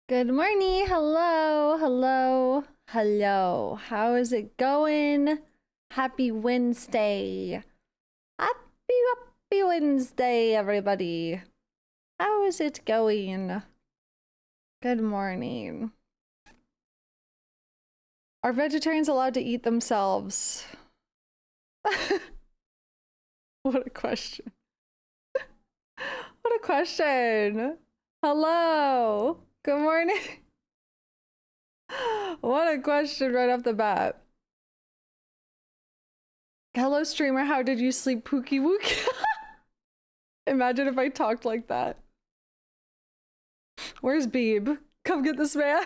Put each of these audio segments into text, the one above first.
Good morning. Hello. Hello. Hello. How is it going? Happy Wednesday. Happy Wednesday, everybody. How is it going? Good morning. Are vegetarians allowed to eat themselves? What a question. What a question. Hello. Good morning. What a question right off the bat. Hello, streamer. How did you sleep, Pookie Wookie? Imagine if I talked like that. Where's Beeb? Come get this man.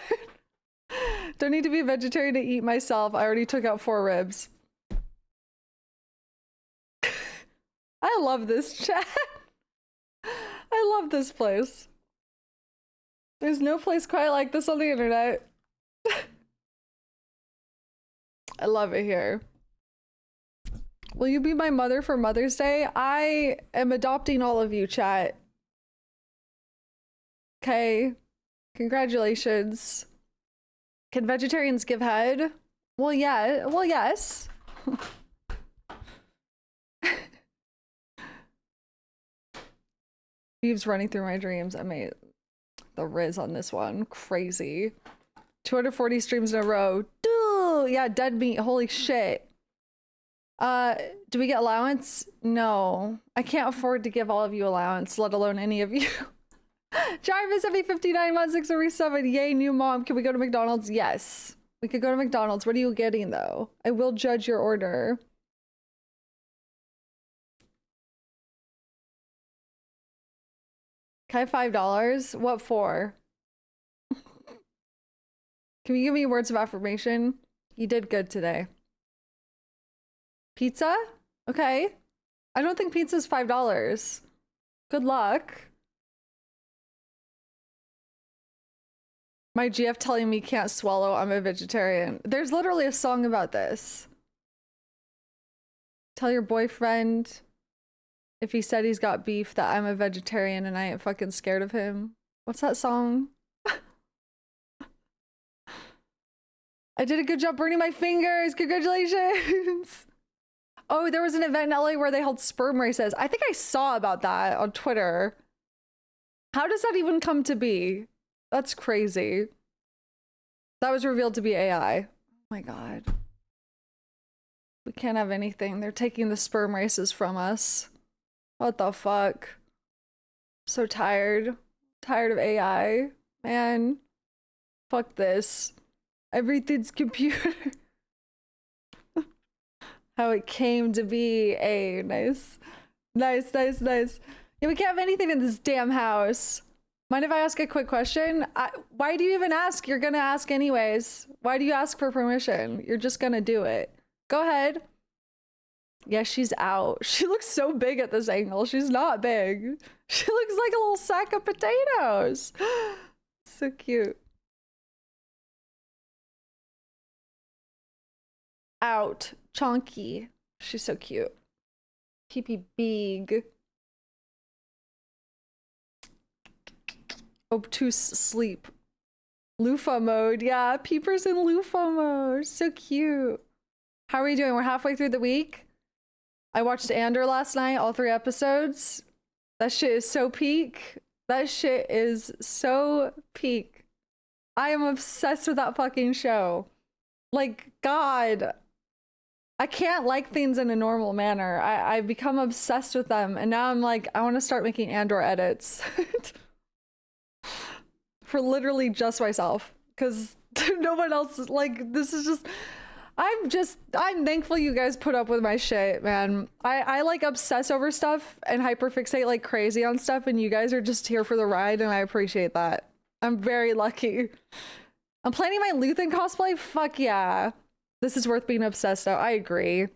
Don't need to be a vegetarian to eat myself. I already took out 4 ribs. I love this chat. I love this place. There's no place quite like this on the internet. I love it here. Will you be my mother for Mother's Day? I am adopting all of you, chat. Okay. Congratulations. Can vegetarians give head? Well, yeah. Well, yes. Beeves running through my dreams. I made the Riz on this one. Crazy. 240 streams in a row. Dude, yeah, dead meat. Holy shit. Do we get allowance? No. I can't afford to give all of you allowance, let alone any of you. Jarvis, every 59 months, 6 every 7. Yay, new mom. Can we go to McDonald's? Yes. We could go to McDonald's. What are you getting, though? I will judge your order. Can I have $5? What for? Can you give me words of affirmation? You did good today. Pizza? Okay. I don't think pizza's $5. Good luck. My GF telling me can't swallow, I'm a vegetarian. There's literally a song about this. Tell your boyfriend if he said he's got beef that I'm a vegetarian and I ain't fucking scared of him. What's that song? I did a good job burning my fingers. Congratulations. Oh, there was an event in LA where they held sperm races. I think I saw about that on Twitter. How does that even come to be? That's crazy. That was revealed to be AI. Oh my God. We can't have anything. They're taking the sperm races from us. What the fuck? I'm so tired. Tired of AI. Man. Fuck this. Everything's computer. How it came to be. A nice. Nice, nice, nice. Yeah, we can't have anything in this damn house. Mind if I ask a quick question? Why do you even ask? You're gonna ask anyways. Why do you ask for permission? You're just gonna do it. Go ahead. Yeah, she's out. She looks so big at this angle. She's not big. She looks like a little sack of potatoes. So cute. Out. Chonky. She's so cute. Pee big. Obtuse sleep. Loofah mode. Yeah, Peeper's in loofah mode. So cute. How are we doing? We're halfway through the week. I watched Andor last night, all 3 episodes. That shit is so peak. That shit is so peak. I am obsessed with that fucking show. Like, God. I can't like things in a normal manner. I've become obsessed with them. And now I'm like, I want to start making Andor edits. For literally just myself. Because no one else, like, this is just... I'm thankful you guys put up with my shit, man. I like obsess over stuff and hyperfixate like crazy on stuff, and you guys are just here for the ride, and I appreciate that. I'm very lucky. I'm planning my Luthen cosplay? Fuck yeah. This is worth being obsessed though. I agree.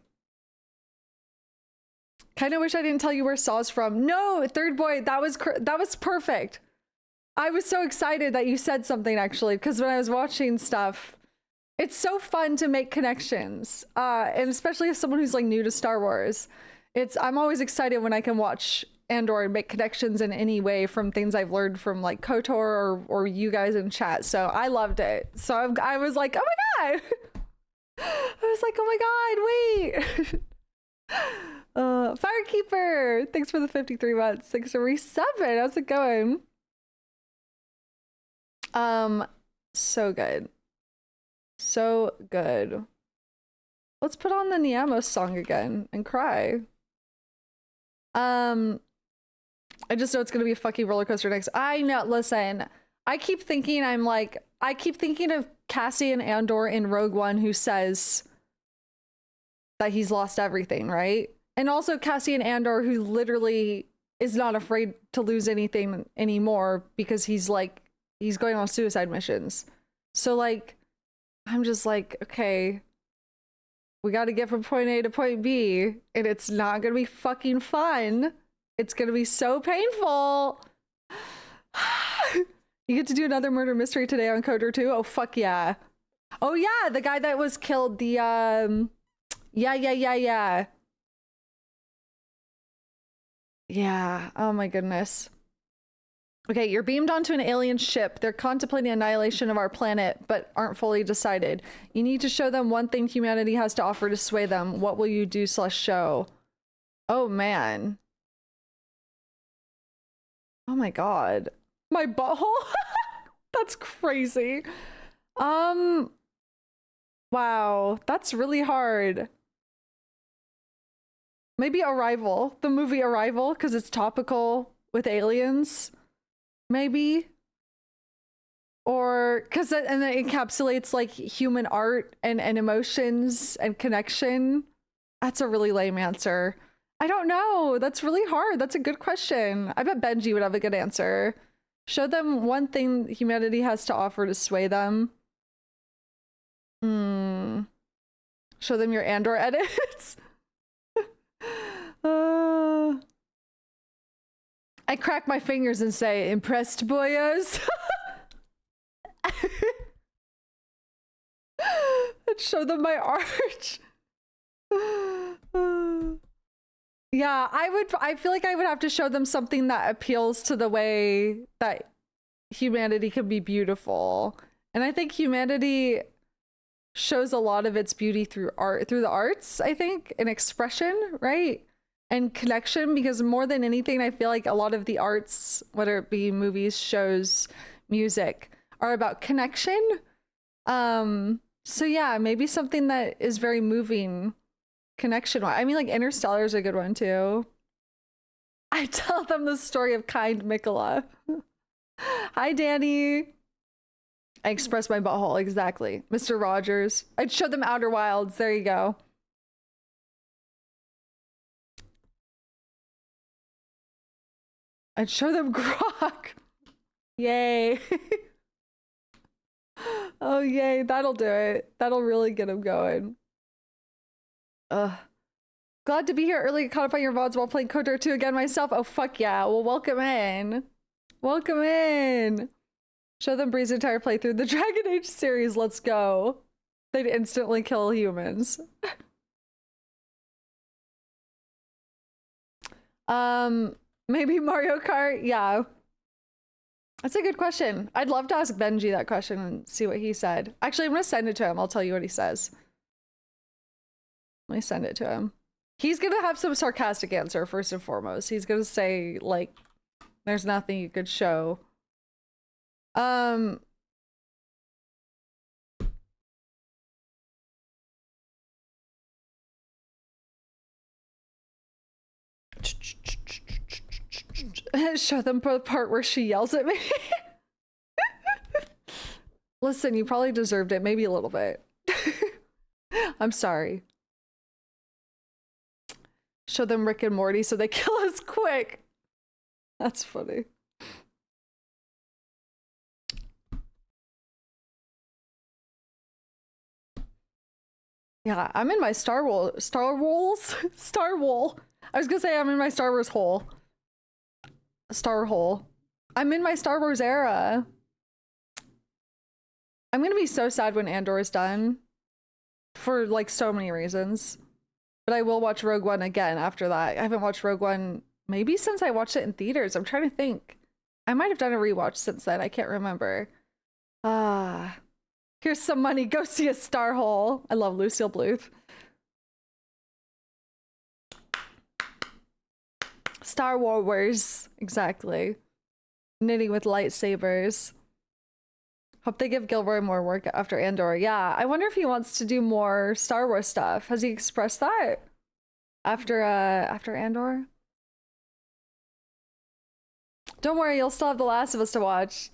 Kinda wish I didn't tell you where Saw's from. No, third boy, that was perfect. I was so excited that you said something actually, because when I was watching stuff, it's so fun to make connections, and especially as someone who's like new to Star Wars, I'm always excited when I can watch Andor and make connections in any way from things I've learned from like KOTOR or you guys in chat. So I loved it. So I was like, oh my God. I was like, oh my God, wait. Firekeeper, thanks for the 53 months. Thanks for re7. How's it going? So good. So good. Let's put on the Niamos song again and cry. I just know it's gonna be a fucking roller coaster next. I know, listen, I keep thinking of Cassian Andor in Rogue One who says that he's lost everything, right? And also Cassian Andor who literally is not afraid to lose anything anymore because he's going on suicide missions. So like, I'm just like, okay, we got to get from point A to point B and it's not gonna be fucking fun. It's gonna be so painful. You get to do another murder mystery today on KOTOR II? Oh, fuck yeah. Oh yeah, the guy that was killed, the yeah. Yeah, oh my goodness. Okay, you're beamed onto an alien ship. They're contemplating annihilation of our planet, but aren't fully decided. You need to show them one thing humanity has to offer to sway them. What will you do / show? Oh man. Oh my God. My butthole? That's crazy. Wow, that's really hard. Maybe Arrival, the movie Arrival, because it's topical with aliens. Maybe. Or because and it encapsulates like human art and emotions and connection. That's a really lame answer. I don't know. That's really hard. That's a good question. I bet Benji would have a good answer. Show them one thing humanity has to offer to sway them. Show them your Andor edits. I crack my fingers and say, impressed, boyos? And show them my art. Yeah, I feel like I would have to show them something that appeals to the way that humanity can be beautiful. And I think humanity shows a lot of its beauty through art, through the arts, I think, and expression, right? And connection, because more than anything, I feel like a lot of the arts, whether it be movies, shows, music, are about connection. So yeah, maybe something that is very moving connection. I mean, like Interstellar is a good one too. I tell them the story of kind Mikola. Hi, Danny. I express my butthole, exactly. Mr. Rogers. I'd show them Outer Wilds. There you go. I'd show them Grok. Yay. Oh, yay. That'll do it. That'll really get them going. Glad to be here early, caught up on your VODs while playing KOTOR 2 again myself. Oh, fuck yeah. Well, welcome in. Welcome in. Show them Bree's entire playthrough. The Dragon Age series. Let's go. They'd instantly kill humans. Maybe Mario Kart? Yeah. That's a good question. I'd love to ask Benji that question and see what he said. Actually, I'm gonna send it to him. I'll tell you what he says. Let me send it to him. He's gonna have some sarcastic answer first and foremost. He's gonna say, like, there's nothing you could show. Show them the part where she yells at me. Listen, you probably deserved it. Maybe a little bit. I'm sorry. Show them Rick and Morty so they kill us quick. That's funny. Yeah, I'm in my Star Wars. I was gonna say I'm in my Star Wars hole. Star hole. I'm in my Star Wars era. I'm gonna be so sad when Andor is done. For like so many reasons. But I will watch Rogue One again after that. I haven't watched Rogue One Maybe since I watched it in theaters. I'm trying to think. I might have done a rewatch since then. I can't remember. Ah, here's some money. Go see a Star Hole. I love Lucille Bluth. Star Wars. Exactly. Knitting with lightsabers. Hope they give Gilroy more work after Andor. Yeah, I wonder if he wants to do more Star Wars stuff. Has he expressed that after Andor? Don't worry, you'll still have The Last of Us to watch.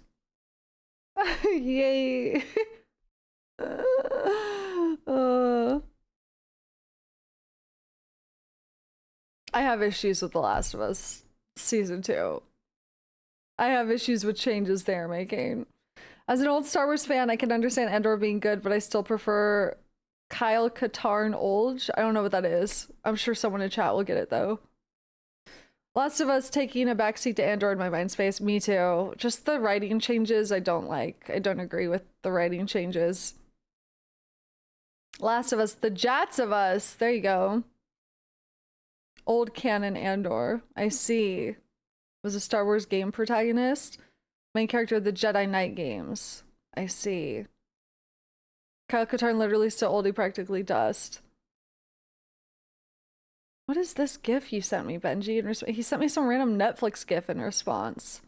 Yay. I have issues with The Last of Us season 2. I have issues with changes they're making. As an old Star Wars fan, I can understand Andor being good, but I still prefer Kyle Katarn Olge. I don't know what that is. I'm sure someone in chat will get it though. Last of Us taking a backseat to Andor in my mind space. Me too. Just the writing changes I don't like. I don't agree with the writing changes. Last of Us, the Jats of Us. There you go. Old canon Andor. I see. Was a Star Wars game protagonist. Main character of the Jedi Knight games. I see. Kyle Katarn literally still oldie, practically dust. What is this gif you sent me, Benji? He sent me some random Netflix gif in response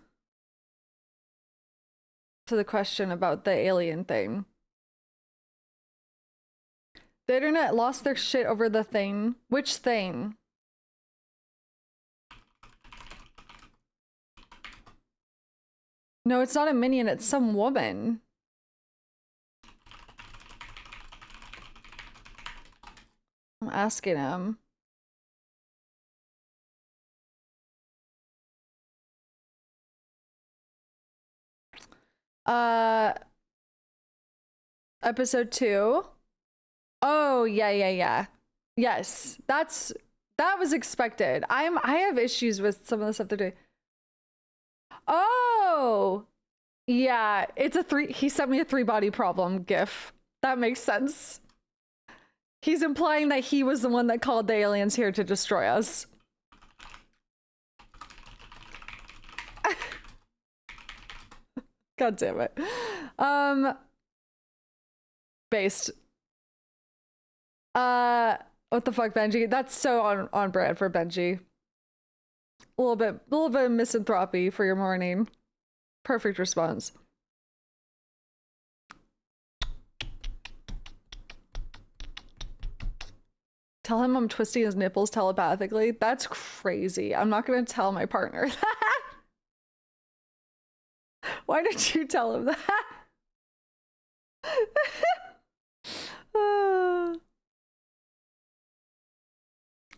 to the question about the alien thing. The internet lost their shit over the thing. Which thing? No, it's not a minion, it's some woman. I'm asking him. Episode 2. Oh, yeah. Yes, that was expected. I have issues with some of the stuff they're doing. Oh, yeah, it's a 3. He sent me a 3-body problem gif. That makes sense. He's implying that he was the one that called the aliens here to destroy us. God damn it. Based. What the fuck, Benji? That's so on brand for Benji. A little bit of misanthropy for your morning. Perfect response. Tell him I'm twisting his nipples telepathically. That's crazy. I'm not gonna tell my partner that. Why did you tell him that?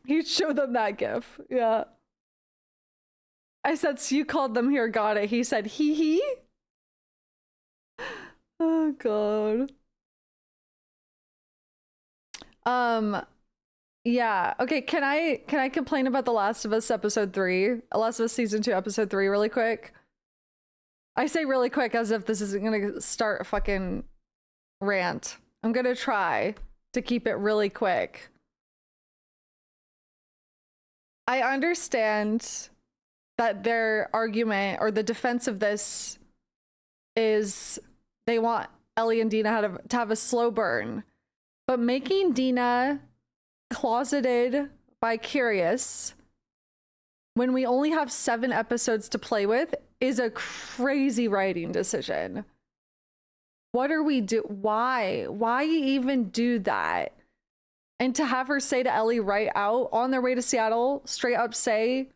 He showed them that gif. Yeah. I said, so you called them here, got it. He said, hee. Oh, God. Yeah. Okay, can I complain about The Last of Us episode 3? Last of Us season 2 episode 3 really quick? I say really quick as if this isn't gonna start a fucking rant. I'm gonna try to keep it really quick. I understand that their argument or the defense of this is they want Ellie and Dina to have a slow burn, but making Dina closeted by Curious when we only have 7 episodes to play with is a crazy writing decision. What are we do? Why even do that? And to have her say to Ellie right out on their way to Seattle, straight up say,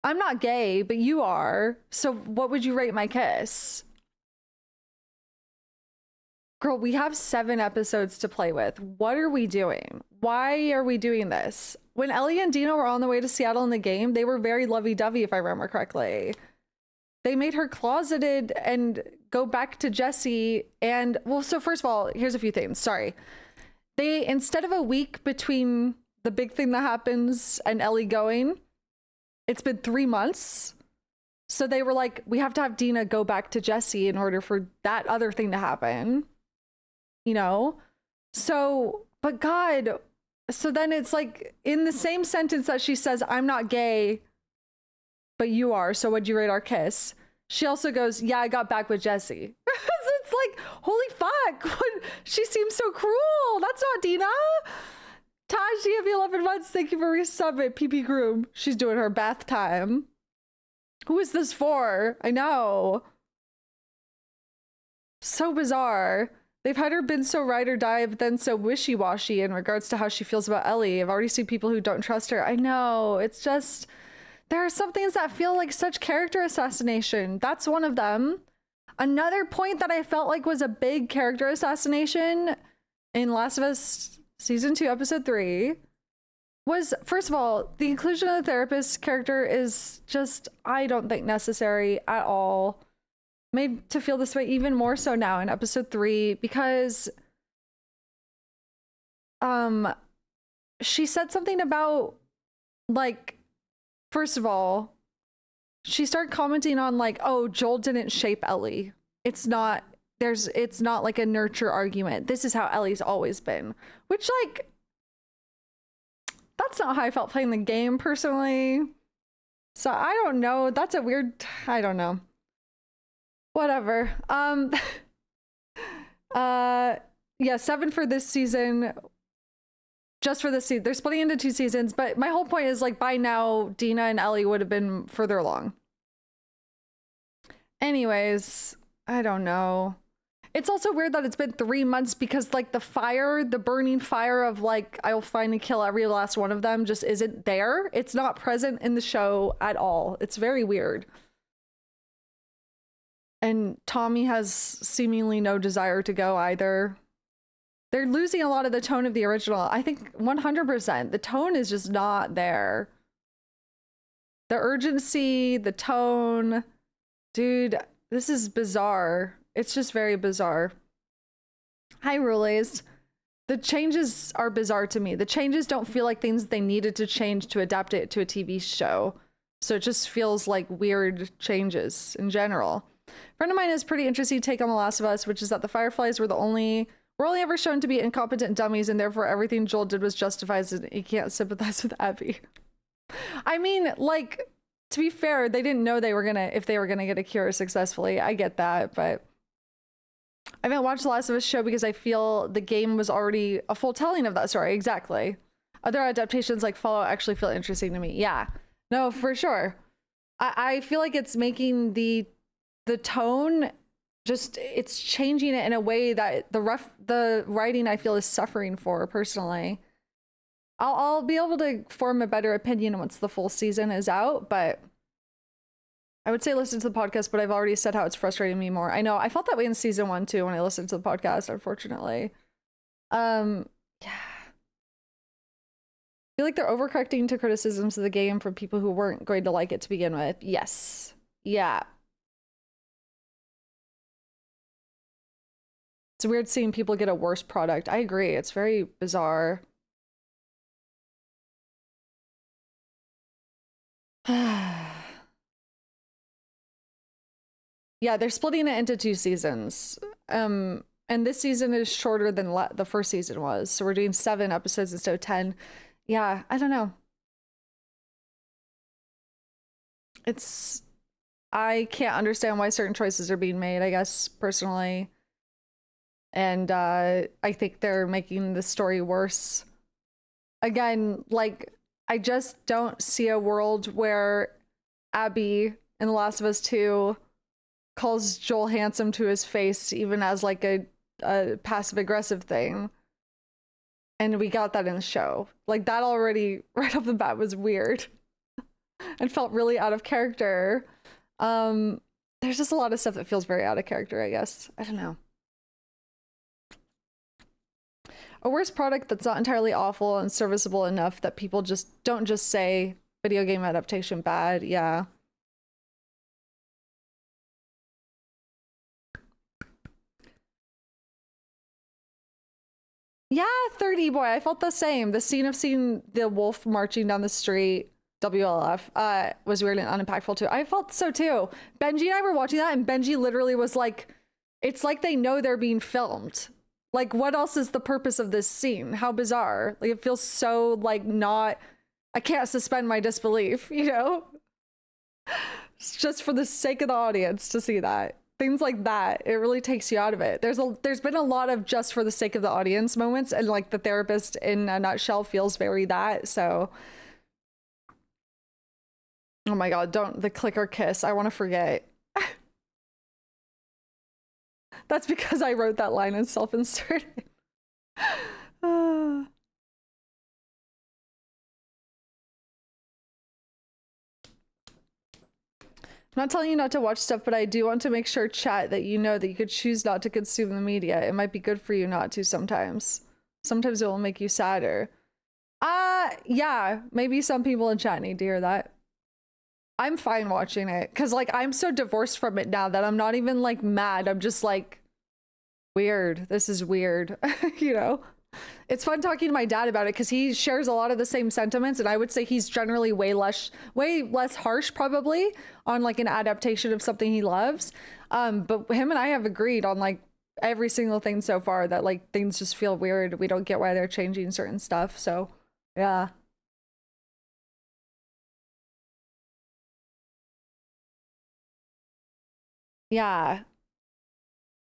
I'm not gay, but you are. So what would you rate my kiss? Girl, we have 7 episodes to play with. What are we doing? Why are we doing this? When Ellie and Dina were on the way to Seattle in the game, they were very lovey-dovey, if I remember correctly. They made her closeted and go back to Jesse. And, well, so first of all, here's a few things. Sorry. They, instead of a week between the big thing that happens and Ellie going, it's been 3 months. So they were like, we have to have Dina go back to Jesse in order for that other thing to happen. You know? So, but God, so then it's like in the same sentence that she says, I'm not gay, but you are, so what'd you rate our kiss? She also goes, yeah, I got back with Jesse. It's like, holy fuck, she seems so cruel. That's not Dina. Taj, you have 11 months. Thank you for resubbing. PP Groom. She's doing her bath time. Who is this for? I know. So bizarre. They've had her been so ride or die, but then so wishy-washy in regards to how she feels about Ellie. I've already seen people who don't trust her. I know. It's just, there are some things that feel like such character assassination. That's one of them. Another point that I felt like was a big character assassination in Last of Us Season 2, Episode 3 was, first of all, the inclusion of the therapist character is just, I don't think necessary at all. Made to feel this way even more so now in Episode 3 because she said something about, like, first of all, she started commenting on like, oh, Joel didn't shape Ellie. It's not like a nurture argument. This is how Ellie's always been. Which, like, that's not how I felt playing the game personally. So I don't know. That's a weird, I don't know. Whatever. Yeah, 7 for this season. Just for this season. They're splitting into 2 seasons, but my whole point is, like, by now, Dina and Ellie would have been further along. Anyways, I don't know. It's also weird that it's been 3 months because, like, the burning fire of, like, I'll find and kill every last one of them just isn't there. It's not present in the show at all. It's very weird. And Tommy has seemingly no desire to go either. They're losing a lot of the tone of the original. I think 100%. The tone is just not there. The urgency, the tone. Dude, this is bizarre. It's just very bizarre. Hi, Rulies. The changes are bizarre to me. The changes don't feel like things they needed to change to adapt it to a TV show. So it just feels like weird changes in general. A friend of mine has a pretty interesting take on The Last of Us, which is that the Fireflies were only ever shown to be incompetent dummies, and therefore everything Joel did was justified, and he can't sympathize with Abby. I mean, like, to be fair, they didn't know if they were gonna get a cure successfully. I get that, but I haven't watched The Last of Us show because I feel the game was already a full telling of that story. Exactly. Other adaptations like Fallout actually feel interesting to me. Yeah, no, for sure. I feel like it's making the tone, just, it's changing it in a way that the writing I feel is suffering for personally. I'll be able to form a better opinion once the full season is out, but I would say listen to the podcast, but I've already said how it's frustrating me more. I know, I felt that way in season 1 too when I listened to the podcast, unfortunately. Yeah. I feel like they're overcorrecting to criticisms of the game from people who weren't going to like it to begin with. Yes. Yeah. It's weird seeing people get a worse product. I agree. It's very bizarre. Yeah, they're splitting it into 2 seasons. And this season is shorter than the first season was. So we're doing 7 episodes instead of 10. Yeah, I don't know. I can't understand why certain choices are being made, I guess, personally. And I think they're making the story worse. Again, like, I just don't see a world where Abby in The Last of Us 2 calls Joel handsome to his face, even as like a passive-aggressive thing. And we got that in the show. Like, that already, right off the bat, was weird. And felt really out of character. There's just a lot of stuff that feels very out of character, I guess. I don't know. A worse product that's not entirely awful and serviceable enough that people don't just say video game adaptation bad. Yeah. Yeah, 30 boy. I felt the same. The scene of seeing the wolf marching down the street, WLF, was weird and unimpactful too. I felt so too. Benji and I were watching that, and Benji literally was like, it's like they know they're being filmed. Like, what else is the purpose of this scene? How bizarre. Like, it feels so, like, not... I can't suspend my disbelief, you know? It's just for the sake of the audience to see that. Things like that, it really takes you out of it. There's been a lot of just for the sake of the audience moments, and like the therapist in a nutshell feels very that. So, oh my god, don't the clicker kiss. I want to forget. That's because I wrote that line and self-inserted. I'm not telling you not to watch stuff, but I do want to make sure, chat, that you know that you could choose not to consume the media. It might be good for you not to sometimes. Sometimes it will make you sadder. Yeah, maybe some people in chat need to hear that. I'm fine watching it, because, like, I'm so divorced from it now that I'm not even, like, mad. I'm just, like, weird. This is weird, you know? It's fun talking to my dad about it because he shares a lot of the same sentiments, and I would say he's generally way less harsh probably on like an adaptation of something he loves. But him and I have agreed on like every single thing so far that like things just feel weird. We don't get why they're changing certain stuff. So yeah. Yeah.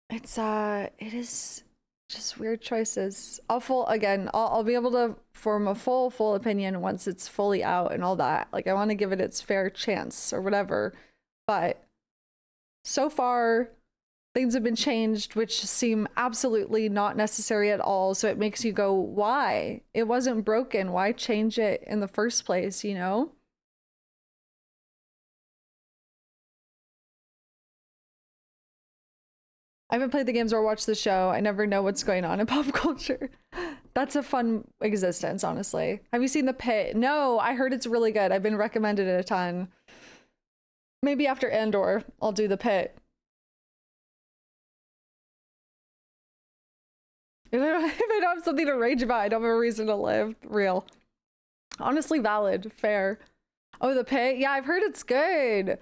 It is just weird choices. I'll be able to form a full opinion once it's fully out and all that. Like I want to give it its fair chance or whatever. But so far things have been changed which seem absolutely not necessary at all. So it makes you go, why? It wasn't broken. Why change it in the first place, you know? I haven't played the games or watched the show. I never know what's going on in pop culture. That's a fun existence, honestly. Have you seen The Pit? No, I heard it's really good. I've been recommended it a ton. Maybe after Andor, I'll do The Pit. If I don't have something to rage about, I don't have a reason to live. Real. Honestly valid. Fair. Oh, The Pit? Yeah, I've heard it's good.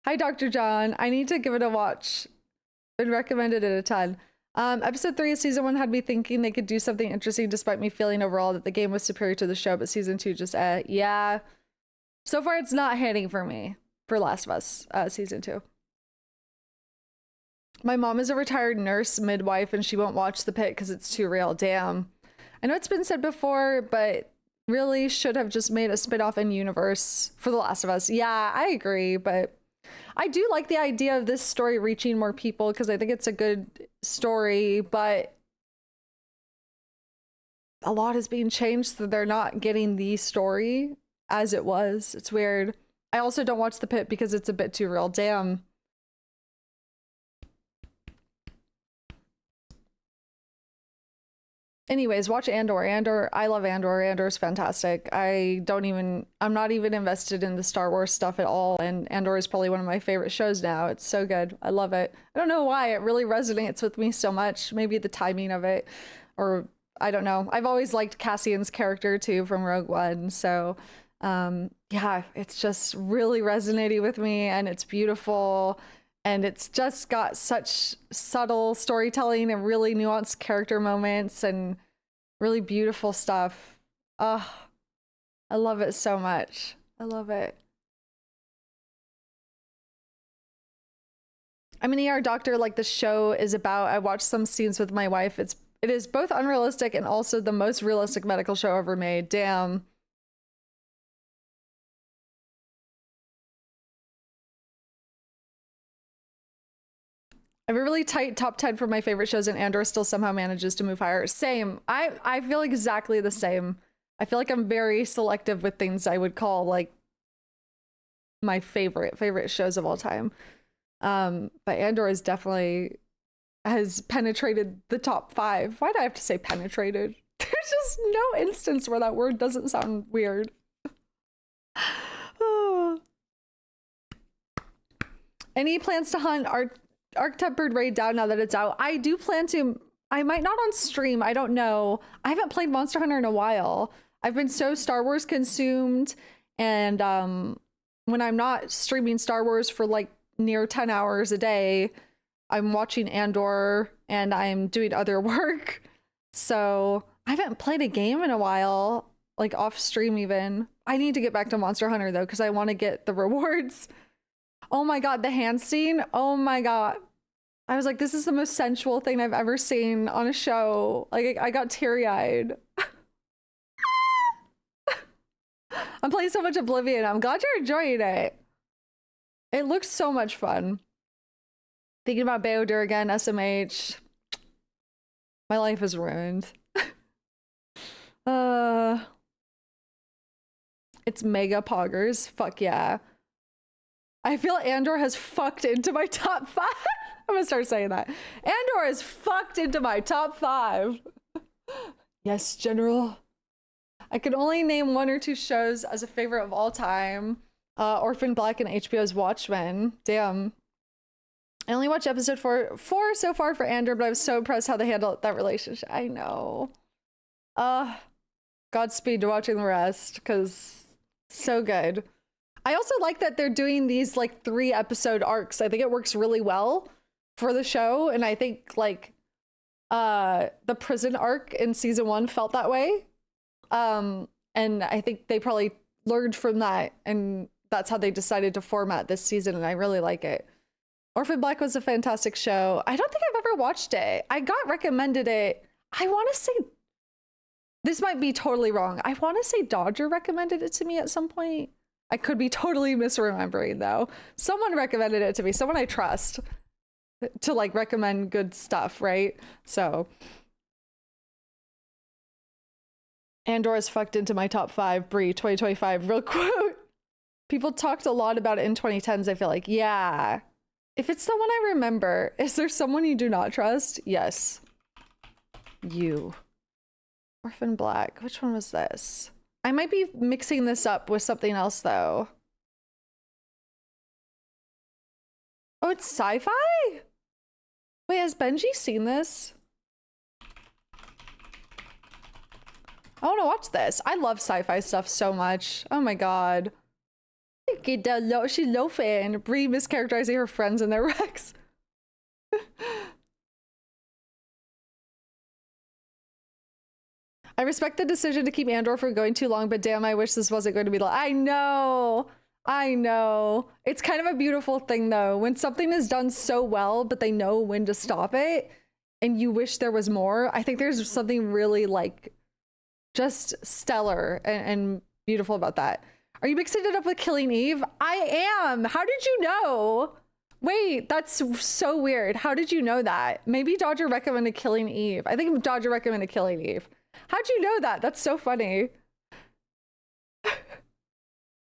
Hi, Dr. John. I need to give it a watch. Been recommended it a ton. Episode 3 of season 1 had me thinking they could do something interesting despite me feeling overall that the game was superior to the show, but season 2 just yeah. So far it's not hitting for me for Last of Us season 2. My mom is a retired nurse midwife and she won't watch The Pit because it's too real. Damn. I know it's been said before, but really should have just made a spin-off in universe for The Last of Us. Yeah, I agree, but I do like the idea of this story reaching more people because I think it's a good story, but a lot is being changed, so they're not getting the story as it was. It's weird. I also don't watch The Pit because it's a bit too real. Damn. Anyways, watch Andor. I love Andor. Andor's fantastic. I'm not even invested in the Star Wars stuff at all, and Andor is probably one of my favorite shows now. It's so good. I love it. I don't know why it really resonates with me so much. Maybe the timing of it, or I don't know. I've always liked Cassian's character too from Rogue One, so yeah, it's just really resonating with me, and it's beautiful. And it's just got such subtle storytelling and really nuanced character moments and really beautiful stuff. Oh, I love it so much. I love it. I'm an ER doctor like the show is about. I watched some scenes with my wife. It is both unrealistic and also the most realistic medical show ever made. Damn. I have a really tight top 10 for my favorite shows, and Andor still somehow manages to move higher. Same. I feel exactly the same. I feel like I'm very selective with things I would call like my favorite shows of all time. But Andor is definitely has penetrated the top 5. Why do I have to say penetrated? There's just no instance where that word doesn't sound weird. Oh. Any plans to hunt Arc-Tempered Raid down now that it's out? I do plan to. I might not on stream. I don't know. I haven't played Monster Hunter in a while. I've been so Star Wars consumed, and when I'm not streaming Star Wars for like near 10 hours a day, I'm watching Andor and I'm doing other work. So I haven't played a game in a while, like off stream even. I need to get back to Monster Hunter though, because I want to get the rewards. Oh my god, the hand scene. Oh my god. I was like, this is the most sensual thing I've ever seen on a show. Like, I got teary-eyed. I'm playing so much Oblivion. I'm glad you're enjoying it. It looks so much fun. Thinking about Beodur again, SMH. My life is ruined. It's mega poggers. Fuck yeah. I feel Andor has fucked into my top 5. I'm gonna start saying that. Andor has fucked into my top 5. Yes, General. I can only name 1 or 2 shows as a favorite of all time. Orphan Black and HBO's Watchmen. Damn. I only watched episode 4 so far for Andor, but I was so impressed how they handled that relationship. I know. Godspeed to watching the rest, because so good. I also like that they're doing these like 3-episode arcs. I think it works really well for the show, and I think like the prison arc in season 1 felt that way. And I think they probably learned from that, and that's how they decided to format this season, and I really like it. Orphan Black was a fantastic show. I don't think I've ever watched it. I got recommended it. I want to say, this might be totally wrong. I want to say Dodger recommended it to me at some point. I could be totally misremembering though. Someone recommended it to me, someone I trust to like recommend good stuff, right? So Andor is fucked into my top 5. Bree 2025 real quote. People talked a lot about it in 2010s. I feel like, yeah. If it's the one I remember, is there someone you do not trust? Yes. You. Orphan Black. Which one was this? I might be mixing this up with something else though. Oh, it's sci-fi? Wait, has Benji seen this? I want to watch this. I love sci-fi stuff so much. Oh my god. She's loafing. Bree mischaracterizing her friends and their wrecks. I respect the decision to keep Andor for going too long, but damn, I wish this wasn't going to be long. I know. I know. It's kind of a beautiful thing though. When something is done so well, but they know when to stop it, and you wish there was more, I think there's something really like just stellar and beautiful about that. Are you mixing it up with Killing Eve? I am. How did you know? Wait, that's so weird. How did you know that? Maybe Dodger recommended Killing Eve. I think Dodger recommended Killing Eve. How'd you know that? That's so funny.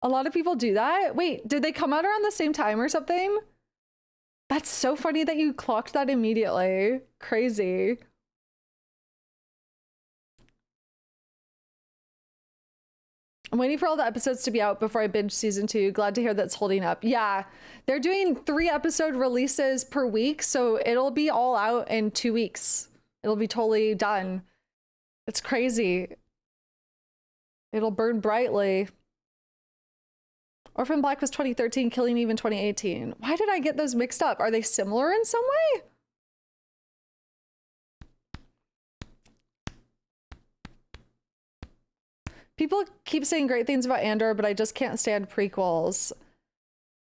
A lot of people do that. Wait, did they come out around the same time or something? That's so funny that you clocked that immediately. Crazy. I'm waiting for all the episodes to be out before I binge season 2. Glad to hear that's holding up. Yeah, they're doing 3-episode releases per week, so it'll be all out in 2 weeks. It'll be totally done. It's crazy. It'll burn brightly. Orphan Black was 2013, Killing Eve in 2018. Why did I get those mixed up? Are they similar in some way? People keep saying great things about Andor, but I just can't stand prequels.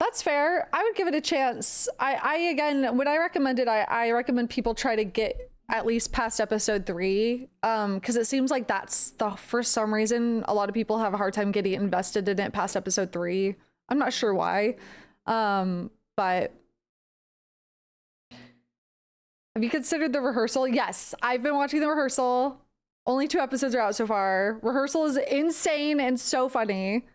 That's fair. I would give it a chance. I again, when I recommend it, I recommend people try to get at least past episode 3, because it seems like that's for some reason a lot of people have a hard time getting invested in it past episode 3. I'm not sure why, but have you considered the rehearsal? Yes, I've been watching the rehearsal. Only 2 episodes are out so far. Rehearsal is insane and so funny.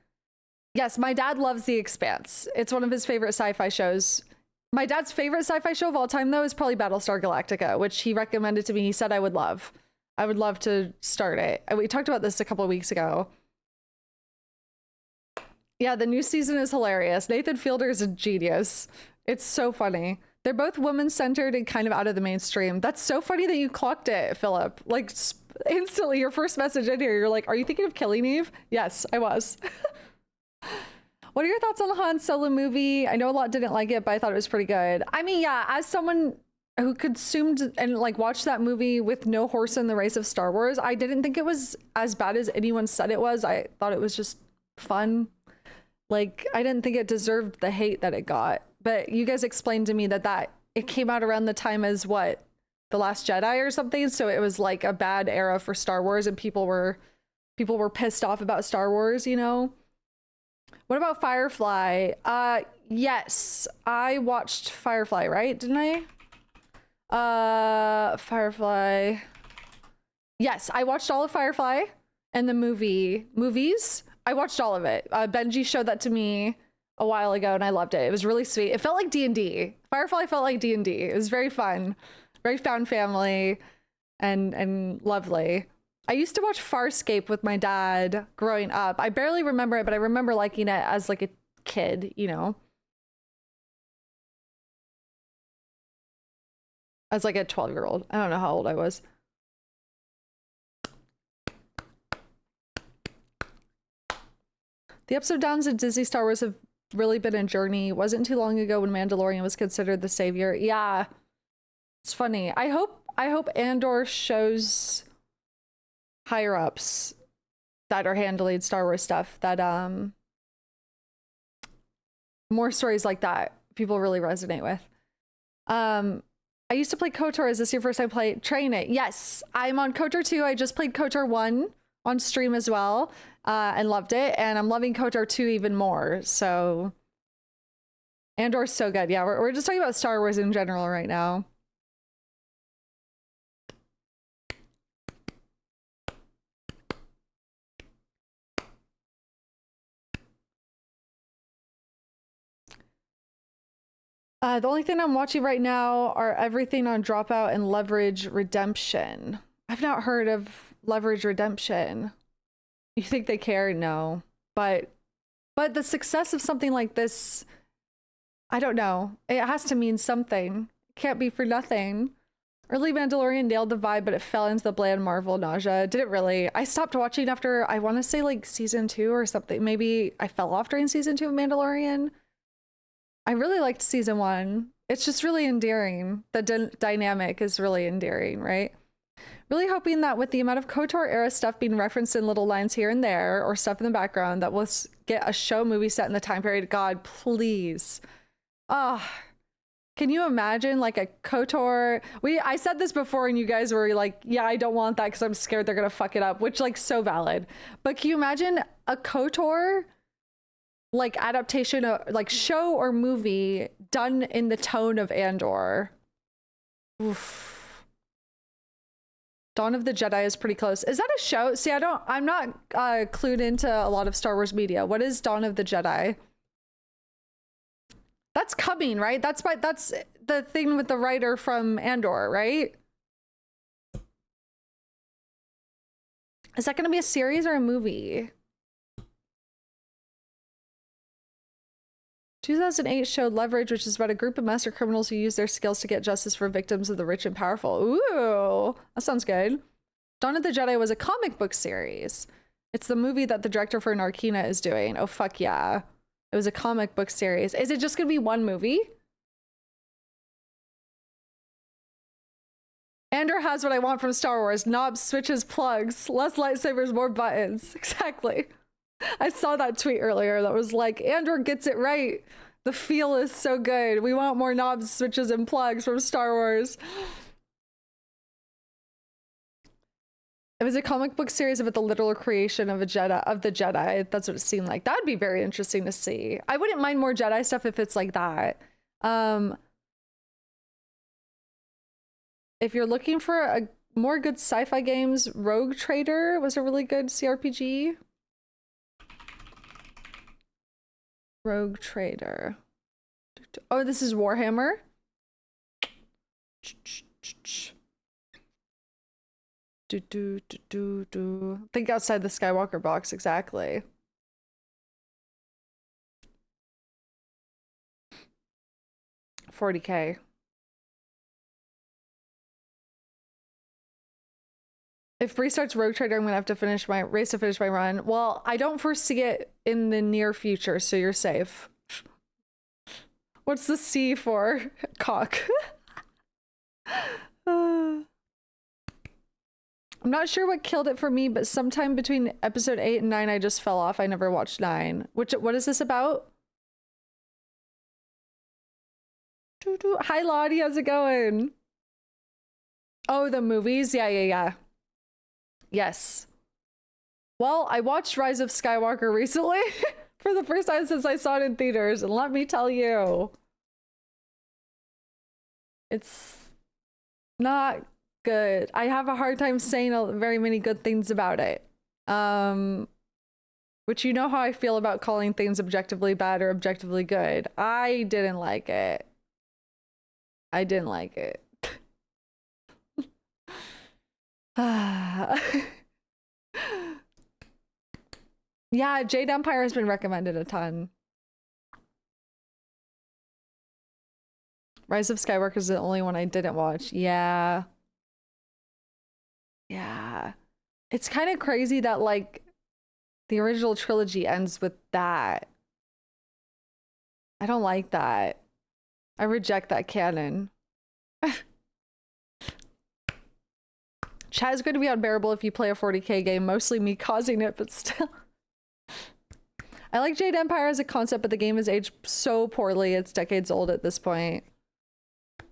Yes, my dad loves The Expanse. It's one of his favorite sci-fi shows. My dad's favorite sci-fi show of all time, though, is probably Battlestar Galactica, which he recommended to me. He said I would love. I would love to start it. We talked about this a couple of weeks ago. Yeah, the new season is hilarious. Nathan Fielder is a genius. It's so funny. They're both woman-centered and kind of out of the mainstream. That's so funny that you clocked it, Philip. Like, instantly, your first message in here, you're like, are you thinking of Killing Eve? Yes, I was. What are your thoughts on the Han Solo movie? I know a lot didn't like it, but I thought it was pretty good. I mean, yeah, as someone who consumed and like watched that movie with no horse in the race of Star Wars, I didn't think it was as bad as anyone said it was. I thought it was just fun. Like, I didn't think it deserved the hate that it got. But you guys explained to me that it came out around the time as what? The Last Jedi or something? So it was like a bad era for Star Wars and people were pissed off about Star Wars, you know? What about Firefly? Yes, I watched Firefly, right? Didn't I? Firefly. Yes, I watched all of Firefly and the movies. I watched all of it. Benji showed that to me a while ago and I loved it. It was really sweet. It felt like D&D. Firefly felt like D&D. It was very fun. Very found family and lovely. I used to watch Farscape with my dad growing up. I barely remember it, but I remember liking it as like a kid, you know? As like a 12-year-old. I don't know how old I was. The ups and downs of Disney Star Wars have really been a journey. Wasn't too long ago when Mandalorian was considered the savior. Yeah. It's funny. I hope Andor shows higher ups that are handling Star Wars stuff that more stories like that people really resonate with. I used to play KOTOR. Is this your first time trying it? Yes, I'm on KOTOR 2. I just played KOTOR 1 on stream as well and loved it, and I'm loving KOTOR 2 even more. So Andor's so good. Yeah, we're just talking about Star Wars in general right now. The only thing I'm watching right now are everything on Dropout and Leverage Redemption. I've not heard of Leverage Redemption. You think they care? No. But the success of something like this, I don't know. It has to mean something. It can't be for nothing. Early Mandalorian nailed the vibe, but it fell into the bland Marvel nausea. Did it really? I stopped watching after, I want to say like season 2 or something. Maybe I fell off during season 2 of Mandalorian. I really liked season 1. It's just really endearing. The dynamic is really endearing, right? Really hoping that with the amount of KOTOR era stuff being referenced in little lines here and there or stuff in the background that we'll get a show movie set in the time period. God, please. Can you imagine like a KOTOR? I said this before and you guys were like, yeah, I don't want that because I'm scared they're gonna fuck it up, which like so valid. But can you imagine a KOTOR like adaptation of like show or movie done in the tone of Andor? Oof. Dawn of the Jedi is pretty close. Is that a show? See, I'm not clued into a lot of Star Wars media. What is Dawn of the Jedi? That's coming, right? That's the thing with the writer from Andor, right? Is that going to be a series or a movie? 2008 showed Leverage, which is about a group of master criminals who use their skills to get justice for victims of the rich and powerful. Ooh, that sounds good. Dawn of the Jedi was a comic book series. It's the movie that the director for Narkina is doing. Oh, fuck yeah. It was a comic book series. Is it just going to be one movie? Andor has what I want from Star Wars. Knobs, switches, plugs. Less lightsabers, more buttons. Exactly. I saw that tweet earlier that was like, Andor gets it right. The feel is so good. We want more knobs, switches, and plugs from Star Wars. It was a comic book series about the literal creation of the Jedi. That's what it seemed like. That'd be very interesting to see. I wouldn't mind more Jedi stuff if it's like that. If you're looking for a more good sci-fi games, Rogue Trader was a really good CRPG. Rogue Trader. Oh, this is Warhammer. Think outside the Skywalker box, exactly. $40K. If Bree starts Rogue Trader, I'm gonna have to finish my run. Well, I don't foresee it in the near future, so you're safe. What's the C for? Cock. I'm not sure what killed it for me, but sometime between episode 8 and 9, I just fell off. I never watched 9. What is this about? Hi, Lottie. How's it going? Oh, the movies? Yeah. Yes. Well, I watched Rise of Skywalker recently for the first time since I saw it in theaters, and let me tell you, it's not good. I have a hard time saying very many good things about it. Which you know how I feel about calling things objectively bad or objectively good. I didn't like it. I didn't like it. Yeah, Jade Empire has been recommended a ton. Rise of Skywalker is the only one I didn't watch. Yeah. It's kind of crazy that, like, the original trilogy ends with that. I don't like that. I reject that canon. Chat is going to be unbearable if you play a 40k game, mostly me causing it, but still. I like Jade Empire as a concept, but the game has aged so poorly. It's decades old at this point.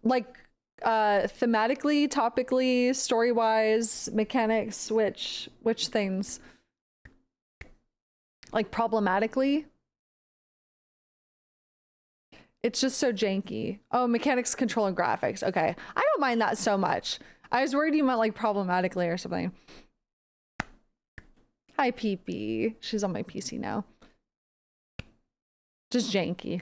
Like, thematically, topically, story-wise, mechanics, which things? Like, problematically? It's just so janky. Oh, mechanics, control, and graphics. Okay. I don't mind that so much. I was worried you meant, like, problematically or something. Hi, PP. She's on my PC now. Just janky.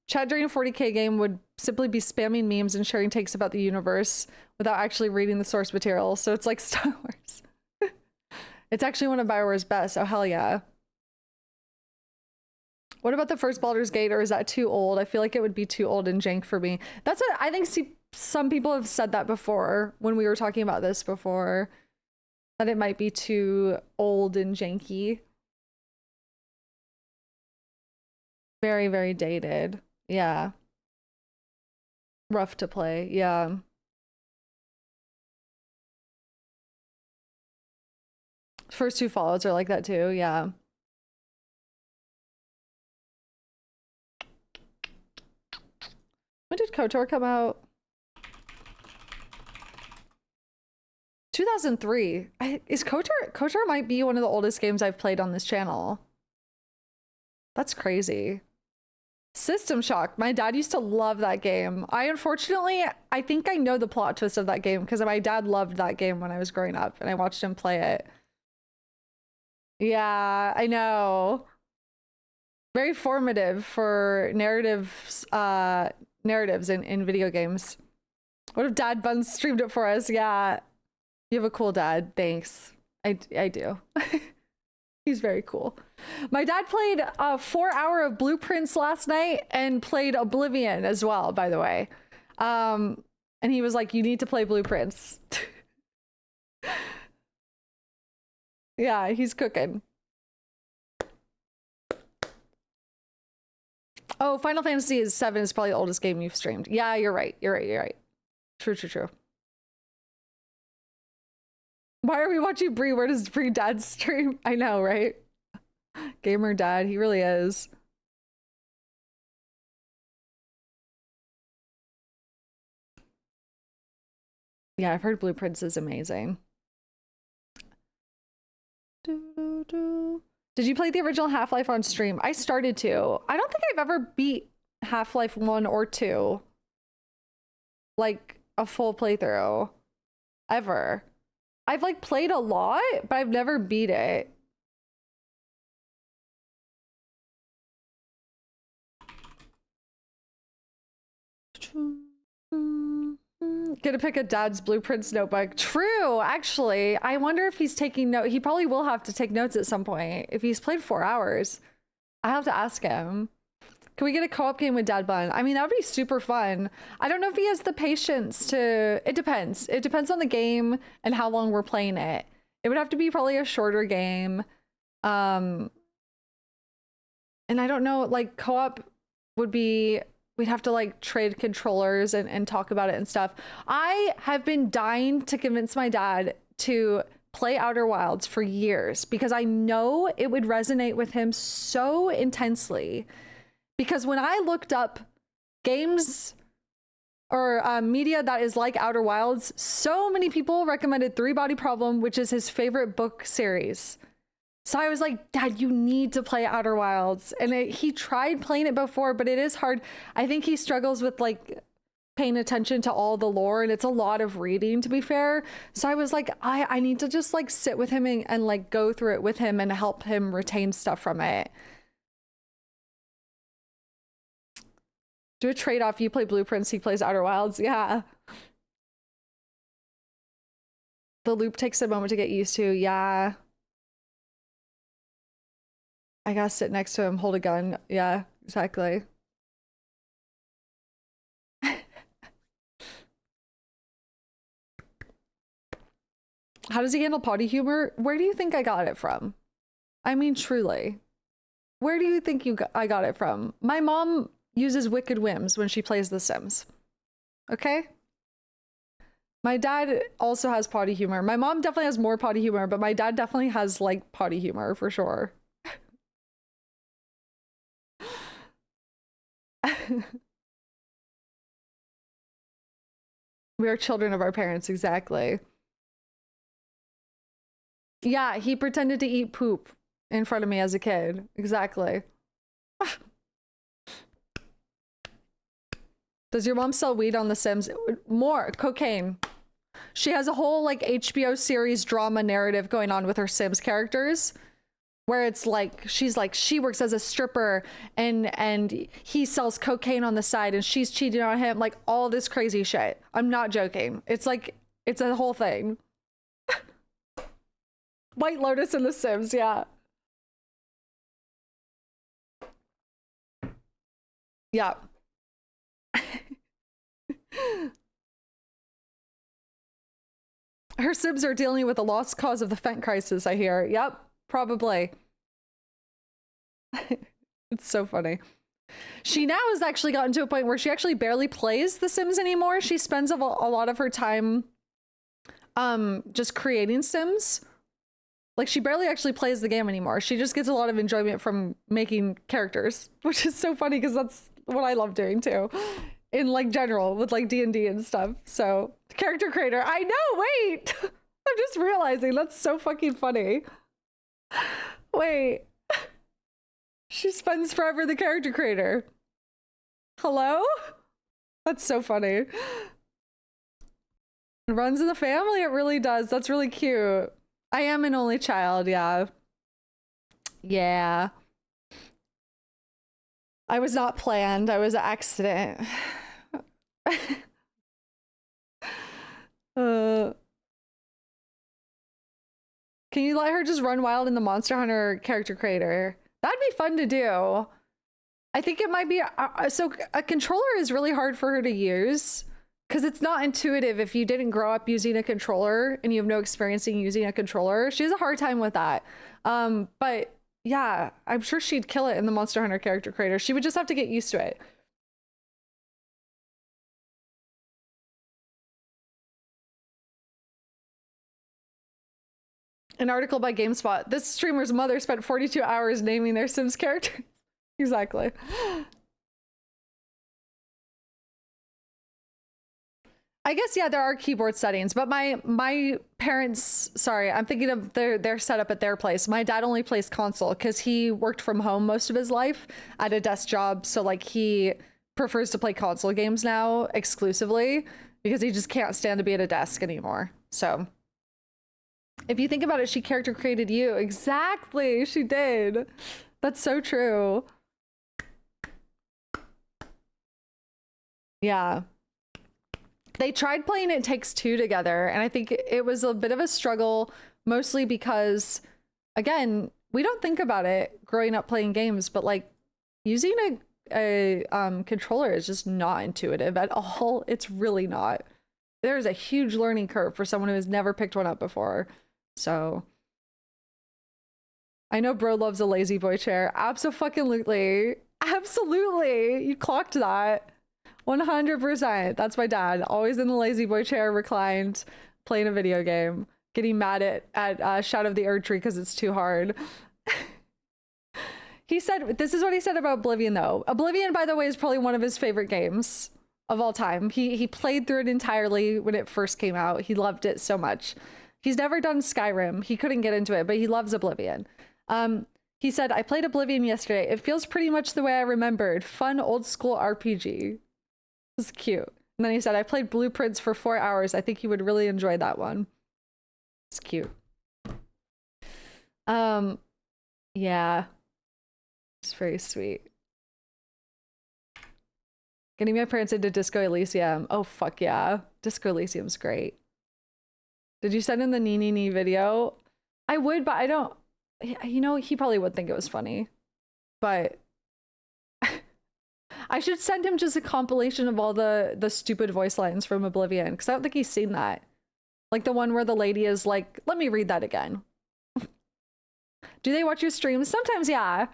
Chat during a 40k game would simply be spamming memes and sharing takes about the universe without actually reading the source material. So it's like Star Wars. It's actually one of BioWare's best. Oh, hell yeah. What about the first Baldur's Gate, or is that too old? I feel like it would be too old and jank for me. That's what I think. Some people have said that before when we were talking about this before, that it might be too old and janky. Very, very dated. Yeah. Rough to play. Yeah. First two Fallouts are like that too. Yeah. When did KOTOR come out? 2003. Is KOTOR might be one of the oldest games I've played on this channel. That's crazy. System Shock. My dad used to love that game. I think I know the plot twist of that game because my dad loved that game when I was growing up and I watched him play it. Yeah, I know. Very formative for narratives in video games. What if Dad Bun streamed it for us? Yeah. You have a cool dad. Thanks. I do. He's very cool. My dad played a 4-hour of Blueprints last night and played Oblivion as well, by the way. And he was like, you need to play Blueprints. Yeah, he's cooking. Oh, Final Fantasy VII is probably the oldest game you've streamed. Yeah, you're right. You're right. True. Why are we watching Bree? Where does Bree dad stream? I know, right? Gamer dad, he really is. Yeah, I've heard Blueprints is amazing. Did you play the original Half-Life on stream? I started to. I don't think I've ever beat Half-Life 1 or 2. Like, a full playthrough. Ever. I've, like, played a lot, but I've never beat it. Gonna pick a dad's Blueprints notebook. True, actually. I wonder if he's taking note. He probably will have to take notes at some point. If he's played 4 hours, I have to ask him. Can we get a co-op game with Dad Bun? I mean, that would be super fun. I don't know if he has the patience to... It depends. It depends on the game and how long we're playing it. It would have to be probably a shorter game. And I don't know, like, co-op would be we'd have to like trade controllers and talk about it and stuff. I have been dying to convince my dad to play Outer Wilds for years because I know it would resonate with him so intensely. Because when I looked up games or media that is like Outer Wilds, so many people recommended Three Body Problem, which is his favorite book series. So I was like, Dad, you need to play Outer Wilds. And he tried playing it before, but it is hard. I think he struggles with like paying attention to all the lore, and it's a lot of reading, to be fair. So I was like, I need to just like sit with him and like go through it with him and help him retain stuff from it. Do a trade-off. You play Blueprints, he plays Outer Wilds. Yeah. The loop takes a moment to get used to. Yeah. I gotta sit next to him, hold a gun. Yeah, exactly. How does he handle potty humor? Where do you think I got it from? I mean, truly. Where do you think I got it from? My mom uses wicked whims when she plays The Sims. Okay? My dad also has potty humor. My mom definitely has more potty humor, but my dad definitely has like potty humor for sure. We are children of our parents, exactly. Yeah, he pretended to eat poop in front of me as a kid. Exactly. Does your mom sell weed on The Sims? More cocaine. She has a whole like HBO series drama narrative going on with her Sims characters, where it's like she works as a stripper and he sells cocaine on the side and she's cheating on him, like all this crazy shit. I'm not joking. It's like it's a whole thing. White Lotus in The Sims, yeah. Yeah. Her Sims are dealing with the lost cause of the Fent crisis, I hear. Yep, probably. It's so funny. She now has actually gotten to a point where she actually barely plays The Sims anymore. She spends a lot of her time just creating Sims. Like, she barely actually plays the game anymore. She just gets a lot of enjoyment from making characters, which is so funny because that's what I love doing too. In like general with like D&D and stuff. So character creator. I know, wait. I'm just realizing that's so fucking funny. Wait. She spends forever the character creator. Hello? That's so funny. It runs in the family, it really does. That's really cute. I am an only child, yeah. Yeah. I was not planned. I was an accident. Can you let her just run wild in the Monster Hunter character creator? That'd be fun to do. I think it might be... so a controller is really hard for her to use because it's not intuitive if you didn't grow up using a controller and you have no experience in using a controller. She has a hard time with that. But yeah, I'm sure she'd kill it in the Monster Hunter character creator. She would just have to get used to it. An article by GameSpot. This streamer's mother spent 42 hours naming their Sims characters. Exactly. I guess, yeah, there are keyboard settings, but my parents, sorry, I'm thinking of their setup at their place. My dad only plays console because he worked from home most of his life at a desk job. So like he prefers to play console games now exclusively because he just can't stand to be at a desk anymore. So if you think about it, she character created you. Exactly, she did. That's so true. Yeah. They tried playing It Takes Two together, and I think it was a bit of a struggle, mostly because, again, we don't think about it growing up playing games, but like using a controller is just not intuitive at all. It's really not. There's a huge learning curve for someone who has never picked one up before. So I know bro loves a lazy boy chair. Abso-fucking-lutely. Absolutely. You clocked that. 100%. That's my dad. Always in the lazy boy chair, reclined, playing a video game, getting mad at Shadow of the Erd Tree because it's too hard. He said, this is what he said about Oblivion though. Oblivion, by the way, is probably one of his favorite games of all time. He played through it entirely when it first came out. He loved it so much. He's never done Skyrim. He couldn't get into it, but he loves Oblivion. He said, I played Oblivion yesterday. It feels pretty much the way I remembered. Fun old school RPG. It's cute. And then he said, I played Blueprints for 4 hours. I think you would really enjoy that one. It's cute. Yeah. It's very sweet. Getting my parents into Disco Elysium. Oh, fuck yeah. Disco Elysium's great. Did you send him the Nee video? I would, but I don't... You know, he probably would think it was funny. But... I should send him just a compilation of all the stupid voice lines from Oblivion, because I don't think he's seen that. Like the one where the lady is like, let me read that again. Do they watch your streams? Sometimes, yeah.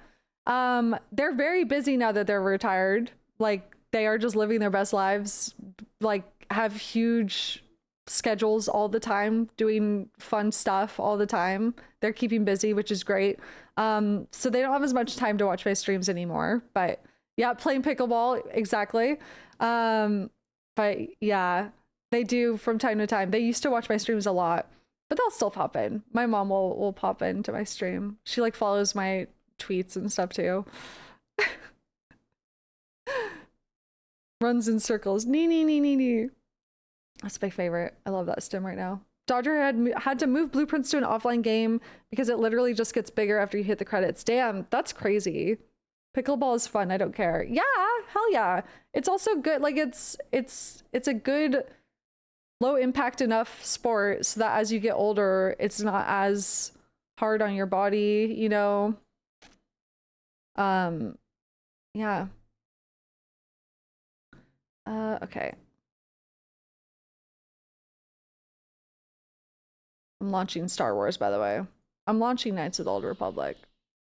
They're very busy now that they're retired. Like, they are just living their best lives. Like, have huge schedules all the time, doing fun stuff all the time. They're keeping busy, which is great. So they don't have as much time to watch my streams anymore. But yeah, playing pickleball, exactly. But yeah, they do from time to time. They used to watch my streams a lot, but they'll still pop in. My mom will pop into my stream. She like follows my tweets and stuff too. Runs in circles. Nee. That's my favorite. I love that stim right now. Dodger had to move Blueprints to an offline game because it literally just gets bigger after you hit the credits. Damn, that's crazy. Pickleball is fun. I don't care. Yeah, hell yeah. It's also good. Like it's a good low impact enough sport so that as you get older, it's not as hard on your body, you know? Yeah. Okay. I'm launching Star Wars, by the way. I'm launching Knights of the Old Republic.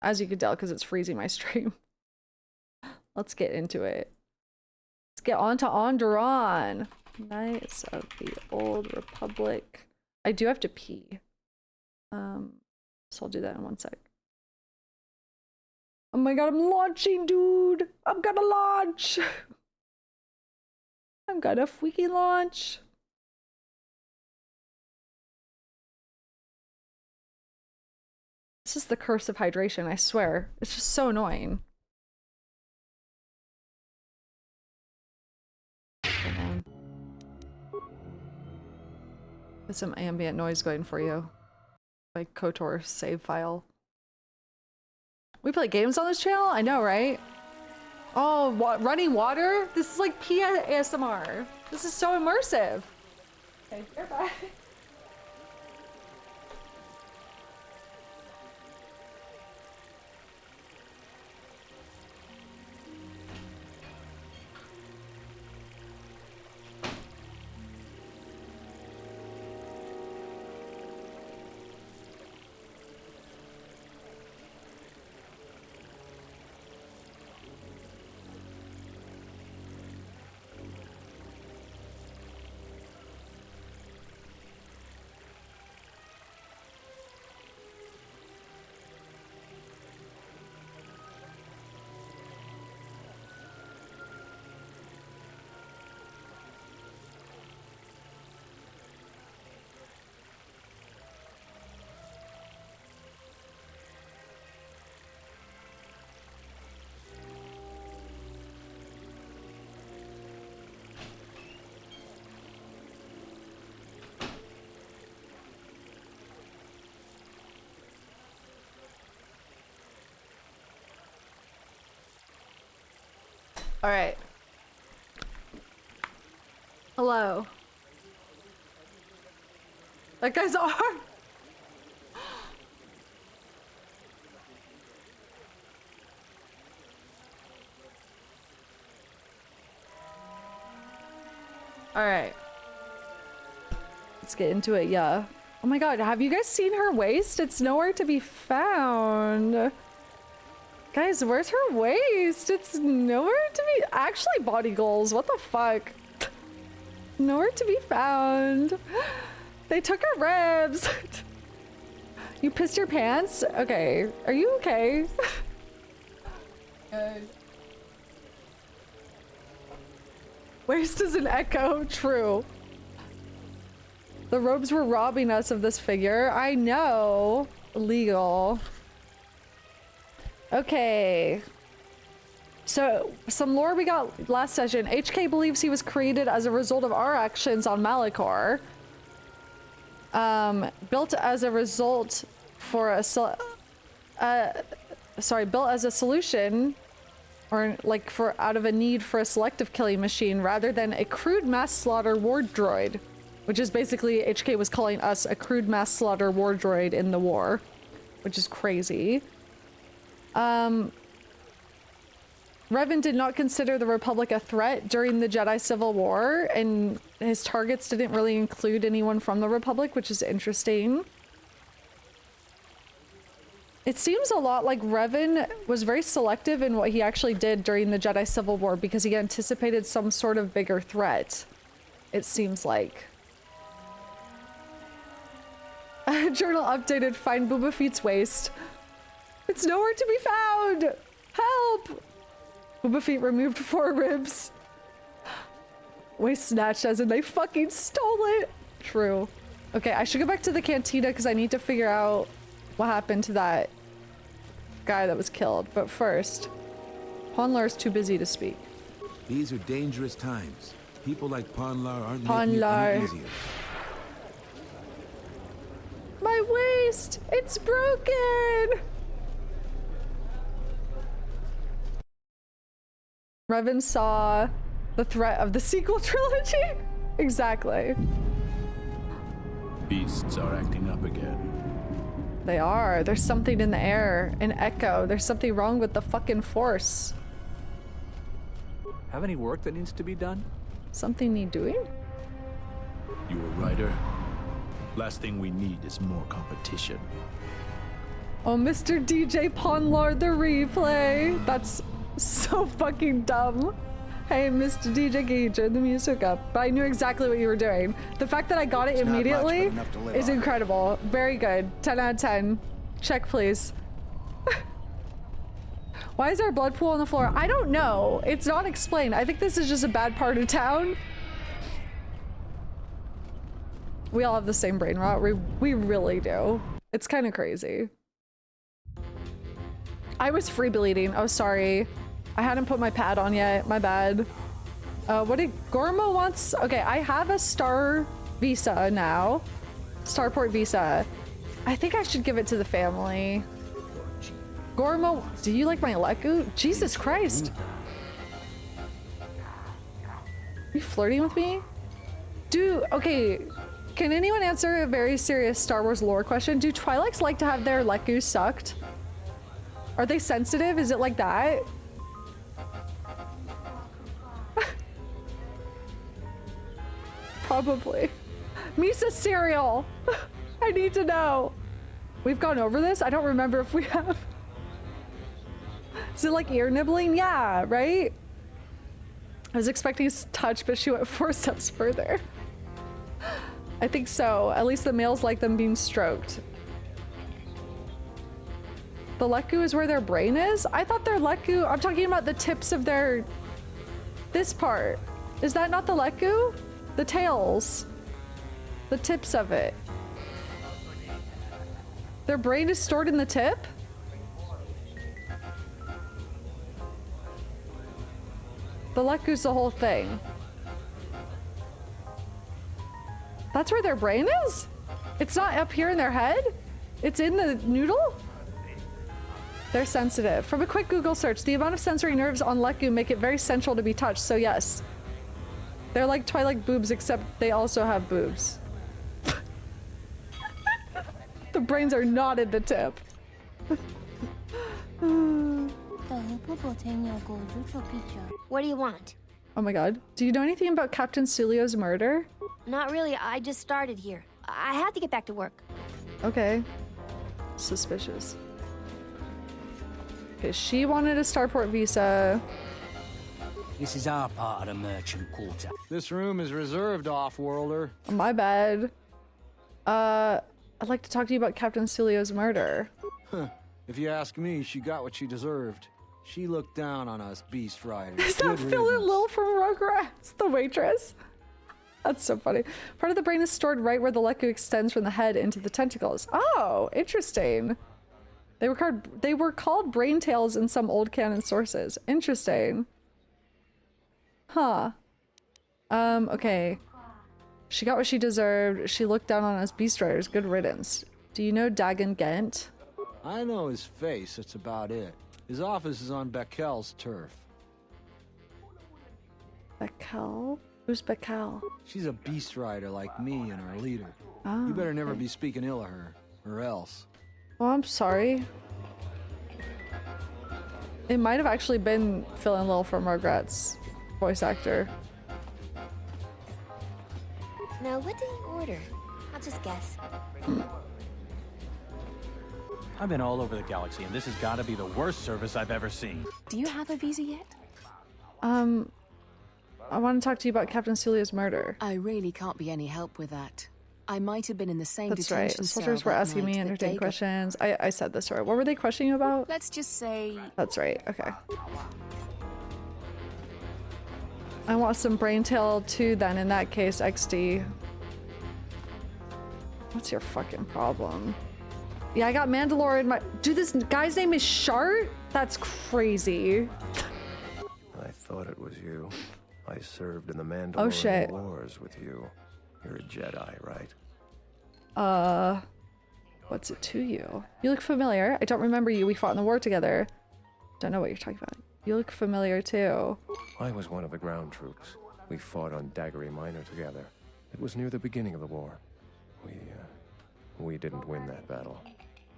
As you can tell, because it's freezing my stream. Let's get into it. Let's get on to Onderon. Knights of the Old Republic. I do have to pee. So I'll do that in 1 sec. Oh my god, I'm launching, dude! I'm gonna launch! I'm gonna freaking launch! This is the curse of hydration, I swear. It's just so annoying. Get some ambient noise going for you. My KOTOR save file. We play games on this channel? I know, right? Oh, running water? This is like ASMR. This is so immersive. Okay, you're back. All right. Hello. That guy's arm. All right. Let's get into it. Yeah. Oh my god, have you guys seen her waist? It's nowhere to be found. Guys, where's her waist? It's nowhere to be. Actually, body goals. What the fuck? Nowhere to be found. They took her ribs. You pissed your pants? Okay. Are you okay? Waist is an echo. True. The robes were robbing us of this figure. I know. Illegal. Okay. So, some lore we got last session. HK believes he was created as a result of our actions on Malachor. Built as a result for a built as a solution, or like for out of a need for a selective killing machine rather than a crude mass slaughter war droid, which is basically HK was calling us a crude mass slaughter war droid in the war, which is crazy. Revan did not consider the Republic a threat during the Jedi Civil War, and his targets didn't really include anyone from the Republic, which is interesting. It seems a lot like Revan was very selective in what he actually did during the Jedi Civil War because he anticipated some sort of bigger threat, it seems like. Journal updated, find Boba Fett's waist. It's nowhere to be found! Help! Boba Fett removed 4 ribs. Waist snatched as in they fucking stole it. True. Okay, I should go back to the cantina because I need to figure out what happened to that guy that was killed. But first, Ponlar's too busy to speak. These are dangerous times. People like Ponlar aren't making it any easier. My waist! It's broken! Revan saw the threat of the sequel trilogy? Exactly. Beasts are acting up again. They are. There's something in the air. An echo. There's something wrong with the fucking force. Have any work that needs to be done? Something need doing? You a writer? Last thing we need is more competition. Oh, Mr. DJ Ponlar, the replay. That's so fucking dumb. Hey, Mr. DJ, can you turn the music up? But I knew exactly what you were doing. The fact that I got it immediately is incredible. Very good. 10 out of 10. Check, please. Why is there a blood pool on the floor? I don't know. It's not explained. I think this is just a bad part of town. We all have the same brain rot. We really do. It's kind of crazy. I was free bleeding. Oh, sorry. I hadn't put my pad on yet. My bad. What did Gormo wants? Okay, I have a star visa now. Starport visa. I think I should give it to the family. Gormo, do you like my Leku? Jesus Christ. Are you flirting with me? Okay. Can anyone answer a very serious Star Wars lore question? Do Twi'leks like to have their Leku sucked? Are they sensitive? Is it like that? Probably. Misa cereal! I need to know. We've gone over this? I don't remember if we have. Is it like ear nibbling? Yeah, right? I was expecting a touch, but she went 4 steps further. I think so. At least the males like them being stroked. The Leku is where their brain is? I thought their Leku... I'm talking about the tips of their... This part. Is that not the Leku? The tails. The tips of it. Their brain is stored in the tip? The Leku's the whole thing. That's where their brain is? It's not up here in their head? It's in the noodle? They're sensitive. From a quick Google search, the amount of sensory nerves on Leku make it very central to be touched, so yes. They're like Twi'lek boobs, except they also have boobs. The brains are not in the tip. What do you want? Oh my god. Do you know anything about Captain Sulio's murder? Not really. I just started here. I had to get back to work. Okay. Suspicious. Okay, she wanted a starport visa. This is our part of the merchant quarter. This room is reserved, off-worlder. My bad. I'd like to talk to you about Captain Sulio's murder. If you ask me, she got what she deserved. She looked down on us beast riders. Is that Phil and Lil from Rugrats, the waitress? That's so funny. Part of the brain is stored right where the leku extends from the head into the tentacles. Oh, interesting. They were called brain tails in some old canon sources. Interesting. Huh. Okay. She got what she deserved. She looked down on us beast riders. Good riddance. Do you know Dagon Gent? I know his face, that's about it. His office is on Bekel's turf. Bekel? Who's Bekel? She's a beast rider like me and our leader. Oh, You better never okay. be speaking ill of her, or else. Oh, I'm sorry. It might have actually been Phil and Lil from Rugrats, voice actor. Now, what did he order? I'll just guess. I've been all over the galaxy, and this has got to be the worst service I've ever seen. Do you have a visa yet? I want to talk to you about Captain Sulio's murder. I really can't be any help with that. I might have been in the same That's right. detention cell Soldiers were that asking me night that entertaining Dagon- questions. I said this right. What were they questioning you about? Let's just say That's right. Okay. I want some Braintail too then, in that case, XD. What's your fucking problem? Yeah, I got Mandalorian. Dude, this guy's name is Shart? That's crazy. I thought it was you. I served in the Mandalorian shit. Wars with you. You're a Jedi, right? What's it to you? You look familiar. I don't remember you. We fought in the war together. Don't know what you're talking about. You look familiar too. I was one of the ground troops. We fought on Daggery Minor together. It was near the beginning of the war. We didn't win that battle.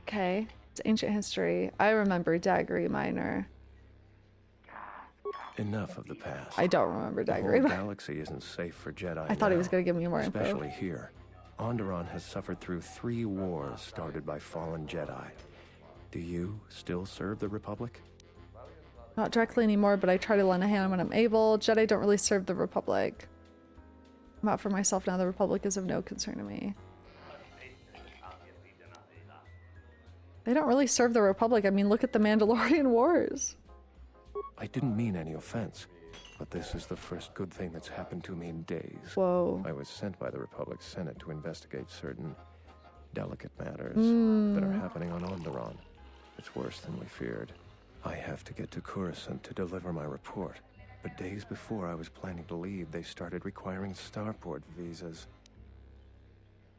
Okay. It's ancient history. I remember Daggery Minor. Enough of the past. I don't remember The Daggery whole Minor. galaxy isn't safe for Jedi I thought he now, was going to give me more info. especially here. Onderon has suffered through 3 wars started by fallen Jedi. Do you still serve the Republic? Not directly anymore, but I try to lend a hand when I'm able. Jedi don't really serve the Republic. I'm out for myself now. The Republic is of no concern to me. They don't really serve the Republic. I mean, look at the Mandalorian Wars. I didn't mean any offense, but this is the first good thing that's happened to me in days. Whoa. I was sent by the Republic Senate to investigate certain delicate matters that are happening on Onderon. It's worse than we feared. I have to get to Coruscant to deliver my report, but days before I was planning to leave, they started requiring starport visas.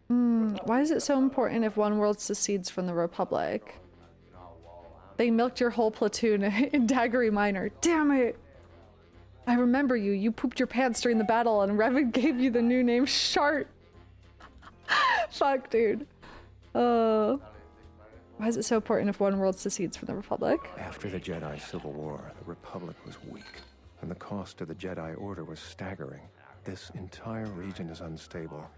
Why is it so important if one world secedes from the Republic? They milked your whole platoon in Daggery Minor. Damn it! I remember you. You pooped your pants during the battle and Revan gave you the new name Shart. Fuck, dude. Why is it so important if one world secedes from the Republic? After the Jedi Civil War, the Republic was weak, and the cost to the Jedi Order was staggering. This entire region is unstable,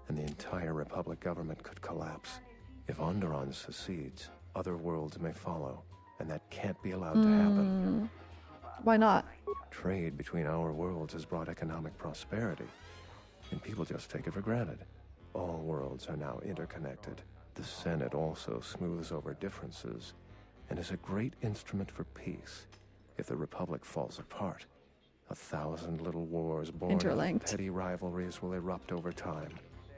and the entire Republic government could collapse. If Onderon secedes, other worlds may follow, and that can't be allowed to happen. Why not? Trade between our worlds has brought economic prosperity, and people just take it for granted. All worlds are now interconnected. The Senate also smooths over differences, and is a great instrument for peace. If the Republic falls apart, 1,000 little wars born out of Interlinked. petty rivalries will erupt over time.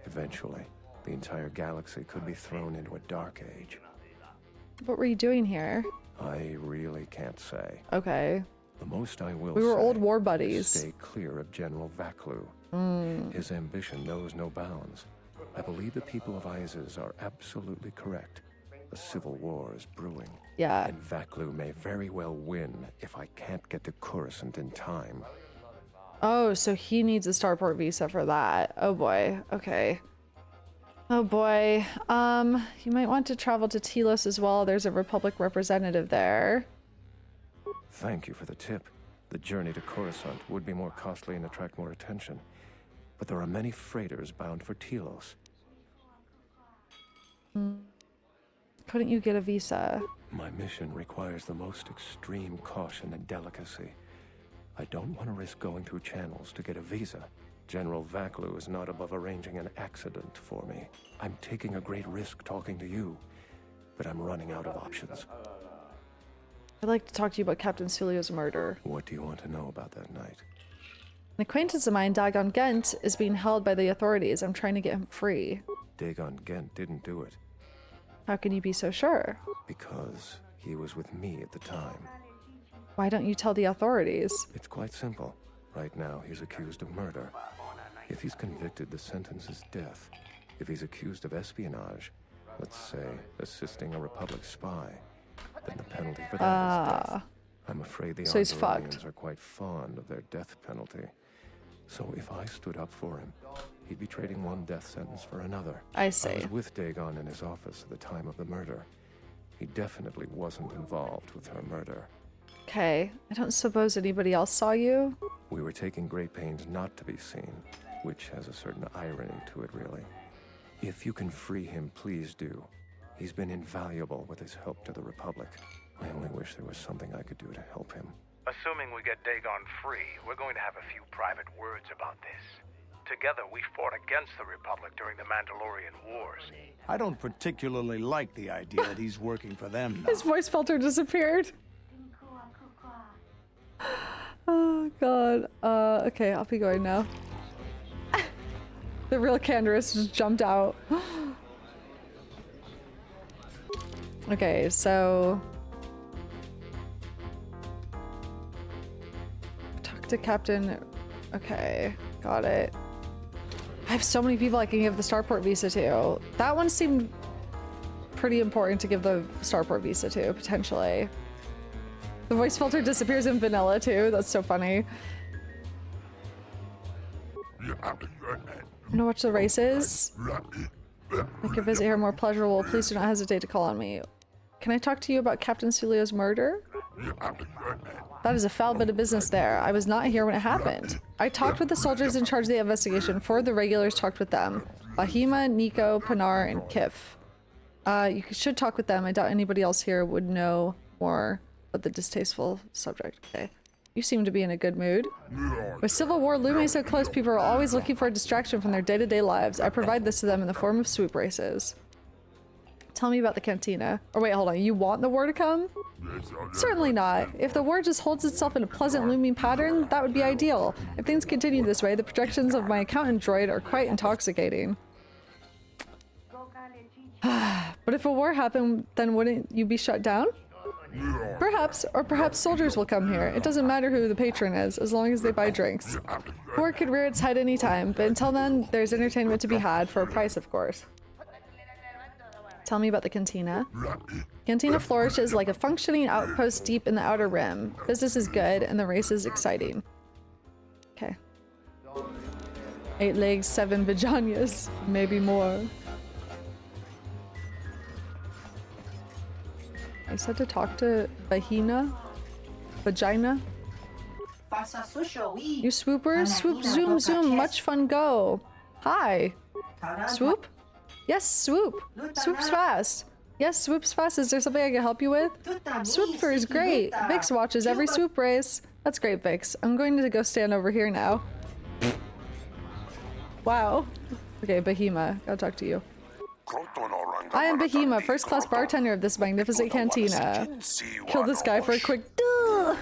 Eventually, the entire galaxy could be thrown into a dark age. What were you doing here? I really can't say. Okay. The most I will We were say old war is buddies. stay clear of General Vaklu. His ambition knows no bounds. I believe the people of Isis are absolutely correct. A civil war is brewing. Yeah. And Vaklu may very well win if I can't get to Coruscant in time. Oh, so he needs a starport visa for that. Oh boy. Okay. Oh boy. You might want to travel to Telos as well. There's a Republic representative there. Thank you for the tip. The journey to Coruscant would be more costly and attract more attention. But there are many freighters bound for Telos. Couldn't you get a visa? My mission requires the most extreme caution and delicacy. I don't want to risk going through channels to get a visa. General Vaklu is not above arranging an accident for me. I'm taking a great risk talking to you, but I'm running out of options. I'd like to talk to you about Captain Sulio's murder. What do you want to know about that night? An acquaintance of mine, Dagon Gent, is being held by the authorities. I'm trying to get him free. Dagon Gent didn't do it. How can you be so sure? Because he was with me at the time. Why don't you tell the authorities? It's quite simple. Right now, he's accused of murder. If he's convicted, the sentence is death. If he's accused of espionage, let's say assisting a Republic spy, then the penalty for that is death. I'm afraid the So he's fucked. Onderonians are quite fond of their death penalty. So if I stood up for him, he'd be trading one death sentence for another. I see. I was with Dagon in his office at the time of the murder. He definitely wasn't involved with her murder. Okay, I don't suppose anybody else saw you? We were taking great pains not to be seen, which has a certain irony to it, really. If you can free him, please do. He's been invaluable with his help to the Republic. I only wish there was something I could do to help him. Assuming we get Dagon free, we're going to have a few private words about this. Together, we fought against the Republic during the Mandalorian Wars. I don't particularly like the idea that he's working for them now. His voice filter disappeared. Oh god. Okay, I'll be going now. The real Canderous just jumped out. Okay, so talk to Captain. Okay, got it. I have so many people I can give the Starport visa to. That one seemed pretty important to give the Starport visa to, potentially. The voice filter disappears in vanilla too. That's so funny. You know what the race is? Make a visit here more pleasurable. Please do not hesitate to call on me. Can I talk to you about Captain Sulio's murder? That is a foul bit of business there. I was not here when it happened. I talked with the soldiers in charge of the investigation. 4 of the regulars talked with them. Bahima, Nico, Pinar, and Kif. You should talk with them. I doubt anybody else here would know more about the distasteful subject. Okay. You seem to be in a good mood. With civil war looming so close, people are always looking for a distraction from their day-to-day lives. I provide this to them in the form of swoop races. Tell me about the cantina. Or wait, hold on. You want the war to come? Certainly not. If the war just holds itself in a pleasant looming pattern, that would be ideal. If things continue this way, the projections of my accountant droid are quite intoxicating. But if a war happened, then wouldn't you be shut down? Perhaps, or perhaps soldiers will come here. It doesn't matter who the patron is, as long as they buy drinks. War could rear its head any time, but until then, there's entertainment to be had, for a price, of course. Tell me about the cantina. Cantina flourishes like a functioning outpost deep in the Outer Rim. Business is good, and the race is exciting. Okay. 8 legs, 7 vaginas, maybe more. I said to talk to Vagina? Vagina? You swoopers? Swoop, zoom, zoom. Much fun, go. Hi. Swoop? Yes, swoop. Swoops fast. Yes, swoops fast. Is there something I can help you with? Swooper is great. Vix watches every swoop race. That's great, Vix. I'm going to go stand over here now. Wow. Okay, Bahima. Gotta talk to you. I am Bahima, first-class bartender of this magnificent cantina. Kill this guy for a quick duh!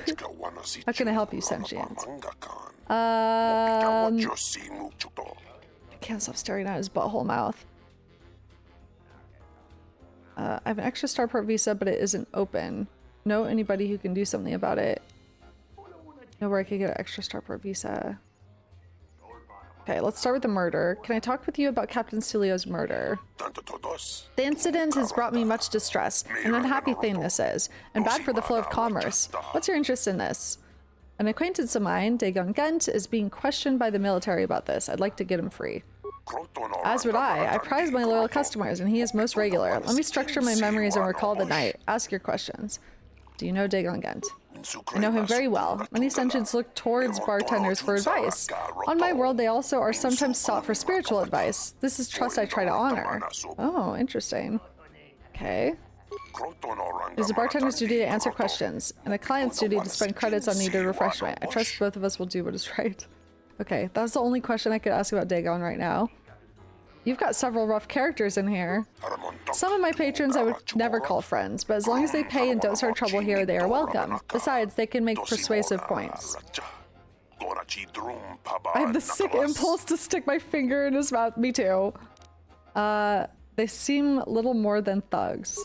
How can I help you, sentient? I can't stop staring at his butthole mouth. I have an extra Starport visa, but it isn't open. Know anybody who can do something about it? Know where I could get an extra Starport visa. Okay, let's start with the murder. Can I talk with you about Captain Sulio's murder? The incident has brought me much distress. An unhappy thing this is, and bad for the flow of commerce. What's your interest in this? An acquaintance of mine, Dagon Gent, is being questioned by the military about this. I'd like to get him free. As would I. I prize my loyal customers, and he is most regular. Let me structure my memories and recall the night. Ask your questions. Do you know Dagon Gent? I know him very well. Many sentients look towards bartenders for advice. On my world, they also are sometimes sought for spiritual advice. This is trust I try to honor. Oh, interesting. Okay. It is a bartender's duty to answer questions, and a client's duty to spend credits on needed refreshment. I trust both of us will do what is right. Okay, that's the only question I could ask about Dagon right now. You've got several rough characters in here. Some of my patrons I would never call friends, but as long as they pay and don't start trouble here, they are welcome. Besides, they can make persuasive points. I have the sick impulse to stick my finger in his mouth. Me too. They seem little more than thugs.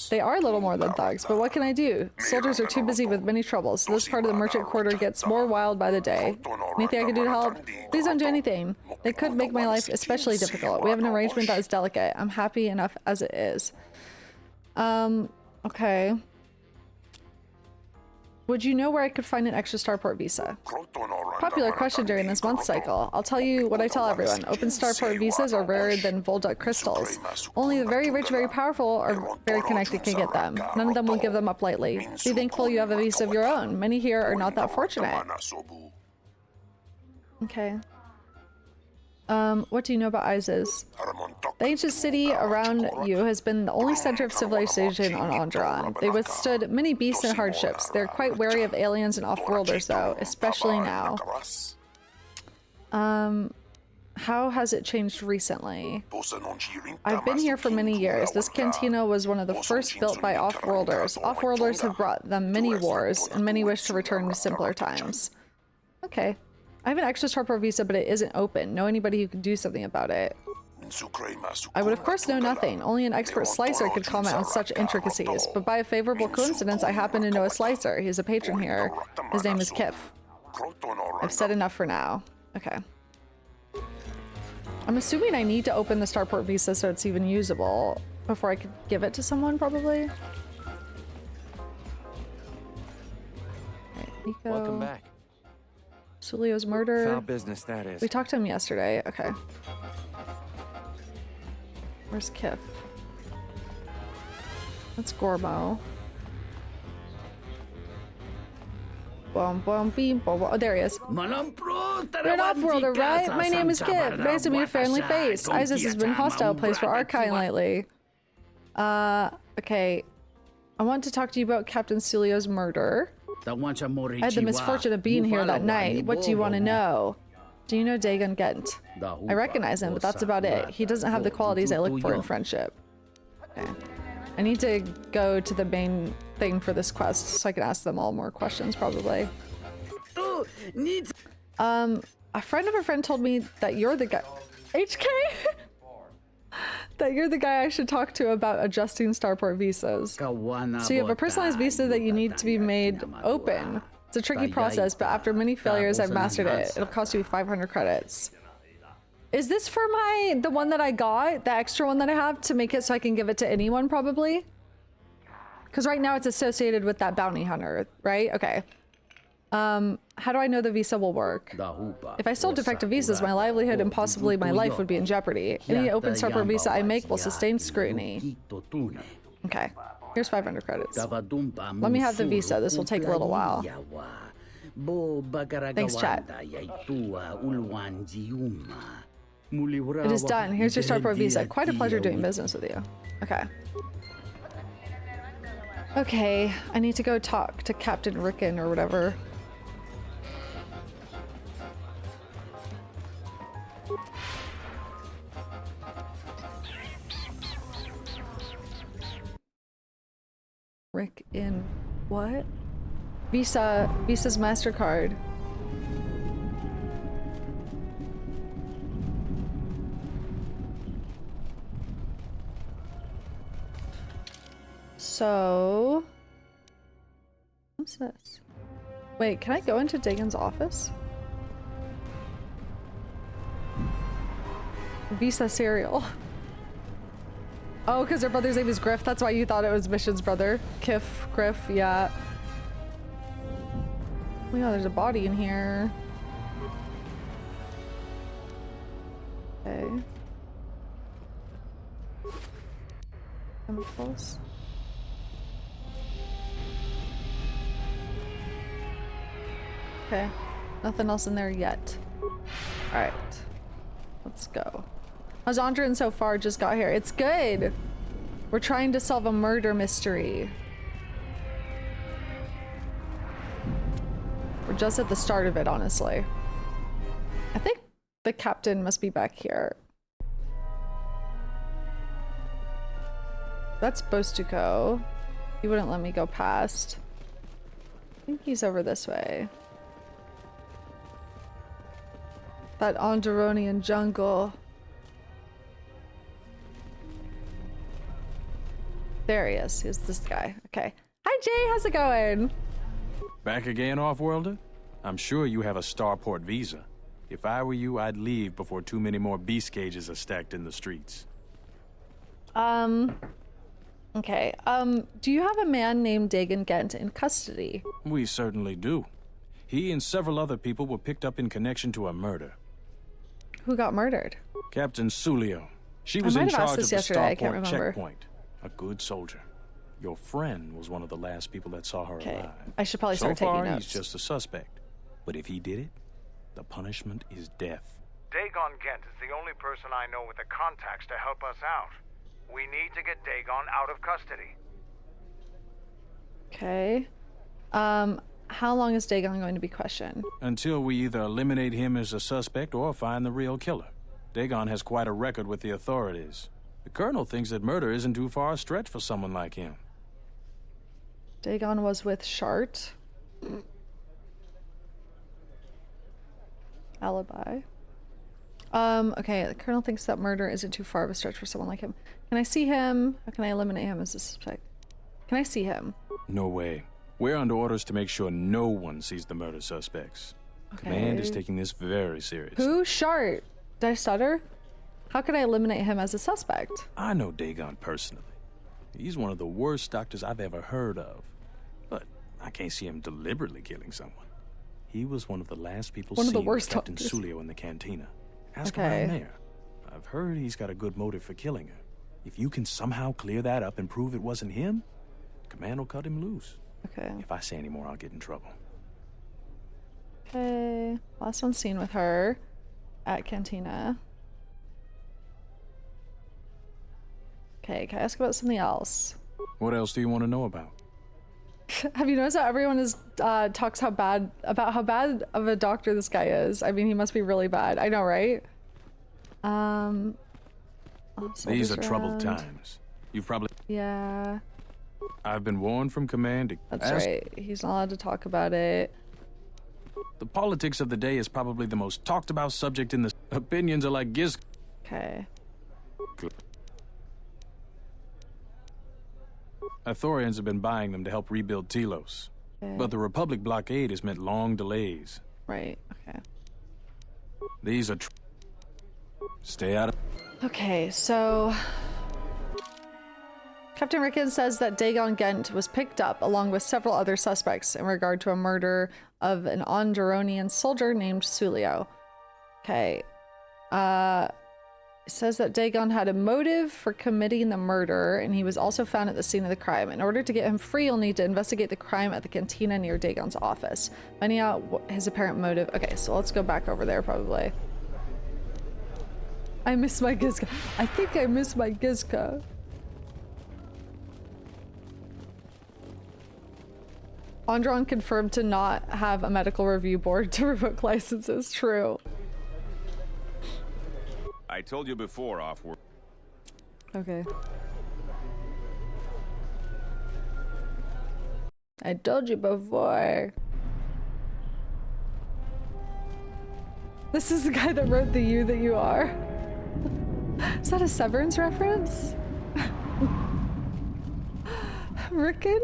They are little more than thugs, but what can I do? Soldiers are too busy with many troubles, so this part of the merchant quarter gets more wild by the day. Anything I can do to help? Please don't do anything. They could make my life especially difficult. We have an arrangement that is delicate. I'm happy enough as it is. Okay. Would you know where I could find an extra starport visa? Popular question during this month cycle. I'll tell you what I tell everyone. Open starport visas are rarer than Volduck crystals. Only the very rich, very powerful, or very connected can get them. None of them will give them up lightly. Be thankful you have a visa of your own. Many here are not that fortunate. Okay. What do you know about Isis? The ancient city around you has been the only center of civilization on Onderon. They withstood many beasts and hardships. They're quite wary of aliens and off-worlders, though, especially now. How has it changed recently? I've been here for many years. This cantina was one of the first built by off-worlders. Off-worlders have brought them many wars, and many wish to return to simpler times. Okay. I have an extra starport visa, but it isn't open. Know anybody who can do something about it? I would of course know nothing. Only an expert slicer could comment on such intricacies. But by a favorable coincidence, I happen to know a slicer. He's a patron here. His name is Kif. I've said enough for now. Okay. I'm assuming I need to open the starport visa so it's even usable before I could give it to someone, probably. Right, Nico. Welcome back. Sulio's murder. Foul business, that is. We talked to him yesterday. Okay. Where's Kif? That's Gormo. Boom, boom, beam, boom, boom. Oh, there he is. You're an off-worlder, right? My name is Kif. Nice to meet a friendly face. Isis has been a hostile place for our kind lately. Okay. I want to talk to you about Captain Sulio's murder. I had the misfortune of being here that night. What do you want to know? Do you know Dagon Gent? I recognize him, but that's about it. He doesn't have the qualities I look for in friendship. Okay. I need to go to the main thing for this quest so I can ask them all more questions, probably. A friend of a friend told me that you're the guy... HK? That you're the guy I should talk to about adjusting starport visas. So you have a personalized visa that you need to be made open. It's a tricky process, but after many failures, I've mastered it. It'll cost you 500 credits. Is this for the one that I got? The extra one that I have to make it so I can give it to anyone, probably? Because right now it's associated with that bounty hunter, right? Okay. How do I know the visa will work? If I sold defective visas, my livelihood and possibly my life would be in jeopardy. Any open starport visa I make will sustain scrunny. Okay. Here's 500 credits. Let me have the visa. This will take a little while. Thanks, chat. It is done. Here's your starport visa. Quite a pleasure doing business with you. Okay. Okay. I need to go talk to Captain Rickon or whatever. Rick in what? Visa's MasterCard. So what's this? Wait, can I go into Dagon's office? Visa cereal. Oh, because her brother's name is Griff. That's why you thought it was Mission's brother. Griff, yeah. Oh yeah, there's a body in here. Okay. Chemicals. Okay. Nothing else in there yet. Alright. Let's go. How's Onderon so far? Just got here. It's good. We're trying to solve a murder mystery. We're just at the start of it, honestly. I think the captain must be back here. That's supposed to go. He wouldn't let me go past. I think he's over this way. That Onderonian jungle. There he is. He's this guy. Okay. Hi, Jay. How's it going? Back again, Off-Worlder? I'm sure you have a starport visa. If I were you, I'd leave before too many more beast cages are stacked in the streets. Okay. Do you have a man named Dagon Gent in custody? We certainly do. He and several other people were picked up in connection to a murder. Who got murdered? Captain Sulio. She was in charge of the starport checkpoint. A good soldier. Your friend was one of the last people that saw her alive. I should probably start taking notes. So far, he's just a suspect. But if he did it, the punishment is death. Dagon Gent is the only person I know with the contacts to help us out. We need to get Dagon out of custody. Okay. How long is Dagon going to be questioned? Until we either eliminate him as a suspect or find the real killer. Dagon has quite a record with the authorities. The Colonel thinks that murder isn't too far a stretch for someone like him. Dagon was with Shart. Alibi. Okay, the Colonel thinks that murder isn't too far of a stretch for someone like him. Can I see him? How can I eliminate him as a suspect? Can I see him? No way. We're under orders to make sure no one sees the murder suspects. Okay. Command is taking this very seriously. Who? Shart? Did I stutter? How could I eliminate him as a suspect? I know Dagon personally. He's one of the worst doctors I've ever heard of. But I can't see him deliberately killing someone. He was one of the last people seen with Captain Sulio in the cantina. Ask around there. I've heard he's got a good motive for killing her. If you can somehow clear that up and prove it wasn't him, Command will cut him loose. Okay. If I say any more, I'll get in trouble. Okay. Last one seen with her at Cantina. Okay, can I ask about something else? What else do you want to know about? Have you noticed that everyone is talks how bad of a doctor this guy is? I mean, he must be really bad. I know, right? These are troubled times. You've probably... Yeah. I've been warned from Command to... That's right. He's not allowed to talk about it. The politics of the day is probably the most talked about subject in the... Opinions are like giz... Okay. Ithorians have been buying them to help rebuild Telos. Okay. But the Republic blockade has meant long delays. Right, okay. These are... Stay out of... Okay, so... Captain Rickon says that Dagon Gent was picked up along with several other suspects in regard to a murder of an Onderonian soldier named Sulio. Okay. It says that Dagon had a motive for committing the murder, and he was also found at the scene of the crime. In order to get him free, you'll need to investigate the crime at the cantina near Dagon's office. Finding out his apparent motive. Okay, so let's go back over there, probably. I miss my Gizka. I think I miss my Gizka. Onderon confirmed to not have a medical review board to revoke licenses. True. I told you before, Off-World. Okay. I told you before. This is the guy that wrote the You That You Are. Is that a Severance reference? Rickon?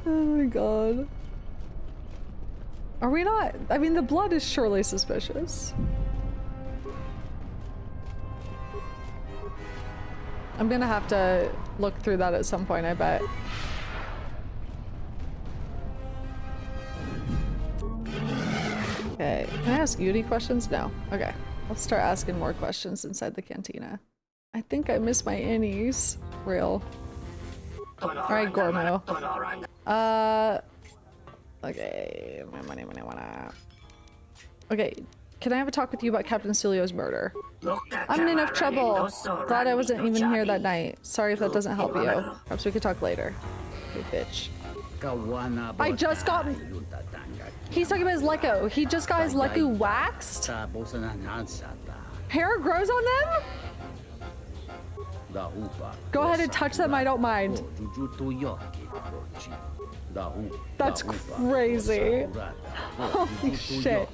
Oh my god. Are we not? I mean, the blood is surely suspicious. I'm gonna have to look through that at some point, I bet. Okay, can I ask you any questions? No. Okay, let's start asking more questions inside the cantina. I think I miss my innies. Real. Alright, Gormo. Okay, my money. Okay, Can I have a talk with you about Captain Celio's murder? I'm in enough trouble. Glad I wasn't even here that night. Sorry if that doesn't help you. Perhaps we could talk later. You bitch. I just got... He's talking about his Lekko. He just got his Lekko waxed? Hair grows on them? Go ahead and touch them, I don't mind. That's crazy. Holy shit.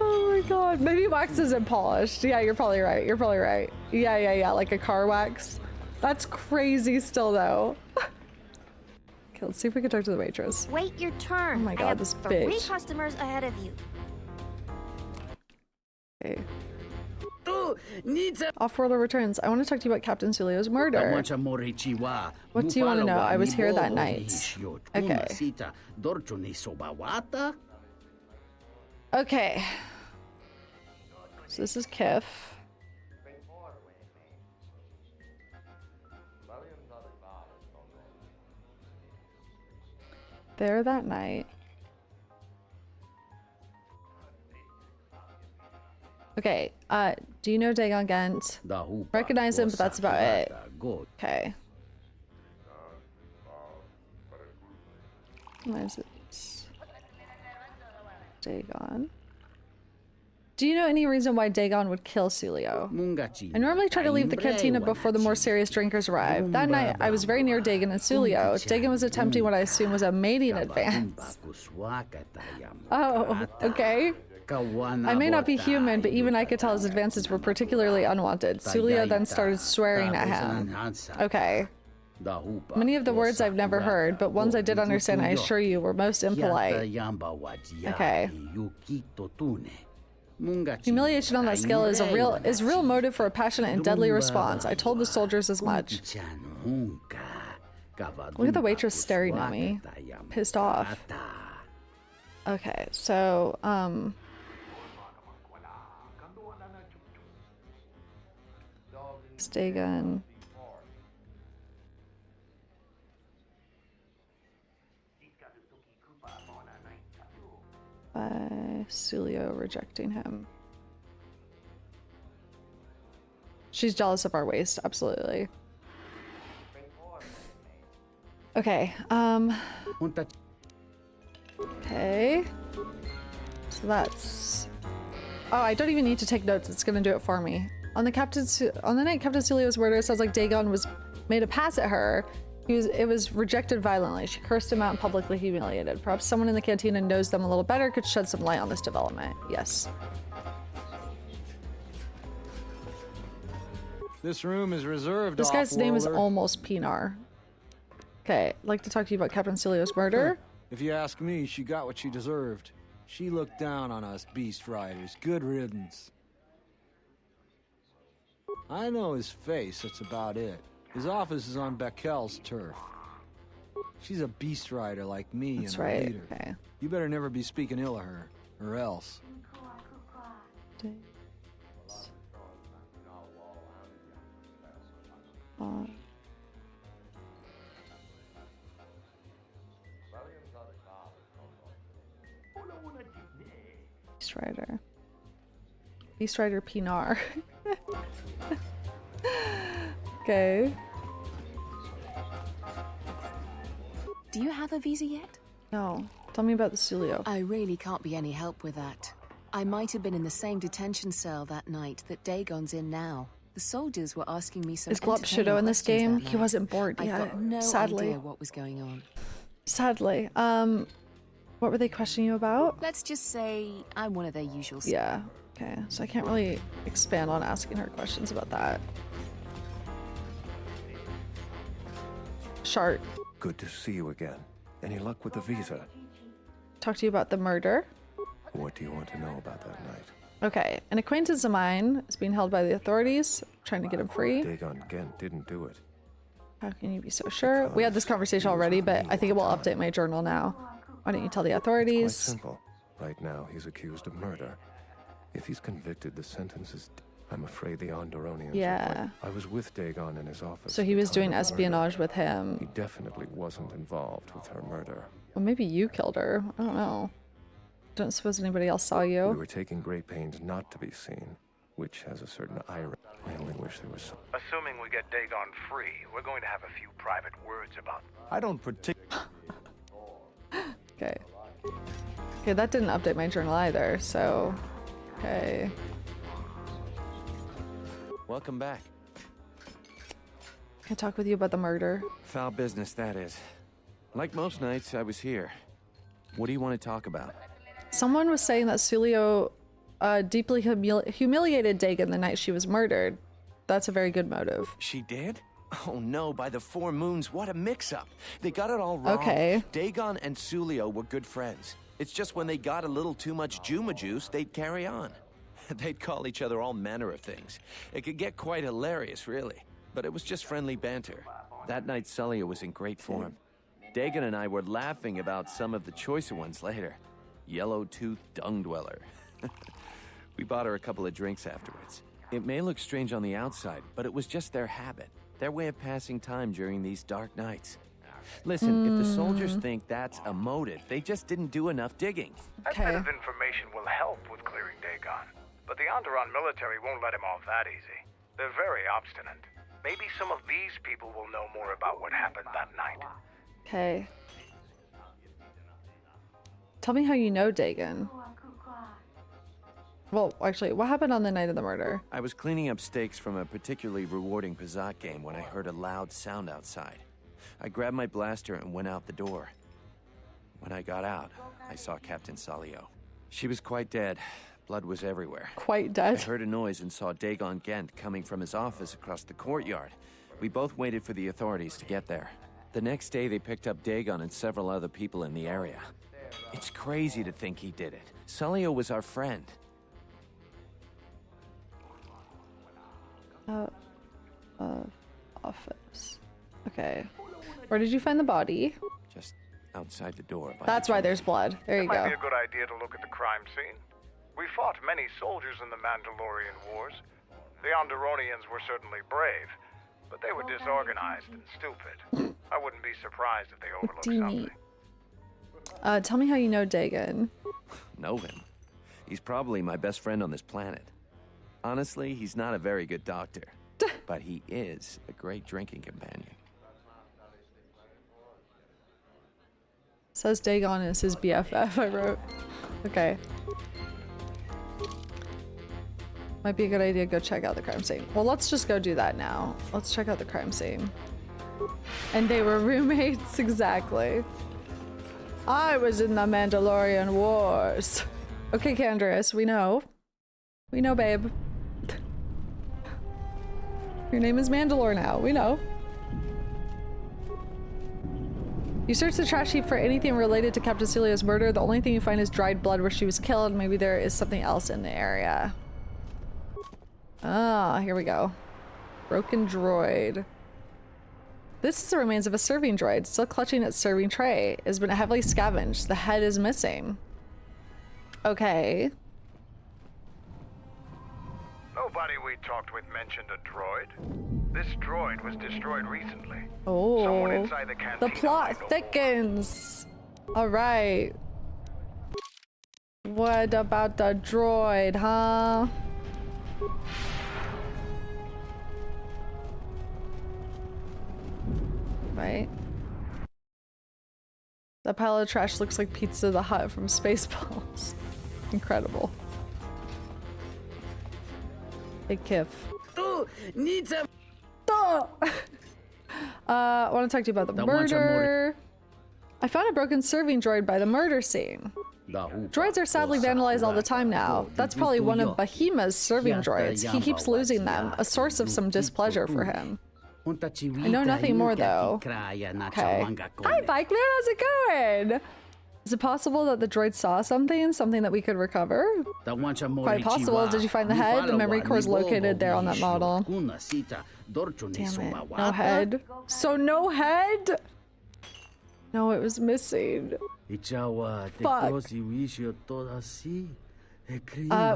Oh my god. Maybe wax isn't polished. Yeah, you're probably right. You're probably right. Yeah. Like a car wax. That's crazy still, though. Okay, let's see if we can talk to the waitress. Wait your turn. Oh my god, this bitch. 3 customers ahead of you. Okay. Off-worlder returns. I want to talk to you about Captain Celio's murder. What do you want to know? I was here that night. Okay. Okay. So this is Kif. There that night. Okay, do you know Dagon Gent? Recognize him, but that's about it. Okay. Why is it? Dagon. Do you know any reason why Dagon would kill Celio? I normally try to leave the cantina before the more serious drinkers arrive. That night, I was very near Dagon and Celio. Dagon was attempting what I assume was a mating advance. Oh, okay. I may not be human, but even I could tell his advances were particularly unwanted. Celio then started swearing at him. Okay. Many of the words I've never heard, but ones I did understand, I assure you, were most impolite. Okay. Humiliation on that scale is real motive for a passionate and deadly response. I told the soldiers as much. Look at the waitress staring at me. Pissed off. Okay, so, Dagon. Celio rejecting him. She's jealous of our waist, absolutely. Okay, okay. So that's... Oh, I don't even need to take notes, it's gonna do it for me. On the night Captain Celio's murder, it sounds like Dagon was made a pass at her. It was rejected violently. She cursed him out and publicly humiliated. Perhaps someone in the cantina knows them a little better, could shed some light on this development. Yes. This room is reserved. This guy's name is almost Pinar. Okay, I'd like to talk to you about Captain Celio's murder. If you ask me, she got what she deserved. She looked down on us beast riders. Good riddance. I know his face, that's about it. His office is on Bekel's turf. She's a beast rider like me and a leader. Okay. You better never be speaking ill of her, or else. Beast Rider. Beast Rider Pinar. Okay. Do you have a visa yet? No. Tell me about the Celio. I really can't be any help with that. I might have been in the same detention cell that night that Dagon's in now. The soldiers were asking me some. Is Glop Shido in this game? He wasn't bored yet. I got no idea what was going on. Sadly. What were they questioning you about? Let's just say I'm one of their usual. Yeah. Okay. So I can't really expand on asking her questions about that. Shart. Good to see you again. Any luck with the visa? Talk to you about the murder. What do you want to know about that night? Okay, an acquaintance of mine is being held by the authorities, trying to get him free. Dagon Gent didn't do it. How can you be so sure? We had this conversation already, but I think it will update my journal now. Why don't you tell the authorities? It's quite simple. Right now, he's accused of murder. If he's convicted, the sentence is... I'm afraid the Onderonians... Yeah. I was with Dagon in his office. So he was doing espionage with him. He definitely wasn't involved with her murder. Well, maybe you killed her. I don't know. Don't suppose anybody else saw you. We were taking great pains not to be seen, which has a certain irony. I only wish there was some... Assuming we get Dagon free, we're going to have a few private words about... I don't particularly... Okay. Okay, that didn't update my journal either, so... Okay. Welcome back. Can I talk with you about the murder? Foul business, that is. Like most nights, I was here. What do you want to talk about? Someone was saying that Sulio deeply humiliated Dagon the night she was murdered. That's a very good motive. She did? Oh no, by the 4 moons, what a mix-up. They got it all wrong. Okay. Dagon and Sulio were good friends. It's just when they got a little too much Juma juice, they'd carry on. They'd call each other all manner of things. It could get quite hilarious, really. But it was just friendly banter. That night, Sulio was in great form. Dagon and I were laughing about some of the choicer ones later. Yellow-toothed dung dweller. We bought her a couple of drinks afterwards. It may look strange on the outside, but it was just their habit. Their way of passing time during these dark nights. Listen, if the soldiers think that's a motive, they just didn't do enough digging. Okay. That bit of information will help with clearing Dagon. But the Onderon military won't let him off that easy. They're very obstinate. Maybe some of these people will know more about what happened that night. Okay. Tell me how you know Dagon. Well, actually, what happened on the night of the murder? I was cleaning up stakes from a particularly rewarding Pazat game when I heard a loud sound outside. I grabbed my blaster and went out the door. When I got out, I saw Captain Salio. She was quite dead. Blood was everywhere. Quite dead? I heard a noise and saw Dagon Gent coming from his office across the courtyard. We both waited for the authorities to get there. The next day, they picked up Dagon and several other people in the area. It's crazy to think he did it. Salio was our friend. Office. Okay. Where did you find the body? Just outside the door. That's why there's blood. There you go. It might be a good idea to look at the crime scene. We fought many soldiers in the Mandalorian Wars. The Onderonians were certainly brave, but they were disorganized and stupid. I wouldn't be surprised if they overlooked something. Tell me how you know Dagon. Know him? He's probably my best friend on this planet. Honestly, he's not a very good doctor, but he is a great drinking companion. Says Dagon is his BFF, I wrote. Okay. Might be a good idea to go check out the crime scene. Well, let's just go do that now. Let's check out the crime scene. And they were roommates, exactly. I was in the Mandalorian Wars. Okay, Canderous, we know. We know, babe. Your name is Mandalore now, we know. You search the trash heap for anything related to Captain Celia's murder. The only thing you find is dried blood where she was killed. Maybe there is something else in the area. Ah, here we go. Broken droid. This is the remains of a serving droid, still clutching its serving tray. It has been heavily scavenged. The head is missing. Okay. Nobody we talked with mentioned a droid. This droid was destroyed recently. Oh. Someone inside the cantina. The plot thickens. All right. What about the droid, huh? Right. That pile of trash looks like Pizza the Hut from Spaceballs. Incredible. Big kiff. Oh, needs a. I want to talk to you about the murder. I found a broken serving droid by the murder scene. Droids are sadly vandalized all the time now. That's probably one of Bahima's serving droids. He keeps losing them, a source of some displeasure for him. I know nothing more though. Okay. Hi, Bike Man, how's it going? Is it possible that the droid saw something? Something that we could recover? Quite possible. Did you find the head? The memory core is located there on that model. Damn it. No head. So no head? No, it was missing. Fuck.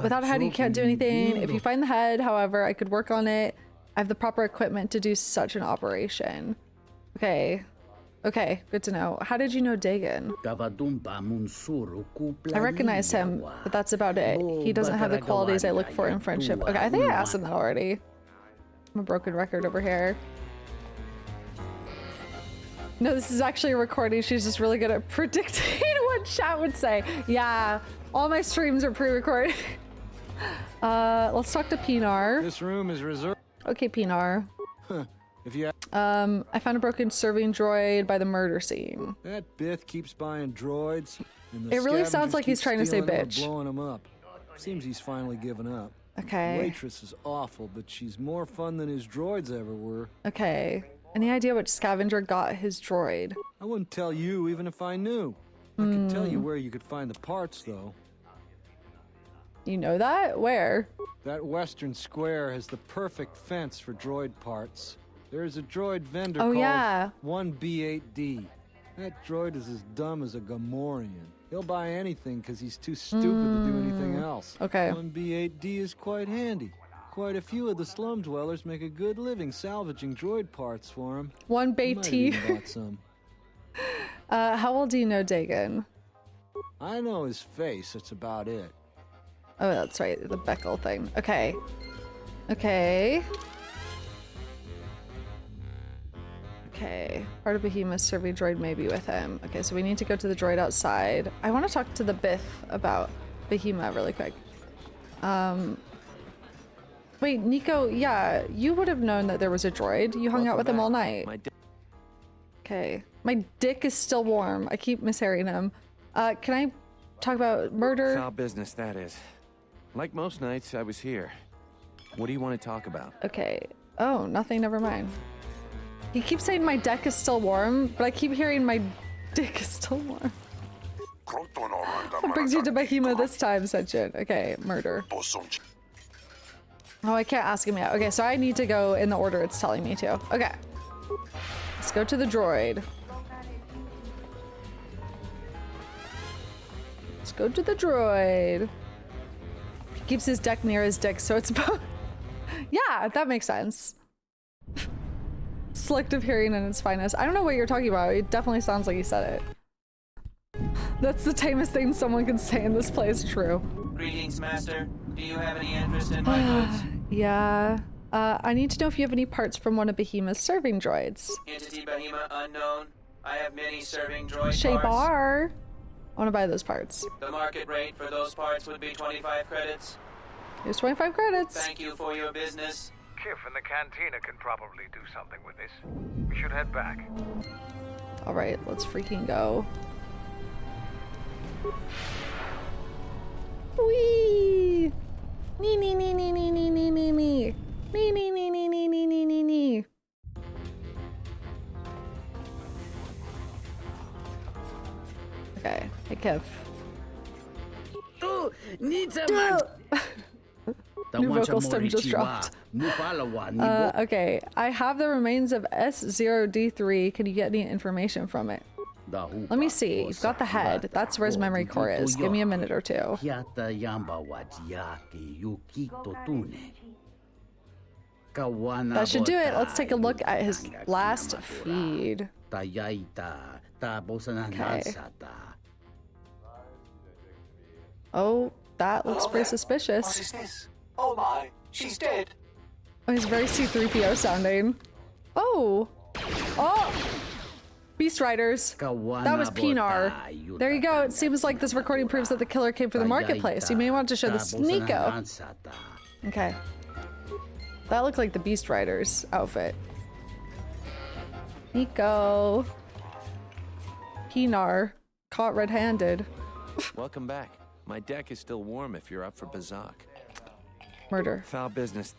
Without a head, you can't do anything. If you find the head, however, I could work on it. I have the proper equipment to do such an operation. Okay. Okay, good to know. How did you know Dagon? I recognize him, but that's about it. He doesn't have the qualities I look for in friendship. Okay, I think I asked him that already. I'm a broken record over here. No, this is actually a recording. She's just really good at predicting what chat would say. Yeah, all my streams are pre-recorded. Let's talk to Pinar. This room is reserved. Okay, Pinar. If you I found a broken serving droid by the murder scene. That Bith keeps buying droids. And it really sounds like he's trying to say bitch. Blowing them up. Seems he's finally given up. Okay. The waitress is awful, but she's more fun than his droids ever were. Okay. Any idea which scavenger got his droid? I wouldn't tell you even if I knew. I could tell you where you could find the parts, though. You know that? Where? That western square has the perfect fence for droid parts. There's a droid vendor called 1B8D. That droid is as dumb as a Gamorrean. He'll buy anything because he's too stupid to do anything else. Okay. 1B8D is quite handy. Quite a few of the slum dwellers make a good living salvaging droid parts for him. 1B8D. Bought some. How well do you know Dagon? I know his face, that's about it. Oh, that's right, the Beckel thing. Okay. Okay. Okay. Part of Behemoth's serving droid may be with him. Okay, so we need to go to the droid outside. I want to talk to the Bith about Behemoth really quick. Wait, Nico, yeah, you would have known that there was a droid. You hung out with him all night. Okay. My dick is still warm. I keep mishearing him. Can I talk about murder? Foul business, that is. Like most nights, I was here. What do you want to talk about? Okay. Oh, nothing, never mind. He keeps saying my deck is still warm, but I keep hearing my dick is still warm. What brings you to Behemoth this time, said Gent? Okay, murder. Oh, I can't ask him yet. Okay, so I need to go in the order it's telling me to. Okay. Let's go to the droid. Let's go to the droid. He keeps his deck near his dick, so it's about... Yeah, that makes sense. Selective hearing in its finest. I don't know what you're talking about. It definitely sounds like he said it. That's the tamest thing someone can say in this place. True. Greetings, Master. Do you have any interest in my goods? Yeah. I need to know if you have any parts from one of Behemoth's serving droids. Entity Behemoth unknown. I have many serving droid Shaybar. parts. I want to buy those parts. The market rate for those parts would be 25 credits. Here's 25 credits. Thank you for your business. Kif and the cantina can probably do something with this. We should head back. All right, let's freaking go. Wee! Nee nee nee nee nee nee nee nee nee. Nee nee nee nee nee nee nee nee nee. Okay, hey Kev. New vocal stem just dropped. Okay, I have the remains of S0D3. Can you get any information from it? Let me see. You've got the head. That's where his memory core is. Give me a minute or two. That should do it. Let's take a look at his last feed. Okay. Oh, that looks pretty suspicious. What is this? Oh my, she's dead. Oh, he's very C-3PO sounding. Oh. Oh. Beast Riders. That was Pinar. There you go. It seems like this recording proves that the killer came from the marketplace. You may want to show this to Nico. Okay. That looked like the Beast Riders outfit. Nico. Pinar. Caught red-handed. Welcome back. My deck is still warm if you're up for Bazak. Murder. Foul business.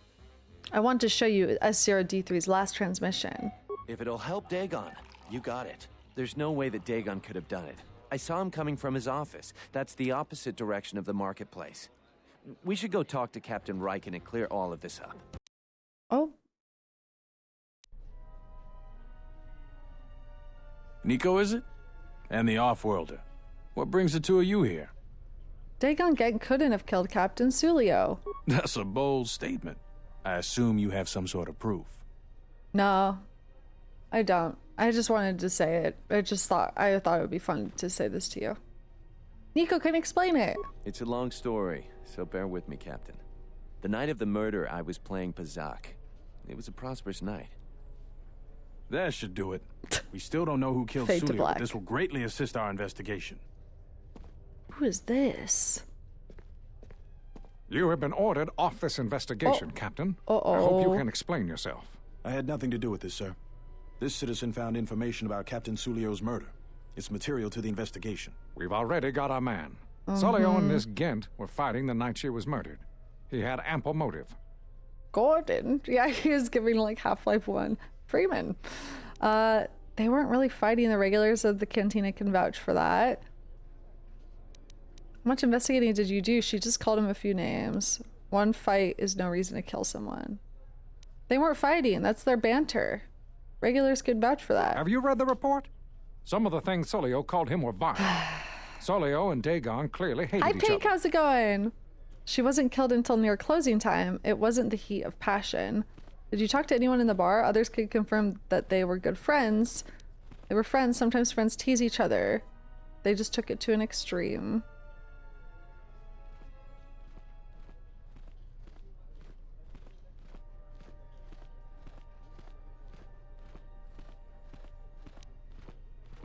I want to show you S0D3's last transmission. If it'll help Dagon, you got it. There's no way that Dagon could have done it. I saw him coming from his office. That's the opposite direction of the marketplace. We should go talk to Captain Riken and clear all of this up. Oh. Nico, is it? And the off-worlder. What brings the two of you here? Dagon Gang couldn't have killed Captain Sulio. That's a bold statement. I assume you have some sort of proof. No. I don't. I just wanted to say it. I thought it would be fun to say this to you. Nico can explain it. It's a long story, so bear with me, Captain. The night of the murder, I was playing Pazak. It was a prosperous night. That should do it. We still don't know who killed Fade to Sulio, but black. this will greatly assist our investigation. Who is this? You have been ordered off this investigation, Captain. I hope you can explain yourself. I had nothing to do with this, sir. This citizen found information about Captain Sulio's murder. It's material to the investigation. We've already got our man. Sulio and this Gent were fighting the night she was murdered. He had ample motive. Gordon. Yeah, he was giving like Half-Life 1. Freeman. They weren't really fighting. The regulars of the cantina can vouch for that. How much investigating did you do? She just called him a few names. One fight is no reason to kill someone. They weren't fighting. That's their banter. Regulars could vouch for that. Have you read the report? Some of the things Sulio called him were vile. Sulio and Dagon clearly hated each Pink, other. how's it going? She wasn't killed until near closing time. It wasn't the heat of passion. Did you talk to anyone in the bar? Others could confirm that they were good friends. They were friends. Sometimes friends tease each other. They just took it to an extreme.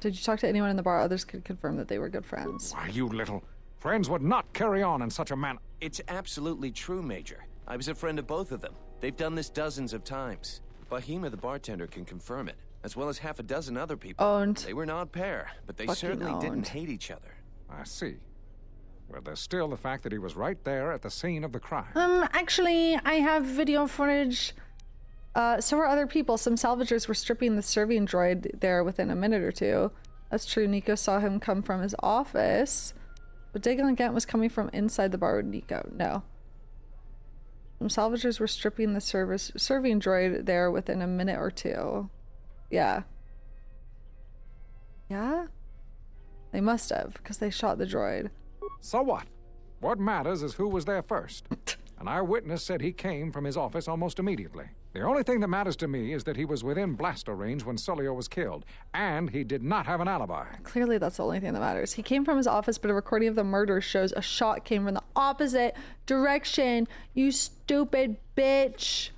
Did you talk to anyone in the bar? Others could confirm that they were good friends. Why, you little... Friends would not carry on in such a manner. It's absolutely true, Major. I was a friend of both of them. They've done this dozens of times. Bahima, the bartender, can confirm it, as well as half a dozen other people. Owned. They were not pair, but they Fucking certainly didn't owned. hate each other. I see. Well, there's still the fact that he was right there at the scene of the crime. Actually, I have video footage. So were other people. Some salvagers were stripping the serving droid there within a minute or two. That's true. Nico saw him come from his office. But Dagon and Gent was coming from inside the bar with Nico. No. Some salvagers were stripping the serving droid there within a minute or two. Yeah. Yeah? They must have, because they shot the droid. So what? What matters is who was there first. An eyewitness said he came from his office almost immediately. The only thing that matters to me is that he was within blaster range when Sulio was killed, and he did not have an alibi. Clearly that's the only thing that matters. He came from his office, but a recording of the murder shows a shot came from the opposite direction. You stupid bitch.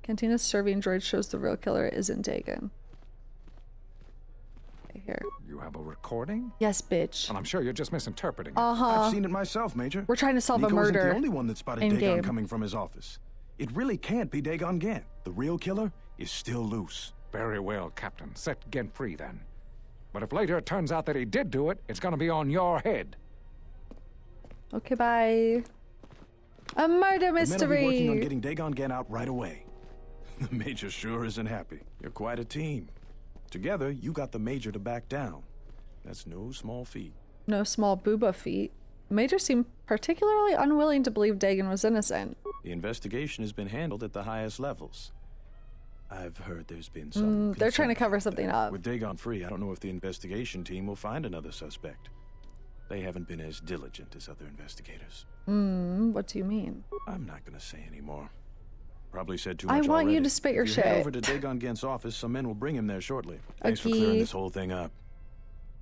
Cantina's serving droid shows the real killer isn't Dagon. Okay, here. You have a recording? Yes, bitch. And I'm sure you're just misinterpreting it. I've seen it myself, Major. We're trying to solve Nico a murder. isn't the only one that spotted in Dagon game. coming from his office. It really can't be Dagon Gent. The real killer is still loose. Very well, Captain. Set Gent free then. But if later it turns out that he did do it, it's gonna be on your head. Okay, bye. A murder mystery. The men will be working on getting Dagon Gent out right away. The Major sure isn't happy. You're quite a team. Together, you got the Major to back down. That's no small feat. No small booba feat. The Major seemed particularly unwilling to believe Dagon was innocent. The investigation has been handled at the highest levels. I've heard there's been some... They're trying to cover something up. With Dagon free, I don't know if the investigation team will find another suspect. They haven't been as diligent as other investigators. What do you mean? I'm not going to say any more. Probably said too much I want already. you to spit your If you shit. head over to Dagon Gent's office, some men will bring him there shortly. Thanks for clearing this whole thing up.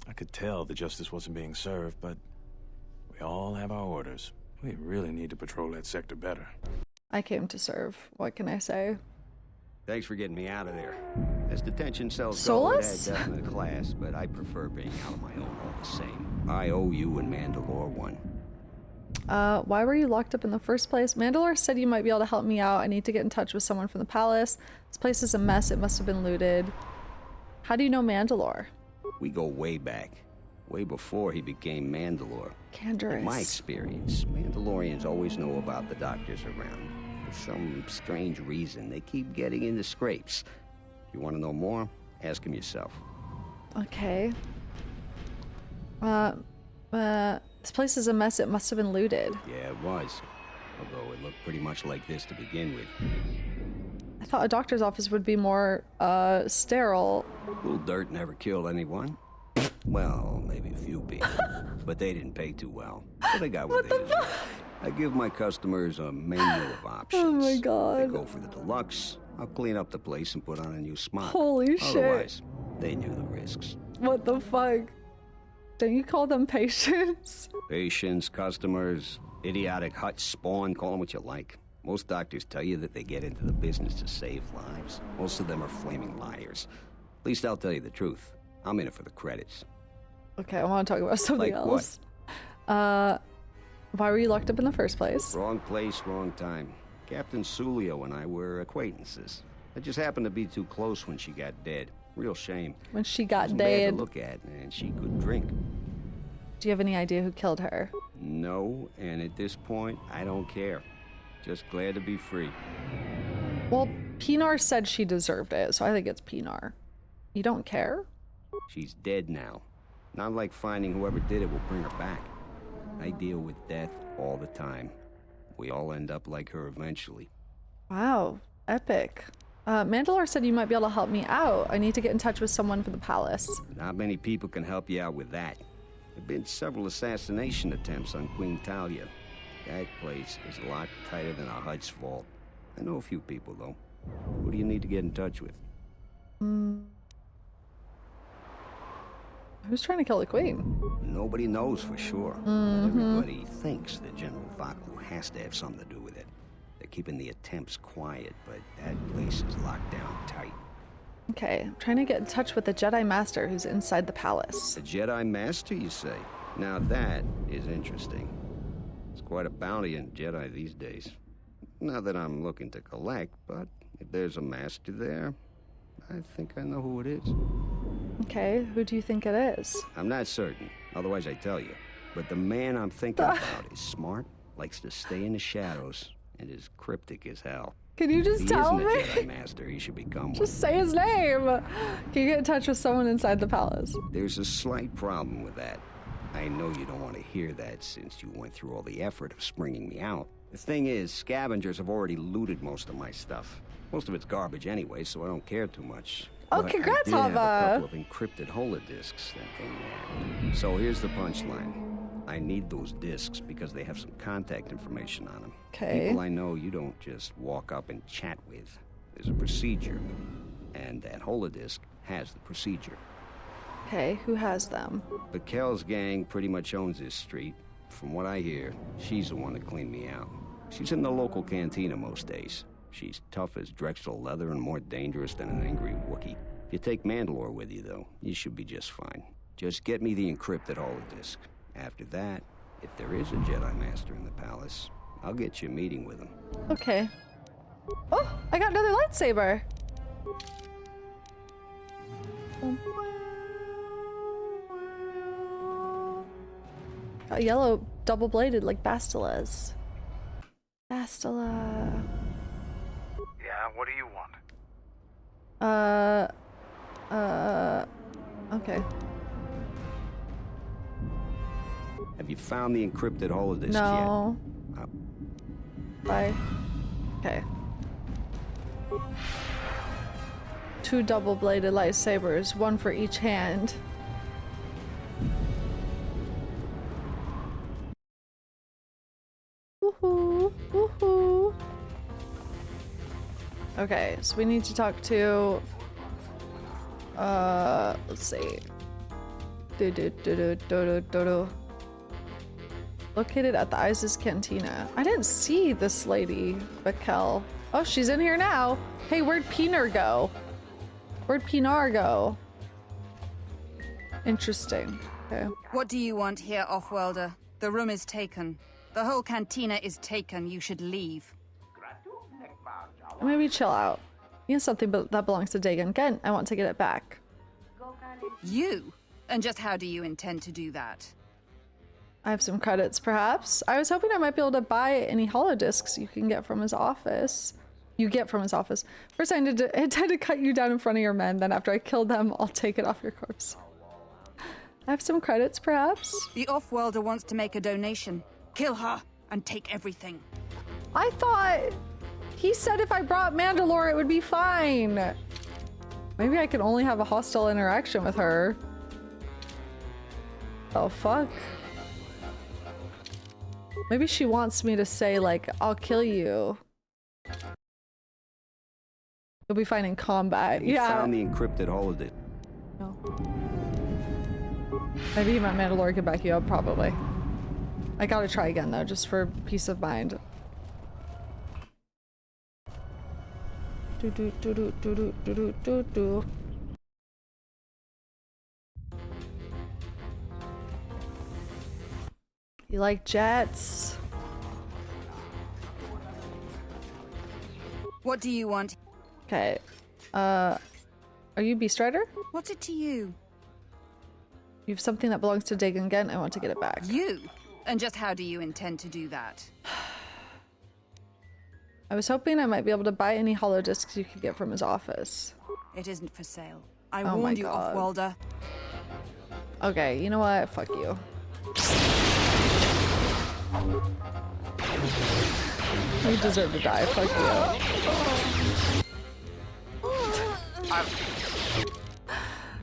I could tell the justice wasn't being served, but we all have our orders. We really need to patrol that sector better. I came to serve. What can I say? Thanks for getting me out of there. As detention cells Solus? go, it had definite class, but I prefer being out on my own all the same. I owe you and Mandalore one. Why were you locked up in the first place? Mandalore said you might be able to help me out. I need to get in touch with someone from the palace. This place is a mess. It must have been looted. How do you know Mandalore? We go way back. Way before he became Mandalore. Canderous. In my experience, Mandalorians always know about the doctors around. For some strange reason, they keep getting into scrapes. If you want to know more, ask him yourself. Okay. This place is a mess. It must have been looted. Yeah, it was. Although it looked pretty much like this to begin with. I thought a doctor's office would be more, sterile. Little dirt never killed anyone. Well, maybe a few people. But they didn't pay too well. So they got what they deserved. I give my customers a menu of options. Oh my god. They go for the deluxe. I'll clean up the place and put on a new smock. Holy shit. Otherwise, they knew the risks. What the fuck? Don't you call them patients? Patients, customers, idiotic hut spawn, call them what you like. Most doctors tell you that they get into the business to save lives. Most of them are flaming liars. At least I'll tell you the truth. I'm in it for the credits. Okay, I want to talk about something like else. What? Why were you locked up in the first place? Wrong place, wrong time. Captain Sulio and I were acquaintances. I just happened to be too close when she got dead. Real shame. When she got Wasn't bad dead. to look at, and she could drink. Do you have any idea who killed her? No, and at this point, I don't care. Just glad to be free. Well, Pinar said she deserved it, so I think it's Pinar. You don't care? She's dead now. Not like finding whoever did it will bring her back. I deal with death all the time. We all end up like her eventually. Wow, epic. Mandalore said you might be able to help me out. I need to get in touch with someone for the palace. Not many people can help you out with that. There have been several assassination attempts on Queen Talia. That place is locked tighter than a Hut's vault. I know a few people, though. Who do you need to get in touch with? Who's trying to kill the queen? Nobody knows for sure. But everybody thinks that General Vaklu has to have something to do with it. They're keeping the attempts quiet, but that place is locked down tight. Okay, I'm trying to get in touch with the Jedi Master who's inside the palace. The Jedi Master, you say? Now that is interesting. It's quite a bounty in Jedi these days. Not that I'm looking to collect, but if there's a master there, I think I know who it is. Okay, who do you think it is? I'm not certain, otherwise I'd tell you. But the man I'm thinking about is smart, likes to stay in the shadows, and is cryptic as hell. Can you just tell me? If he isn't a Jedi Master, he should become one. Just say his name. Can you get in touch with someone inside the palace? There's a slight problem with that. I know you don't want to hear that since you went through all the effort of springing me out. The thing is, scavengers have already looted most of my stuff. Most of it's garbage anyway, so I don't care too much. Oh, But congrats, I did have a Hava. couple of encrypted holodiscs that came there. So here's the punchline. I need those discs because they have some contact information on them. Okay. People I know you don't just walk up and chat with. There's a procedure, and that holodisc has the procedure. Okay, who has them? Bakel's gang pretty much owns this street. From what I hear, she's the one that cleaned me out. She's in the local cantina most days. She's tough as Drexel leather and more dangerous than an angry Wookiee. If you take Mandalore with you, though, you should be just fine. Just get me the encrypted holodisc. After that, if there is a Jedi Master in the palace, I'll get you a meeting with him. Okay. Oh, I got another lightsaber. Got yellow, double-bladed like Bastila's. Bastila. Yeah, what do you want? Okay. Have you found the encrypted holodisc No. yet? Bye. Okay. 2 double-bladed lightsabers, 1 for each hand. Woohoo! Woohoo! Okay, so we need to talk to... let's see. Located at the Isis Cantina. I didn't see this lady, Bakel. Oh, she's in here now. Hey, where'd Pinar go? Where'd Pinar go? Interesting. Okay. What do you want here, Offworlder? The room is taken. The whole cantina is taken. You should leave. Maybe chill out. You have something that belongs to Dagon. Gent, I want to get it back. You? And just how do you intend to do that? I have some credits, perhaps. I was hoping I might be able to buy any holodiscs you can get from his office. You get from his office. First, I intend to cut you down in front of your men. Then after I kill them, I'll take it off your corpse. I have some credits, perhaps? The Offworlder wants to make a donation. Kill her and take everything. I thought he said if I brought Mandalore, it would be fine. Maybe I can only have a hostile interaction with her. Oh, fuck. Maybe she wants me to say, like, I'll kill you. You'll be fine in combat. You Yeah. found the encrypted holodeck. No. Maybe my Mandalorian can back you up, probably. I gotta try again, though, just for peace of mind. Do do do do do do do do do. You like jets? What do you want? Okay. Are you Beast Rider? What's it to you? You have something that belongs to Dagon again. I want to get it back. You? And just how do you intend to do that? I was hoping I might be able to buy any holodiscs you could get from his office. It isn't for sale. I Oh my warned you, God. Offwalder. Okay, you know what? Fuck you. You deserve to die. Fuck you.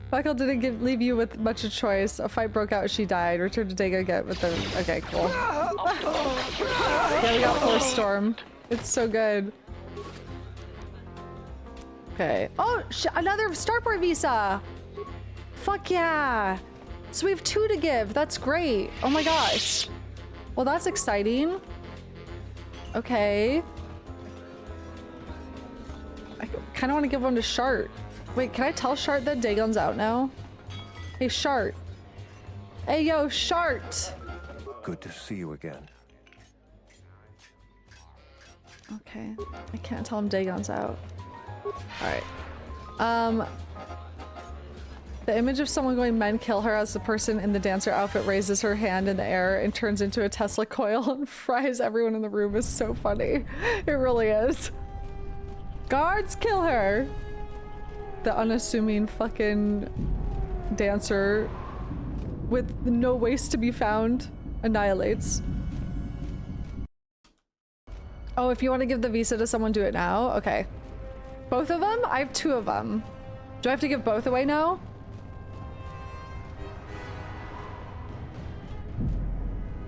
Michael didn't leave you with much of a choice. A fight broke out. She died. Return to Dagon again with the. Okay, cool. Yeah, we got Force Storm. It's so good. Okay. Oh, another Starport visa. Fuck yeah. So we have 2 to give. That's great. Oh my gosh. Well, that's exciting. Okay. I kind of want to give one to Shart. Wait, can I tell Shart that Dagon's out now? Hey, Shart. Hey, yo, Shart. Good to see you again. Okay. I can't tell him Dagon's out. Alright. The image of someone going men kill her as the person in the dancer outfit raises her hand in the air and turns into a Tesla coil and fries everyone in the room is so funny. It really is. Guards kill her! The unassuming fucking dancer with no waste to be found annihilates. Oh, if you want to give the visa to someone, do it now? Okay. Both of them? I have 2 of them. Do I have to give both away now?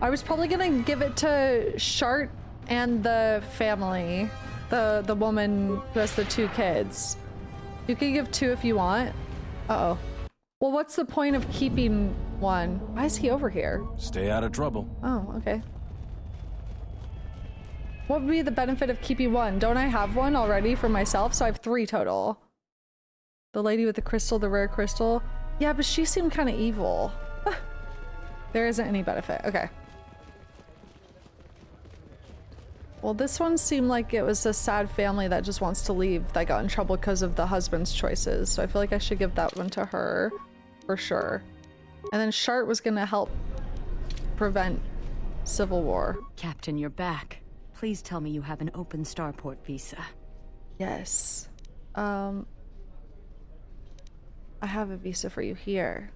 I was probably gonna give it to Shart and the family. The woman who has the 2 kids. You can give 2 if you want. Uh-oh. Well, what's the point of keeping one? Why is he over here? Stay out of trouble. Oh, okay. What would be the benefit of keeping one? Don't I have one already for myself? So I have 3 total. The lady with the crystal, the rare crystal. Yeah, but she seemed kind of evil. There isn't any benefit. Okay. Well, this one seemed like it was a sad family that just wants to leave that got in trouble because of the husband's choices. So I feel like I should give that one to her for sure. And then Shart was gonna help prevent civil war. Captain, you're back. Please tell me you have an open starport visa. Yes. I have a visa for you here.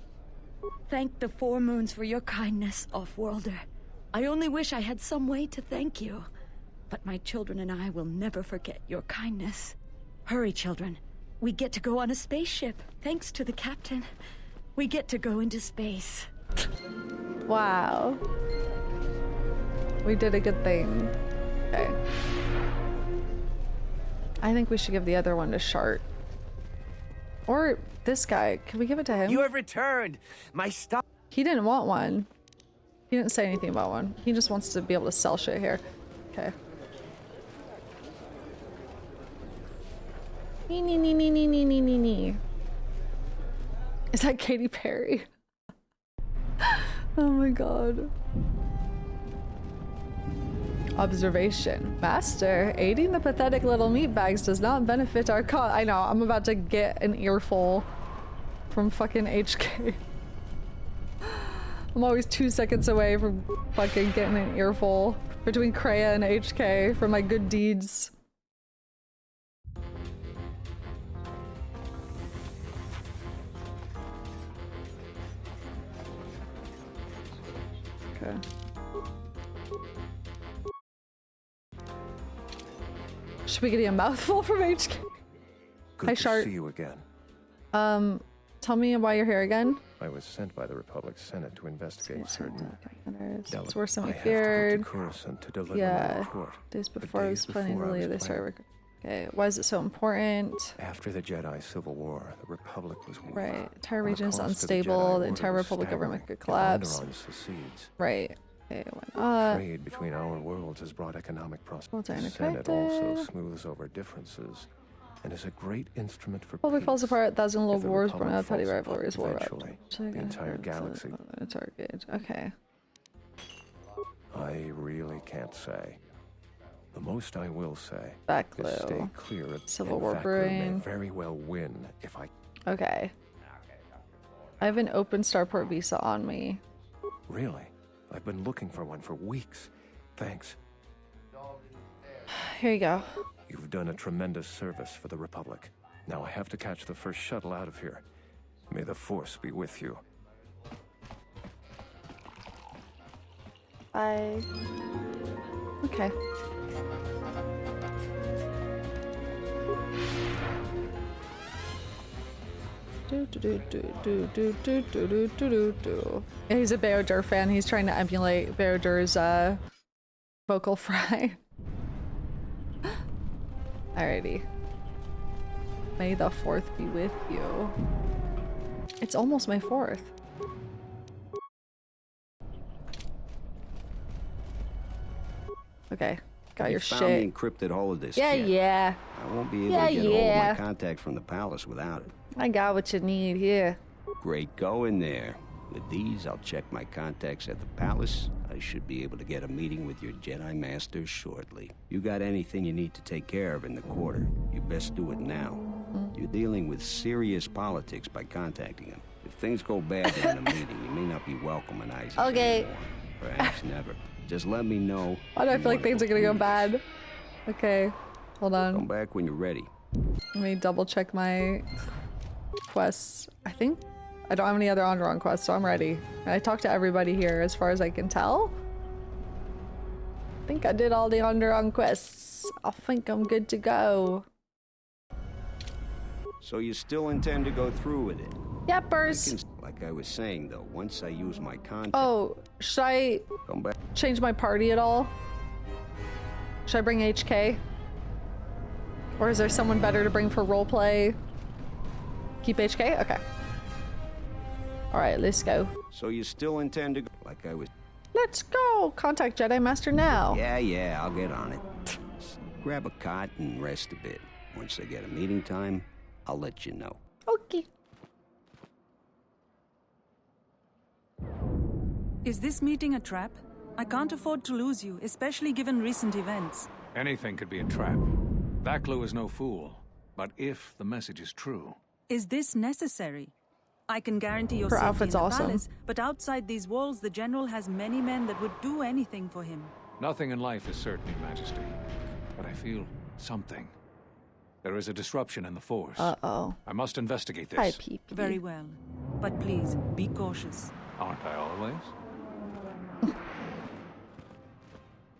Thank the 4 moons for your kindness, Offworlder. I only wish I had some way to thank you. But my children and I will never forget your kindness. Hurry, children. We get to go on a spaceship. Thanks to the captain. We get to go into space. Wow. We did a good thing. Okay. I think we should give the other one to Shart. Or this guy. Can we give it to him? You have returned. My stuff. He didn't want one. He didn't say anything about one. He just wants to be able to sell shit here. Okay. Nee. Is that Katy Perry? Oh my god. Observation. Master, aiding the pathetic little meatbags does not benefit our cause. I know, I'm about to get an earful from fucking HK. I'm always 2 seconds away from fucking getting an earful between Kreia and HK for my good deeds. Okay. Should we get a mouthful from HK? Good Hi, to Shart. see you again. Tell me why you're here again. I was sent by the Republic Senate to investigate certain it's worse than we I have feared. to go to Coruscant to deliver Yeah, my report. days before I was planning to leave. They started. Okay, why is it so important? After the Jedi Civil War, the Republic was weak. Right, entire And the region is cost of unstable. The Jedi entire Order was Republic government staggering could collapse. if Onderon secedes. Right. Okay, why not? Trade between our worlds has brought economic prosperity. Worlds The are Senate also interconnected. smooths over differences and is a great instrument for Republic peace. falls apart. Thousand little If the wars, Republic born out of petty falls apart rivalries, war eventually, the entire galaxy. Target. Okay. I really can't say. The most I will say Backglow. is stay clear of Civil and War Vackler brewing. may very well win if I... Okay. I have an open starport visa on me. Really? I've been looking for one for weeks. Thanks. Here you go. You've done a tremendous service for the Republic. Now I have to catch the first shuttle out of here. May the Force be with you. Bye. Okay. Yeah, he's a Beodur fan. He's trying to emulate Beodur's vocal fry. Alrighty. May the 4th be with you. It's almost May 4th. Okay, got your found shit. the encrypted holodesk. Yeah, kit. yeah. I won't be able to get hold of my contact from the palace without it. I got what you need here. Great going there. With these, I'll check my contacts at the palace. I should be able to get a meeting with your Jedi Master shortly. You got anything you need to take care of in the quarter, you best do it now. You're dealing with serious politics by contacting him. If things go bad in a meeting, you may not be welcome in Isis Okay. anymore. Perhaps never. Just let me know. Why do I feel like things are gonna go bad? Okay, hold on. Come back when you're ready. Let me double check my quests. I think I don't have any other Onderon quests, so I'm ready. I talked to everybody here as far as I can tell. I think I did all the Onderon quests. I think I'm good to go. So you still intend to go through with it? Yepers. Like I was saying, though, once I use my contact... Oh, should I Come back. change my party at all? Should I bring HK? Or is there someone better to bring for roleplay? Keep HK? Okay. Alright, let's go. So you still intend to go... Like I was... Let's go! Contact Jedi Master now. Yeah, I'll get on it. Just grab a cot and rest a bit. Once I get a meeting time, I'll let you know. Okay. Is this meeting a trap? I can't afford to lose you, especially given recent events. Anything could be a trap. Vacklew is no fool. But if the message is true... Is this necessary? I can guarantee your Her safety in outfit's the awesome. palace, but outside these walls, the general has many men that would do anything for him. Nothing in life is certain, Your Majesty. But I feel something. There is a disruption in the Force. Uh-oh. I must investigate this. Hi, PP. Very well. But please, be cautious. Aren't I always?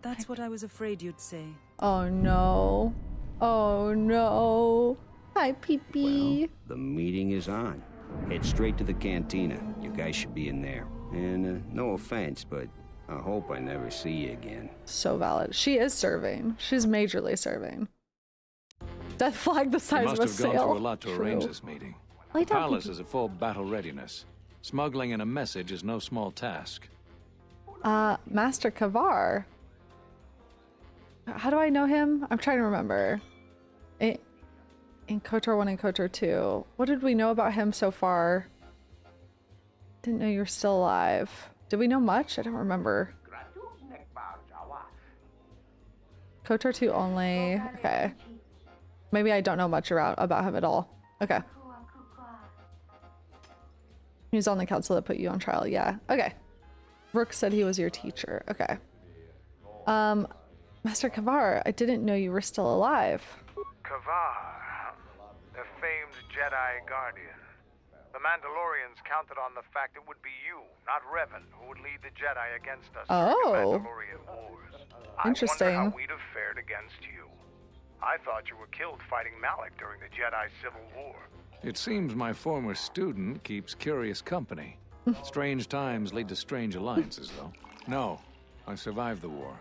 That's what I was afraid you'd say. Oh no. Oh no. Hi, PP. Well, the meeting is on. Head straight to the cantina. You guys should be in there. And no offense, but I hope I never see you again. So valid. She is serving. She's majorly serving. Death flag the You size must of a have sail. gone through a lot to True. arrange this meeting. Lay The down, palace PP. is at full battle readiness. Smuggling in a message is no small task. Master Cavar. How do I know him? I'm trying to remember. In KOTOR 1 and KOTOR 2. What did we know about him so far? Didn't know you were still alive. Did we know much? I don't remember. KOTOR 2 only. Okay. Maybe I don't know much about him at all. Okay. He was on the council that put you on trial. Yeah. Okay. Rook said he was your teacher. Okay. Master Cavar, I didn't know you were still alive. Cavar, the famed Jedi Guardian. The Mandalorians counted on the fact it would be you, not Revan, who would lead the Jedi against us during the Mandalorian Wars. Interesting. I wonder how we'd have fared against you. I thought you were killed fighting Malak during the Jedi Civil War. It seems my former student keeps curious company. Strange times lead to strange alliances, though. No, I survived the war.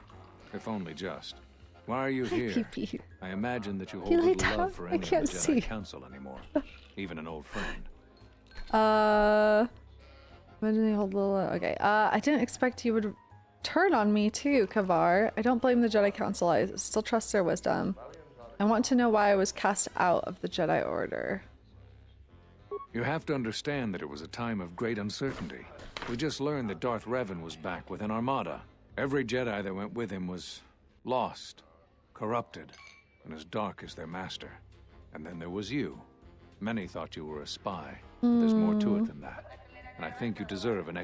If only just. Why are you here? I imagine that you hold little love for any of the Jedi Council anymore. Even an old friend. Imagine you hold little... Okay, I didn't expect you would turn on me too, Cavar. I don't blame the Jedi Council. I still trust their wisdom. I want to know why I was cast out of the Jedi Order. You have to understand that it was a time of great uncertainty. We just learned that Darth Revan was back with an armada. Every Jedi that went with him was lost, corrupted, and as dark as their master. And then there was you. Many thought you were a spy, but there's more to it than that. And I think you deserve an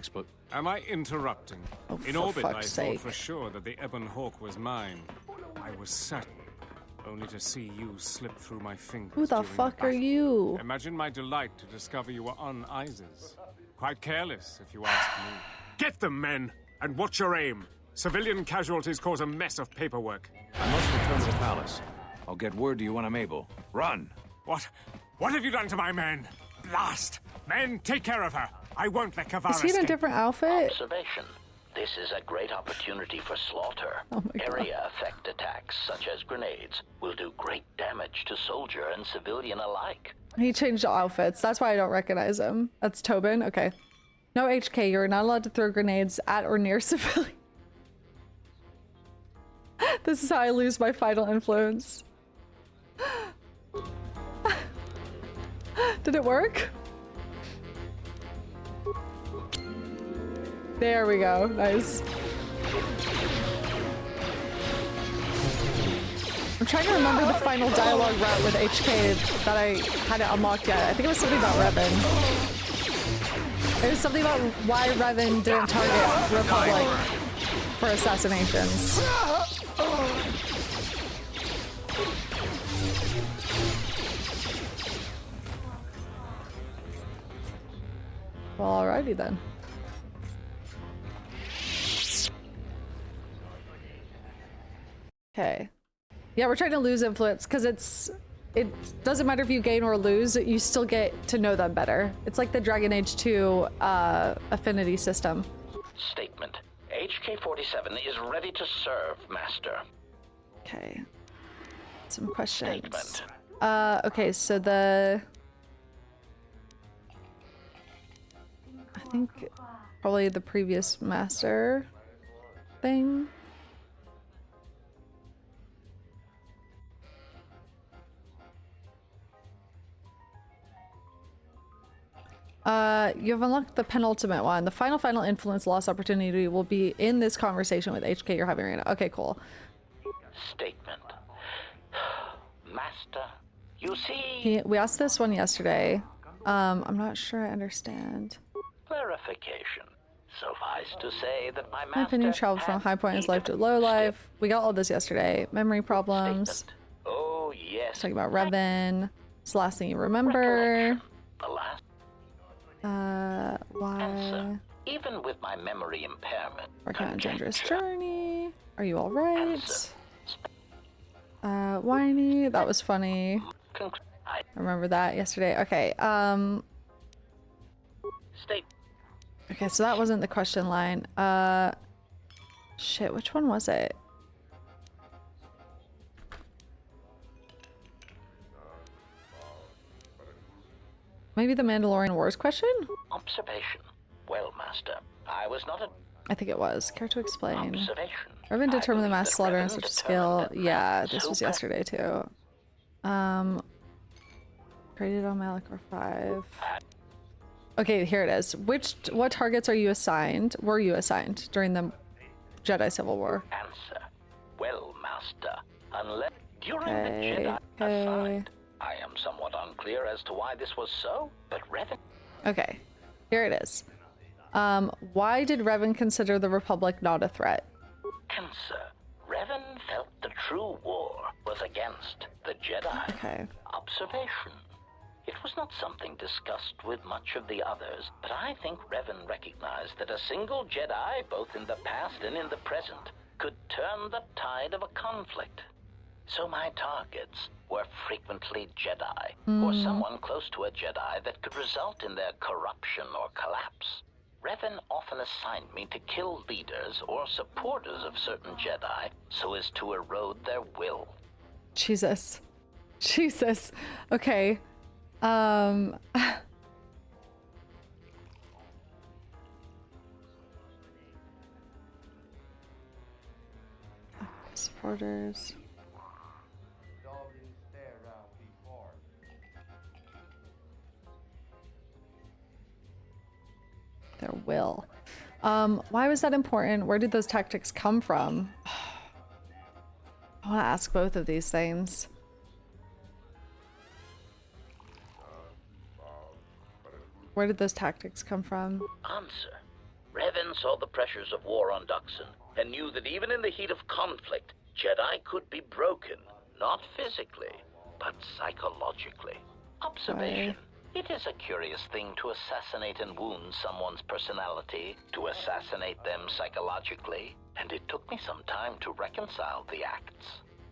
Am I interrupting? Oh, in orbit, I thought for sure that the Ebon Hawk was mine. I was certain, only to see you slip through my fingers. Who the fuck are you? Imagine my delight to discover you were on Isis. Quite careless, if you ask me. Get them, men, and watch your aim. Civilian casualties cause a mess of paperwork. I must return to the palace. I'll get word to you when I'm able. Run! What have you done to my men? Blast! Men, take care of her. I won't let Cavar escape. Is he in a different outfit? Observation. This is a great opportunity for slaughter. Oh my God. Area effect attacks, such as grenades, will do great damage to soldier and civilian alike. He changed outfits. That's why I don't recognize him. That's Tobin? Okay. No HK, you're not allowed to throw grenades at or near civilians. This is how I lose my final influence. Did it work? There we go. Nice. I'm trying to remember the final dialogue route with HK that I hadn't unlocked yet. I think it was something about Revan. It was something about why Revan didn't target Republic for assassinations. Well, alrighty then. Okay. Yeah, we're trying to lose influence because it doesn't matter if you gain or lose, you still get to know them better. It's like the Dragon Age 2 affinity system. Statement. HK-47 is ready to serve, Master. Okay. Some questions. Statement. Okay, so the... I think probably the previous master thing. You have unlocked the penultimate one. The final influence loss opportunity will be in this conversation with HK you're having right now. Okay, cool. Statement. Master, you see... We asked this one yesterday. I'm not sure I understand. Clarification. Suffice to say that my My opinion traveled from high point in his life to low life. We got all this yesterday. Memory problems. Statement. Oh, yes. Talking about Revan. It's the last thing you remember. The last. Why? Answer. Even with my memory impairment. Working on a dangerous journey. Are you alright? Whiny. That was funny. I remember that yesterday. Okay, State. Okay, so that wasn't the question line. Shit, which one was it? Maybe the Mandalorian Wars question? Observation. Well, Master, I was not a... I think it was. Care to explain? Observation. Revan determined the mass slaughter in such a skill. Yeah, this was yesterday too. Created on Malachor 5. Okay, here it is. What targets are you assigned? Were you assigned during the Jedi Civil War? Answer. Well, Master, unless during the Jedi assigned, I am somewhat unclear as to why this was so, but Revan... Okay, here it is. Why did Revan consider the Republic not a threat? Answer. Revan felt the true war was against the Jedi. Okay. Observation. It was not something discussed with much of the others, but I think Revan recognized that a single Jedi, both in the past and in the present, could turn the tide of a conflict. So my targets were frequently Jedi, or someone close to a Jedi that could result in their corruption or collapse. Revan often assigned me to kill leaders or supporters of certain Jedi so as to erode their will. Jesus. Jesus. Okay. Supporters. Their will. Why was that important? Where did those tactics come from? I want to ask both of these things. Where did those tactics come from? Answer. Revan saw the pressures of war on Duxon and knew that even in the heat of conflict, Jedi could be broken, not physically, but psychologically. Observation. It is a curious thing to assassinate and wound someone's personality, to assassinate them psychologically, and it took me some time to reconcile the acts.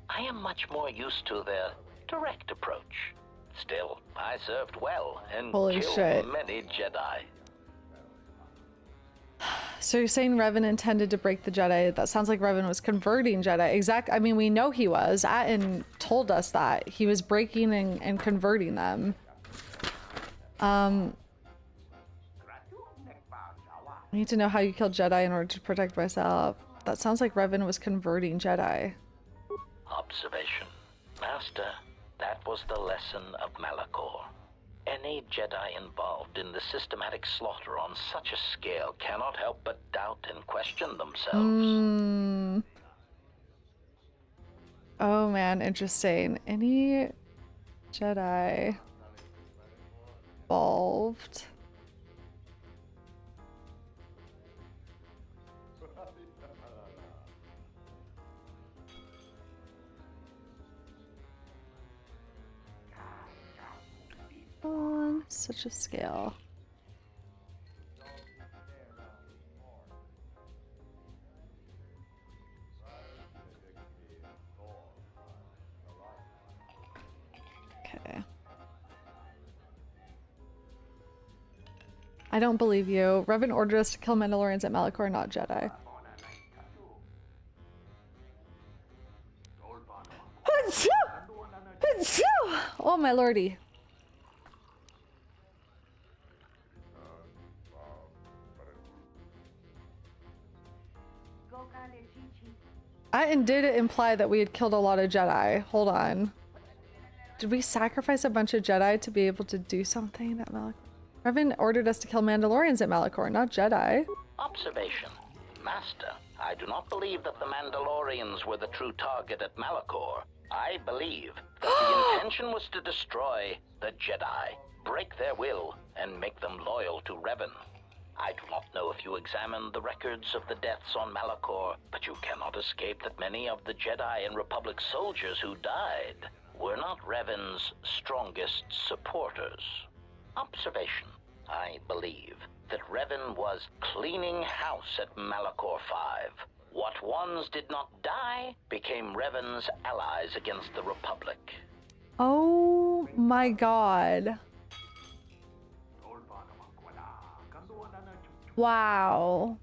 I am much more used to their direct approach. Still, I served well and killed many Jedi. So you're saying Revan intended to break the Jedi? That sounds like Revan was converting Jedi. I mean, we know he was. Atten told us that. He was breaking and converting them. I need to know how you killed Jedi in order to protect myself. That sounds like Revan was converting Jedi. Observation. Master, that was the lesson of Malachor. Any Jedi involved in the systematic slaughter on such a scale cannot help but doubt and question themselves. Oh man, interesting. Any Jedi involved? On such a scale. Okay. I don't believe you. Revan ordered us to kill Mandalorians at Malachor, not Jedi. Oh my lordy. And did it imply that we had killed a lot of Jedi? Hold on. Did we sacrifice a bunch of Jedi to be able to do something at Malachor? Revan ordered us to kill Mandalorians at Malachor, not Jedi. Observation. Master, I do not believe that the Mandalorians were the true target at Malachor. I believe that the intention was to destroy the Jedi, break their will, and make them loyal to Revan. I do not know if you examined the records of the deaths on Malachor, but you cannot escape that many of the Jedi and Republic soldiers who died were not Revan's strongest supporters. Observation. I believe that Revan was cleaning house at Malachor 5. What ones did not die became Revan's allies against the Republic. Oh my god. Wow.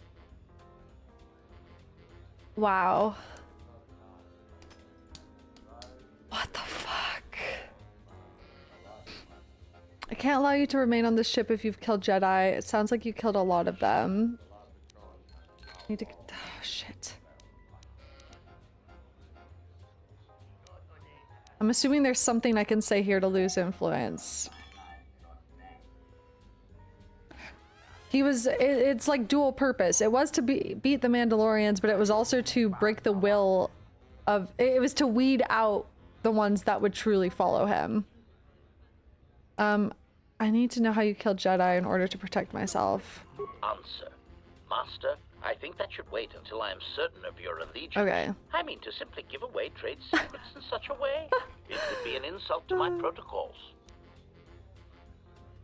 Wow. What the fuck? I can't allow you to remain on the ship if you've killed Jedi. It sounds like you killed a lot of them. I need to... Oh, shit. I'm assuming there's something I can say here to lose influence. It's like dual purpose. It was to beat the Mandalorians, but it was also to break the will of... It was to weed out the ones that would truly follow him. I need to know how you killed Jedi in order to protect myself. Answer. Master, I think that should wait until I am certain of your allegiance. Okay. I mean, to simply give away trade secrets in such a way, it would be an insult to my protocols.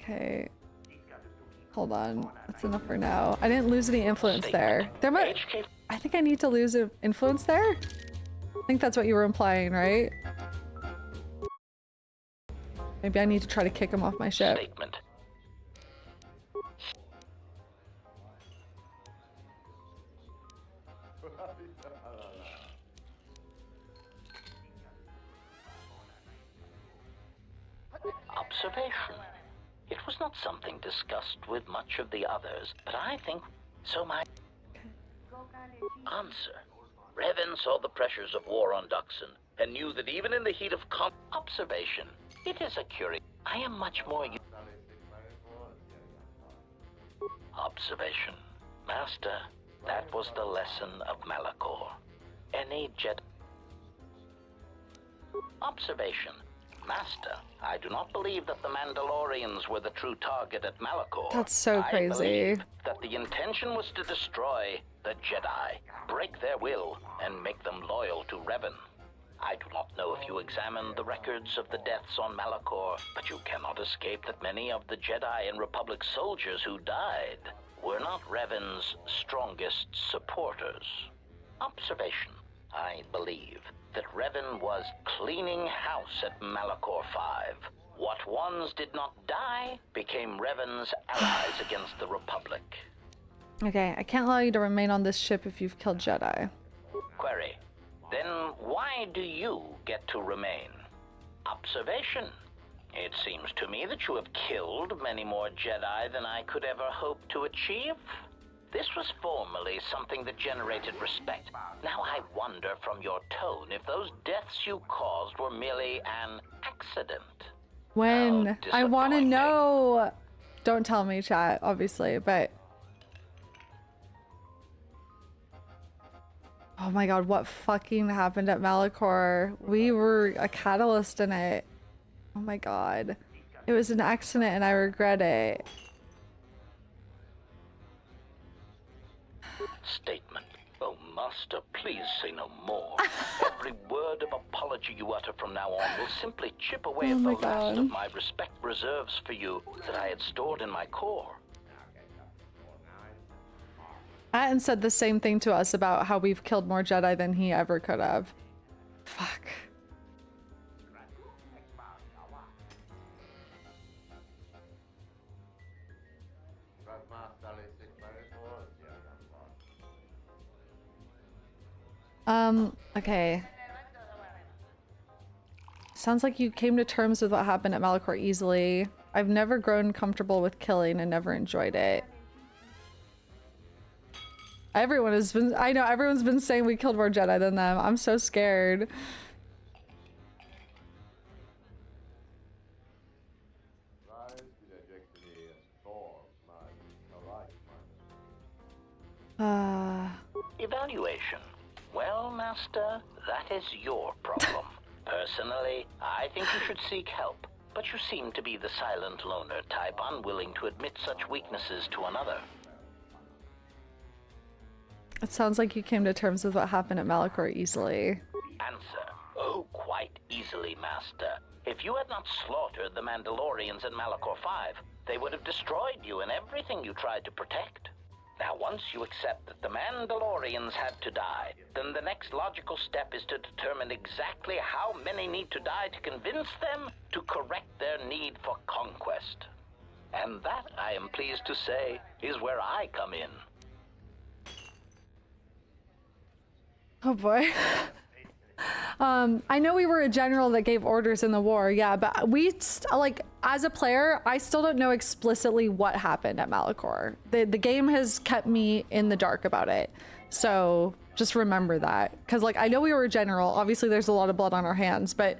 Okay. Hold on. That's enough for now. I didn't lose any influence there. I think I need to lose influence there. I think that's what you were implying, right? Maybe I need to try to kick him off my ship. Statement. Observation. It was not something discussed with much of the others, but I think so. My answer. Revan saw the pressures of war on Duxon and knew that even in the heat of observation, it is a curious. I am much more. Observation. Master, that was the lesson of Malachor. Any Jedi. Observation. Master, I do not believe that the Mandalorians were the true target at Malachor. That's so crazy. I believe that the intention was to destroy the Jedi, break their will, and make them loyal to Revan. I do not know if you examined the records of the deaths on Malachor, but you cannot escape that many of the Jedi and Republic soldiers who died were not Revan's strongest supporters. Observation. I believe that Revan was cleaning house at Malachor 5. What ones did not die became Revan's allies against the Republic. Okay, I can't allow you to remain on this ship if you've killed Jedi. Query. Then why do you get to remain? Observation. It seems to me that you have killed many more Jedi than I could ever hope to achieve. This was formerly something that generated respect. Now I wonder from your tone if those deaths you caused were merely an accident. When? I want to know. Don't tell me, chat, obviously, but... Oh my god, what fucking happened at Malachor? We were a catalyst in it. Oh my god. It was an accident and I regret it. Statement. Oh, Master, please say no more. Every word of apology you utter from now on will simply chip away at the last of my respect reserves for you that I had stored in my core. Atton said the same thing to us about how we've killed more Jedi than he ever could have. Fuck. Okay. Sounds like you came to terms with what happened at Malachor easily. I've never grown comfortable with killing and never enjoyed it. Everyone has been, I know everyone's been saying we killed more Jedi than them. I'm so scared. Evaluation. Well, Master, that is your problem. Personally, I think you should seek help, but you seem to be the silent loner type, unwilling to admit such weaknesses to another. It sounds like you came to terms with what happened at Malachor easily. Answer. Oh, quite easily, Master. If you had not slaughtered the Mandalorians at Malachor 5, they would have destroyed you and everything you tried to protect. Now, once you accept that the Mandalorians had to die, then the next logical step is to determine exactly how many need to die to convince them to correct their need for conquest. And that, I am pleased to say, is where I come in. Oh boy. I know we were a general that gave orders in the war, yeah, but we, like, as a player, I still don't know explicitly what happened at Malachor. The game has kept me in the dark about it. So just remember that. Because, like, I know we were a general. Obviously, there's a lot of blood on our hands, but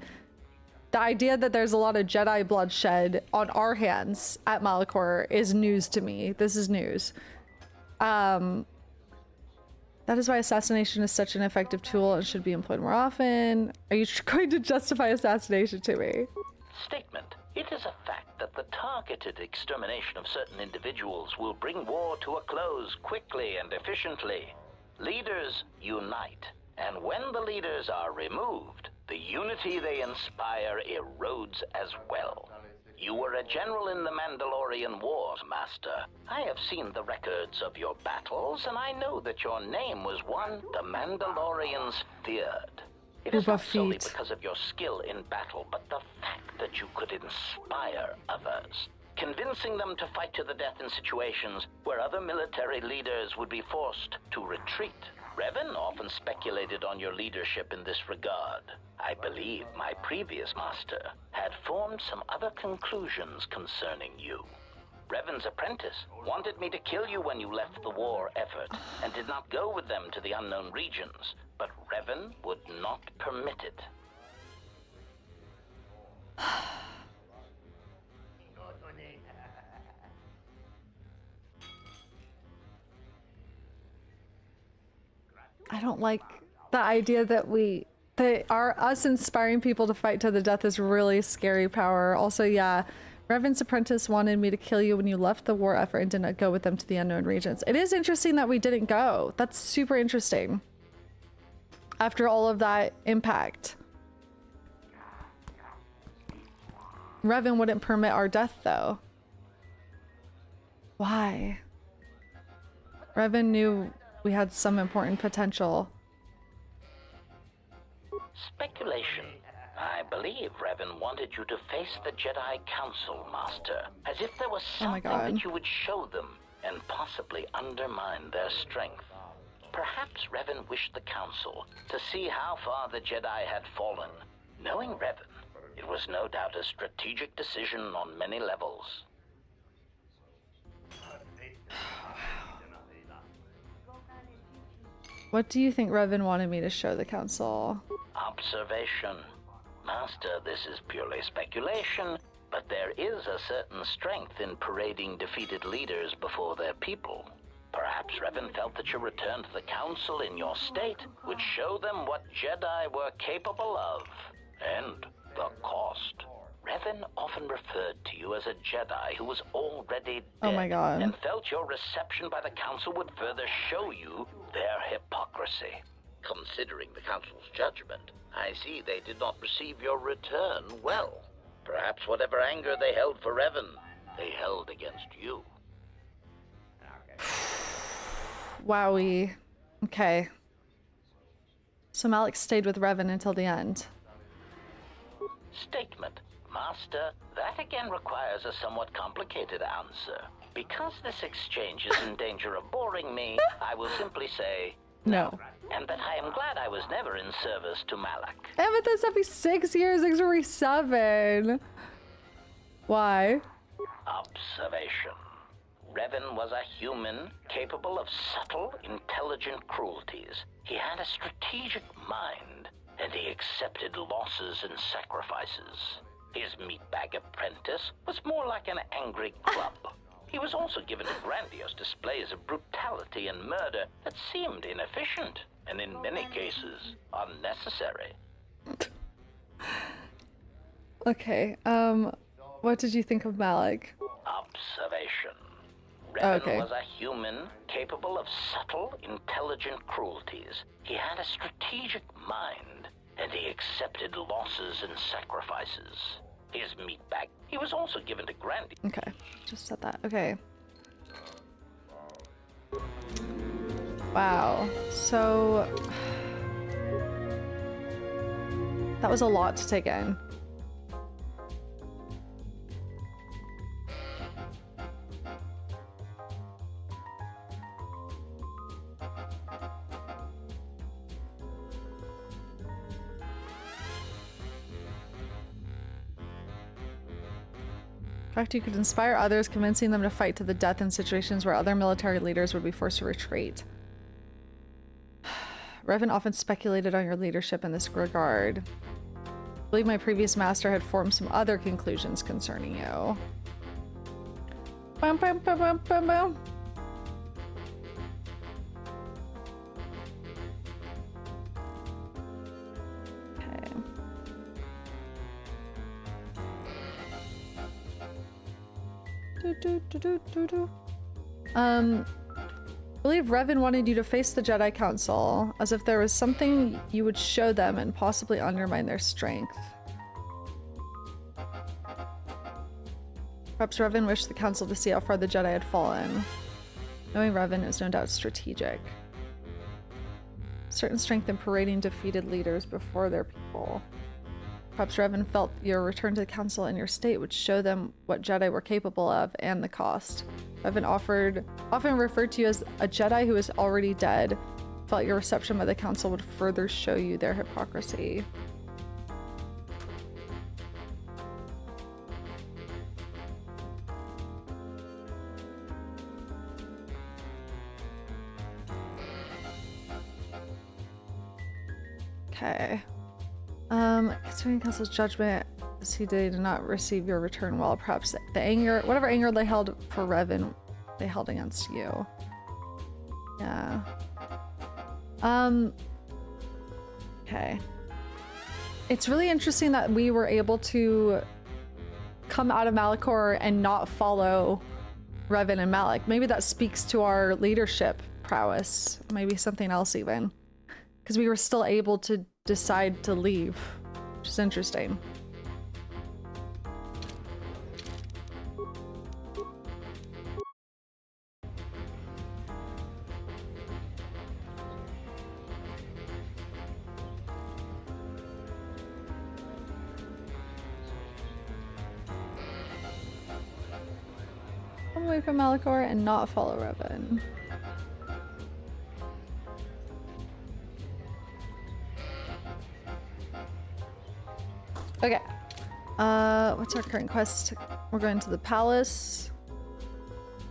the idea that there's a lot of Jedi bloodshed on our hands at Malachor is news to me. This is news. That is why assassination is such an effective tool and should be employed more often. Are you going to justify assassination to me? Statement. It is a fact that the targeted extermination of certain individuals will bring war to a close quickly and efficiently. Leaders unite, and when the leaders are removed, the unity they inspire erodes as well. You were a general in the Mandalorian Wars, Master. I have seen the records of your battles, and I know that your name was one the Mandalorians feared. It is not solely because of your skill in battle, but the fact that you could inspire others, convincing them to fight to the death in situations where other military leaders would be forced to retreat. Revan often speculated on your leadership in this regard. I believe my previous master had formed some other conclusions concerning you. Revan's apprentice wanted me to kill you when you left the war effort and did not go with them to the unknown regions, but Revan would not permit it. I don't like the idea that us inspiring people to fight to the death is really scary power. Also, yeah, Revan's apprentice wanted me to kill you when you left the war effort and did not go with them to the unknown regions. It is interesting that we didn't go. That's super interesting. After all of that impact. Revan wouldn't permit our death, though. Why? Revan knew we had some important potential. Speculation. I believe Revan wanted you to face the Jedi Council, Master, as if there was something that you would show them and possibly undermine their strength. Perhaps Revan wished the Council to see how far the Jedi had fallen. Knowing Revan, it was no doubt a strategic decision on many levels. What do you think Revan wanted me to show the Council? Observation. Master, this is purely speculation, but there is a certain strength in parading defeated leaders before their people. Perhaps Revan felt that your return to the Council in your state would show them what Jedi were capable of, and the cost. Revan often referred to you as a Jedi who was already dead. Oh my God. And felt your reception by the Council would further show you their hypocrisy. Considering the Council's judgment, I see they did not receive your return well. Perhaps whatever anger they held for Revan, they held against you. Wowie. Okay. So Malak stayed with Revan until the end. Statement. Master, that again requires a somewhat complicated answer. Because this exchange is in danger of boring me, I will simply say no. And that I am glad I was never in service to Malak. Amethyst every 6 years, every 7. Why? Observation. Revan was a human capable of subtle, intelligent cruelties. He had a strategic mind, and he accepted losses and sacrifices. His meatbag apprentice was more like an angry club. He was also given to grandiose displays of brutality and murder that seemed inefficient, and in many cases, unnecessary. Okay, what did you think of Malak? Observation. Revan was a human capable of subtle, intelligent cruelties. He had a strategic mind, and he accepted losses and sacrifices. His meatbag. He was also given to grandiose. Okay, just said that. Okay. Wow. So that was a lot to take in. In fact, you could inspire others, convincing them to fight to the death in situations where other military leaders would be forced to retreat. Revan often speculated on your leadership in this regard. I believe my previous master had formed some other conclusions concerning you. Bum, bum, bum, bum, bum, bum. I believe Revan wanted you to face the Jedi Council, as if there was something you would show them and possibly undermine their strength. Perhaps Revan wished the Council to see how far the Jedi had fallen. Knowing Revan is no doubt strategic. certain strength in parading defeated leaders before their people. Perhaps Revan felt your return to the council and your state would show them what Jedi were capable of and the cost. Revan often referred to you as a Jedi who is already dead. Felt your reception by the council would further show you their hypocrisy. Okay. Considering council's judgment, see they did not receive your return well. Perhaps the anger, whatever anger they held for Revan, they held against you. Yeah. Okay. It's really interesting that we were able to come out of Malachor and not follow Revan and Malak. Maybe that speaks to our leadership prowess. Maybe something else even. Because we were still able to decide to leave, which is interesting. Come away from Malachor and not follow Revan. Okay. What's our current quest? We're going to the palace.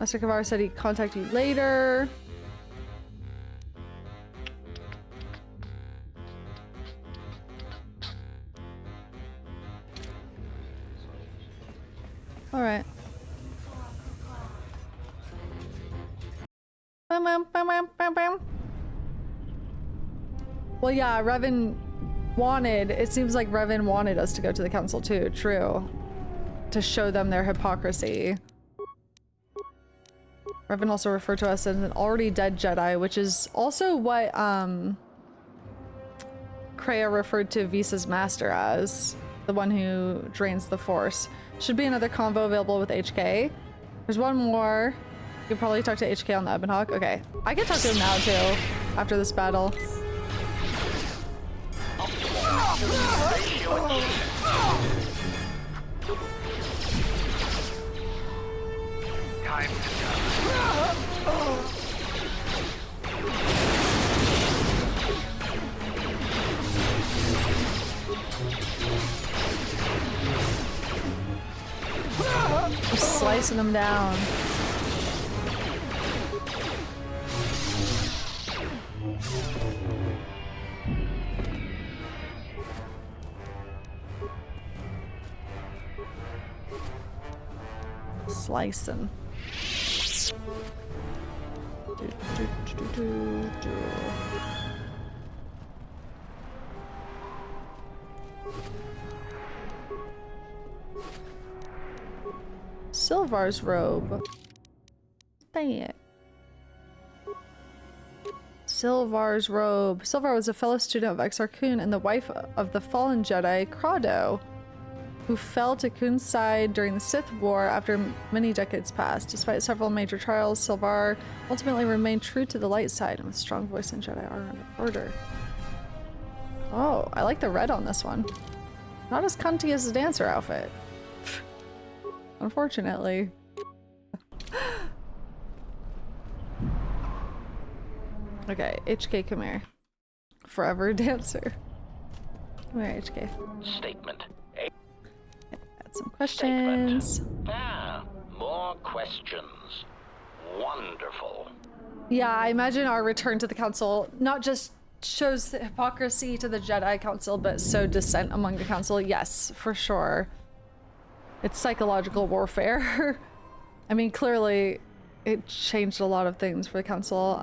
Master Cavar said he'd contact you later. All right. Bam, bam, bam, bam, bam, bam. Well, yeah, Revan wanted, it seems like Revan wanted us to go to the council too, true. To show them their hypocrisy. Revan also referred to us as an already dead Jedi, which is also what Kreia referred to Visa's master as. The one who drains the Force. Should be another convo available with HK. There's one more. You could probably talk to HK on the Ebon Hawk. Okay. I can talk to him now too, after this battle. Time to Just slicing them down. Slicing. Silvar's robe. Dang it. Silvar's robe. Silvar was a fellow student of Exar Kun and the wife of the fallen Jedi Crado, who fell to Kun's side during the Sith War after many decades passed. Despite several major trials, Silvar ultimately remained true to the light side and with strong voice in Jedi Order. Oh, I like the red on this one. Not as cunty as the dancer outfit. Unfortunately. Okay, HK, come here. Forever dancer. Come here, HK. Statement. Got some questions. Statement. Ah, more questions. Wonderful. Yeah, I imagine our return to the council not just shows the hypocrisy to the Jedi Council, but so dissent among the council. Yes, for sure. It's psychological warfare. I mean, clearly it changed a lot of things for the council.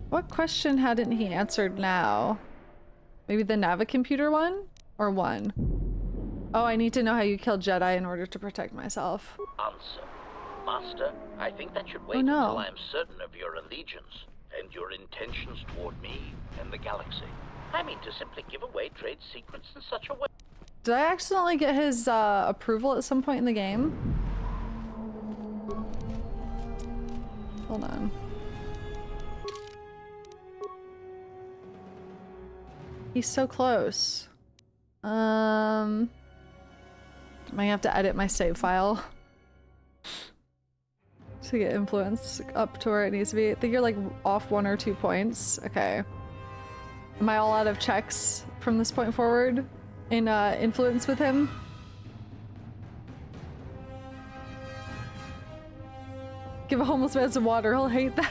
What question hadn't he answered now? Maybe the Navicomputer one? Or one? Oh, I need to know how you killed Jedi in order to protect myself. Answer. Master, I think that should wait no. until I am certain of your allegiance and your intentions toward me and the galaxy. I mean to simply give away trade secrets in such a way. Did I accidentally get his approval at some point in the game? Hold on. He's so close. I might have to edit my save file to get influence up to where it needs to be. I think you're like off 1 or 2 points. Okay. Am I all out of checks from this point forward in influence with him? Give a homeless man some water, he'll hate that.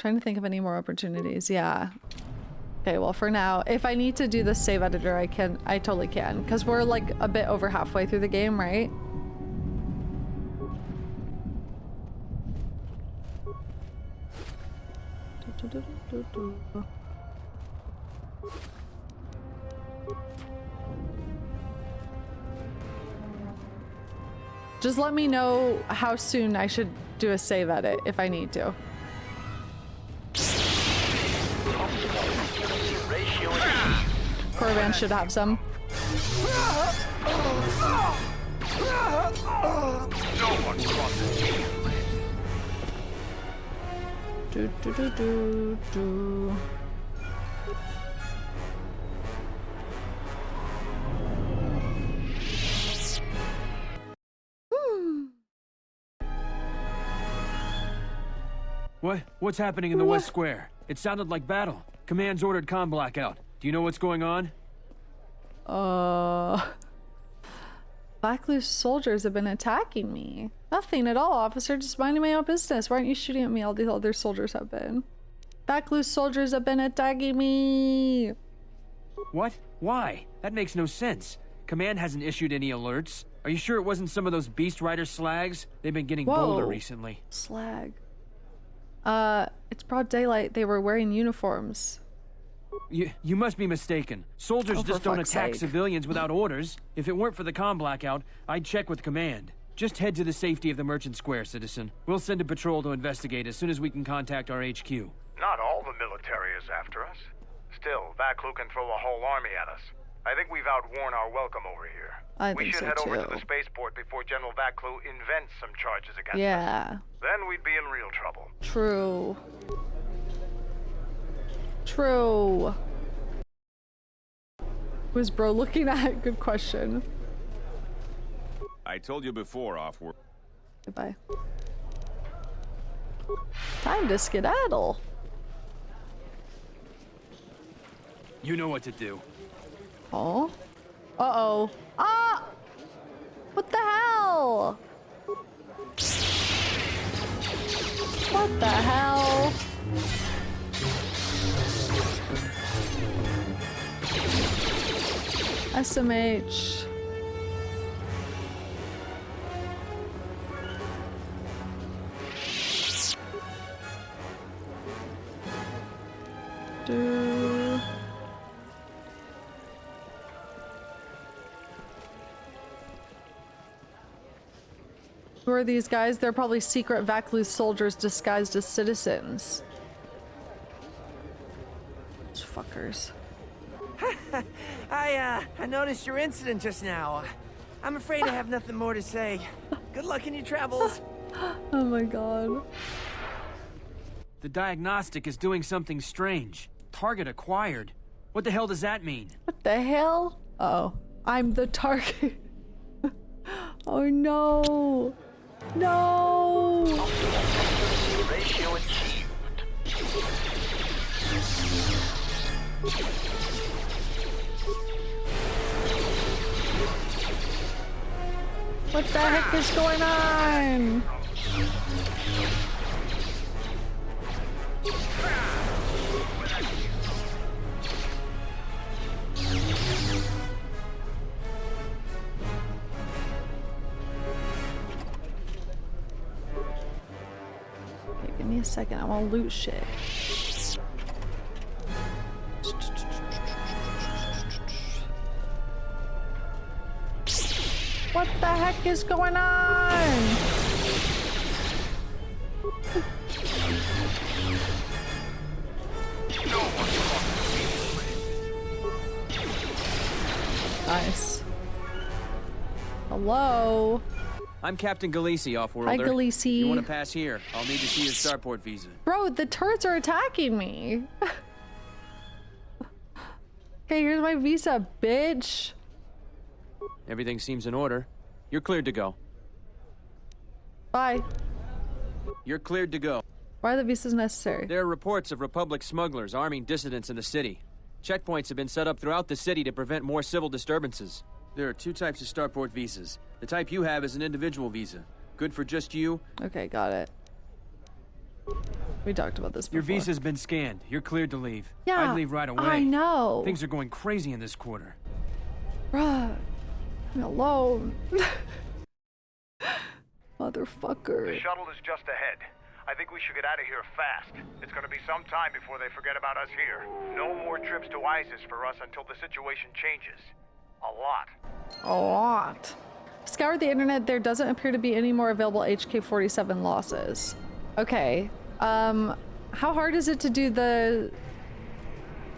Trying to think of any more opportunities. Yeah. Okay, well for now, if I need to do the save editor, I totally can. Because we're like a bit over halfway through the game, right? Just let me know how soon I should do a save edit if I need to. Corriban should have some. Do. What's happening in the West Square? It sounded like battle. Command's ordered comm blackout. Do you know what's going on? Black soldiers have been attacking me. Nothing at all, officer. Just minding my own business. Why aren't you shooting at me? All these other soldiers have been. Black soldiers have been attacking me. What? Why? That makes no sense. Command hasn't issued any alerts. Are you sure it wasn't some of those Beast Rider slags? They've been getting bolder recently. Slag. It's broad daylight. They were wearing uniforms. You must be mistaken. Soldiers just don't attack civilians without orders. If it weren't for the comm blackout, I'd check with command. Just head to the safety of the Merchant Square, citizen. We'll send a patrol to investigate as soon as we can contact our HQ. Not all the military is after us. Still, Vaklu can throw a whole army at us. I think we've outworn our welcome over here. We should head over to the spaceport before General Vaklu invents some charges against us. Then we'd be in real trouble. True. True. Who's bro looking at? Good question. I told you before, off-world. Goodbye. Time to skedaddle. You know what to do. Oh? Uh-oh. Ah! What the hell? What the hell? SMH. Who are these guys? They're probably secret Vaklu soldiers disguised as citizens. Those fuckers. I noticed your incident just now. I'm afraid I have nothing more to say. Good luck in your travels. Oh my god. The diagnostic is doing something strange. Target acquired. What the hell does that mean? What the hell? Uh-oh. I'm the target. Oh no. No. Ratio achieved. What the heck is going on? Okay, give me a second. I want to loot shit. What the heck is going on? Hello. I'm Captain Galisi, Offworlder. Hi, Galisi. If you want to pass here, I'll need to see your starport visa. Bro, the turrets are attacking me. Okay, here's my visa, bitch. Everything seems in order. You're cleared to go. Bye. You're cleared to go. Why are the visas necessary? There are reports of Republic smugglers arming dissidents in the city. Checkpoints have been set up throughout the city to prevent more civil disturbances. There are two types of starport visas. The type you have is an individual visa. Good for just you. Okay, got it. We talked about this before. Your visa's been scanned. You're cleared to leave. Yeah, I'd leave right away. I know. Things are going crazy in this quarter. Bruh. Leave me alone. Motherfucker. The shuttle is just ahead. I think we should get out of here fast. It's gonna be some time before they forget about us here. No more trips to ISIS for us until the situation changes. A lot. A lot. Scoured the internet. There doesn't appear to be any more available HK-47 losses. Okay. How hard is it to do the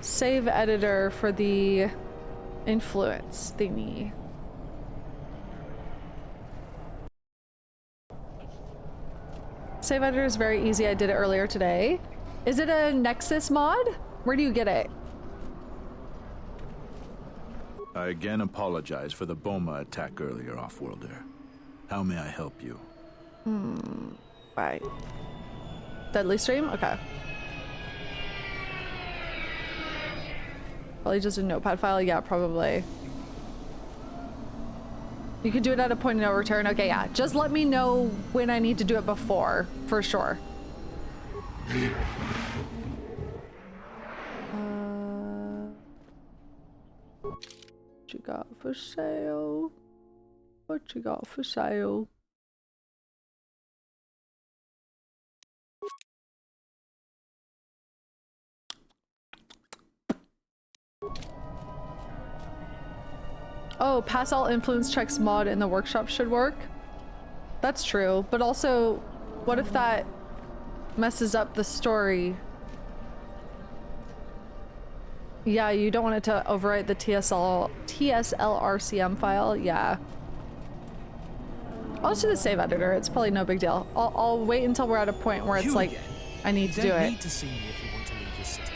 save editor for the influence thingy? Save editor is very easy. I did it earlier today. Is it a Nexus mod? Where do you get it? I again apologize for the Boma attack earlier, Offworlder. How may I help you? Right. Deadly stream? Okay. Probably just a notepad file? Yeah, probably. You could do it at a point of no return? Okay, yeah. Just let me know when I need to do it before, for sure. What you got for sale? What you got for sale? Oh, pass all influence checks mod in the workshop should work. That's true, but also, what if that messes up the story? Yeah, you don't want it to overwrite the TSL RCM file. Yeah. I'll just do the save editor. It's probably no big deal. I'll wait until we're at a point where it's like, I need to do it. Need to see me if you want to leave the city.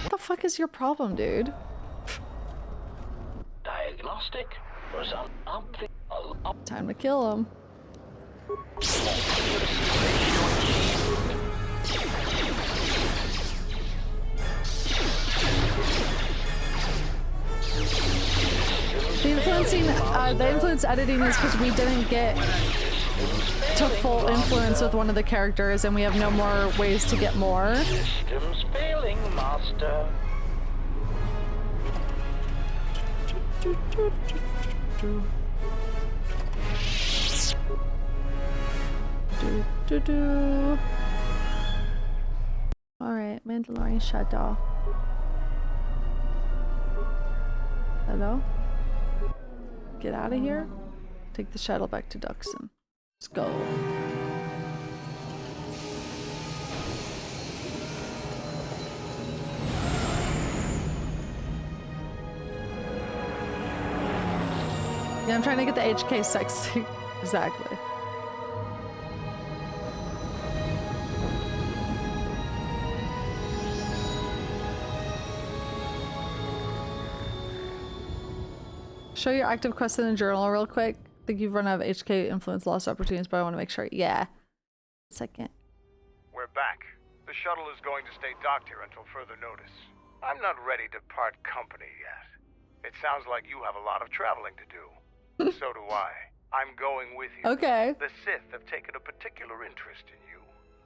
What the fuck is your problem, dude? Diagnostic or some Time to kill him. The influence editing is because we didn't get to full influence with one of the characters, and we have no more ways to get more. Systems failing, master. Alright, Mandalorian shutdown. Hello? Get out of here. Take the shuttle back to Duxon. Let's go. Yeah, I'm trying to get the HK sexy. Exactly. Show your active quests in the journal real quick. I think you've run out of HK influence loss opportunities, but I want to make sure. Yeah. Second. We're back. The shuttle is going to stay docked here until further notice. I'm not ready to part company yet. It sounds like you have a lot of traveling to do. So do I. I'm going with you. Okay. The Sith have taken a particular interest in you,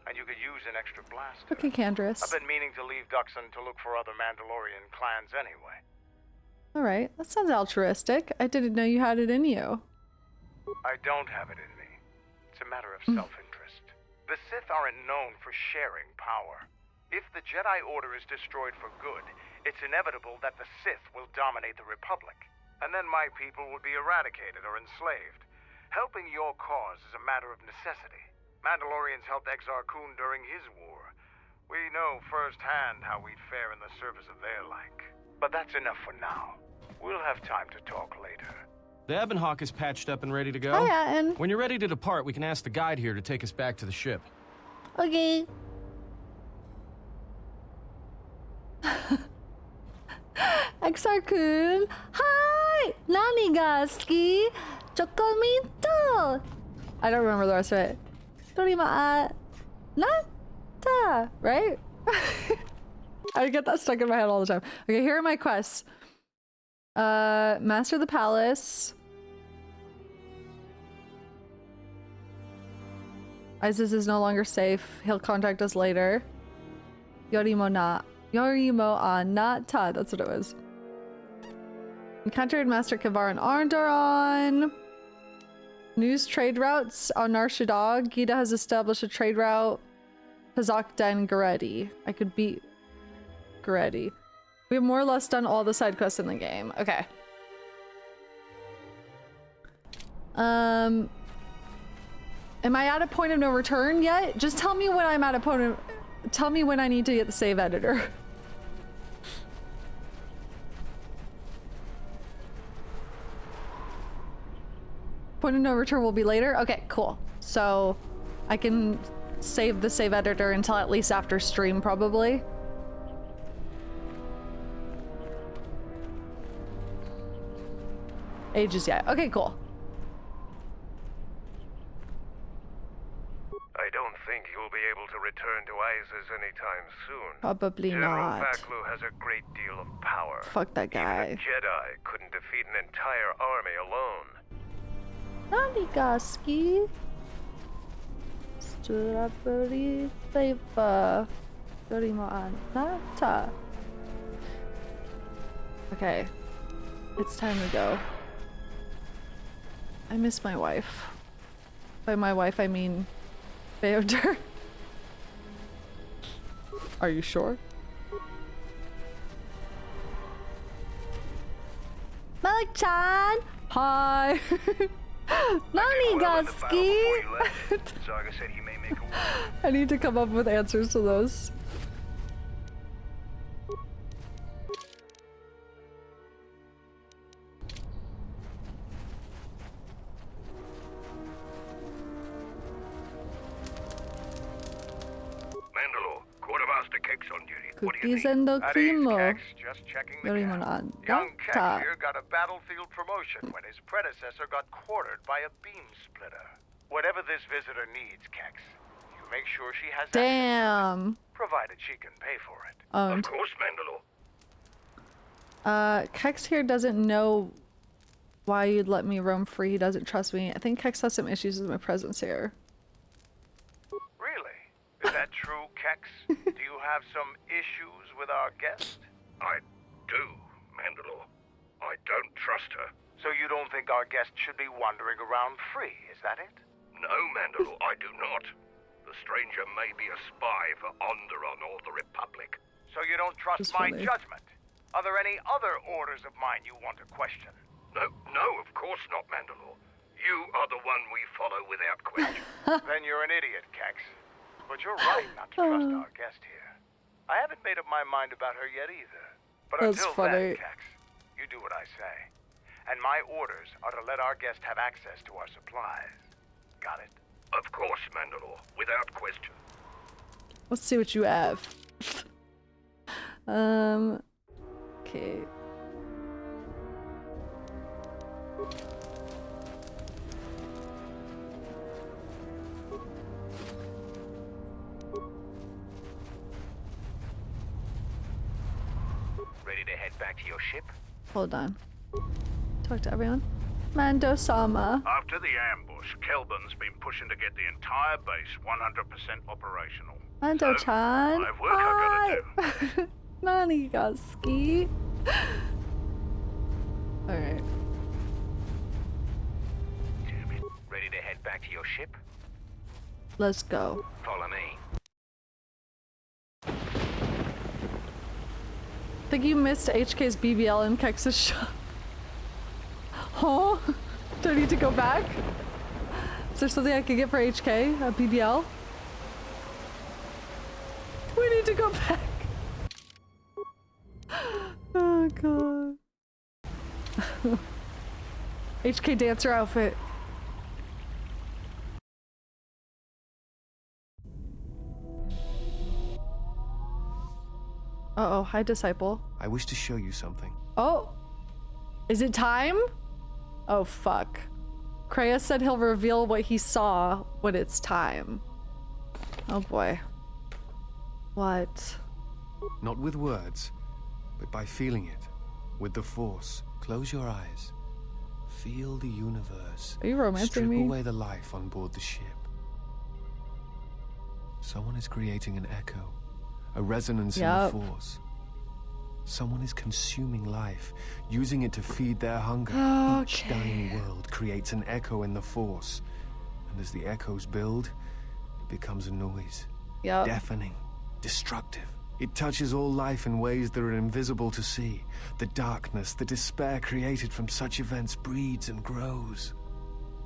and you could use an extra blaster. Okay, Canderous. I've been meaning to leave Duxon to look for other Mandalorian clans anyway. Alright, that sounds altruistic. I didn't know you had it in you. I don't have it in me. It's a matter of self-interest. The Sith aren't known for sharing power. If the Jedi Order is destroyed for good, it's inevitable that the Sith will dominate the Republic. And then my people would be eradicated or enslaved. Helping your cause is a matter of necessity. Mandalorians helped Exar Kun during his war. We know firsthand how we'd fare in the service of their like. But that's enough for now. We'll have time to talk later. The Ebon Hawk is patched up and ready to go. Hi, Atten. When you're ready to depart, we can ask the guide here to take us back to the ship. Okay. Exarkun. Hi! Nani ga suki? Chocominto! I don't remember the rest of it. Dorima nata, right? I get that stuck in my head all the time. Okay, here are my quests. Master of the Palace. Isis is no longer safe. He'll contact us later. Yorimo Anata. That's what it was. Encountered Master Cavar and Onderon. News trade routes on Nar Shaddaa. Gita has established a trade route. Pazakden Garetti. I could beat Garetti. We have more or less done all the side quests in the game. Okay. Am I at a point of no return yet? Just tell me when I'm at a point of... Tell me when I need to get the save editor. Point of no return will be later? Okay, cool. So I can save the save editor until at least after stream, probably. Ages yet. Okay, cool. I don't think you'll be able to return to Isis anytime soon. Probably General not. Vaklu has a great deal of power. Fuck that guy. Even a Jedi couldn't defeat an entire army alone. Nanigaski. Strawberry flavor. Dorimo Anata. Okay. It's time to go. I miss my wife. By my wife, I mean Feodor. Are you sure? Malak-chan! Hi! Nanigaski! Zaga said he may make a I need to come up with answers to those. Mandalore, Quartermaster Kex on duty. Cookies and the Kimo. Just checking the Yorimon Young Kex Anata. here got a battlefield promotion when his predecessor got quartered by a beam splitter. Whatever this visitor needs, Kex, you make sure she has Damn. access, provided she can pay for it. Owned. Of course, Mandalore. Kex here doesn't know why you'd let me roam free. He doesn't trust me. I think Kex has some issues with my presence here. Really? Is that true, Kex? Do you have some issues with our guest? I do, Mandalore. I don't trust her. So you don't think our guest should be wandering around free, is that it? No, Mandalore, I do not. The stranger may be a spy for Onderon or the Republic. So you don't trust my judgment? Are there any other orders of mine you want to question? No, of course not, Mandalore. You are the one we follow without question. Then you're an idiot, Kex. But you're right not to trust our guest here. I haven't made up my mind about her yet either. But That's until funny. then, Kex, you do what I say. And my orders are to let our guest have access to our supplies. Got it? Of course, Mandalore, without question. Let's see what you have. Okay. Ready to head back to your ship? Hold on. Talk to everyone. Mando-sama. After the ambush, Kelban's been pushing to get the entire base 100% operational. Mando-chan. I've work I gotta do. Nanigaski. Alright. Ready to head back to your ship? Let's go. Follow me. Think you missed HK's BBL in Kex's shop. Huh? Do I need to go back? Is there something I can get for HK? A BBL? We need to go back. Oh god. HK dancer outfit. Uh-oh, hi, disciple. I wish to show you something. Oh, is it time? Oh, fuck. Kreia said he'll reveal what he saw when it's time. Oh boy. What? Not with words, but by feeling it. With the Force. Close your eyes. Feel the universe. Are you romancing me? Strip away the life on board the ship. Someone is creating an echo. A resonance in the Force. Someone is consuming life, using it to feed their hunger. Okay. Each dying world creates an echo in the Force. And as the echoes build, it becomes a noise. Deafening, destructive. It touches all life in ways that are invisible to see. The darkness, the despair created from such events breeds and grows.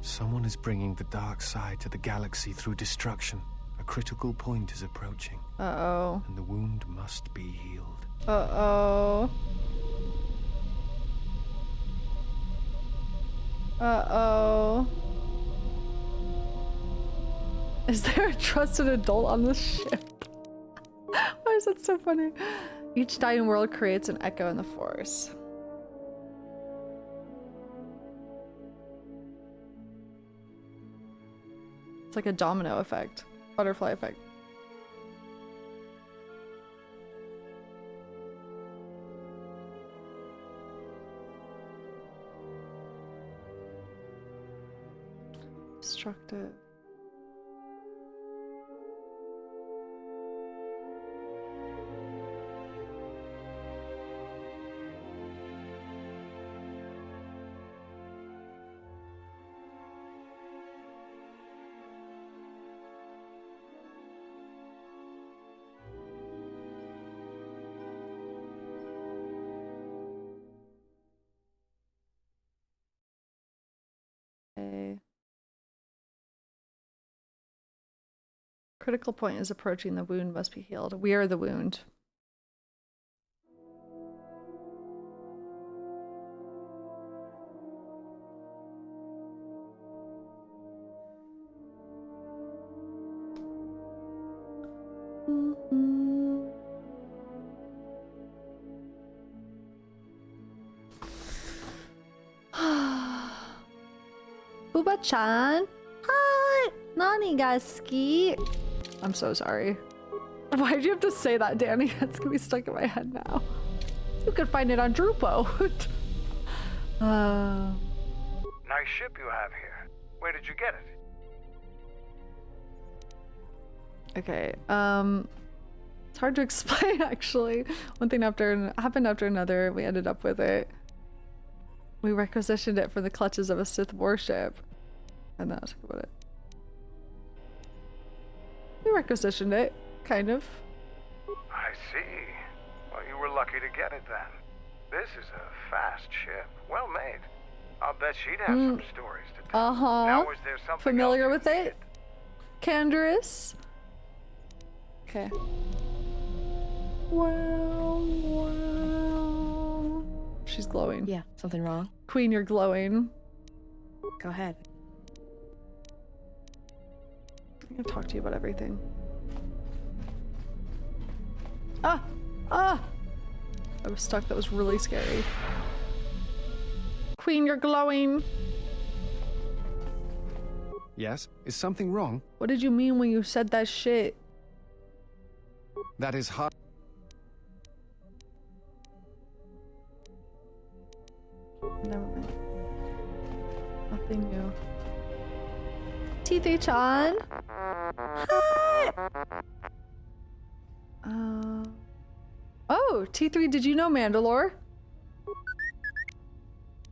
Someone is bringing the dark side to the galaxy through destruction. A critical point is approaching. Uh-oh. And the wound must be healed. Uh-oh. Uh-oh. Is there a trusted adult on this ship? Why is that so funny? Each dying world creates an echo in the Force. It's like a domino effect. Butterfly effect. Destructive. Okay. Critical point is approaching. The wound must be healed. We are the wound. Booba-chan. Hi! Nani gaski? I'm so sorry. Why'd you have to say that, Danny? That's gonna be stuck in my head now. You could find it on Drupo. Nice ship you have here. Where did you get it? Okay, it's hard to explain actually. One thing happened after another. We ended up with it. We requisitioned it from the clutches of a Sith warship. And then I'll talk about it. We requisitioned it, kind of. I see. Well, you were lucky to get it then. This is a fast ship. Well made. I'll bet she'd have some stories to tell. Uh-huh. Now, was there something familiar else with it? Canderous? Okay. Wow, wow. She's glowing. Yeah, something wrong? Queen, you're glowing. Go ahead. I'm gonna talk to you about everything. Ah! Ah! I was stuck. That was really scary. Queen, you're glowing. Yes? Is something wrong? What did you mean when you said that shit? That is hard. Never mind. Nothing new. T3-chan. Hi. Oh, T3, did you know Mandalore?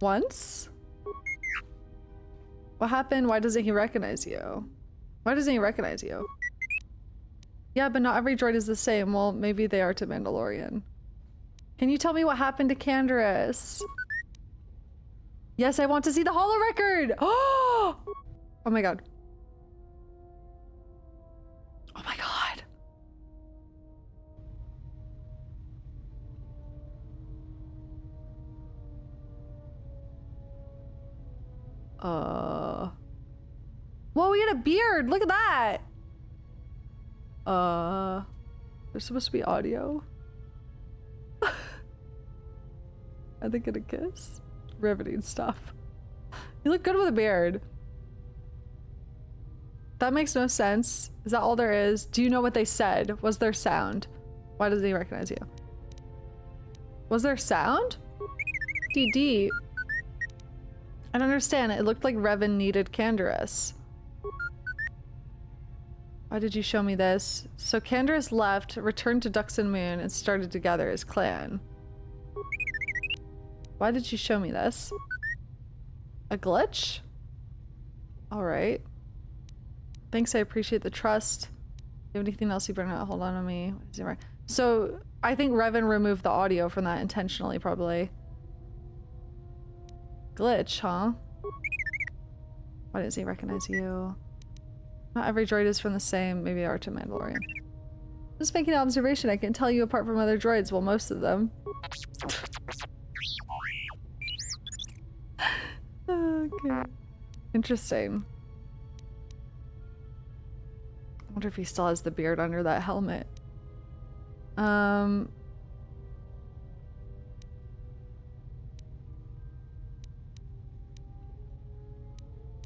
Once? What happened? Why doesn't he recognize you? Why doesn't he recognize you? Yeah, but not every droid is the same. Well, maybe they are to Mandalorian. Can you tell me what happened to Canderous? Yes, I want to see the holo record! Oh my god. Oh my god. Whoa, we got a beard! Look at that! There's supposed to be audio. Are they gonna kiss? Riveting stuff. You look good with a beard. That makes no sense. Is that all there is? Do you know what they said? Was there sound? Why doesn't he recognize you? Was there sound? DD. I don't understand. It looked like Revan needed Canderous. Why did you show me this? So Canderous left, returned to Dux and Moon, and started to gather his clan. Why did you show me this? A glitch? Alright. Thanks, I appreciate the trust. You have anything else you bring out? Hold on to me. So, I think Revan removed the audio from that intentionally, probably. Glitch, huh? Why does he recognize you? Not every droid is from the same, maybe they are to Mandalorian. Just making an observation, I can tell you apart from other droids, well, most of them. Okay. Interesting. I wonder if he still has the beard under that helmet.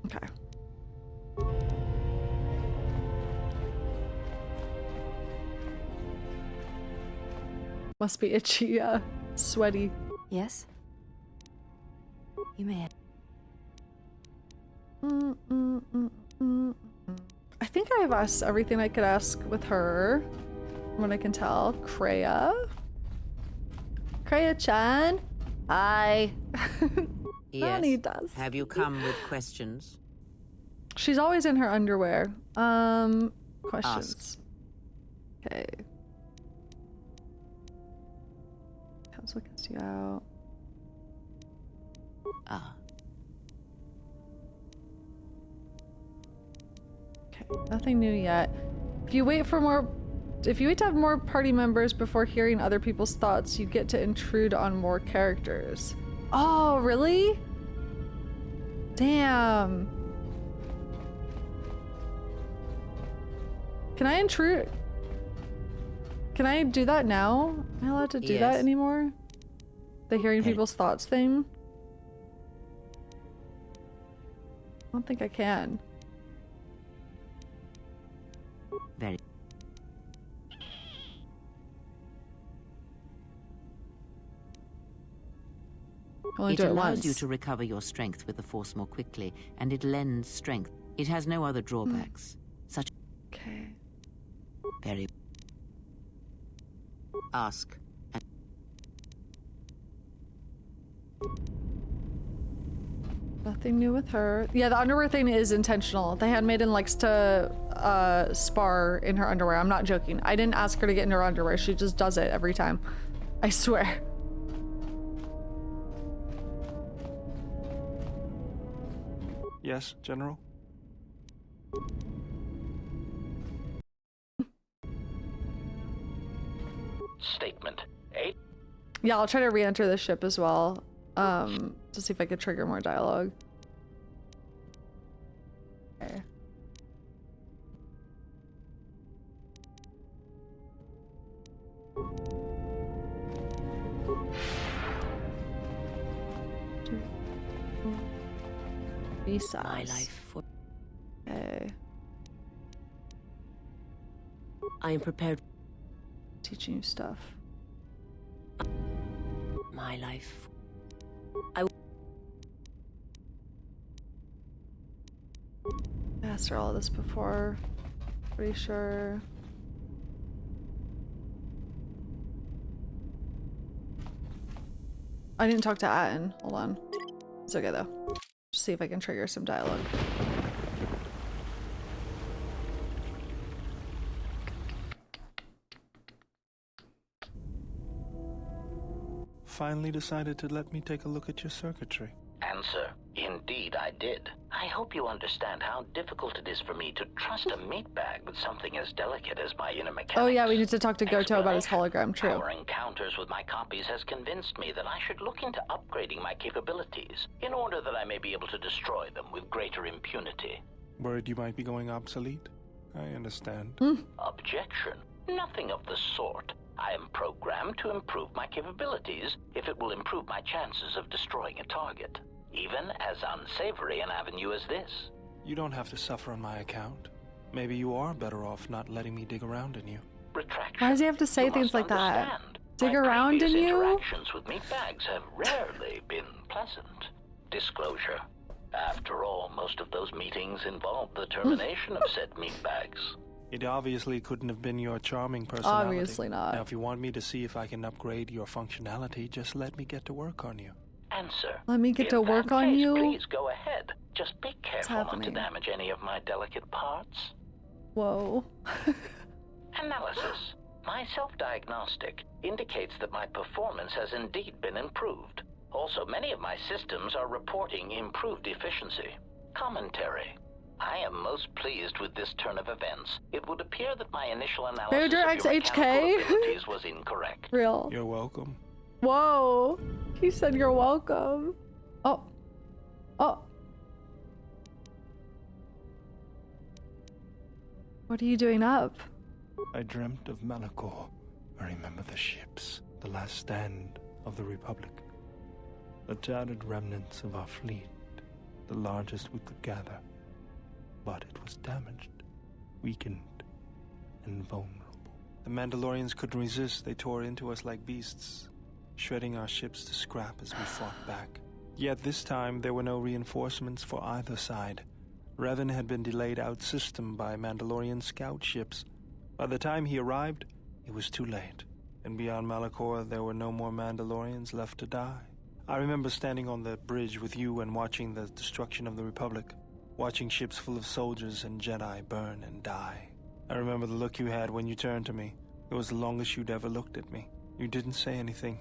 Okay. Must be itchy, sweaty. Yes? You may. I think I have asked everything I could ask with her, from what I can tell. Kreia? Kreia-chan? Hi. Yes. Does. Have you come with questions? She's always in her underwear. Questions. Okay. Council cast you out. Ah. Okay, nothing new yet. If you wait to have more party members before hearing other people's thoughts, you get to intrude on more characters. Oh, really? Damn. Can I intrude? Can I do that now? Am I allowed to do that anymore? The hearing people's thoughts thing? I don't think I can. Very. Only It do it allows once. you to recover your strength with the Force more quickly, and it lends strength. It has no other drawbacks. Such. Okay. Very. Ask. Nothing new with her. Yeah, the underwear thing is intentional. The handmaiden likes to spar in her underwear. I'm not joking. I didn't ask her to get in her underwear. She just does it every time. I swear. Yes, General? Statement 8. Yeah, I'll try to re-enter the ship as well. To see if I could trigger more dialogue. Okay. Visas. My life for. Okay. I am prepared. Teaching you stuff. My life. I asked her all of this before. Pretty sure. I didn't talk to Atten. Hold on. It's okay though. Just see if I can trigger some dialogue. Finally decided to let me take a look at your circuitry. Answer. In Indeed, I did. I hope you understand how difficult it is for me to trust a meatbag with something as delicate as my inner mechanics. Oh yeah, we need to talk to Goto about his hologram, true. Our encounters with my copies has convinced me that I should look into upgrading my capabilities in order that I may be able to destroy them with greater impunity. Worried you might be going obsolete? I understand. Objection. Nothing of the sort. I am programmed to improve my capabilities if it will improve my chances of destroying a target. Even as unsavory an avenue as this. You don't have to suffer on my account. Maybe you are better off not letting me dig around in you. Retraction. Why does he have to say things like that? Dig around in you? Interactions with meatbags have rarely been pleasant. Disclosure. After all, most of those meetings involved the termination of said meatbags. It obviously couldn't have been your charming personality. Obviously not. Now, if you want me to see if I can upgrade your functionality, just let me get to work on you. Answer. Let me get to work on you? Please go ahead. Just be careful not to damage any of my delicate parts. Whoa. Analysis. My self-diagnostic indicates that my performance has indeed been improved. Also, many of my systems are reporting improved efficiency. Commentary. I am most pleased with this turn of events. It would appear that my initial analysis of your mechanical abilities was incorrect. Real. You're welcome. Whoa. He said you're welcome. Oh. Oh. What are you doing up? I dreamt of Malachor. I remember the ships, the last stand of the Republic. The tattered remnants of our fleet, the largest we could gather. But it was damaged, weakened, and vulnerable. The Mandalorians couldn't resist. They tore into us like beasts, shredding our ships to scrap as we fought back. Yet this time, there were no reinforcements for either side. Revan had been delayed out-system by Mandalorian scout ships. By the time he arrived, it was too late. And beyond Malachor, there were no more Mandalorians left to die. I remember standing on the bridge with you and watching the destruction of the Republic. Watching ships full of soldiers and Jedi burn and die. I remember the look you had when you turned to me. It was the longest you'd ever looked at me. You didn't say anything,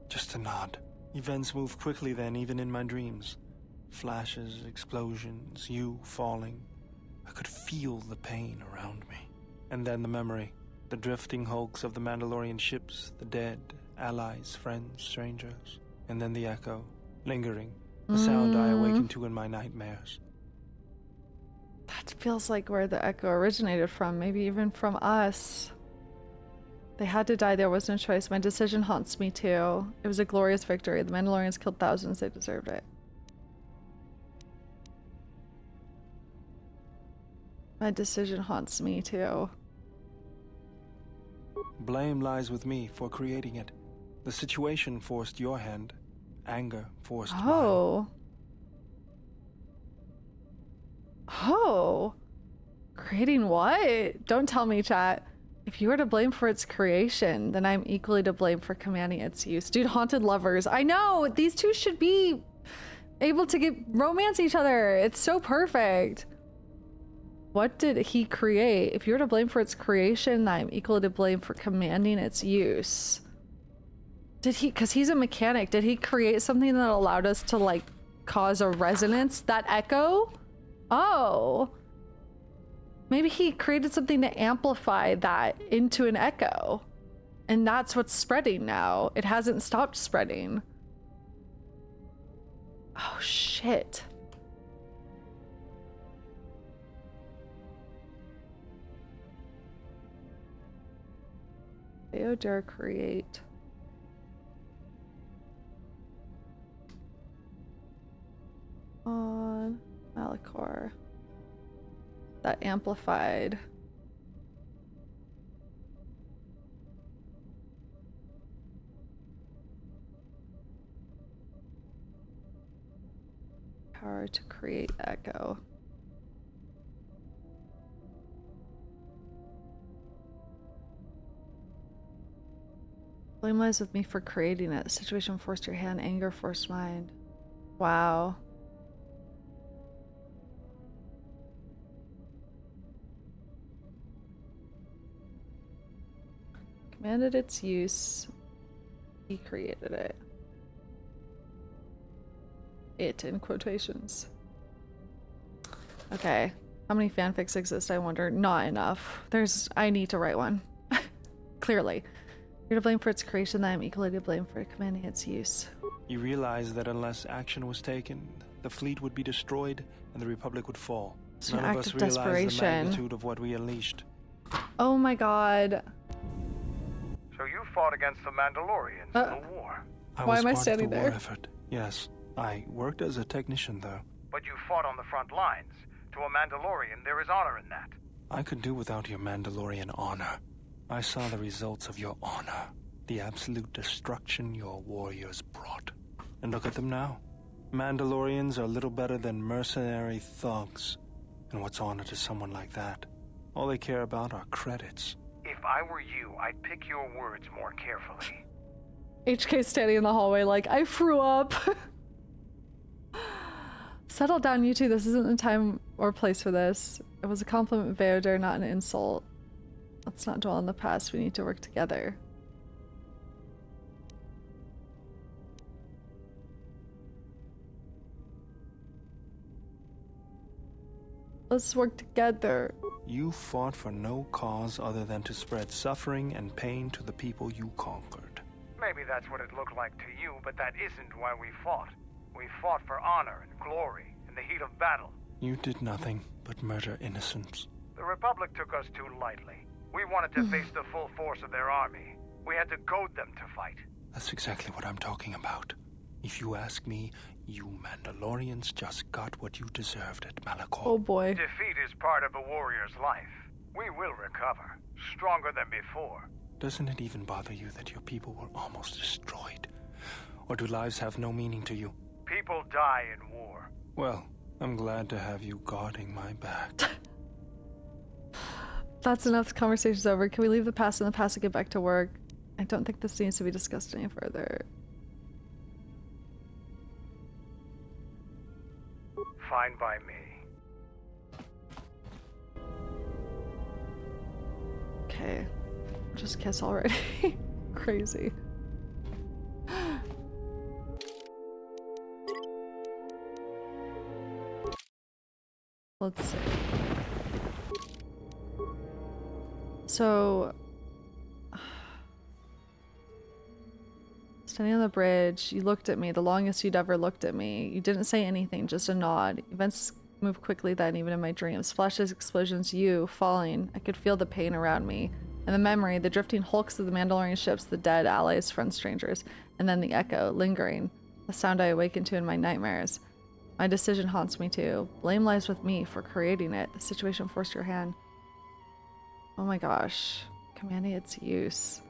just a nod. Events moved quickly then, even in my dreams. Flashes, explosions, you falling. I could feel the pain around me. And then the memory. The drifting hulks of the Mandalorian ships, the dead, allies, friends, strangers. And then the echo, lingering, the sound I awakened to in my nightmares. That feels like where the echo originated from, maybe even from us. They had to die, there was no choice. My decision haunts me too. It was a glorious victory. The Mandalorians killed thousands, they deserved it. My decision haunts me too. Blame lies with me for creating it. The situation forced your hand. Anger forced mine. Oh. Creating what? Don't tell me, chat. If you were to blame for its creation, then I'm equally to blame for commanding its use. Dude, haunted lovers. I know! These two should be able to romance each other. It's so perfect. What did he create? If you were to blame for its creation, I'm equally to blame for commanding its use. Did he, because he's a mechanic, did he create something that allowed us to like cause a resonance? That echo? Oh. Maybe he created something to amplify that into an echo. And that's what's spreading now. It hasn't stopped spreading. Oh shit. KOTOR create. On Malachor. That amplified. Power to create echo. Blame lies with me for creating it. Situation forced your hand, anger forced mine. Wow. Commanded its use. He created it. It in quotations. Okay. How many fanfics exist, I wonder? Not enough. I need to write one. Clearly. You're to blame for its creation, that I'm equally to blame for commanding its use. You realize that unless action was taken, the fleet would be destroyed and the Republic would fall. It's an None act of us of realize the desperation. magnitude of what we unleashed. Oh my god. So you fought against the Mandalorians in the war? Why am I part standing of the there? war effort. Yes. I worked as a technician, though. But you fought on the front lines. To a Mandalorian, there is honor in that. I could do without your Mandalorian honor. I saw the results of your honor. The absolute destruction your warriors brought. And look at them now. Mandalorians are little better than mercenary thugs. And what's honor to someone like that? All they care about are credits. If I were you, I'd pick your words more carefully. HK standing in the hallway like, I threw up. Settle down, you two. This isn't the time or place for this. It was a compliment, Vader, not an insult. Let's not dwell on the past. We need to work together. Let's work together. You fought for no cause other than to spread suffering and pain to the people you conquered. Maybe that's what it looked like to you, but that isn't why we fought. We fought for honor and glory in the heat of battle. You did nothing but murder innocents. The Republic took us too lightly. We wanted to face the full force of their army. We had to goad them to fight. That's exactly what I'm talking about. If you ask me, you Mandalorians just got what you deserved at Malachor. Oh boy. Defeat is part of a warrior's life. We will recover, stronger than before. Doesn't it even bother you that your people were almost destroyed? Or do lives have no meaning to you? People die in war. Well, I'm glad to have you guarding my back. That's enough. The conversation's over. Can we leave the past in the past and get back to work? I don't think this needs to be discussed any further. Fine by me. Okay. Just kiss already. Crazy. Let's see. So, standing on the bridge, you looked at me, the longest you'd ever looked at me. You didn't say anything, just a nod. Events move quickly then, even in my dreams. Flashes, explosions, you, falling. I could feel the pain around me. And the memory, the drifting hulks of the Mandalorian ships, the dead, allies, friends, strangers. And then the echo, lingering. The sound I awakened to in my nightmares. My decision haunts me too. Blame lies with me for creating it. The situation forced your hand. Oh my gosh. Commanding its use.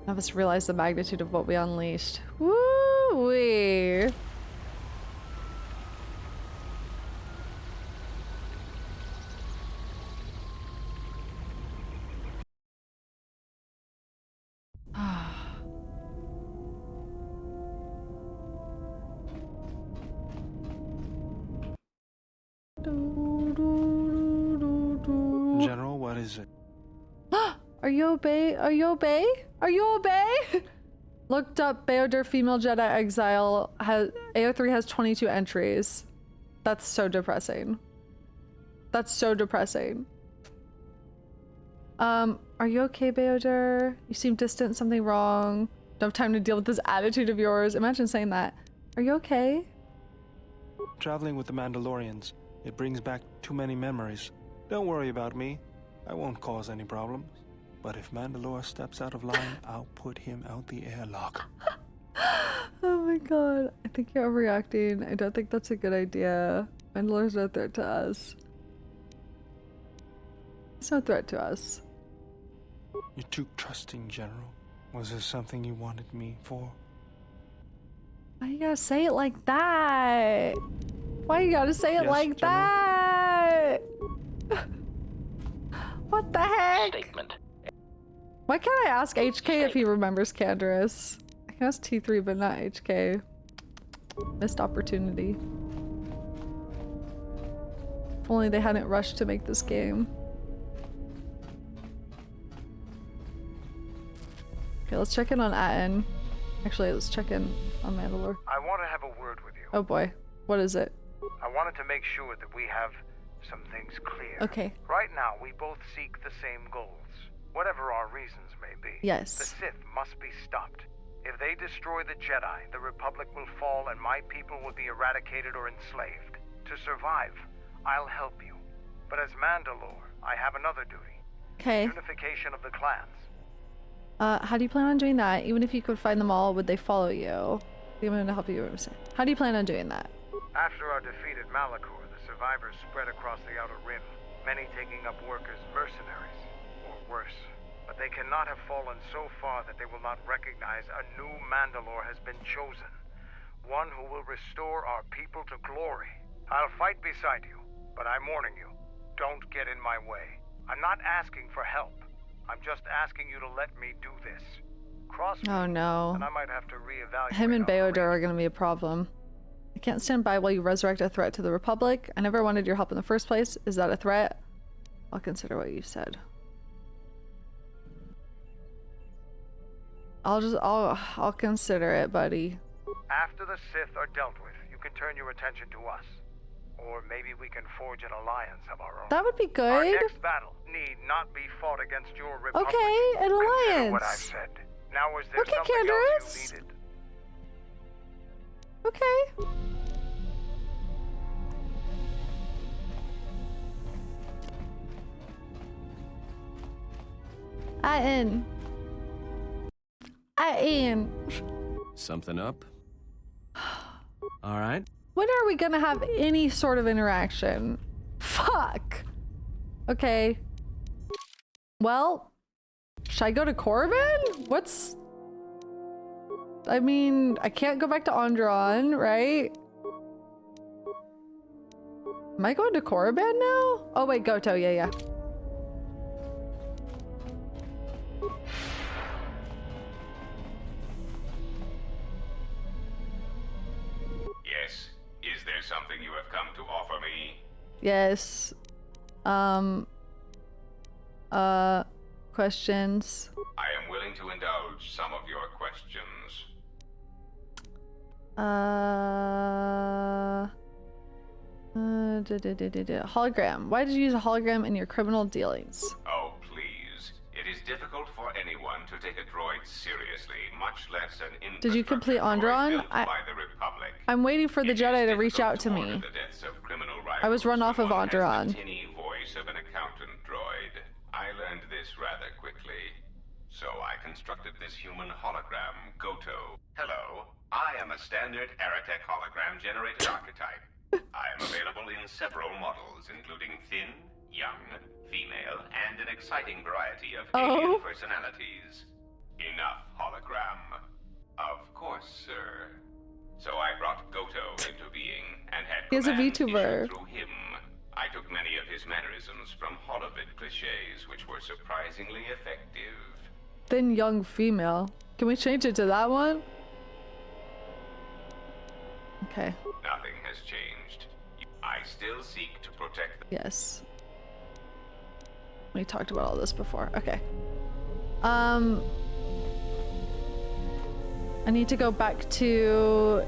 None of us realized the magnitude of what we unleashed. Woo-wee. General, what is it? Are you obey? Are you obey? Are you obey? Looked up Bayodir female Jedi exile. AO3 has 22 entries. That's so depressing. That's so depressing. Are you okay, Bayodir? You seem distant. Something wrong. Don't have time to deal with this attitude of yours. Imagine saying that. Are you okay? Traveling with the Mandalorians. It brings back too many memories. Don't worry about me. I won't cause any problems. But if Mandalore steps out of line, I'll put him out the airlock. Oh my god. I think you're overreacting. I don't think that's a good idea. Mandalore's no threat to us. It's no threat to us. You're too trusting, General. Was there something you wanted me for? Why you gotta say it like that? Why you gotta say it like General. that? What the heck? Statement. Why can't I ask HK if he remembers Canderous? I can ask T3 but not HK. Missed opportunity. If only they hadn't rushed to make this game. Okay, let's check in on Atten. Actually, let's check in on Mandalore. I want to have a word with you. Oh boy, what is it? I wanted to make sure that we have some things clear. Okay. Right now, we both seek the same goals, whatever our reasons may be. Yes. The Sith must be stopped. If they destroy the Jedi, the Republic will fall and my people will be eradicated or enslaved. To survive, I'll help you. But as Mandalore, I have another duty. Okay. Unification of the clans. How do you plan on doing that? Even if you could find them all, would they follow you? I'm going to help you. How do you plan on doing that? After our defeat at Malachor, the survivors spread across the Outer Rim, many taking up work as mercenaries, or worse. But they cannot have fallen so far that they will not recognize a new Mandalore has been chosen. One who will restore our people to glory. I'll fight beside you, but I'm warning you, don't get in my way. I'm not asking for help. I'm just asking you to let me do this. Cross me, oh no. and I might have to reevaluate. Him and Beodor are going to be a problem. I can't stand by while you resurrect a threat to the Republic. I never wanted your help in the first place. Is that a threat? I'll consider what you said. I'll consider it, buddy. After the Sith are dealt with, you can turn your attention to us. Or maybe we can forge an alliance of our own. That would be good. Our next battle need not be fought against your Republic. Okay, an alliance. Consider what I've said. Now is there okay, something Canderous. else you needed? Okay. I in. Something up? All right. When are we gonna have any sort of interaction? Fuck. Okay. Well, should I go to Corriban? What's... I mean, I can't go back to Onderon, right? Am I going to Corriban now? Oh wait, Goto, yeah. Yes. Is there something you have come to offer me? Yes. Questions. I am willing to indulge some of your questions. Hologram. Why did you use a hologram in your criminal dealings? Oh, please. It is difficult for anyone to take a droid seriously, much less an infrastructure Did you complete Onderon? built by the Republic. I'm waiting for the Jedi to reach out to me. The deaths of criminal I was run off of rivals when one has Onderon. the tinny voice of an accountant droid. I learned this rather quickly. So I constructed this human hologram, Goto. Hello, I am a standard Aratech hologram generated archetype. I am available in several models, including thin, young, female, and an exciting variety of alien personalities. Enough hologram. Of course, sir. So I brought Goto into being and had He has a commands VTuber. issued through him. I took many of his mannerisms from holovid cliches, which were surprisingly effective. Thin young female. Can we change it to that one? Okay. Nothing has changed. I still seek to protect the Yes. We talked about all this before. Okay. I need to go back to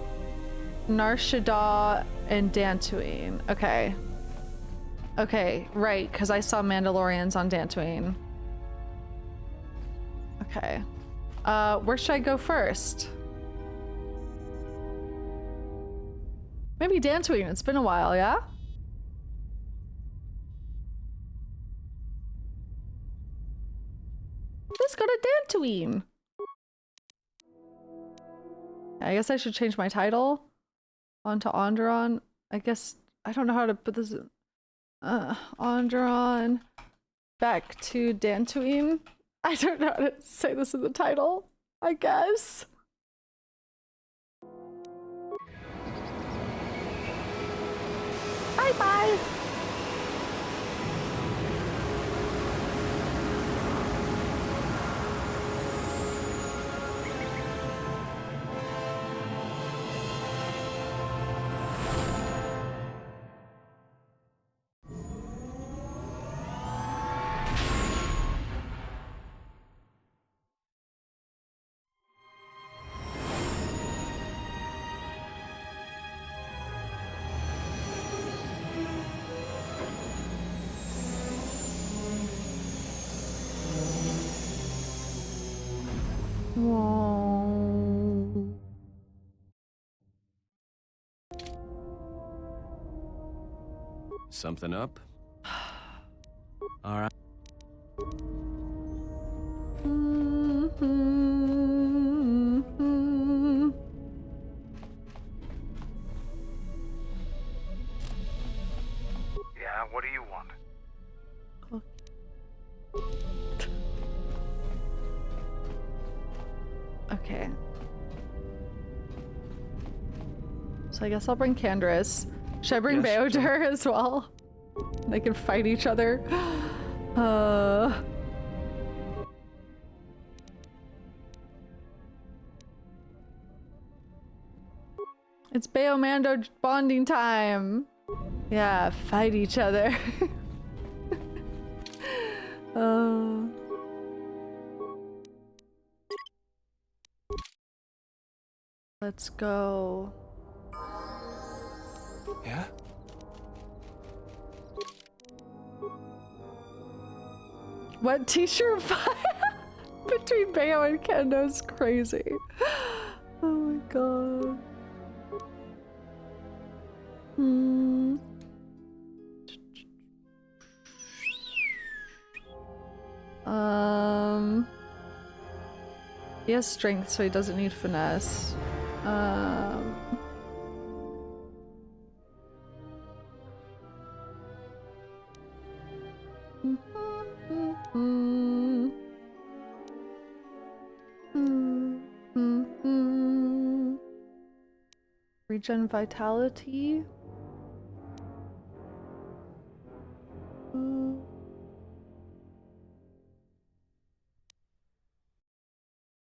Nar Shaddaa and Dantooine. Okay. Okay, right, because I saw Mandalorians on Dantooine. Okay. Where should I go first? Maybe Dantooine. It's been a while, yeah? Let's go to Dantooine. I guess I should change my title onto Onderon. I guess I don't know how to put this in. Onderon back to Dantooine. I don't know how to say this in the title, I guess. Bye-bye. Whoa. Something up? All right. Yeah, what do you want? Okay. So I guess I'll bring Canderous. Should I bring Beodur as well? They can fight each other. It's Beo-Mando bonding time. Yeah, fight each other. Let's go. Yeah? What t-shirt fight between Beo and Kendo is crazy. Oh my god. He has strength, so he doesn't need finesse. Regen vitality.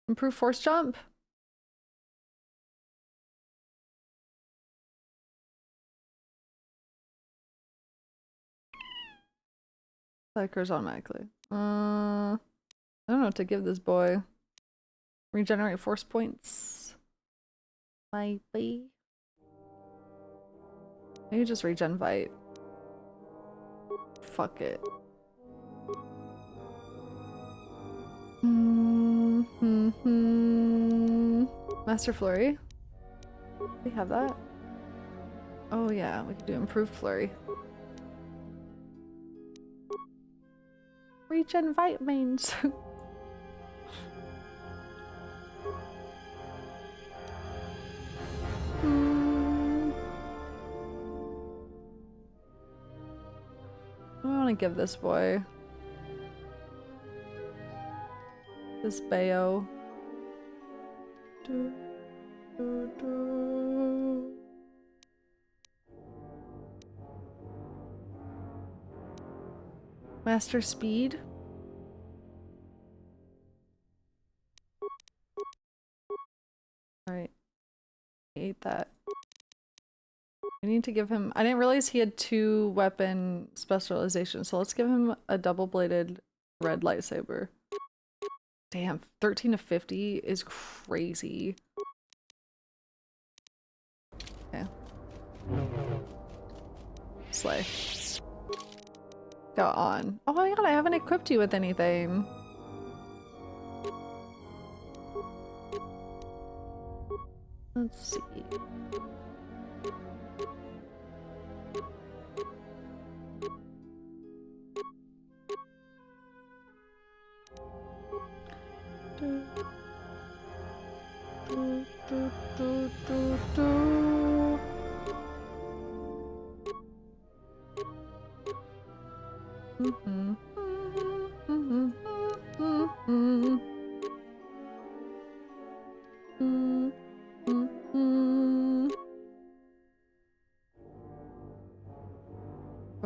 Improve force jump. That occurs automatically. I don't know what to give this boy. Regenerate force points. Maybe. Maybe just regen fight. Fuck it. Master Flurry. We have that. Oh yeah, we can do improved flurry. Regen vitamins. I want to give this boy. This Beo. Master speed. Alright. I ate that. I need to give him— I didn't realize he had 2 weapon specializations, so let's give him a double-bladed red lightsaber. Damn, 13 to 50 is crazy. Okay. Slay. Go on. Oh my god, I haven't equipped you with anything. Let's see.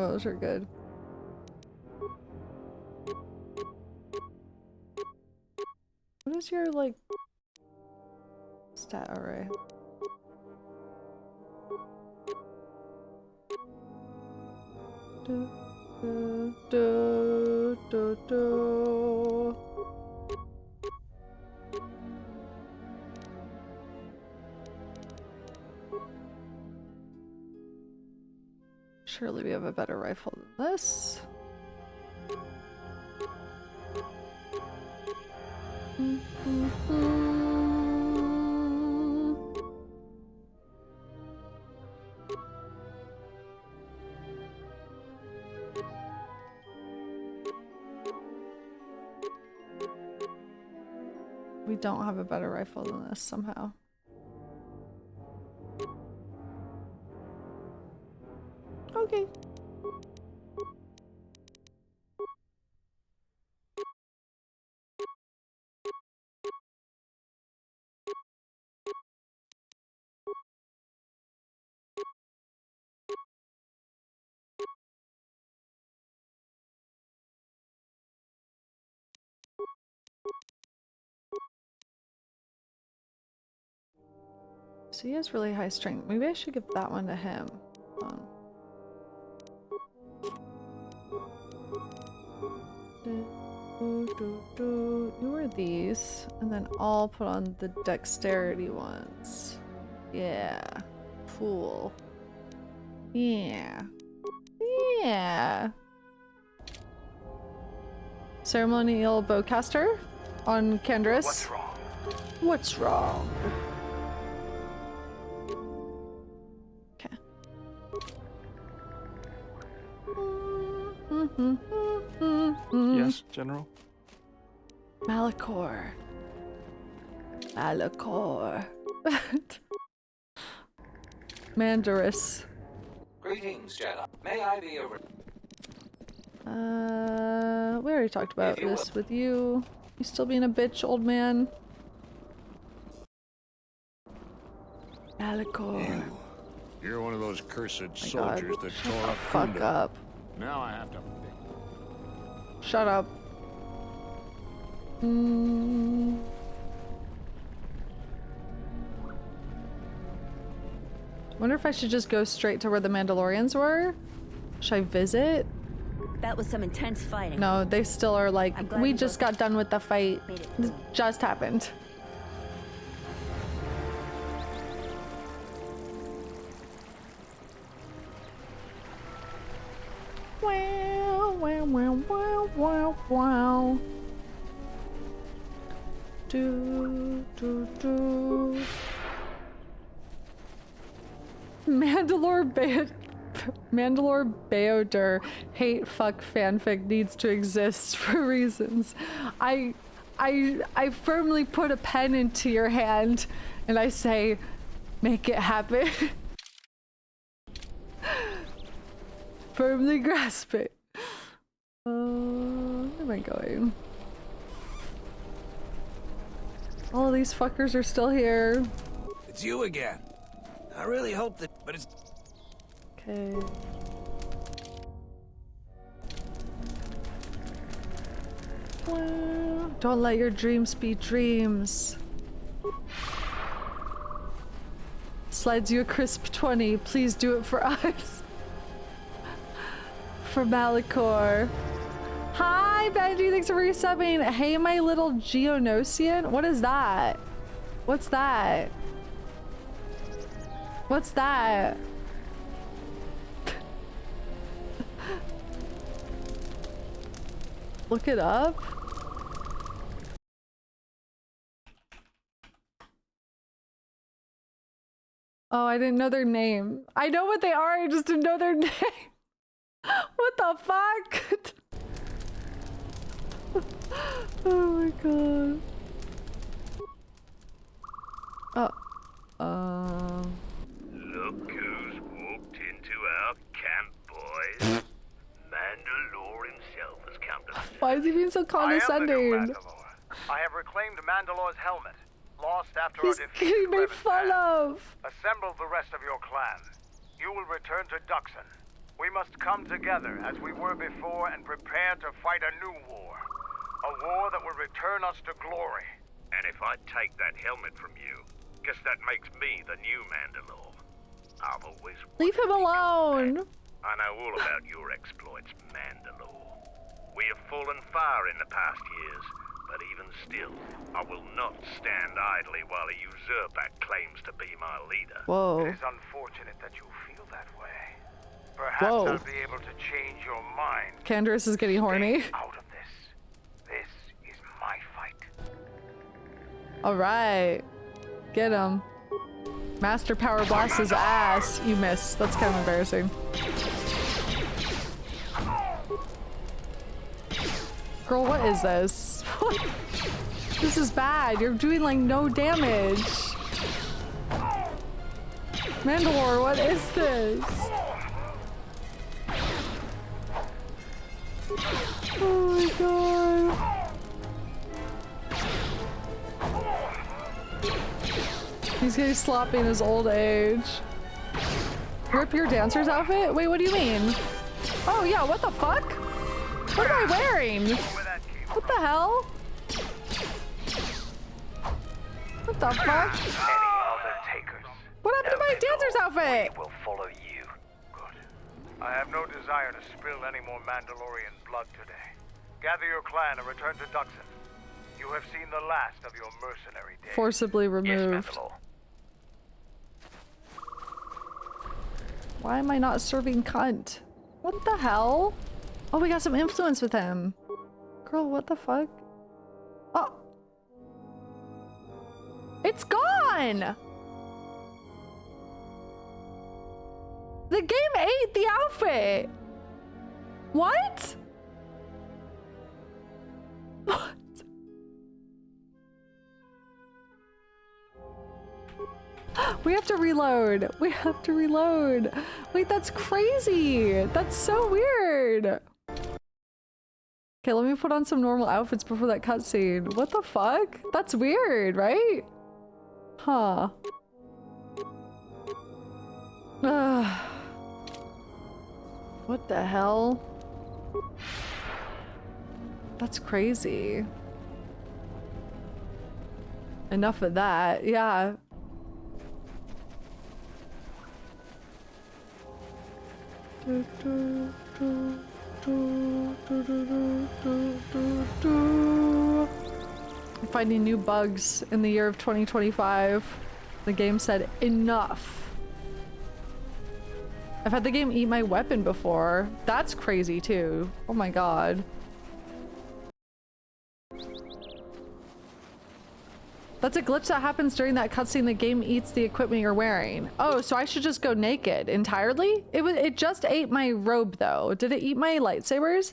Oh, those are good. What is your, like, stat array? Surely we have a better rifle than this. We don't have a better rifle than this somehow. Okay. So he has really high strength. Maybe I should give that one to him. You are these, and then I'll put on the dexterity ones. Yeah. Cool. Yeah. Yeah. Ceremonial bowcaster on Canderous. What's wrong? What's wrong? Okay. Yes, General? Malachor. Malachor. Canderous. Greetings, Jedi. May I be over? We already talked about this with you. You still being a bitch, old man. Malachor. You're one of those cursed soldiers God. that Shut tore the up fuck Kunda. up. Now I have to. Shut up. Wonder if I should just go straight to where the Mandalorians were? Should I visit? That was some intense fighting. No, they still are like, we just got done with the fight. This just happened. Wow, wow, wow, wow, wow, wow. Do. Mandalore Beodur hate fuck fanfic needs to exist for reasons. I firmly put a pen into your hand and I say, make it happen. Firmly grasp it. Where am I going? All these fuckers are still here. It's you again. I really hope that, but it's... Okay. Well, don't let your dreams be dreams. Slides you a crisp 20. Please do it for us. For Malachor. Hi, Benji. Thanks for resubbing. Hey, my little Geonosian. What is that? What's that? What's that? Look it up. Oh, I didn't know their name. I know what they are, I just didn't know their name. What the fuck? Oh my god. Look who's walked into our camp, boys. Mandalore himself has come to... Why is he being so condescending? I have reclaimed Mandalore's helmet, lost after He's our defeat. getting made fun of. Assemble the rest of your clan. You will return to Duxon. We must come together as we were before and prepare to fight a new war. A war that will return us to glory. And if I take that helmet from you, guess that makes me the new Mandalore. I've always... Leave him alone. I know all about your exploits, Mandalore. We have fallen far in the past years, but even still, I will not stand idly while a usurper claims to be my leader. Whoa. It is unfortunate that you feel that way. Perhaps I'll be able to change your mind. Canderous is getting horny. Stay out of this. This is my fight. Alright. Get him. Master Power Blast his ass. You missed. That's kind of embarrassing. Girl, what is this? This is bad. You're doing like no damage. Mandalore, what is this? Oh my god. He's getting sloppy in his old age. Rip your dancer's outfit? Wait, what do you mean? Oh yeah, what the fuck? What am I wearing? What the hell? What the fuck? What happened to my dancer's outfit? We will follow you. Good. I have no desire to spill any more Mandalorian blood today. Gather your clan and return to Duxon. You have seen the last of your mercenary days. Forcibly removed. Yes, Mandalore. Why am I not serving cunt? What the hell? Oh, we got some influence with him. Girl, what the fuck? Oh. It's gone! The game ate the outfit! What? What? We have to reload. We have to reload. Wait, that's crazy. That's so weird. Okay, let me put on some normal outfits before that cutscene. What the fuck? That's weird, right? Huh. What the hell? That's crazy. Enough of that. Yeah. Finding new bugs in the year of 2025. The game said enough. I've had the game eat my weapon before. That's crazy too. Oh my god. That's a glitch that happens during that cutscene. The game eats the equipment you're wearing. Oh, so I should just go naked entirely? It just ate my robe though. Did it eat my lightsabers?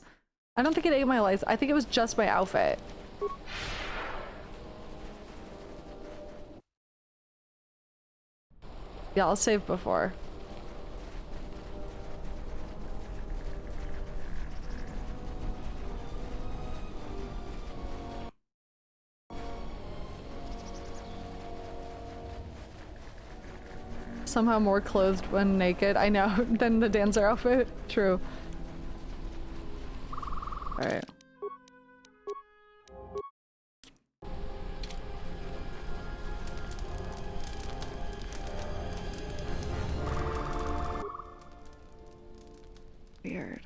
I don't think it ate my lights. I think it was just my outfit. Yeah, I'll save before. Somehow more clothed when naked. I know, than the dancer outfit. True. Alright. Weird.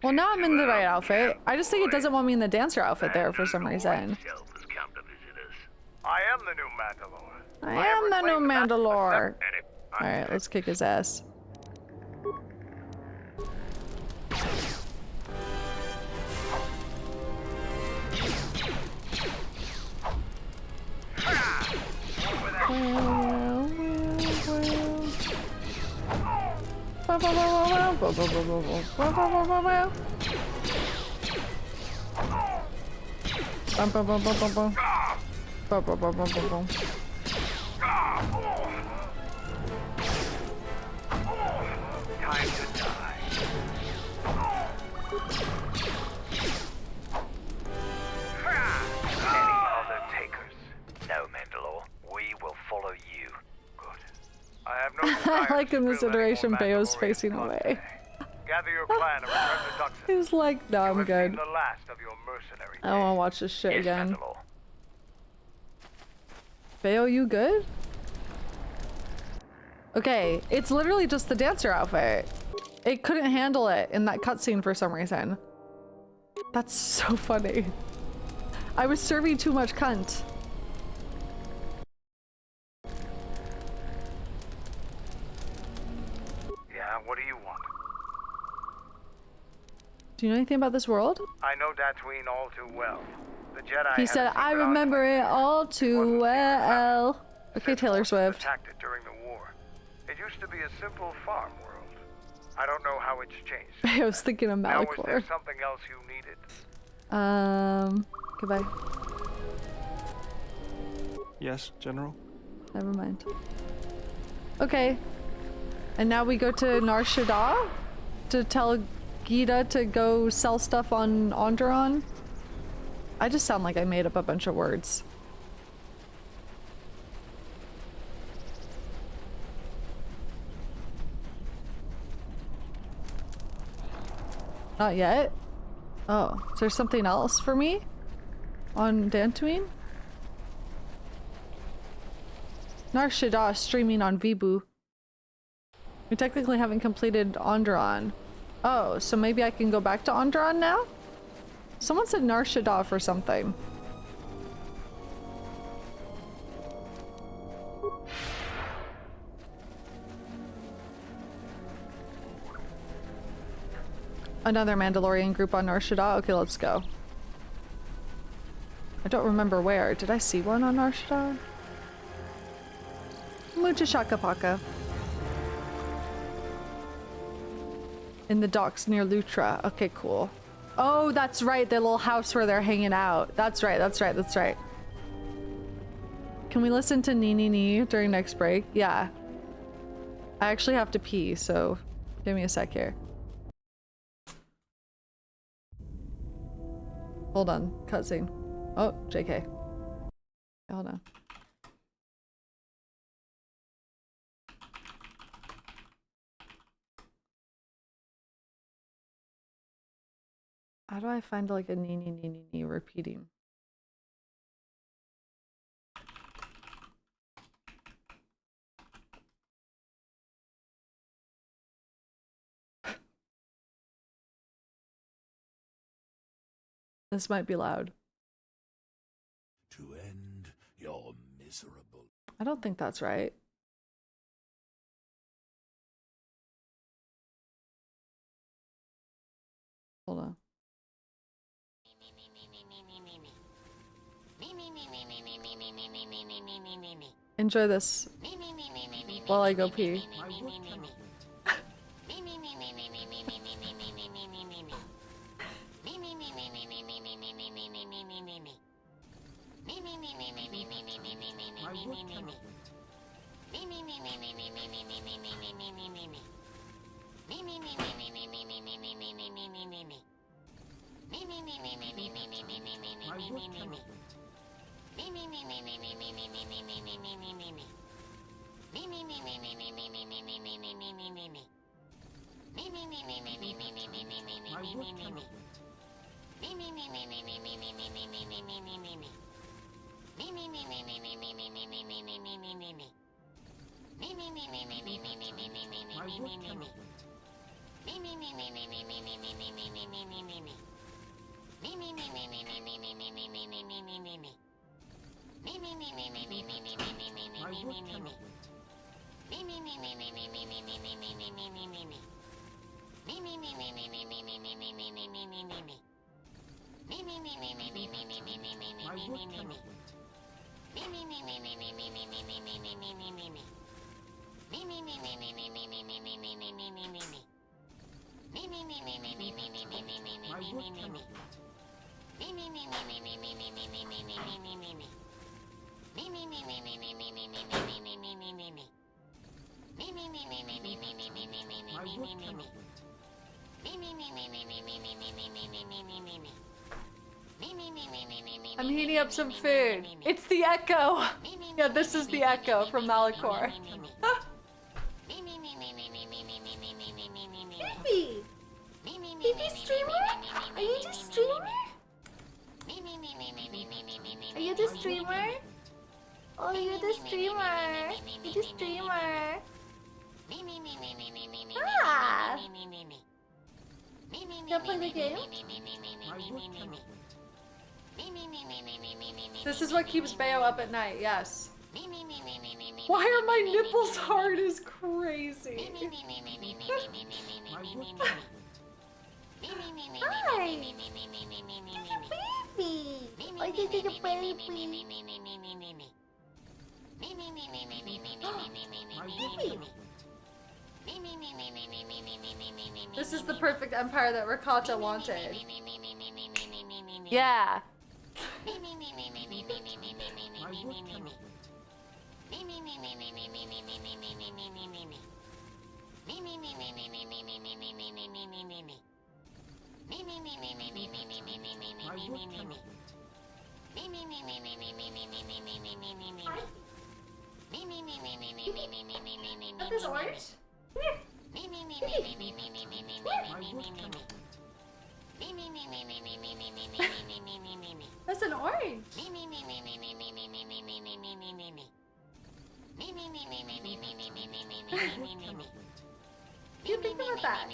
Well, now I'm in the right outfit. I just think it doesn't want me in the dancer outfit there for some reason. I am the new Mandalore. I am the new Mandalore. Alright, let's kick his ass. Time to die. Any other takers? No, Mandalore. We will follow you. Good. I have no desire I like in this iteration, Bayo's facing away. Gather your clan and return to Duxon. He's like, no, I'm good. The last of your mercenary I don't want to watch this shit again. Bayo, you good? Okay, it's literally just the dancer outfit. It couldn't handle it in that cutscene for some reason. That's so funny. I was serving too much cunt. Yeah, what do you want? Do you know anything about this world? I know Tatooine all too well. The Jedi. He said, I remember it all too well. Okay, Taylor Swift. Attacked it during the war. It used to be a simple farm world. I don't know how it's changed. I was thinking of Now, was Malachor. there something else you needed? Goodbye. Yes, General? Never mind. Okay. And now we go to Nar Shaddaa to tell Gita to go sell stuff on Onderon. I just sound like I made up a bunch of words. Not yet? Oh, is there something else for me? On Dantooine? Nar Shaddaa streaming on Vibu. We technically haven't completed Onderon. Oh, so maybe I can go back to Onderon now? Someone said Nar Shaddaa for something. Another Mandalorian group on Nar Shaddaa? Okay, let's go. I don't remember where. Did I see one on Nar Shaddaa? Mucha Shaka Paka. In the docks near Lutra. Okay, cool. Oh, that's right. The little house where they're hanging out. That's right, that's right, that's right. Can we listen to Nee Nee Nee during next break? Yeah. I actually have to pee, so give me a sec here. Hold on, cutscene. Oh, JK. Hold on. How do I find like a Nee Nee Nee Nee Nee repeating? This might be loud. To end your miserable. I don't think that's right. Hold on. Enjoy this while I go pee. I'm heating up some food. It's the Echo. Yeah, this is the Echo from Malachor. Baby! Baby streamer? Are you the streamer? Are you the streamer? Oh, you're the streamer. You're the streamer. Ah! Can I play the game? This is what keeps Bayo up at night, yes. Why are my nipples hard as crazy? Hi! Baby! I think it's a baby. This is the perfect empire that Rakata wanted. Yeah. That is orange? That's an orange. You think about that?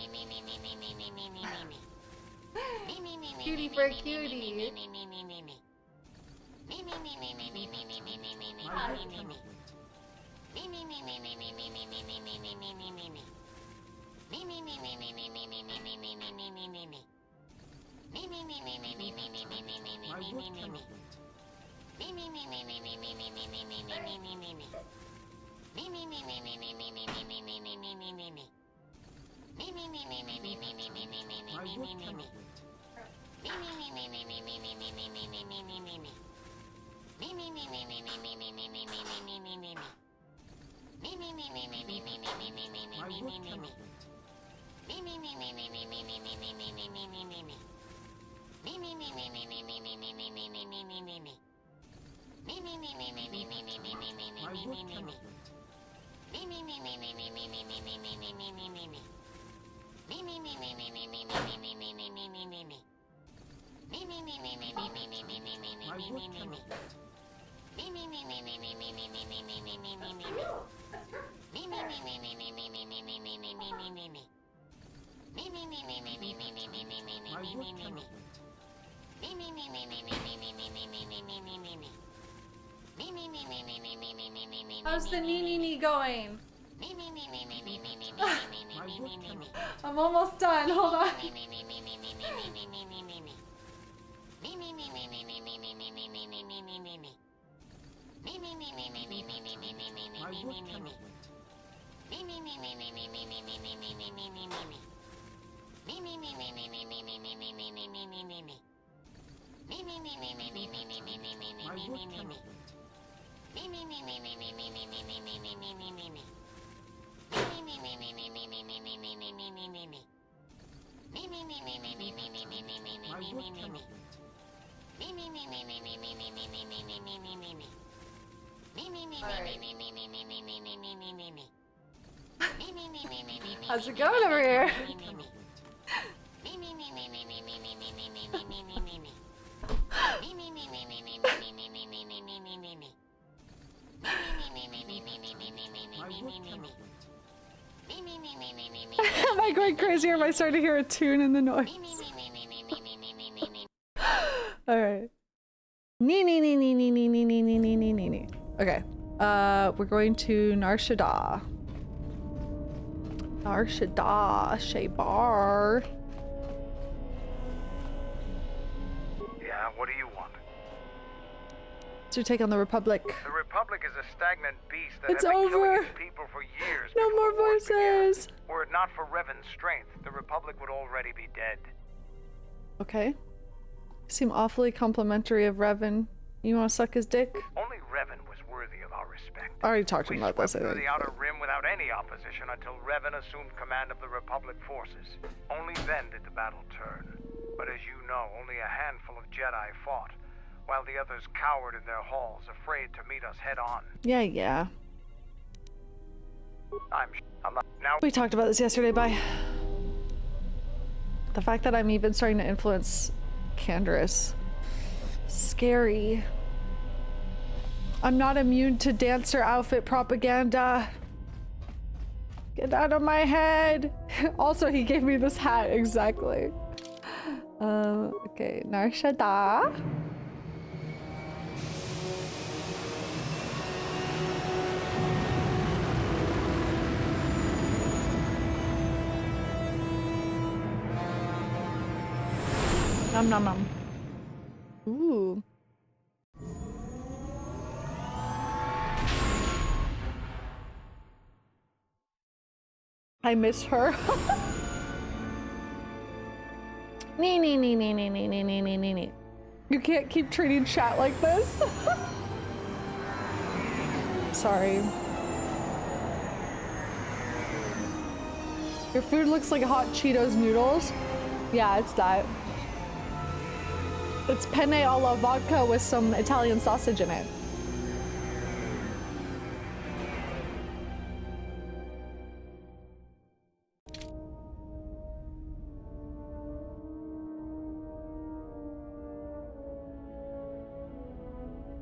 Cutie for cutie. How's the nee going? I'm almost done. Hold on. How's it going over here? Am I going crazy or am I starting to hear a tune in the noise? Alright. Nee. Okay. We're going to Nar Shaddaa. Nar Shaddaa, Shaybar. Yeah, what do you want? To take on the Republic. The Republic is a stagnant beast that It's has been over. killing its people for years. No more voices. Were it not for Revan's strength, the Republic would already be dead. Okay. You seem awfully complimentary of Revan. You want to suck his dick? Only Revan was worthy of our respect. I already talked to him about this, I through think. the Outer Rim without any opposition until Revan assumed command of the Republic forces. Only then did the battle turn. But as you know, only a handful of Jedi fought, while the others cowered in their halls, afraid to meet us head on. Yeah. I'm not now. We talked about this yesterday, bye. The fact that I'm even starting to influence Canderous. Scary. I'm not immune to dancer outfit propaganda. Get out of my head. Also, he gave me this hat, exactly. Okay, Nar Shaddaa. Nom nom nom. Ooh. I miss her. Nee. You can't keep treating chat like this. Sorry. Your food looks like hot Cheetos noodles. Yeah, it's that. It's penne alla vodka with some Italian sausage in it.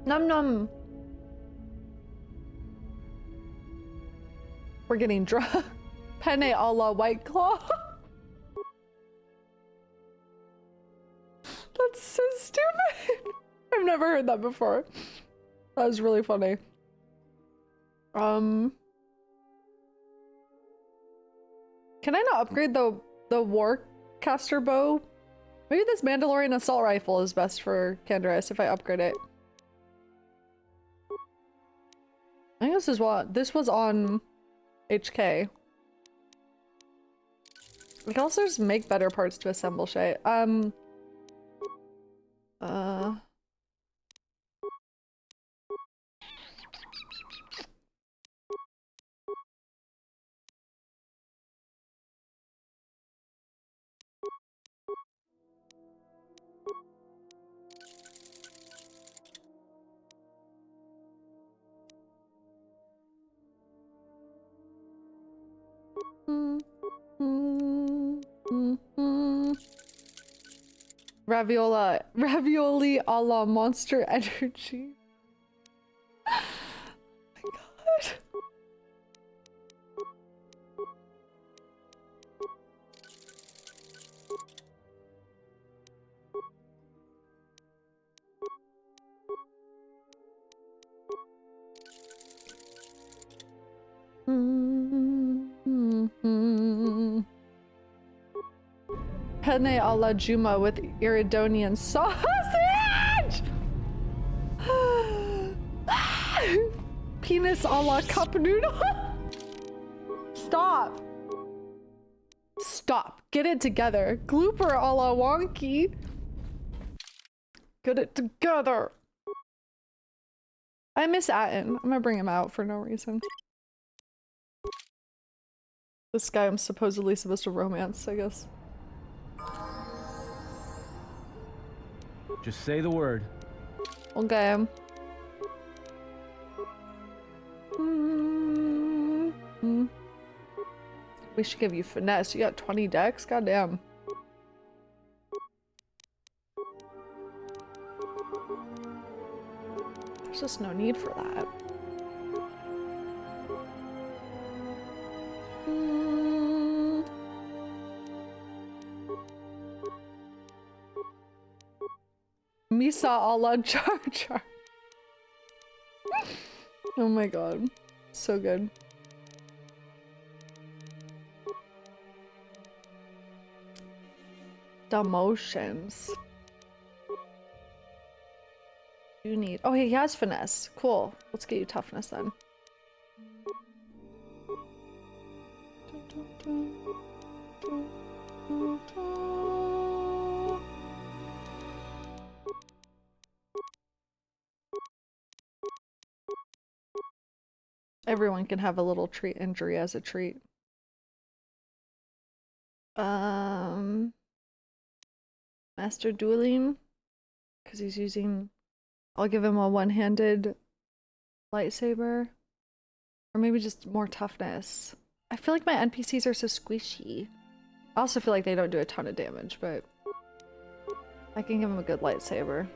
Num num. We're getting drunk. Penne a la White Claw. That's so stupid. I've never heard that before. That was really funny. Can I not upgrade the Warcaster bow? Maybe this Mandalorian assault rifle is best for Canderous if I upgrade it. I think this was on HK. We can also just make better parts to assemble shit. Ravioli a la Monster Energy. Oh my god. Penne a la Juma with Iridonian sausage! Penis a la cup noodle? Stop! Stop. Get it together. Glooper a la wonky. Get it together. I miss Atten. I'm gonna bring him out for no reason. This guy I'm supposedly supposed to romance, I guess. Just say the word. Okay. We should give you finesse. You got 20 decks? Goddamn. There's just no need for that. Misa a la Jar Jar. Oh my god. So good. Demotions. You need. Oh, he has finesse. Cool. Let's get you toughness then. Everyone can have a little treat injury as a treat. Master dueling, because he's using. I'll give him a one-handed lightsaber, or maybe just more toughness. I feel like my NPCs are so squishy. I also feel like they don't do a ton of damage, but I can give him a good lightsaber.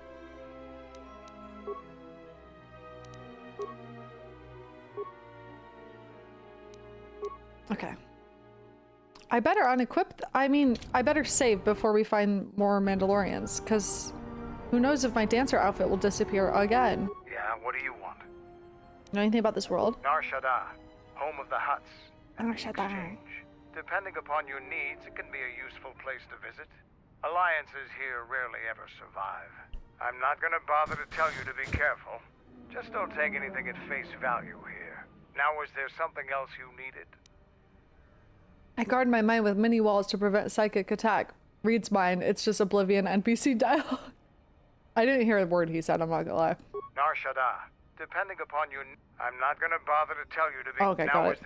Okay. I better unequip. I mean, I better save before we find more Mandalorians, because who knows if my dancer outfit will disappear again. Yeah, what do you want? Know anything about this world? Nar Shaddaa, home of the Hutts. Nar Shaddaa. Exchange. Depending upon your needs, it can be a useful place to visit. Alliances here rarely ever survive. I'm not gonna bother to tell you to be careful. Just don't take anything at face value here. Now, is there something else you needed? I guard my mind with mini walls to prevent psychic attack. Reads mine. It's just Oblivion NPC dialogue. I didn't hear a word he said, I'm not gonna lie. Nar Shaddaa. Depending upon you, I'm not gonna bother to tell you to be. Okay, got it.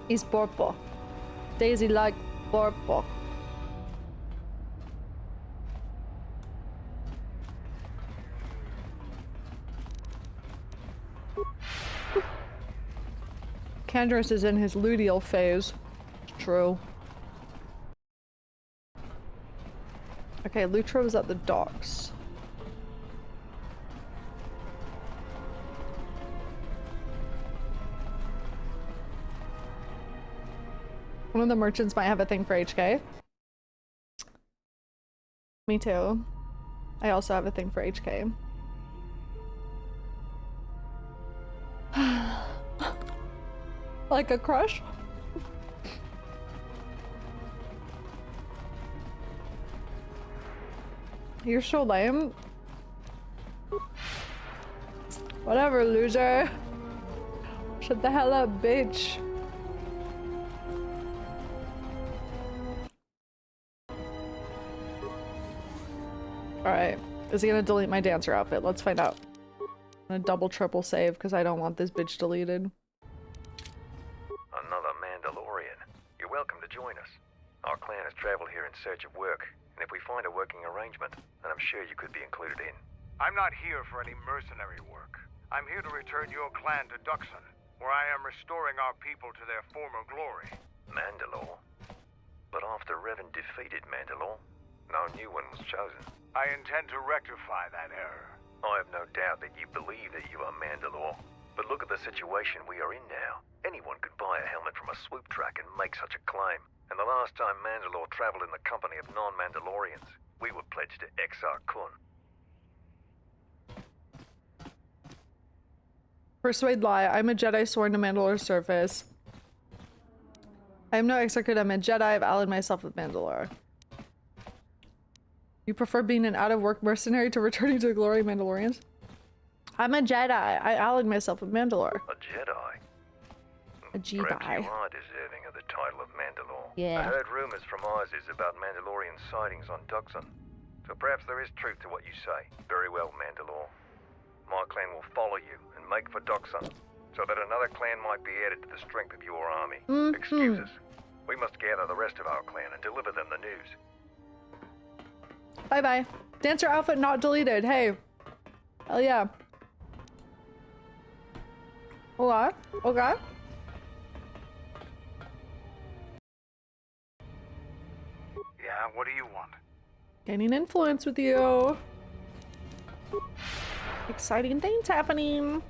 He's purple. Daisy like purple. Canderous is in his luteal phase. It's true. Okay, Lutra was at the docks. One of the merchants might have a thing for HK. Me too. I also have a thing for HK. Like a crush? You're so lame. Whatever, loser. Shut the hell up, bitch. Alright. Is he gonna delete my dancer outfit? Let's find out. I'm gonna double triple save because I don't want this bitch deleted. Another Mandalorian. You're welcome to join us. Our clan has traveled here in search of work, and if we find a working arrangement, then I'm sure you could be included in. I'm not here for any mercenary work. I'm here to return your clan to Duxon, where I am restoring our people to their former glory. Mandalore? But after Revan defeated Mandalore, no new one was chosen. I intend to rectify that error. I have no doubt that you believe that you are Mandalore. But look at the situation we are in now. Anyone could buy a helmet from a swoop track and make such a claim. And the last time Mandalore traveled in the company of non-Mandalorians, we were pledged to Exar Kun. Persuade lie. I'm a Jedi sworn to Mandalore's service. I am no Exar Kun. I'm a Jedi. I've allied myself with Mandalore. You prefer being an out-of-work mercenary to returning to the glory of Mandalorians? I'm a Jedi. I allied myself with Mandalore. A Jedi? A Jedi. Perhaps you are deserving of the title of Mandalore. Yeah. I heard rumors from Isis about Mandalorian sightings on Duxon. So perhaps there is truth to what you say. Very well, Mandalore. My clan will follow you and make for Duxon, so that another clan might be added to the strength of your army. Excuse us. We must gather the rest of our clan and deliver them the news. Bye-bye. Dancer outfit not deleted. Hey. Hell yeah. Okay. Okay. Yeah, what do you want? Gaining influence with you. Exciting things happening.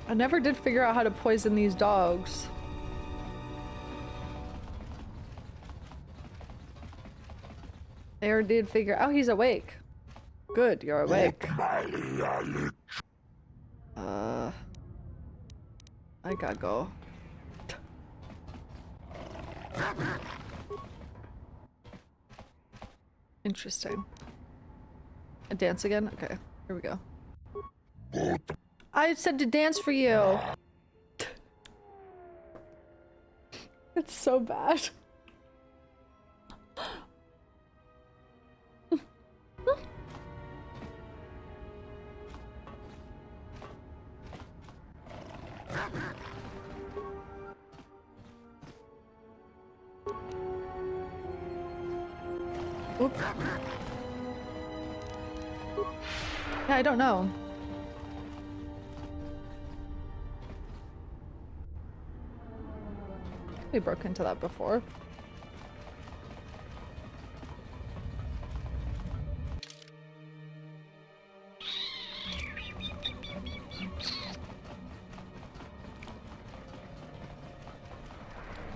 I never did figure out how to poison these dogs. Never did figure. Oh, he's awake. Good, you're awake. I gotta go. Interesting. A dance again? Okay, here we go. I said to dance for you. It's so bad. Oop. Yeah, I don't know. We broke into that before.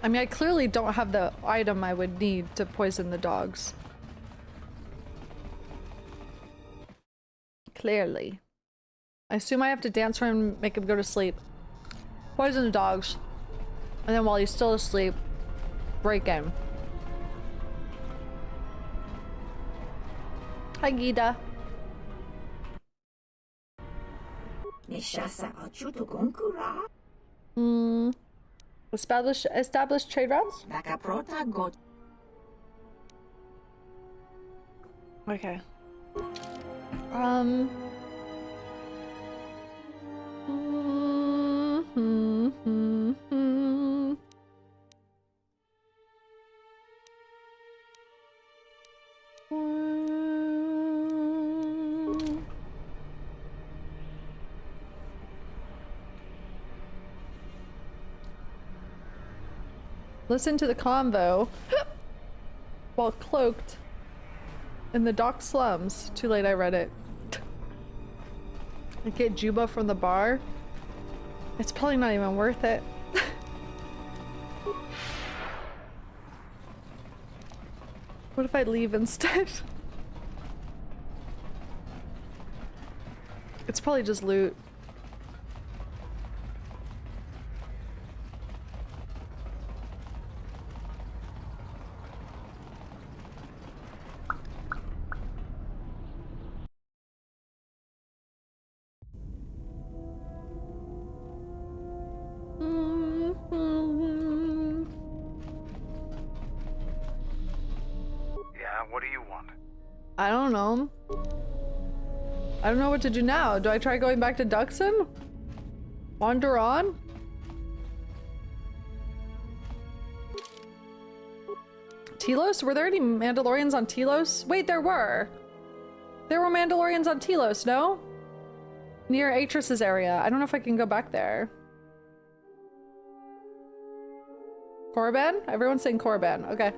I mean, I clearly don't have the item I would need to poison the dogs. Clearly. I assume I have to dance for him, make him go to sleep. Poison the dogs. And then while he's still asleep, break him. Hi, Gita. Establish trade routes? Okay. Listen to the convo while cloaked in the dock slums. Too late, I read it. And get Juba from the bar. It's probably not even worth it. What if I leave instead? It's probably just loot. I don't know. I don't know what to do now. Do I try going back to Duxon? Onderon? Telos? Were there any Mandalorians on Telos? Wait, there were. There were Mandalorians on Telos, no? Near Atris's area. I don't know if I can go back there. Corriban? Everyone's saying Corriban. Okay.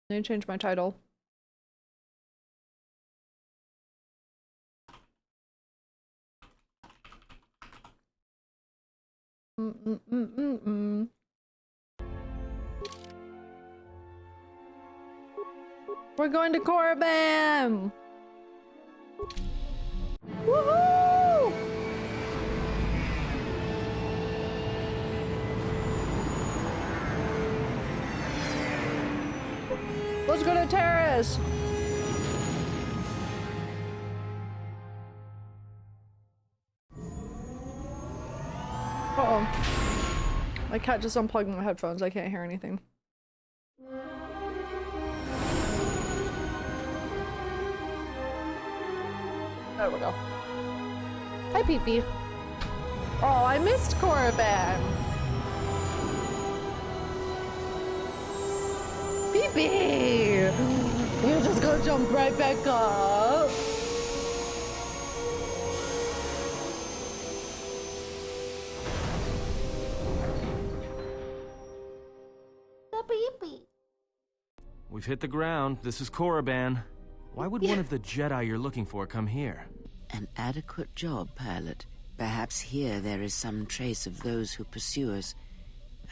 I need to change my title. We're going to Corriban! Woohoo! Let's go to Terrace! Uh-oh. My cat just unplugged my headphones. I can't hear anything. There we go. Hi, Pee-Pee. Oh, I missed Corriban. Pee-Pee! You're just gonna jump right back up. We've hit the ground. This is Corriban. Why would one of the Jedi you're looking for come here? An adequate job, pilot. Perhaps here there is some trace of those who pursue us.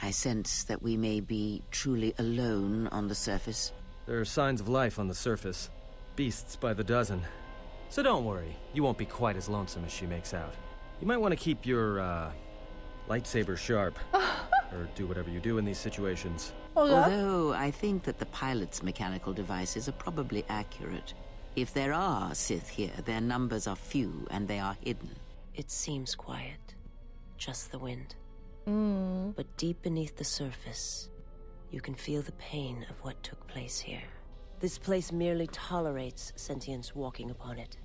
I sense that we may be truly alone on the surface. There are signs of life on the surface. Beasts by the dozen. So don't worry, you won't be quite as lonesome as she makes out. You might want to keep your, lightsaber sharp. Or do whatever you do in these situations. Although I think that the pilot's mechanical devices are probably accurate. If there are Sith here, their numbers are few and they are hidden. It seems quiet. Just the wind. But deep beneath the surface, you can feel the pain of what took place here. This place merely tolerates sentience walking upon it.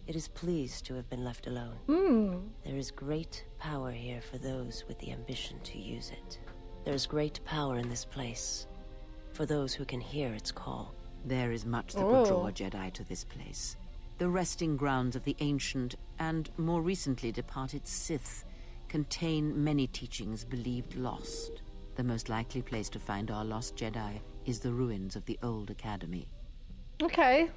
It is pleased to have been left alone. There is great power here for those with the ambition to use it. There is great power in this place for those who can hear its call. There is much that would draw Jedi to this place. The resting grounds of the ancient and more recently departed Sith contain many teachings believed lost. The most likely place to find our lost Jedi is the ruins of the old academy. Okay.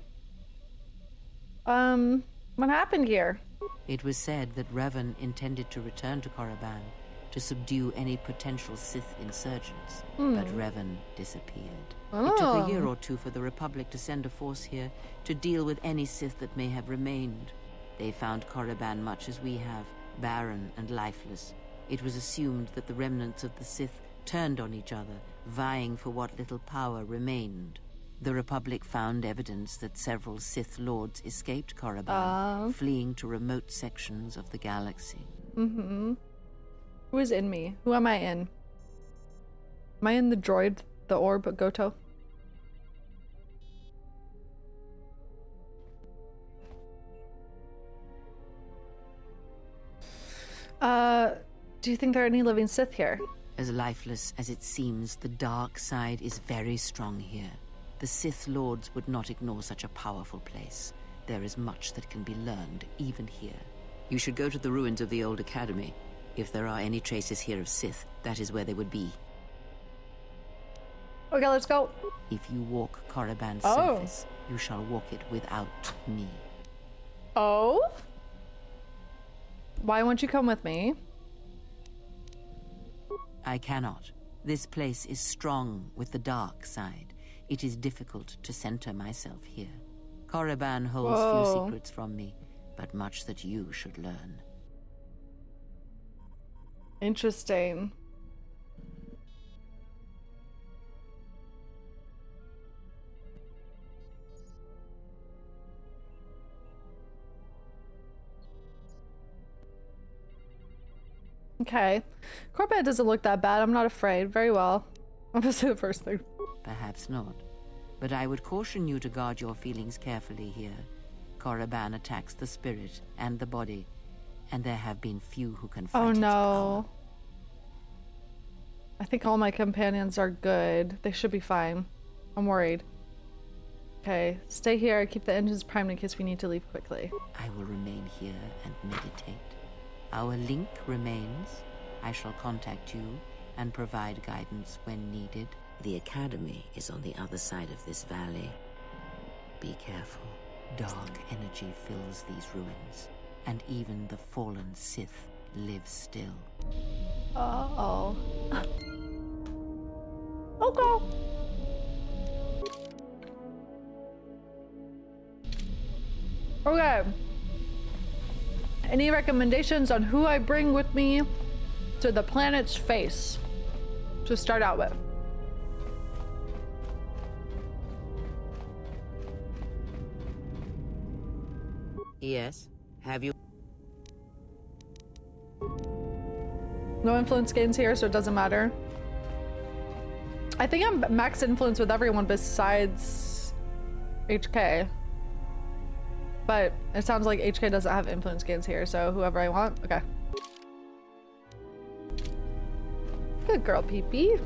What happened here? It was said that Revan intended to return to Corriban to subdue any potential Sith insurgents, but Revan disappeared. It took a year or two for the Republic to send a force here to deal with any Sith that may have remained. They found Corriban much as we have, barren and lifeless. It was assumed that the remnants of the Sith turned on each other, vying for what little power remained. The Republic found evidence that several Sith Lords escaped Corriban, fleeing to remote sections of the galaxy. Mm-hmm. Who is in me? Who am I in? Am I in the droid, the orb, Goto? Do you think there are any living Sith here? As lifeless as it seems, the dark side is very strong here. The Sith Lords would not ignore such a powerful place. There is much that can be learned, even here. You should go to the ruins of the old academy. If there are any traces here of Sith, that is where they would be. Okay, let's go. If you walk Corriban's surface, you shall walk it without me. Oh? Why won't you come with me? I cannot. This place is strong with the dark side. It is difficult to center myself here. Corriban holds few secrets from me, but much that you should learn. Interesting. Okay. Corriban doesn't look that bad. I'm not afraid. Very well. I'm gonna say the first thing. Perhaps not. But I would caution you to guard your feelings carefully here. Corriban attacks the spirit and the body, and there have been few who can fight its power. I think all my companions are good. They should be fine. I'm worried. Okay, stay here. Keep the engines primed in case we need to leave quickly. I will remain here and meditate. Our link remains. I shall contact you and provide guidance when needed. The Academy is on the other side of this valley. Be careful. Dark energy fills these ruins, and even the fallen Sith live still. Uh-oh. Okay. Okay. Any recommendations on who I bring with me to the planet's face to start out with? Yes. Have you? No influence gains here, so it doesn't matter. I think I'm max influence with everyone besides HK. But it sounds like HK doesn't have influence gains here, so whoever I want. Okay. Good girl, Pee-Pee.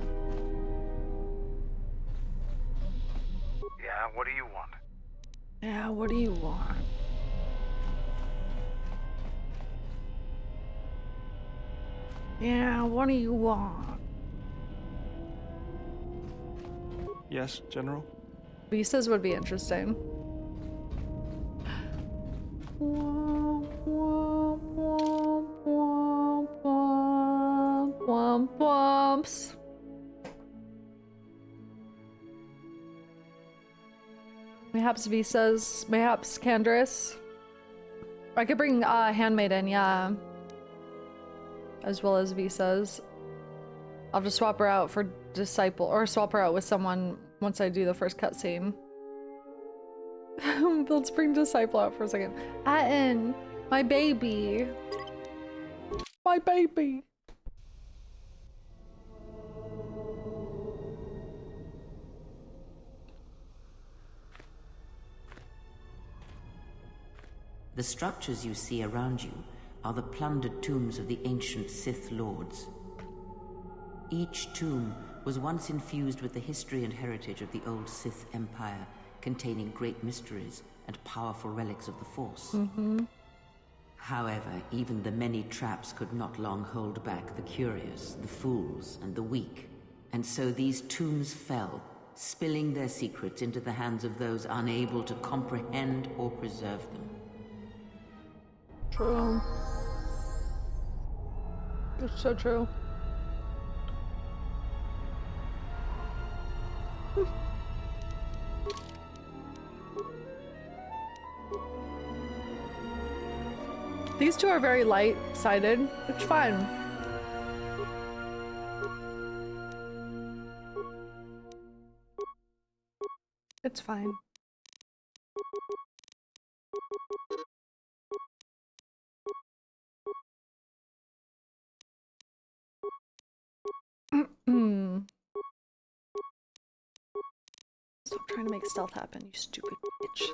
Yeah, what do you want? Yeah, what do you want? Yeah, what do you want? Yes, General? Visas would be interesting. Womp, womp, womp, womp, womp, womp, womps. Mayhaps Visas, mayhaps Canderous. I could bring Handmaiden, yeah. As well as Visas. I'll just swap her out for Disciple, or swap her out with someone once I do the first cutscene. Let's bring Disciple out for a second. Atten, my baby. My baby. The structures you see around you are the plundered tombs of the ancient Sith Lords. Each tomb was once infused with the history and heritage of the old Sith Empire, containing great mysteries and powerful relics of the Force. However, even the many traps could not long hold back the curious, the fools, and the weak. And so these tombs fell, spilling their secrets into the hands of those unable to comprehend or preserve them. True. It's so true. These two are very light-sided. It's fine. It's fine. Stop trying to make stealth happen, you stupid bitch.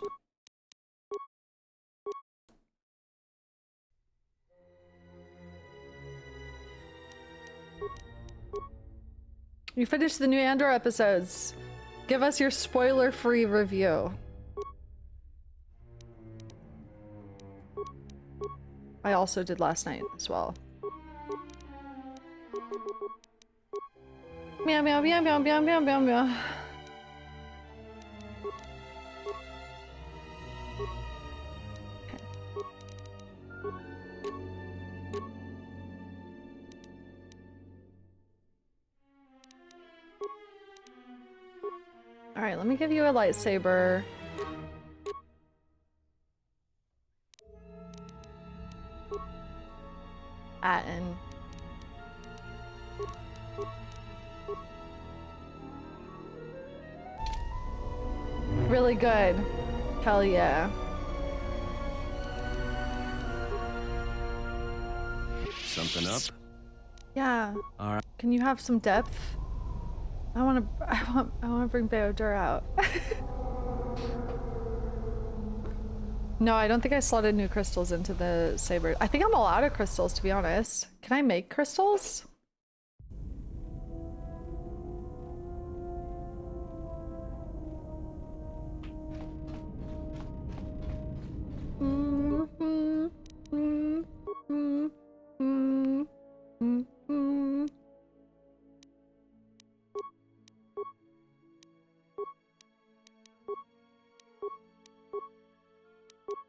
You finished the new Andor episodes. Give us your spoiler-free review. I also did last night as well. Meow meow meow meow meow meow meow meow. All right, let me give you a lightsaber. Atten. Really good. Hell yeah. Something up? Yeah. All right. Can you have some depth? I want to bring Bao-Dur out. No, I don't think I slotted new crystals into the saber. I think I'm all out of crystals, to be honest. Can I make crystals?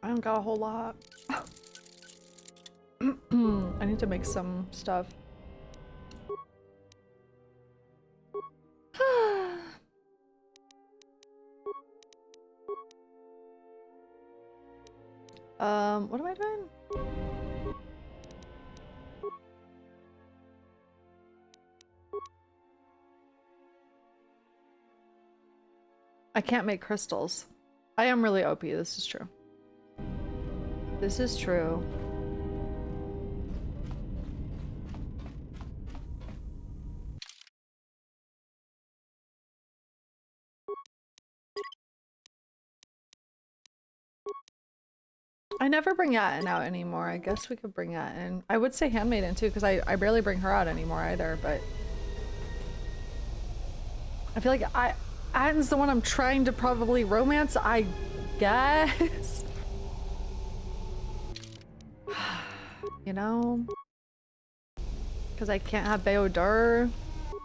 I don't got a whole lot. I need to make some stuff. What am I doing? I can't make crystals. I am really OP, this is true. This is true. I never bring Yatin out anymore. I guess we could bring Yatin. I would say Handmaiden too, because I barely bring her out anymore either, but I feel like Yatin's the one I'm trying to probably romance, I guess. You know? Because I can't have Bao-Dur.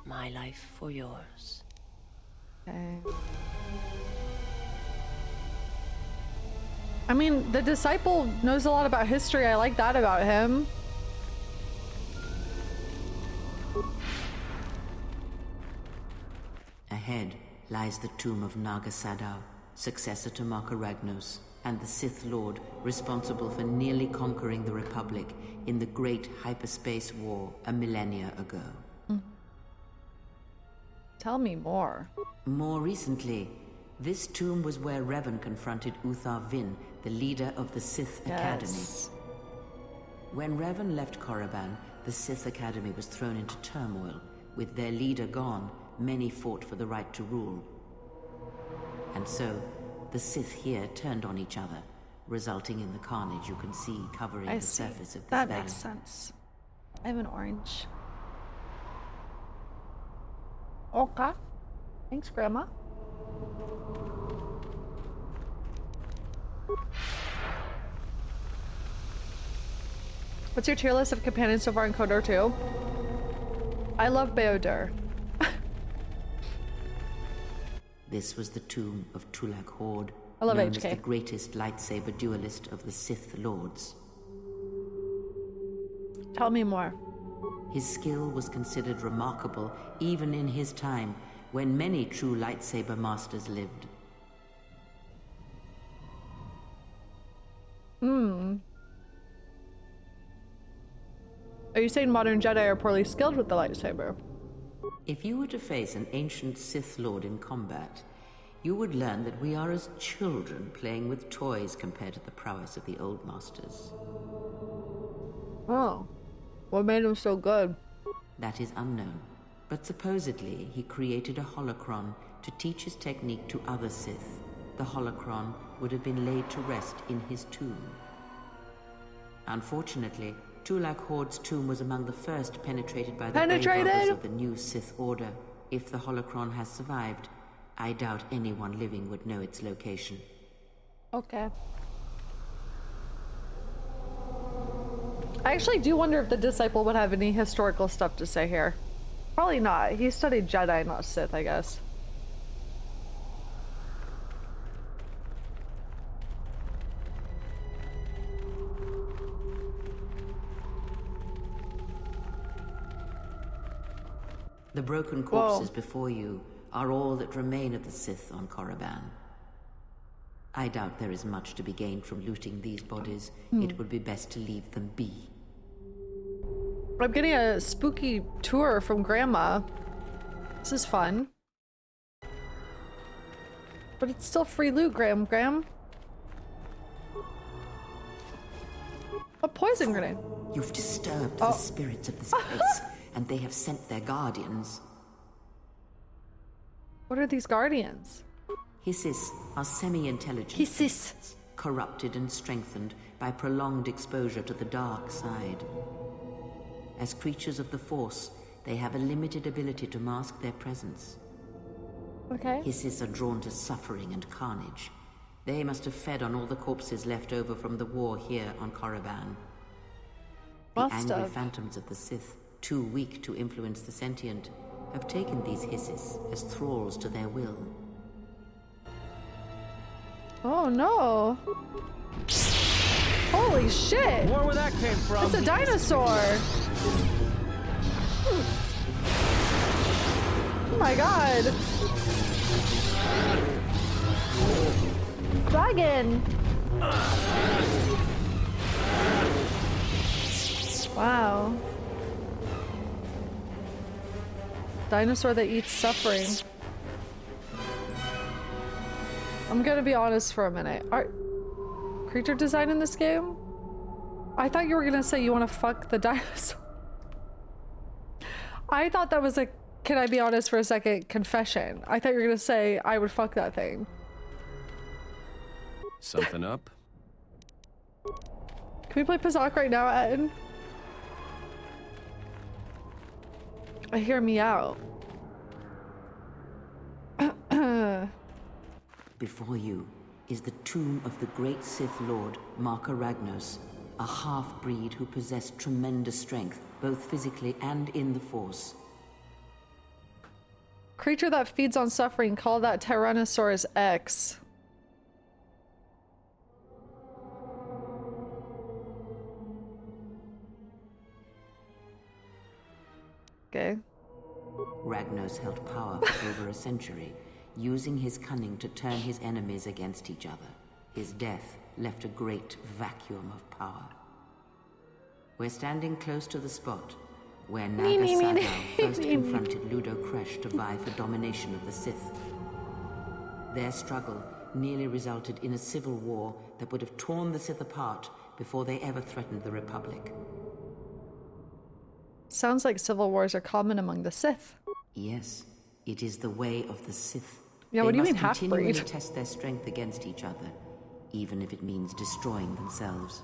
My life for yours. Okay. I mean, the disciple knows a lot about history. I like that about him. Ahead lies the tomb of Naga Sadow, successor to Marka Ragnos, and the Sith Lord responsible for nearly conquering the Republic in the Great Hyperspace War a millennia ago. Tell me more. More recently, this tomb was where Revan confronted Uthar Vin, the leader of the Sith Academy. When Revan left Corriban, the Sith Academy was thrown into turmoil. With their leader gone, many fought for the right to rule. And so, the Sith here turned on each other, resulting in the carnage you can see covering the surface of this valley. That makes sense. I have an orange. Okay. Thanks, Grandma. What's your tier list of companions so far in KOTOR II? I love Bao-Dur. This was the tomb of Tulak Hord, I love known HK. as the greatest lightsaber duelist of the Sith Lords. Tell me more. His skill was considered remarkable even in his time, when many true lightsaber masters lived. Are you saying modern Jedi are poorly skilled with the lightsaber? If you were to face an ancient Sith Lord in combat, You would learn that we are as children playing with toys compared to the prowess of the old masters. Oh. What made him so good? That is unknown. But supposedly, he created a holocron to teach his technique to other Sith. The holocron would have been laid to rest in his tomb. Unfortunately, Tulak Horde's tomb was among the first penetrated by the grave robbers of the new Sith Order. If the holocron has survived, I doubt anyone living would know its location. Okay. I actually do wonder if the disciple would have any historical stuff to say here. Probably not. He studied Jedi, not Sith, I guess. The broken corpses before you are all that remain of the Sith on Corriban. I doubt there is much to be gained from looting these bodies. It would be best to leave them be. I'm getting a spooky tour from Grandma. This is fun. But it's still free loot, Graham. A poison grenade. You've disturbed the spirits of this place, and they have sent their guardians. What are these guardians? Hissis are semi-intelligent. Hissis. Corrupted and strengthened by prolonged exposure to the dark side. As creatures of the Force, they have a limited ability to mask their presence. Okay. Hissis are drawn to suffering and carnage. They must have fed on all the corpses left over from the war here on Corriban. The angry phantoms of the Sith, too weak to influence the sentient, have taken these Hissis as thralls to their will. Oh no! Holy shit! More where that came from. It's a dinosaur! Oh my god! Dragon! Wow. Dinosaur that eats suffering. I'm gonna be honest for a minute. Creature design in this game? I thought you were gonna say you want to fuck the dinosaur. I thought that was a, can I be honest for a second, confession. I thought you were gonna say I would fuck that thing. Something up? Can we play Pazak right now, Atten? I hear meow. Before you is the tomb of the great Sith Lord, Marka Ragnos, a half-breed who possessed tremendous strength, both physically and in the Force. Creature that feeds on suffering, call that Tyrannosaurus X. Okay. Ragnos held power for over a century, using his cunning to turn his enemies against each other. His death left a great vacuum of power. We're standing close to the spot where Naga Sadow first confronted Ludo Kresh to vie for domination of the Sith. Their struggle nearly resulted in a civil war that would have torn the Sith apart before they ever threatened the Republic. Sounds like civil wars are common among the Sith. Yes, it is the way of the Sith. Yeah, what do you mean half-breed? They must continually test their strength against each other, even if it means destroying themselves.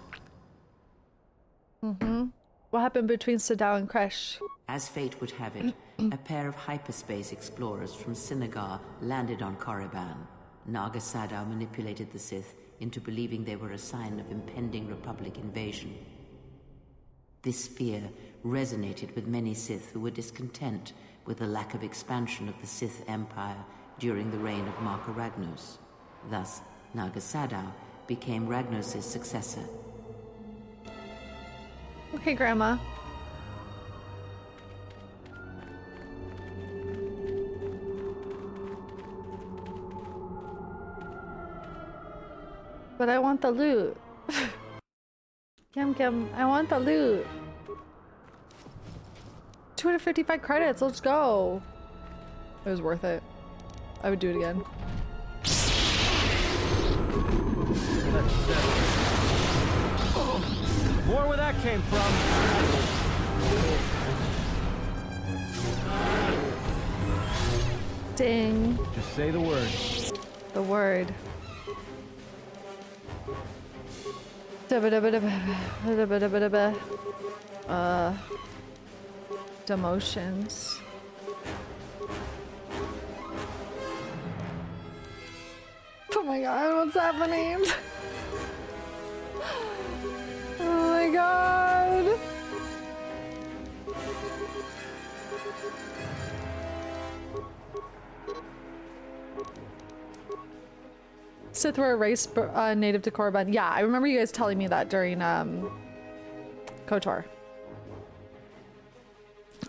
What happened between Sadow and Kresh? As fate would have it, a pair of hyperspace explorers from Sinagar landed on Corriban. Naga Sadow manipulated the Sith into believing they were a sign of impending Republic invasion. This fear resonated with many Sith who were discontent with the lack of expansion of the Sith Empire during the reign of Marka Ragnos. Thus, Naga Sadow became Ragnos' successor. Okay, Grandma. But I want the loot. Yum, I want the loot. 255 credits, let's go. It was worth it. I would do it again. Such settlers. More where that came from. Ding. Just say the word. The word. Demotions. Oh my god, what's happening? Oh my god. Sith were a race native to Corriban. Yeah, I remember you guys telling me that during KOTOR.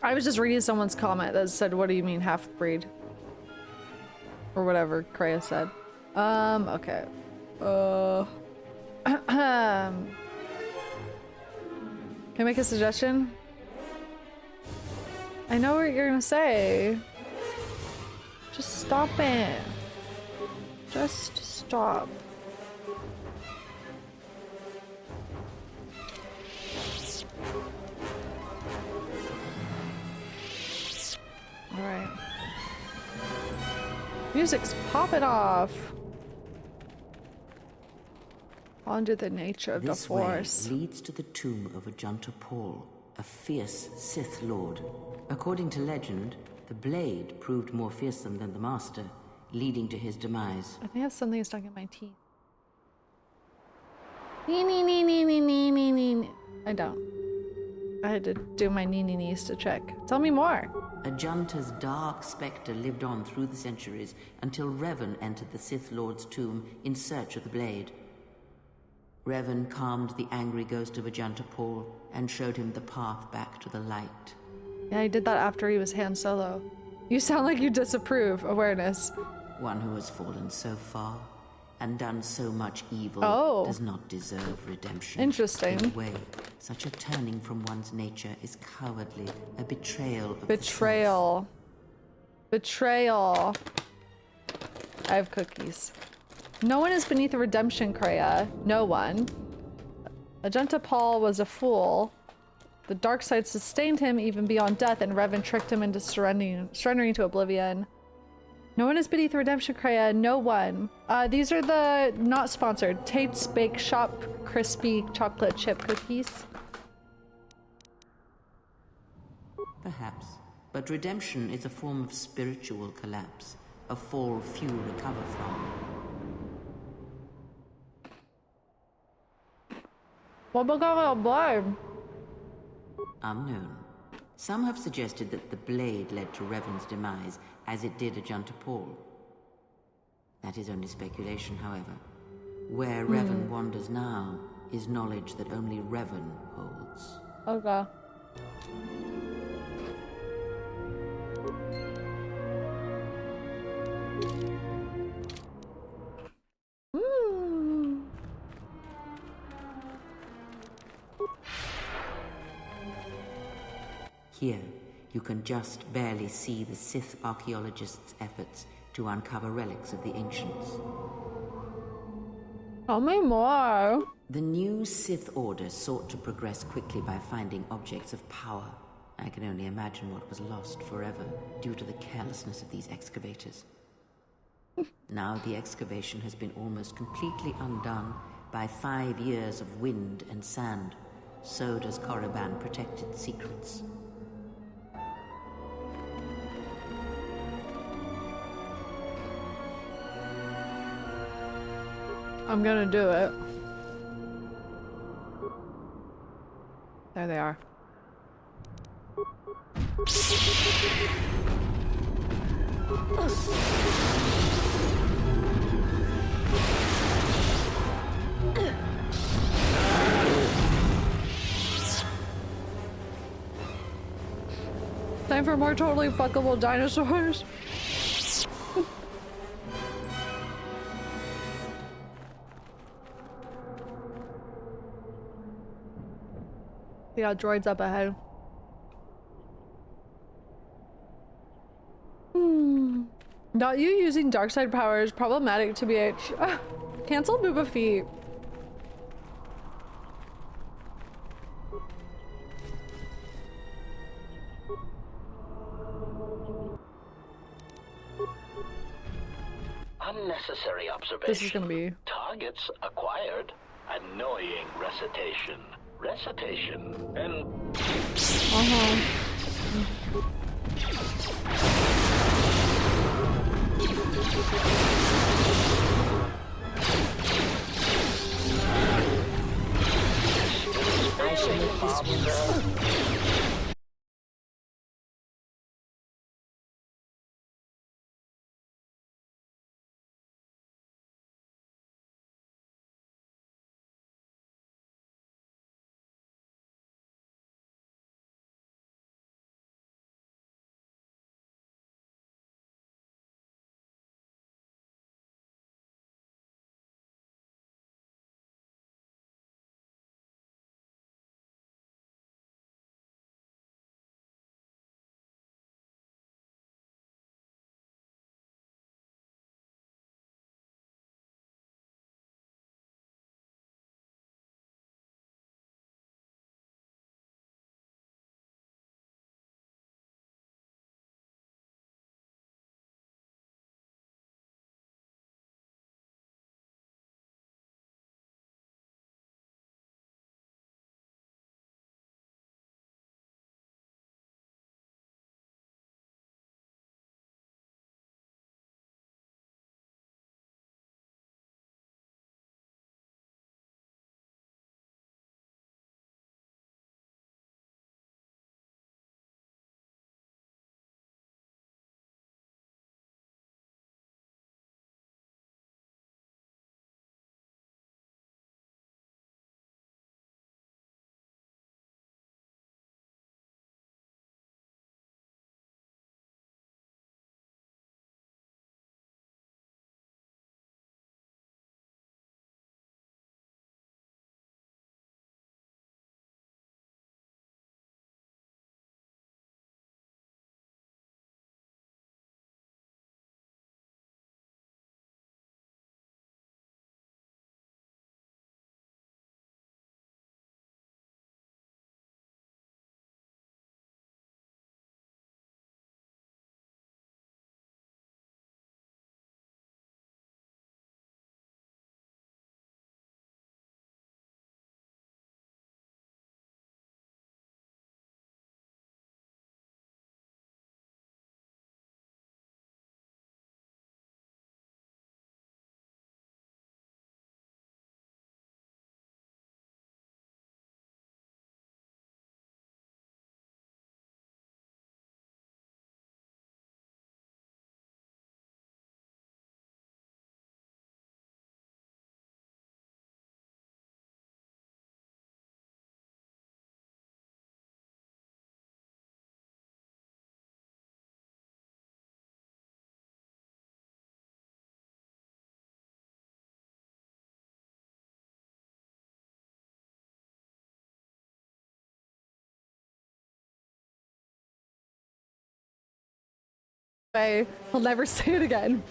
I was just reading someone's comment that said, "What do you mean half-breed?" Or whatever Kreia said. Okay. Can I make a suggestion? I know what you're gonna say. Just stop it. Just stop. All right. Music's popping off. Ponder the nature of the Force. This way leads to the tomb of Ajanta Paul, a fierce Sith Lord. According to legend, the blade proved more fearsome than the Master, leading to his demise. I think I have something stuck in my teeth. Nee. I don't. I had to do my knees to check. Tell me more. Ajanta's dark specter lived on through the centuries until Revan entered the Sith Lord's tomb in search of the blade. Revan calmed the angry ghost of Ajanta Paul and showed him the path back to the light. Yeah, he did that after he was Han Solo. You sound like you disapprove. Awareness. One who has fallen so far and done so much evil does not deserve redemption. Interesting. In a way, such a turning from one's nature is cowardly, a betrayal of betrayal. Betrayal. I have cookies. No one is beneath a redemption, Kreia. No one. Ajanta Paul was a fool. The dark side sustained him even beyond death, and Revan tricked him into surrendering to oblivion. No one is beneath redemption, Kreia. No one. These are the not sponsored Tate's Bake Shop crispy chocolate chip cookies. Perhaps, but redemption is a form of spiritual collapse, a fall few recover from. Unknown. Some have suggested that the blade led to Revan's demise, as it did Ajanta Paul. That is only speculation, however. Where Revan wanders now is knowledge that only Revan holds. Okay. Here, you can just barely see the Sith archaeologists' efforts to uncover relics of the ancients. Tell me more. The new Sith Order sought to progress quickly by finding objects of power. I can only imagine what was lost forever due to the carelessness of these excavators. Now the excavation has been almost completely undone by 5 years of wind and sand. So does Corriban protect its secrets. I'm gonna do it. There they are. Time for more totally fuckable dinosaurs. Yeah, droids up ahead. Not you using dark side power is problematic to BH. Cancel Booba Feet. Unnecessary observation. This is gonna be... Targets acquired. Annoying recitation. Recitation. And... I shall let this one. He'll never say it again.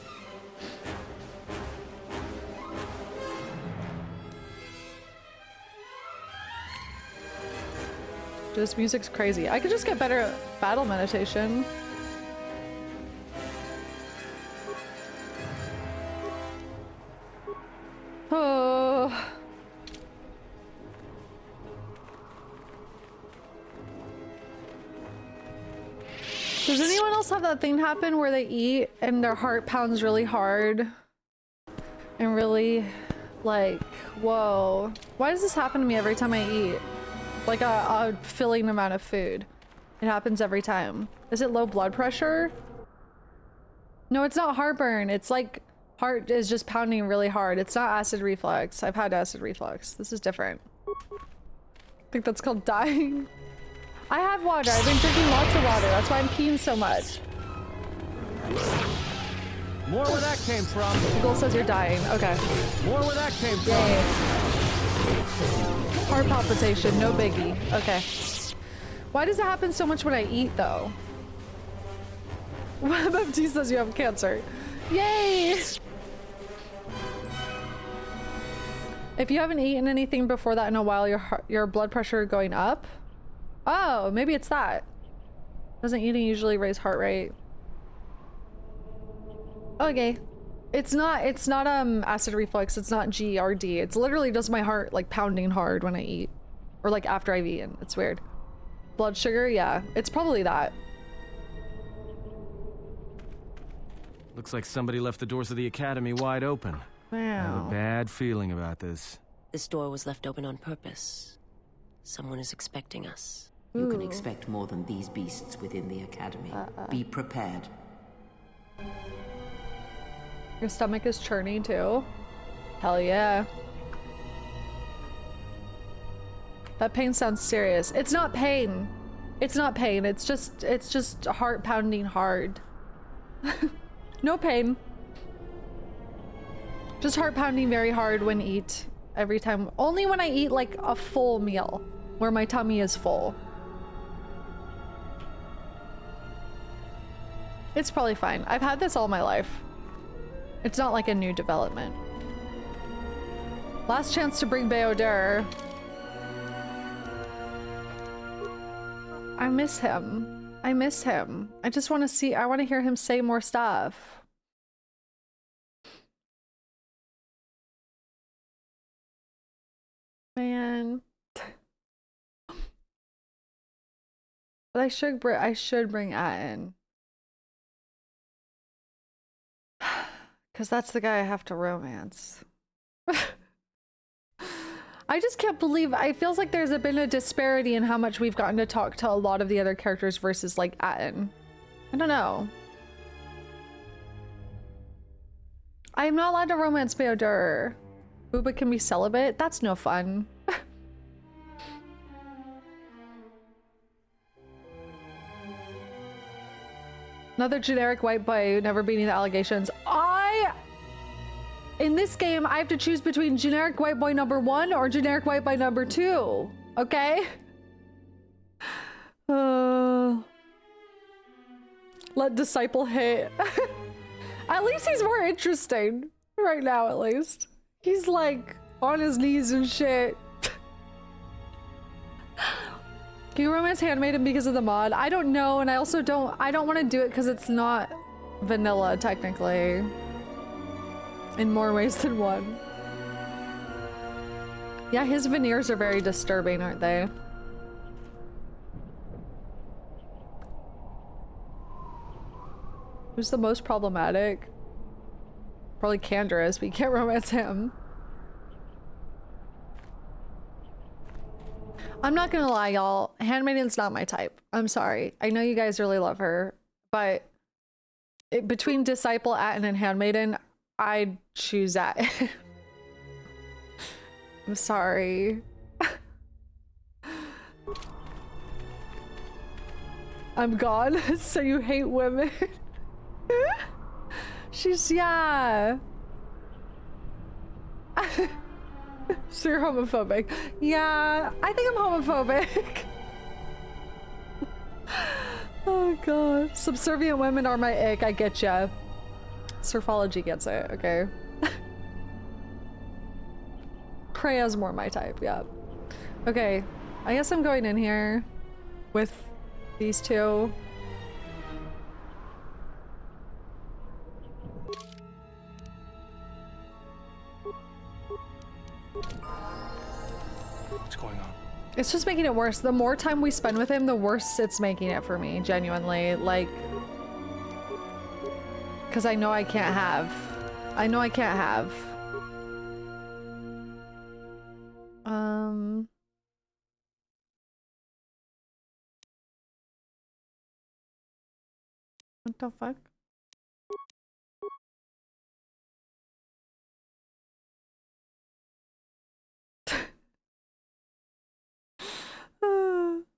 This music's crazy. I could just get better at battle meditation. Oh. Does anyone else have that thing happen where they eat and their heart pounds really hard? And really, like, whoa. Why does this happen to me every time I eat? Like a filling amount of food. It happens every time. Is it low blood pressure? No, it's not heartburn. It's like heart is just pounding really hard. It's not acid reflux. I've had acid reflux. This is different. I think that's called dying. I have water. I've been drinking lots of water. That's why I'm peeing so much. More where that came from. Google says you're dying. Okay. More where that came from. Yay. Heart palpitation. No biggie. Okay. Why does it happen so much when I eat, though? What about T says you have cancer? Yay! If you haven't eaten anything before that in a while, your blood pressure going up? Oh, maybe it's that. Doesn't eating usually raise heart rate? Okay. It's not acid reflux, it's not GERD. It's literally just my heart like pounding hard when I eat. Or like after I've eaten. It's weird. Blood sugar, yeah. It's probably that. Looks like somebody left the doors of the academy wide open. Wow. I have a bad feeling about this. This door was left open on purpose. Someone is expecting us. You can expect more than these beasts within the academy. Be prepared. Your stomach is churning too? Hell yeah. That pain sounds serious. It's not pain. It's not pain. It's just heart pounding hard. No pain. Just heart pounding very hard when eat every time. Only when I eat like a full meal where my tummy is full. It's probably fine. I've had this all my life. It's not like a new development. Last chance to bring Beodur. I miss him. I miss him. I just want to see, I want to hear him say more stuff. Man. But I should bring Atten. Because that's the guy I have to romance. I just can't believe, it feels like there's been a disparity in how much we've gotten to talk to a lot of the other characters versus like Atten. I don't know. I'm not allowed to romance Beodur. Booba can be celibate? That's no fun. Another generic white boy never beating the allegations. In this game, I have to choose between generic white boy number 1 or generic white boy number 2. Okay? Let Disciple hit. At least he's more interesting. Right now, at least. He's like on his knees and shit. Can you romance Handmaiden because of the mod? I don't know, and I also don't want to do it because it's not vanilla, technically. In more ways than one. Yeah, his veneers are very disturbing, aren't they? Who's the most problematic? Probably Canderous, but you can't romance him. I'm not gonna lie, y'all. Handmaiden's not my type. I'm sorry. I know you guys really love her, but between Disciple, Atten, and Handmaiden, I'd choose Atten. I'm sorry. I'm gone. So you hate women? She's, yeah. So you're homophobic. Yeah, I think I'm homophobic. Oh god. Subservient women are my ick, I get ya. Surfology gets it, okay. Krea's more my type, yeah. Okay, I guess I'm going in here with these two. What's going on? It's just making it worse. The more time we spend with him, the worse it's making it for me, genuinely. Like, because I know I can't have. I know I can't have. What the fuck?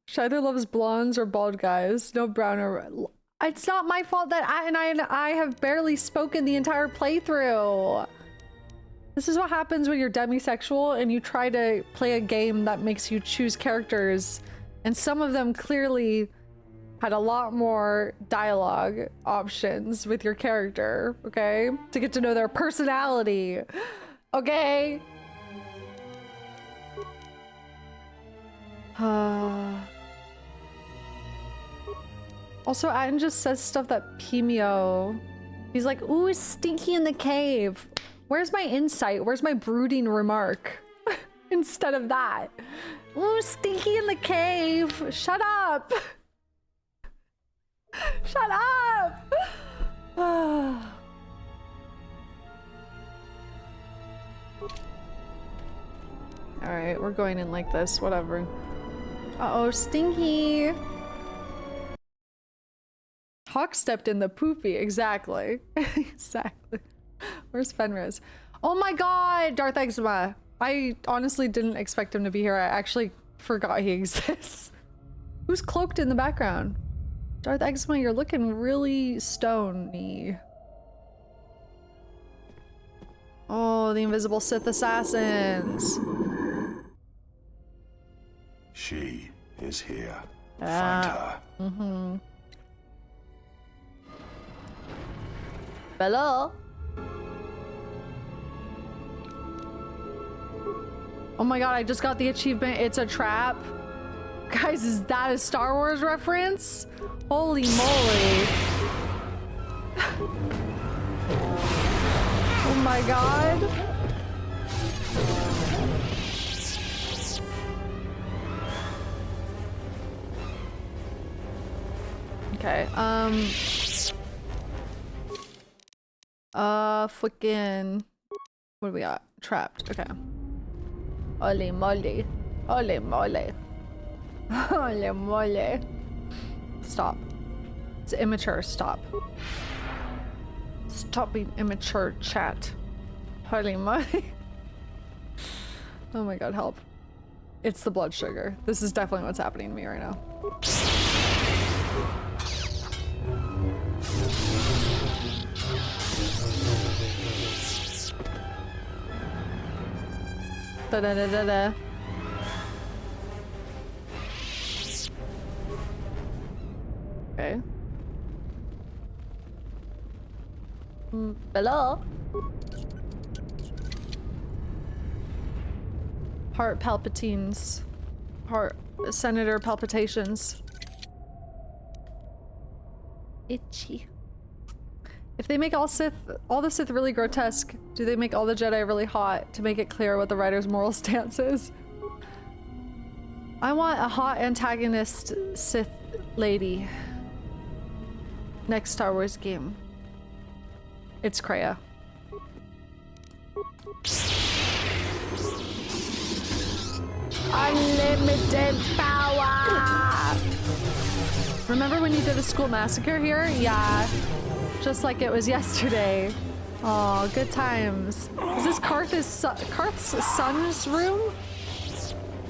Sheither loves blondes or bald guys. No brown or... It's not my fault that I have barely spoken the entire playthrough. This is what happens when you're demisexual and you try to play a game that makes you choose characters. And some of them clearly had a lot more dialogue options with your character, okay? To get to know their personality, okay? Also, Atten just says stuff that Pimio He's like, ooh, it's stinky in the cave. Where's my insight? Where's my brooding remark? Instead of that. Ooh, stinky in the cave. Shut up. Shut up. Alright, we're going in like this, whatever. Uh-oh, stinky. Hawk stepped in the poopy, exactly. Exactly. Where's Fenris? Oh my god, Darth Eczema. I honestly didn't expect him to be here. I actually forgot he exists. Who's cloaked in the background? Darth Eczema, you're looking really stony. Oh, the invisible Sith assassins. She is here. Find Ah. her. Mm-hmm. Hello? Oh my god, I just got the achievement. It's a trap. Guys, is that a Star Wars reference? Holy moly. Oh my god. Okay, freaking, what do we got? Trapped, okay. Holy moly. Holy moly. Holy moly. Stop. It's immature, stop. Stop being immature, chat. Holy moly. Oh my god, help. It's the blood sugar. This is definitely what's happening to me right now. Da-da-da-da-da. Okay. Hello? Heart palpitations. Heart Senator palpitations. Itchy. If they make all the Sith really grotesque, do they make all the Jedi really hot to make it clear what the writer's moral stance is? I want a hot antagonist Sith lady. Next Star Wars game. It's Kreia. Unlimited power! Remember when you did a school massacre here? Yeah. Just like it was yesterday. Oh, good times. Is this Karth's son's room?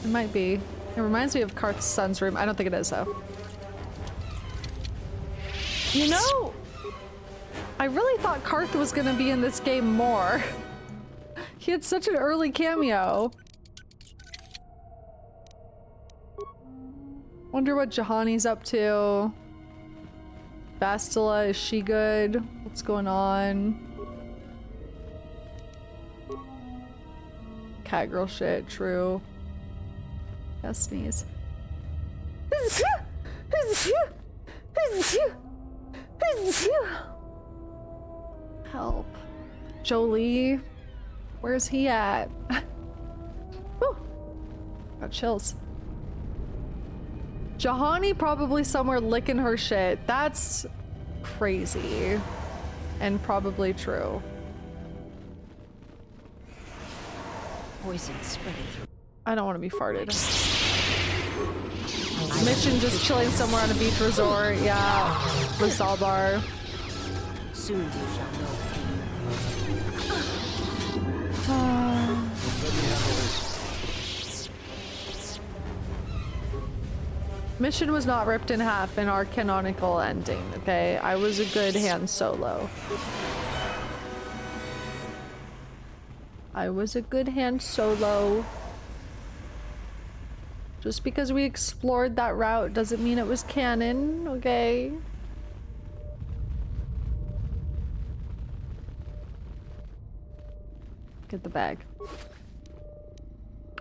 It might be. It reminds me of Karth's son's room. I don't think it is though. You know, I really thought Karth was gonna be in this game more. He had such an early cameo. Wonder what Jahani's up to. Bastila, is she good? What's going on? Catgirl shit, true. Destinies. Help. Jolie. Where's he at? Whew. Got chills. Jahani probably somewhere licking her shit. That's crazy. And probably true. Poison spreading through. I don't want to be farted. Mission just chilling somewhere on a beach resort. Yeah. Rizal bar. Soon you shall know. Mission was not ripped in half in our canonical ending, okay? I was a good Han Solo. I was a good Han Solo. Just because we explored that route doesn't mean it was canon, okay? Get the bag.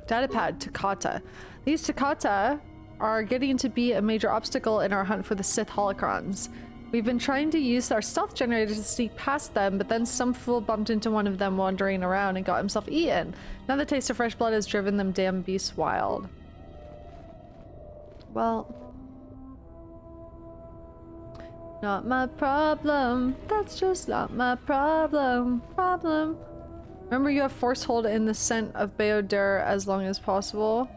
Datapad, Takata. These Takata are getting to be a major obstacle in our hunt for the Sith holocrons. We've been trying to use our stealth generator to sneak past them, but then some fool bumped into one of them wandering around and got himself eaten. Now the taste of fresh blood has driven them damn beasts wild. Well, not my problem. That's just not my problem. Remember, you have force hold in the scent of Bayodur as long as possible.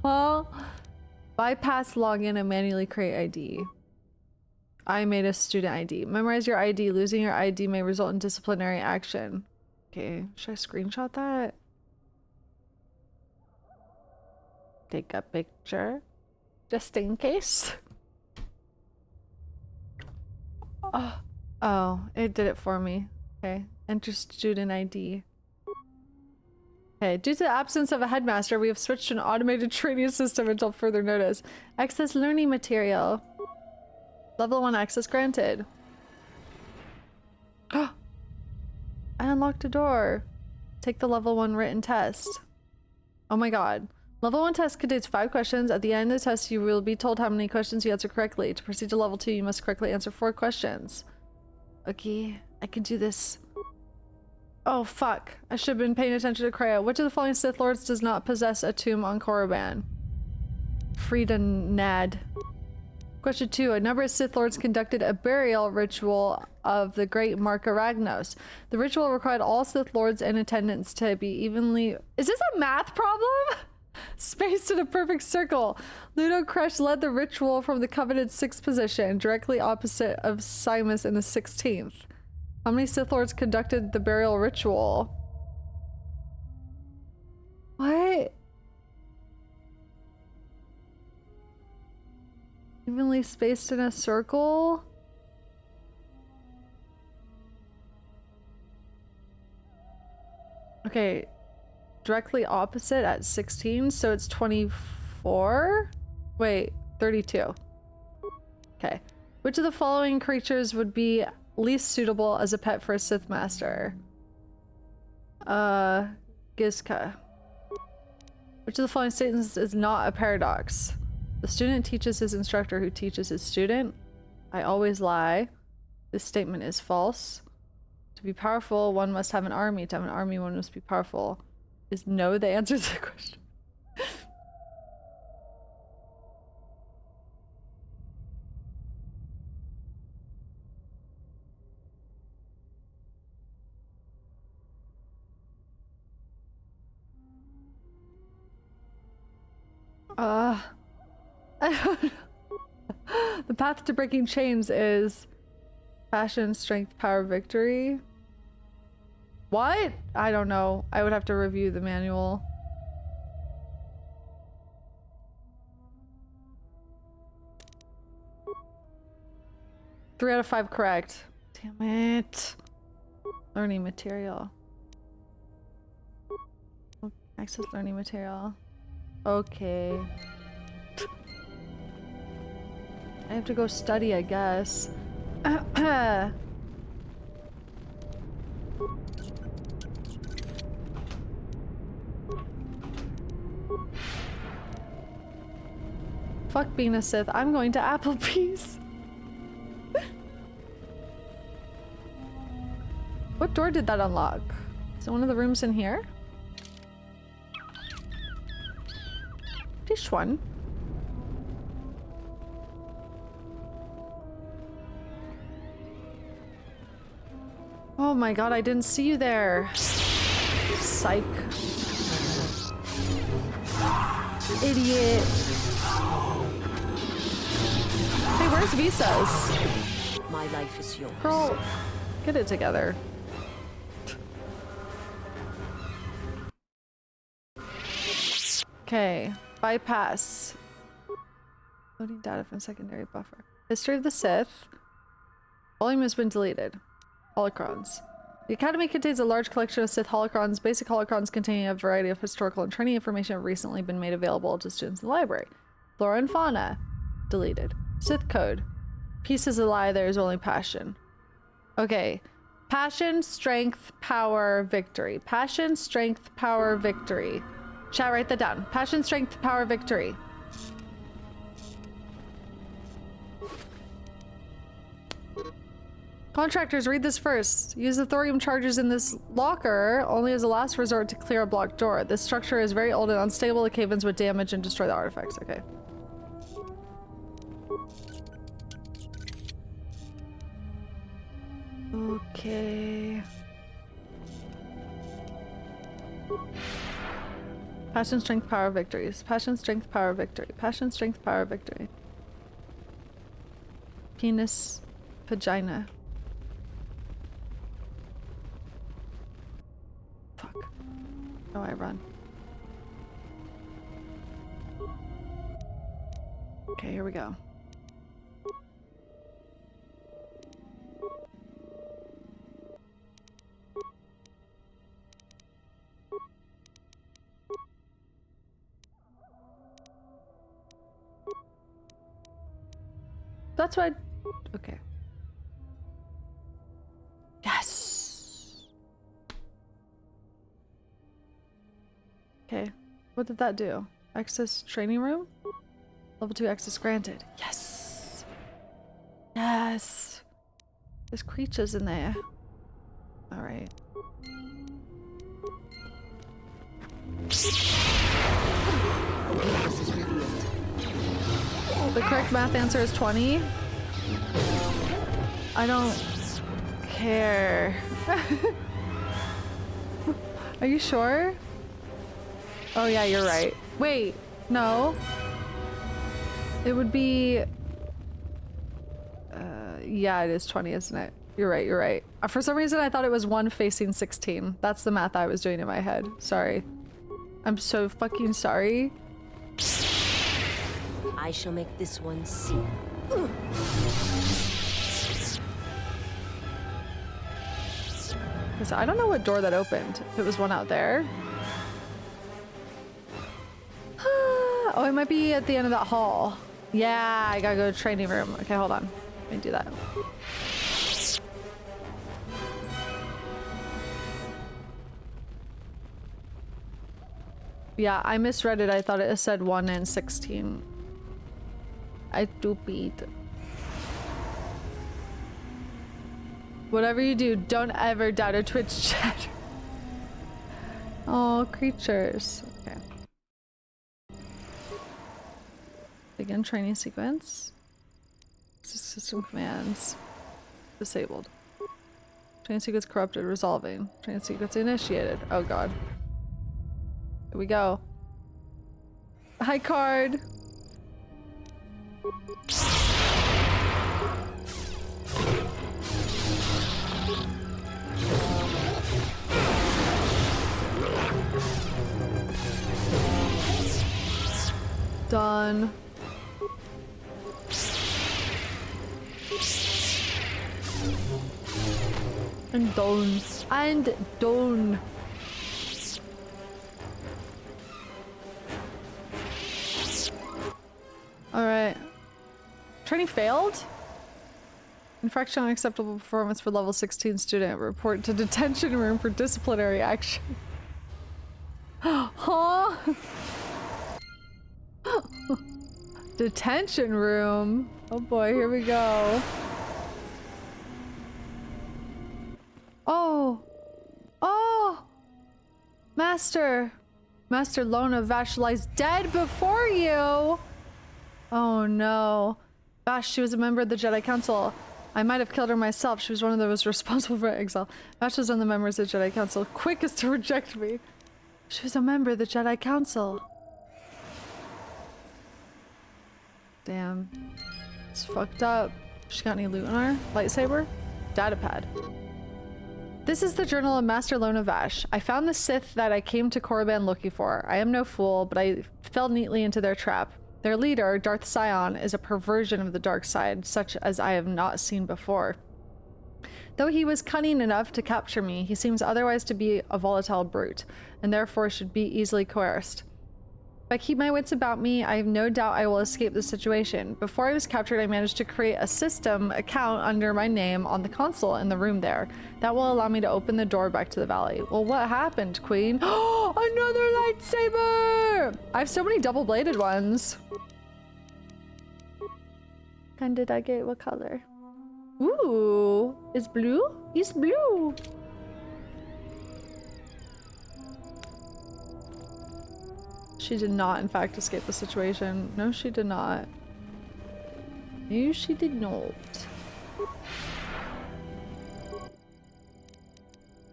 Well, bypass login and manually create ID. I made a student ID. Memorize your ID. Losing your ID may result in disciplinary action. Okay, should I screenshot that? Take a picture. Just in case. Oh, it did it for me. Okay, enter student ID. Okay, due to the absence of a headmaster, we have switched to an automated training system until further notice. Access learning material. Level 1 access granted. I unlocked a door. Take the level 1 written test. Oh my god. Level 1 test contains 5 questions. At the end of the test, you will be told how many questions you answer correctly. To proceed to level 2, you must correctly answer 4 questions. Okay, I can do this. Oh fuck, I should have been paying attention to Creo. Which of the following Sith Lords does not possess a tomb on Corriban? Frida Nad. Question 2. A number of Sith Lords conducted a burial ritual of the Great Mark Aragnos. The ritual required all Sith Lords in attendance to be evenly... Is this a math problem? Spaced in a perfect circle. Ludo Crush led the ritual from the coveted 6th position, directly opposite of Simus in the 16th. How many Sith Lords conducted the burial ritual? What? Evenly spaced in a circle? Okay. Directly opposite at 16, so it's 24? Wait, 32. Okay. Which of the following creatures would be least suitable as a pet for a Sith Master? Gizka. Which of the following statements is not a paradox? The student teaches his instructor who teaches his student. I always lie. This statement is false. To be powerful, one must have an army. To have an army, one must be powerful. Is no the answer to the question? I don't know. The path to breaking chains is passion, strength, power, victory. What? I don't know. I would have to review the manual. Three out of 5 correct. Damn it. Learning material. Access learning material. Okay. I have to go study, I guess. Fuck being a Sith. I'm going to Applebee's. What door did that unlock? Is it one of the rooms in here? This one. Oh my god, I didn't see you there. Psych. Idiot. Hey, where's Visas? My life is yours. Girl, get it together. Okay, bypass. Loading data from secondary buffer. History of the Sith. Volume has been deleted. Holocrons. The Academy contains a large collection of Sith holocrons. Basic holocrons containing a variety of historical and training information have recently been made available to students in the library. Flora and fauna. Deleted. Sith code. Peace is a lie, there is only passion. Okay. Passion, strength, power, victory. Passion, strength, power, victory. Chat, write that down. Passion, strength, power, victory. Contractors, read this first. Use the thorium charges in this locker only as a last resort to clear a blocked door. This structure is very old and unstable. The cave-ins would damage and destroy the artifacts. Okay. Okay. Passion, strength, power, victories. Passion, strength, power, victory. Passion, strength, power, victory. Penis, vagina. Fuck. Oh, I run. Okay, here we go. That's why. Okay. Yes. Okay. What did that do? Access training room? Level 2 access granted. Yes. Yes. There's creatures in there. All right. The correct math answer is 20. I don't care. Are you sure? Oh yeah, you're right. Wait, no. It would be... yeah, it is 20, isn't it? You're right, you're right. For some reason, I thought it was 1 facing 16. That's the math I was doing in my head. Sorry. I'm so fucking sorry. I shall make this one see. Because I don't know what door that opened. If it was one out there. Oh, it might be at the end of that hall. Yeah, I gotta go to training room. Okay, hold on. Let me do that. Yeah, I misread it. I thought it said 1 and 16. I stupid. Whatever you do, don't ever doubt a Twitch chat. Oh, creatures. Okay. Begin training sequence. System commands. Disabled. Training sequence corrupted. Resolving. Training sequence initiated. Oh god. Here we go. Hi, card. Done. And done. And done. Alright. Training failed? Infraction on unacceptable performance for level 16 student. Report to detention room for disciplinary action. Huh? Detention room? Oh boy, here we go. Oh! Oh! Master! Master Lona Vash lies dead before you! Oh no. Vash, she was a member of the Jedi Council. I might have killed her myself. She was one of those responsible for exile. Vash was one of the members of the Jedi Council. Quickest to reject me. She was a member of the Jedi Council. Damn. It's fucked up. She got any loot on her? Lightsaber? Datapad. This is the journal of Master Lona Vash. I found the Sith that I came to Corriban looking for. I am no fool, but I fell neatly into their trap. Their leader, Darth Sion, is a perversion of the dark side, such as I have not seen before. Though he was cunning enough to capture me, he seems otherwise to be a volatile brute, and therefore should be easily coerced. If I keep my wits about me, I have no doubt I will escape the situation. Before I was captured, I managed to create a system account under my name on the console in the room there. That will allow me to open the door back to the valley. Well, what happened, Queen? Oh, another lightsaber! I have so many double-bladed ones. And did I get what color? Ooh, is blue? He's blue. She did not, in fact, escape the situation. No, she did not. No, she did not.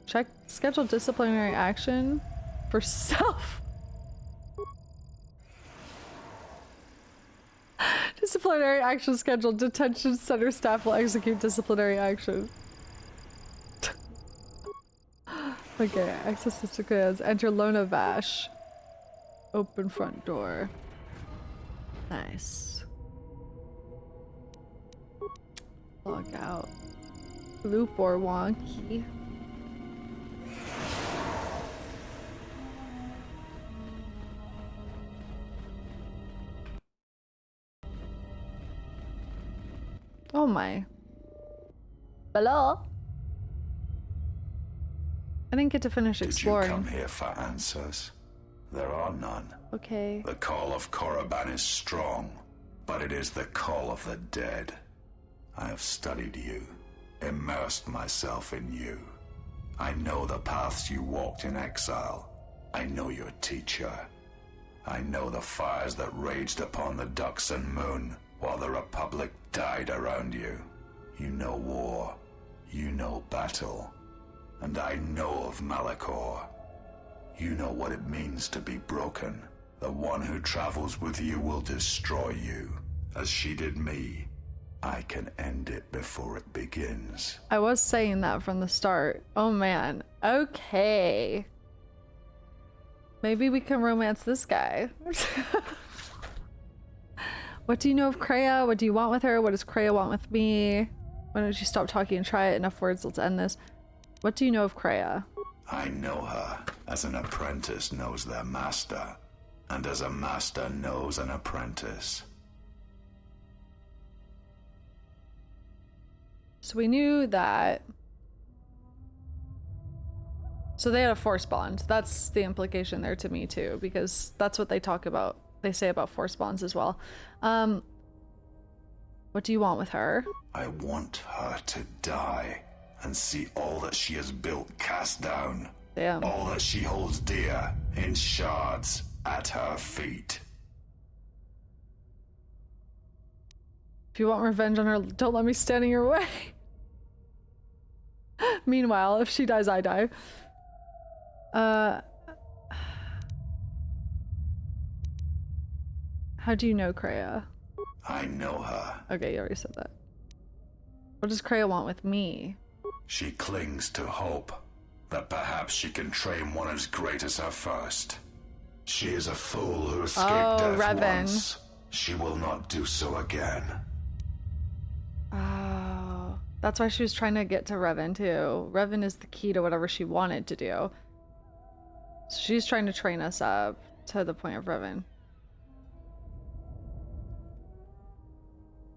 Check schedule disciplinary action for self. Disciplinary action scheduled. Detention center staff will execute disciplinary action. Okay, access to commands. Enter Lona Vash. Open front door. Nice. Log out. Loop or wonky. Oh my. Hello? I didn't get to finish exploring. Did you come here for answers? There are none. Okay. The call of Corriban is strong, but it is the call of the dead. I have studied you, immersed myself in you. I know the paths you walked in exile. I know your teacher. I know the fires that raged upon the Duxan moon while the Republic died around you. You know war. You know battle. And I know of Malachor. You know what it means to be broken. The one who travels with you will destroy you, as she did me. I can end it before it begins. I was saying that from the start. Oh man. Okay. Maybe we can romance this guy. What do you know of Kreia? What do you want with her? What does Kreia want with me? Why don't you stop talking and try it? Enough words, let's end this. What do you know of Kreia? I know her as an apprentice knows their master, and as a master knows an apprentice. So we knew that. So they had a force bond. That's the implication there to me too, because that's what they talk about. They say about force bonds as well. What do you want with her? I want her to die and see all that she has built cast down. Damn. All that she holds dear in shards at her feet. If you want revenge on her, don't let me stand in your way. Meanwhile, if she dies, I die. How do you know Kreia? I know her. Okay, you already said that. What does Kreia want with me? She clings to hope that perhaps she can train one as great as her first. She is a fool who escaped death Revan. once. She will not do so again. Oh, that's why she was trying to get to Revan too. Revan is the key to whatever she wanted to do. So she's trying to train us up to the point of Revan.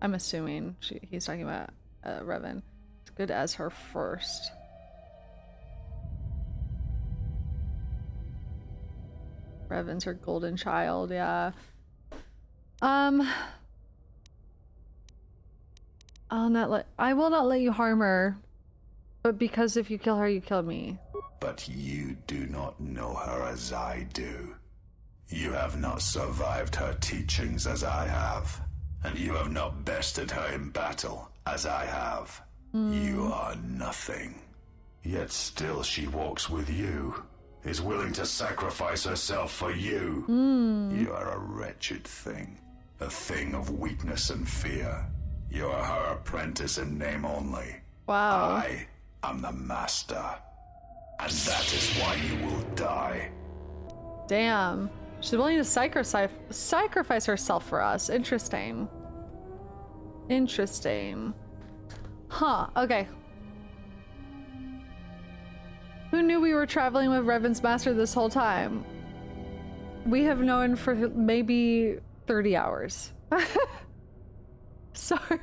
I'm assuming he's talking about Revan. As good as her first. Revan's her golden child, yeah. I will not let you harm her. But because if you kill her, you kill me. But you do not know her as I do. You have not survived her teachings as I have. And you have not bested her in battle as I have. You are nothing. Yet still she walks with you. Is willing to sacrifice herself for you. You are a wretched thing. A thing of weakness and fear. You are her apprentice in name only. Wow. I am the master. And that is why you will die. Damn. She's willing to sacrifice herself for us. Interesting. Interesting. Huh, okay. Who knew we were traveling with Revan's master this whole time? We have known for maybe 30 hours. Sorry.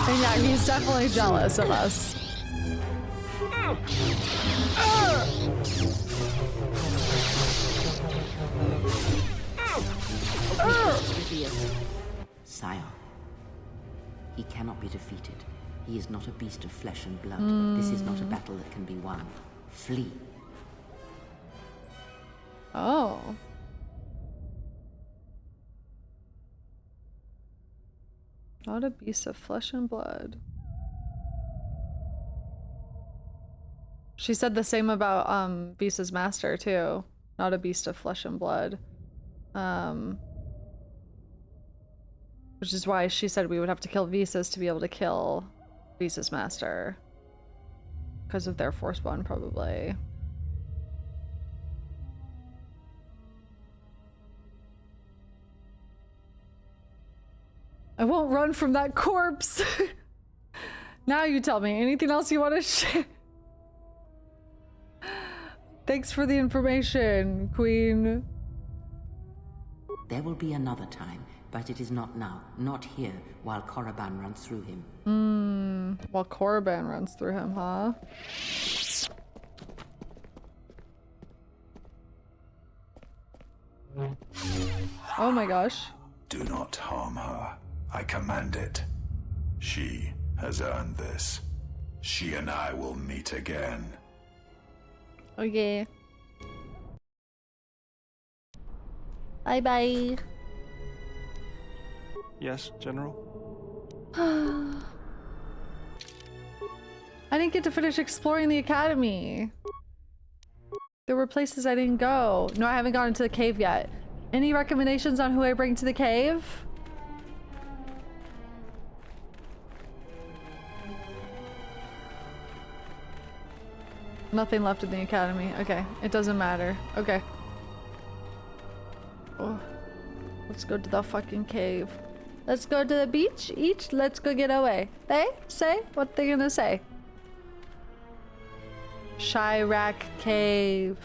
And yeah, he's definitely jealous of us. Sion. He cannot be defeated. He is not a beast of flesh and blood. This is not a battle that can be won. Flee. Oh. Not a beast of flesh and blood. She said the same about Visa's master too. Not a beast of flesh and blood. Which is why she said we would have to kill Visa's to be able to kill Visa's master. Because of their force bond, probably. I won't run from that corpse. Now you tell me. Anything else you want to share? Thanks for the information, Queen. There will be another time, but it is not now. Not here, while Corriban runs through him. While Corriban runs through him, huh? Oh my gosh. Do not harm her. I command it. She has earned this. She and I will meet again. Okay. Bye-bye. Yes, General? I didn't get to finish exploring the academy. There were places I didn't go. No, I haven't gone into the cave yet. Any recommendations on who I bring to the cave? Nothing left in the academy. Okay, it doesn't matter. Okay. Oh. Let's go to the fucking cave. Let's go to the beach. Let's go get away. They say what they gonna say. Chirac Cave.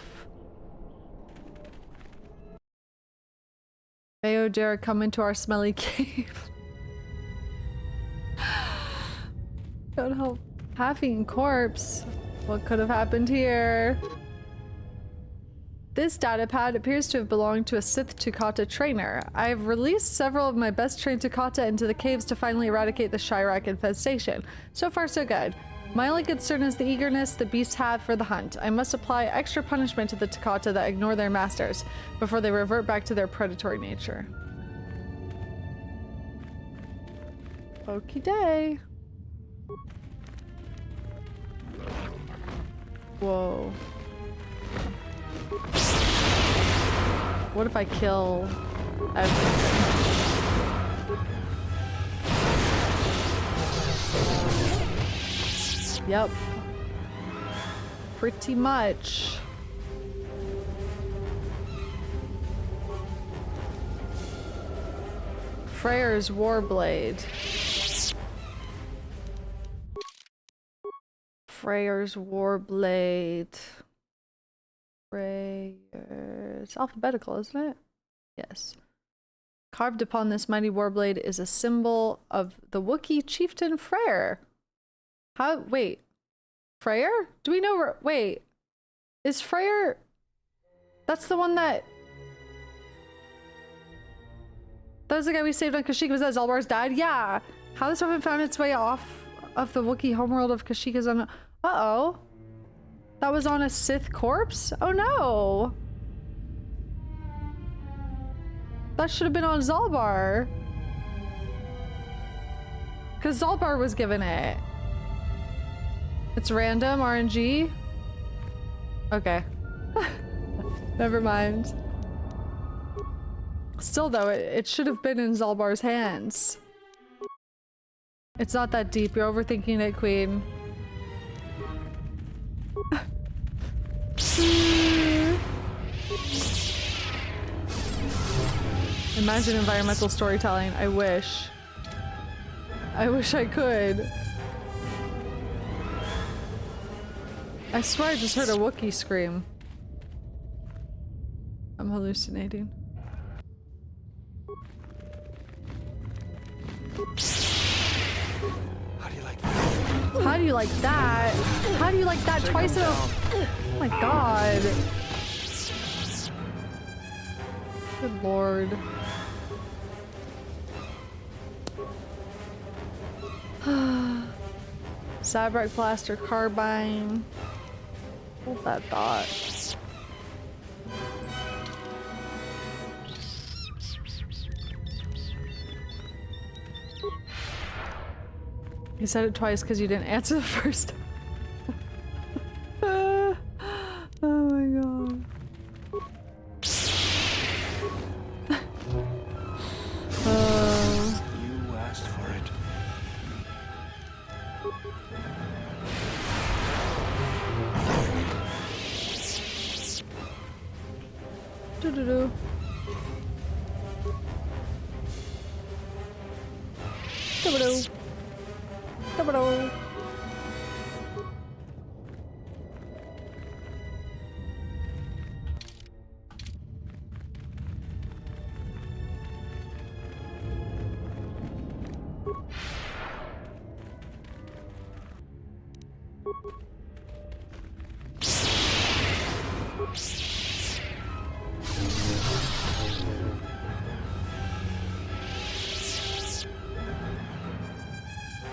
Mayo dare come into our smelly cave. God help. Half-eaten corpse. What could have happened here? This datapad appears to have belonged to a Sith Tukata trainer. I have released several of my best trained Tukata into the caves to finally eradicate the Chirac infestation. So far so good. My only concern is the eagerness the beasts have for the hunt. I must apply extra punishment to the Tukata that ignore their masters before they revert back to their predatory nature. Okie day. Whoa. What if I kill everything? Yep. Pretty much. Freyr's Warblade. Freyr's Warblade. It's alphabetical, isn't it? Yes. Carved upon this mighty warblade is a symbol of the Wookiee chieftain Freyr. How? Wait. Freyr? Do we know? Wait. Is Freyr? That's the one that. That was the guy we saved on Kashyyyk. Was that Zalbar's dad? Yeah. How this weapon found its way off of the Wookiee homeworld of Kashyyyk is on. Uh-oh. That was on a Sith corpse? Oh no! That should have been on Zalbar. Because Zalbar was given it. It's random, RNG? Okay. Never mind. Still though, it should have been in Zalbar's hands. It's not that deep, you're overthinking it, Queen. Imagine environmental storytelling. I wish. I wish I could. I swear I just heard a Wookiee scream. I'm hallucinating. How do you like that? How do you like that? How do you like that twice in a... Oh my god. Good lord. Cyberite blaster, carbine. Hold that thought. You said it twice because you didn't answer the first time. Oh my god. You asked for it. Do-do-do. Do-do-do. Do-do-do.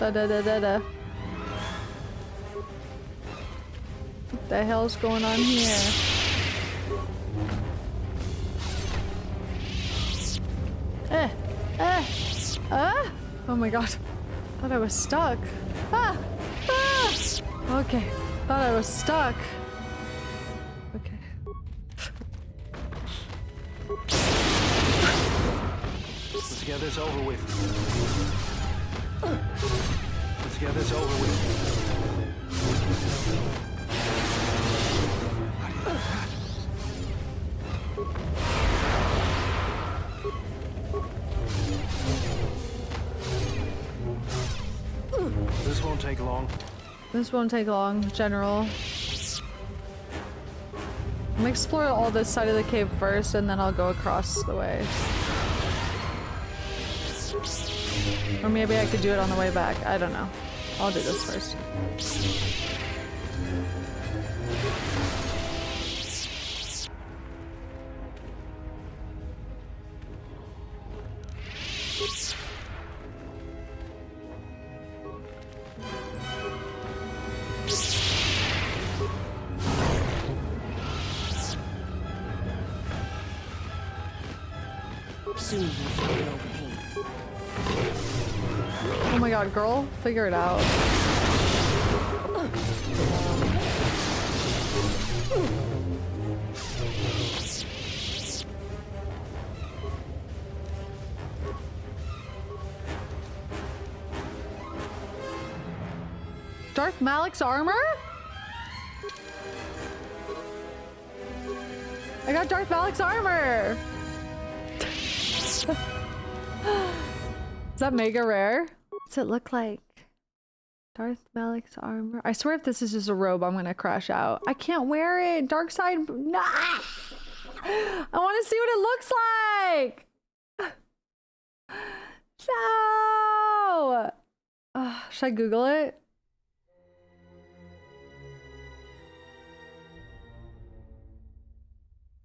Da-da-da-da-da. What the hell's going on here? Oh my god. Thought I was stuck. Okay. Thought I was stuck. Okay. Let's get this over with. Let's get this over with. This won't take long. This won't take long, General. I'm gonna explore all this side of the cave first, and then I'll go across the way. Or maybe I could do it on the way back. I don't know. I'll do this first. Soon you feel no pain. Oh my god, girl, figure it out. Darth Malach's armor? I got Darth Malach's armor! Is that mega rare? What's it look like? Darth Malach's armor. I swear if this is just a robe, I'm gonna crash out. I can't wear it. Dark side. Nah! I want to see what it looks like. No! Should I Google it?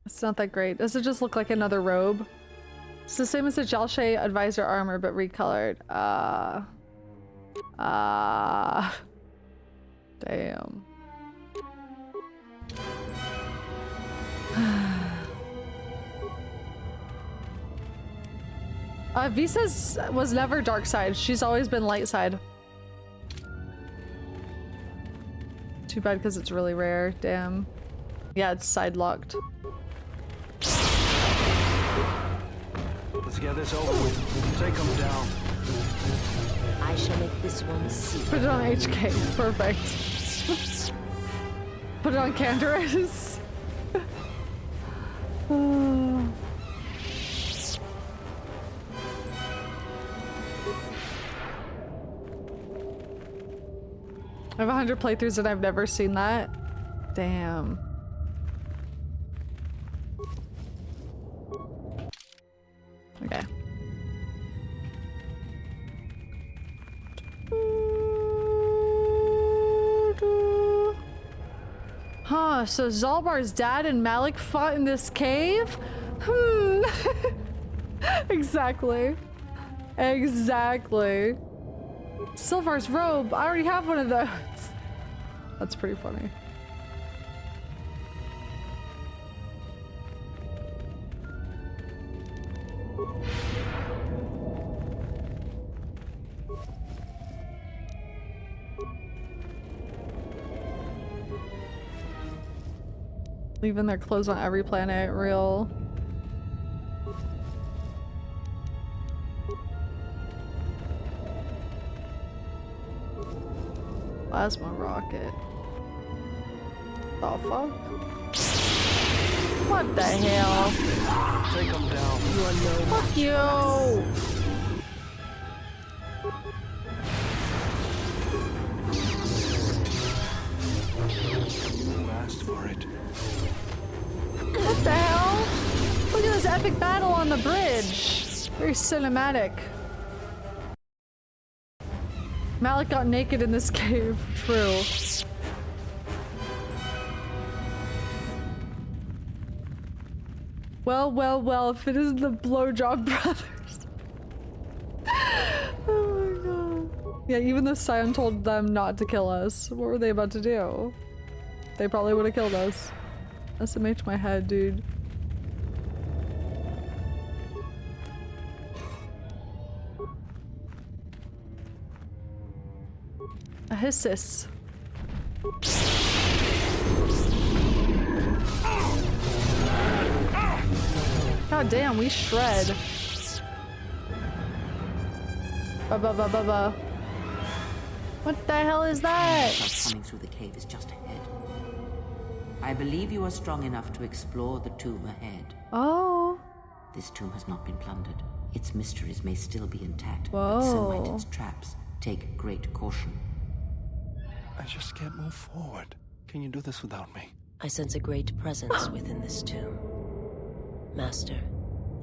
It's not that great. Does it just look like another robe? It's the same as the Jalshay Advisor armor, but recolored. Damn. Visa's was never dark side. She's always been light side. Too bad because it's really rare. Damn. Yeah, it's side locked. Let's get this over with. Take them down. I shall make this one see. Put it on HK. Perfect. Put it on Canderous. I have 100 playthroughs and I've never seen that. Damn. Okay. Huh, so Zalbar's dad and Malak fought in this cave? Exactly. Exactly. Silvar's robe. I already have one of those. That's pretty funny. Leaving their clothes on every planet, real. Plasma rocket. The fuck? What the hell? Take them down. You are no Fuck you! You asked for it. What the hell? Look at this epic battle on the bridge. Very cinematic. Malak got naked in this cave. True. Well, well, well, if it isn't the Blowjob Brothers. Oh my god. Yeah, even though Sion told them not to kill us, what were they about to do? They probably would have killed us. SMH my head, dude. A hissus. God damn, we shred. Ba-ba-ba-ba-ba. What the hell is that? Coming through the cave is just ahead. I believe you are strong enough to explore the tomb ahead. Oh. This tomb has not been plundered. Its mysteries may still be intact, Whoa. but so might its traps. Take great caution. I just can't move forward. Can you do this without me? I sense a great presence within this tomb. Master,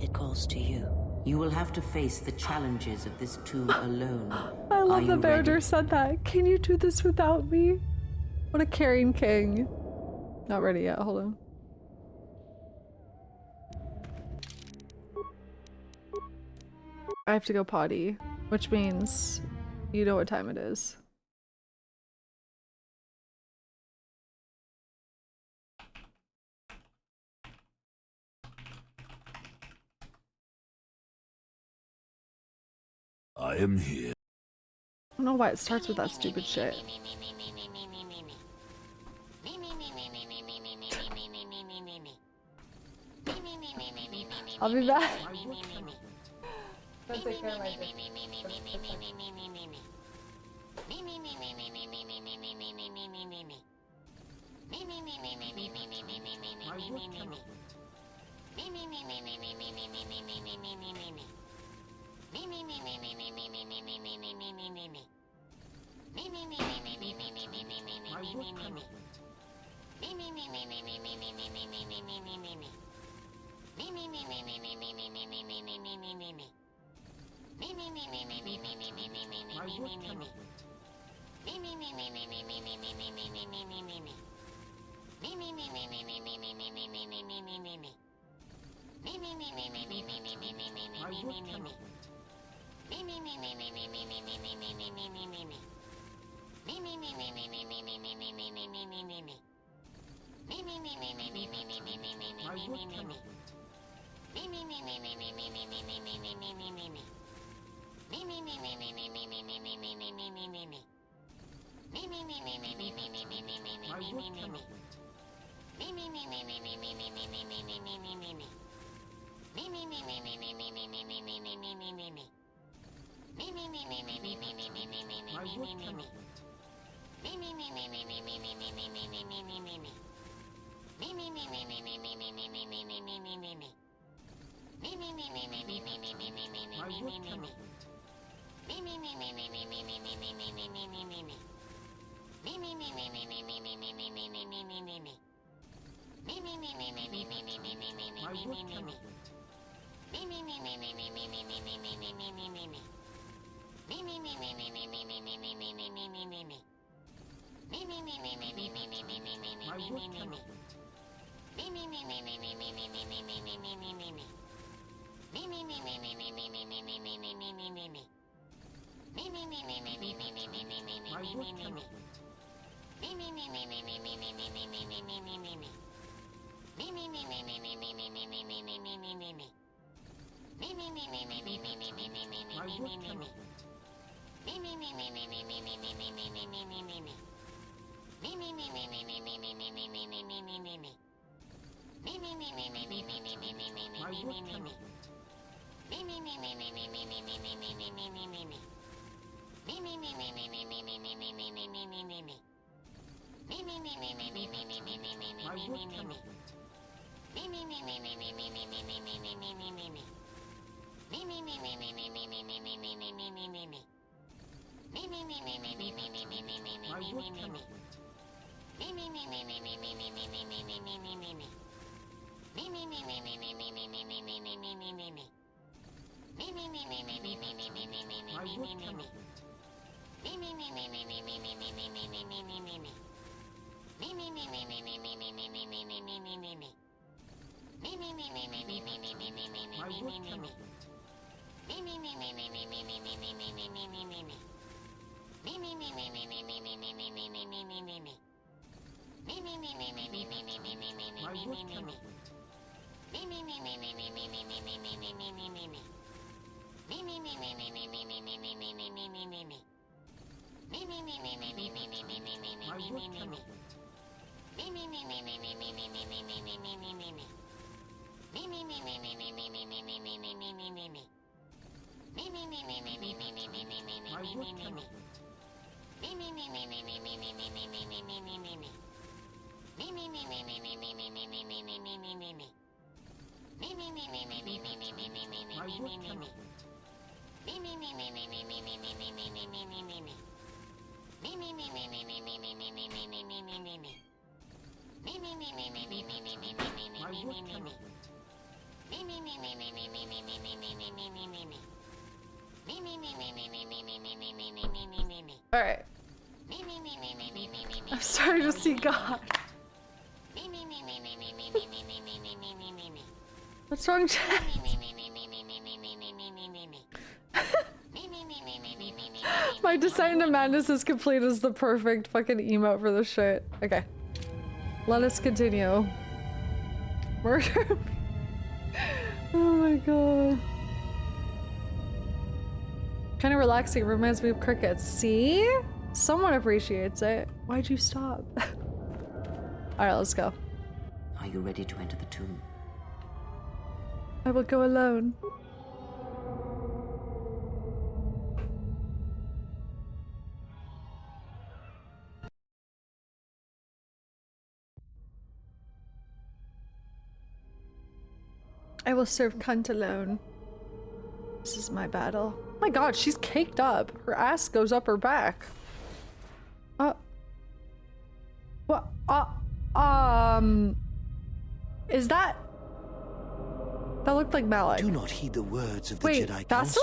it calls to you. You will have to face the challenges of this tomb alone. I love the Bear said that. Can you do this without me? What a caring king. Not ready yet, hold on. I have to go potty, which means you know what time it is. I am here. I don't know why it starts with that stupid shit. I'll be back. Don't take care of my dick. Alright. I'm starting to see God. What's wrong, chat? My descent into madness is complete is the perfect fucking emote for this shit. Okay. Let us continue. Murder. Oh my god. Kind of relaxing, reminds me of crickets. See? Someone appreciates it. Why'd you stop? Alright, let's go. Are you ready to enter the tomb? I will go alone. I will serve cunt alone. This is my battle. Oh my god, she's caked up. Her ass goes up her back. What? Is that... That looked like Malak. Do not heed the words of the Jedi Council.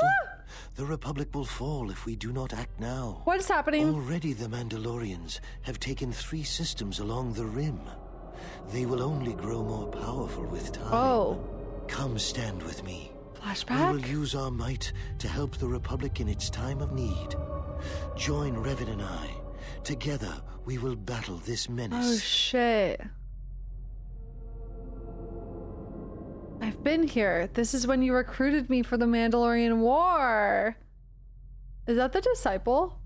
The Republic will fall if we do not act now. What is happening? Already the Mandalorians have taken 3 systems along the rim. They will only grow more powerful with time. Oh. Come stand with me. Flashback? We will use our might to help the Republic in its time of need. Join Revan and I. Together, we will battle this menace. Oh shit. I've been here. This is when you recruited me for the Mandalorian War. Is that the disciple?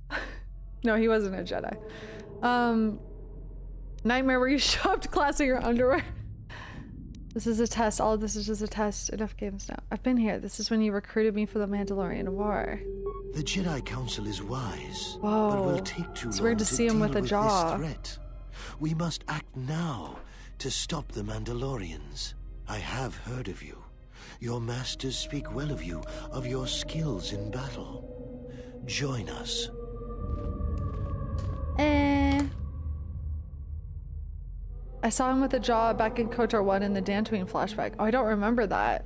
No, he wasn't a Jedi. Nightmare where you show up to class in your underwear. This is a test. All of this is just a test. Enough games now. I've been here. This is when you recruited me for the Mandalorian War. The Jedi Council is wise, Whoa. but will take too It's long weird to see him with a jaw. This threat. We must act now to stop the Mandalorians. I have heard of you. Your masters speak well of you, of your skills in battle. Join us. I saw him with a jaw back in KOTOR I in the Dantooine flashback. Oh, I don't remember that.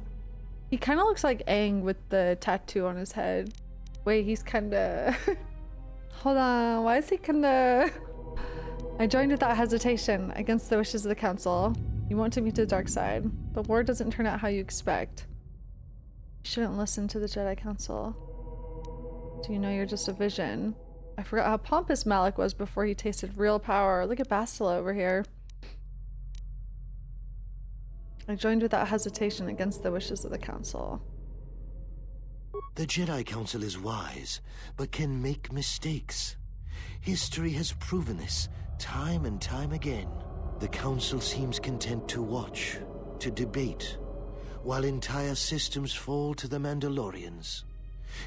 He kind of looks like Aang with the tattoo on his head. Wait, he's kind of... Hold on, why is he kind of... I joined without hesitation, against the wishes of the Council. You want to meet the dark side. The war doesn't turn out how you expect. You shouldn't listen to the Jedi Council. Do you know you're just a vision? I forgot how pompous Malak was before he tasted real power. Look at Bastila over here. I joined without hesitation against the wishes of the Council. The Jedi Council is wise, but can make mistakes. History has proven this time and time again. The Council seems content to watch, to debate, while entire systems fall to the Mandalorians.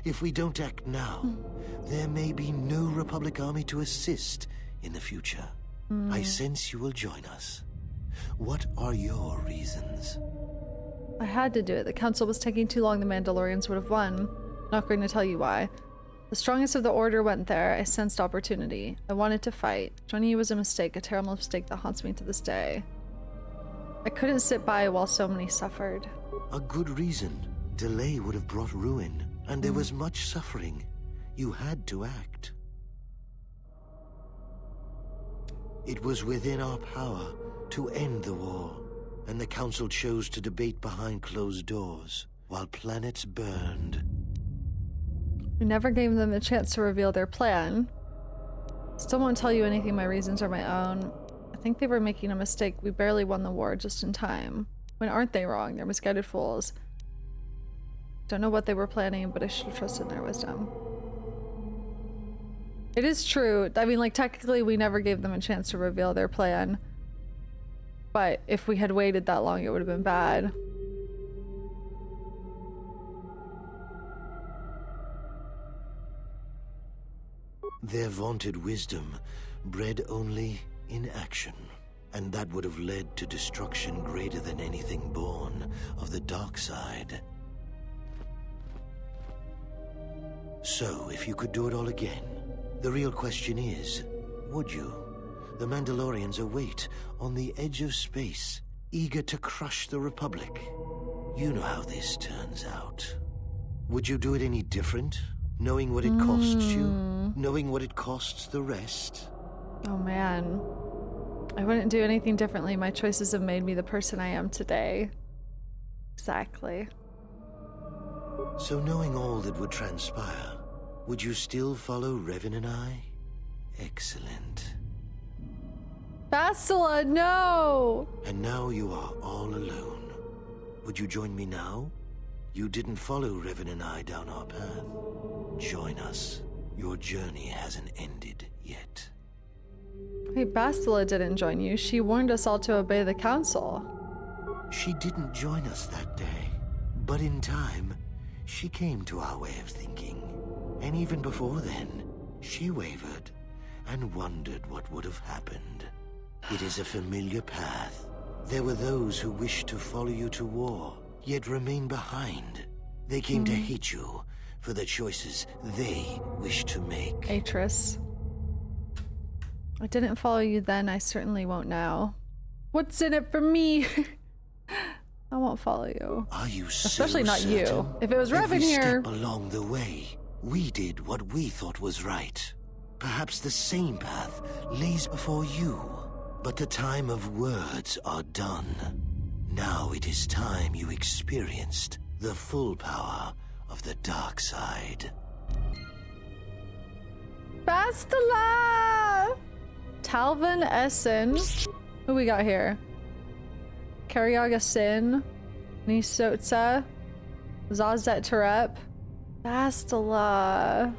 If we don't act now, there may be no Republic army to assist in the future. I sense you will join us. What are your reasons? I had to do it. The Council was taking too long. The Mandalorians would have won. Not going to tell you why. The strongest of the Order went there. I sensed opportunity. I wanted to fight. Joining you was a mistake, a terrible mistake that haunts me to this day. I couldn't sit by while so many suffered. A good reason. Delay would have brought ruin, and there was much suffering. You had to act. It was within our power to end the war, and the Council chose to debate behind closed doors, while planets burned. We never gave them the chance to reveal their plan. Still won't tell you anything. My reasons are my own. I think they were making a mistake. We barely won the war just in time. When aren't they wrong? They're misguided fools. Don't know what they were planning, but I should have trusted in their wisdom. It is true. I mean, like, technically we never gave them a chance to reveal their plan. But if we had waited that long, it would have been bad. Their vaunted wisdom bred only in action, and that would have led to destruction greater than anything born of the dark side. So, if you could do it all again, the real question is, would you? The Mandalorians await on the edge of space, eager to crush the Republic. You know how this turns out. Would you do it any different? Knowing what it costs you? Knowing what it costs the rest? Oh man. I wouldn't do anything differently. My choices have made me the person I am today. Exactly. So knowing all that would transpire, would you still follow Revan and I? Excellent. Bastila, no! And now you are all alone. Would you join me now? You didn't follow Revan and I down our path. Join us. Your journey hasn't ended yet. Hey, Bastila didn't join you. She warned us all to obey the Council. She didn't join us that day. But in time, she came to our way of thinking. And even before then, she wavered and wondered what would have happened. It is a familiar path. There were those who wished to follow you to war, yet remain behind. They came to hate you for the choices they wished to make. Atris. I didn't follow you then, I certainly won't now. What's in it for me? I won't follow you. Are you Especially so not certain? you. If it was Revan here... Every step along the way, we did what we thought was right. Perhaps the same path lays before you. But the time of words are done. Now it is time you experienced the full power of the dark side. Bastila! Talvin Essen. Who we got here? Karyaga Sin. Nisotsa. Zazet Terep. Bastila.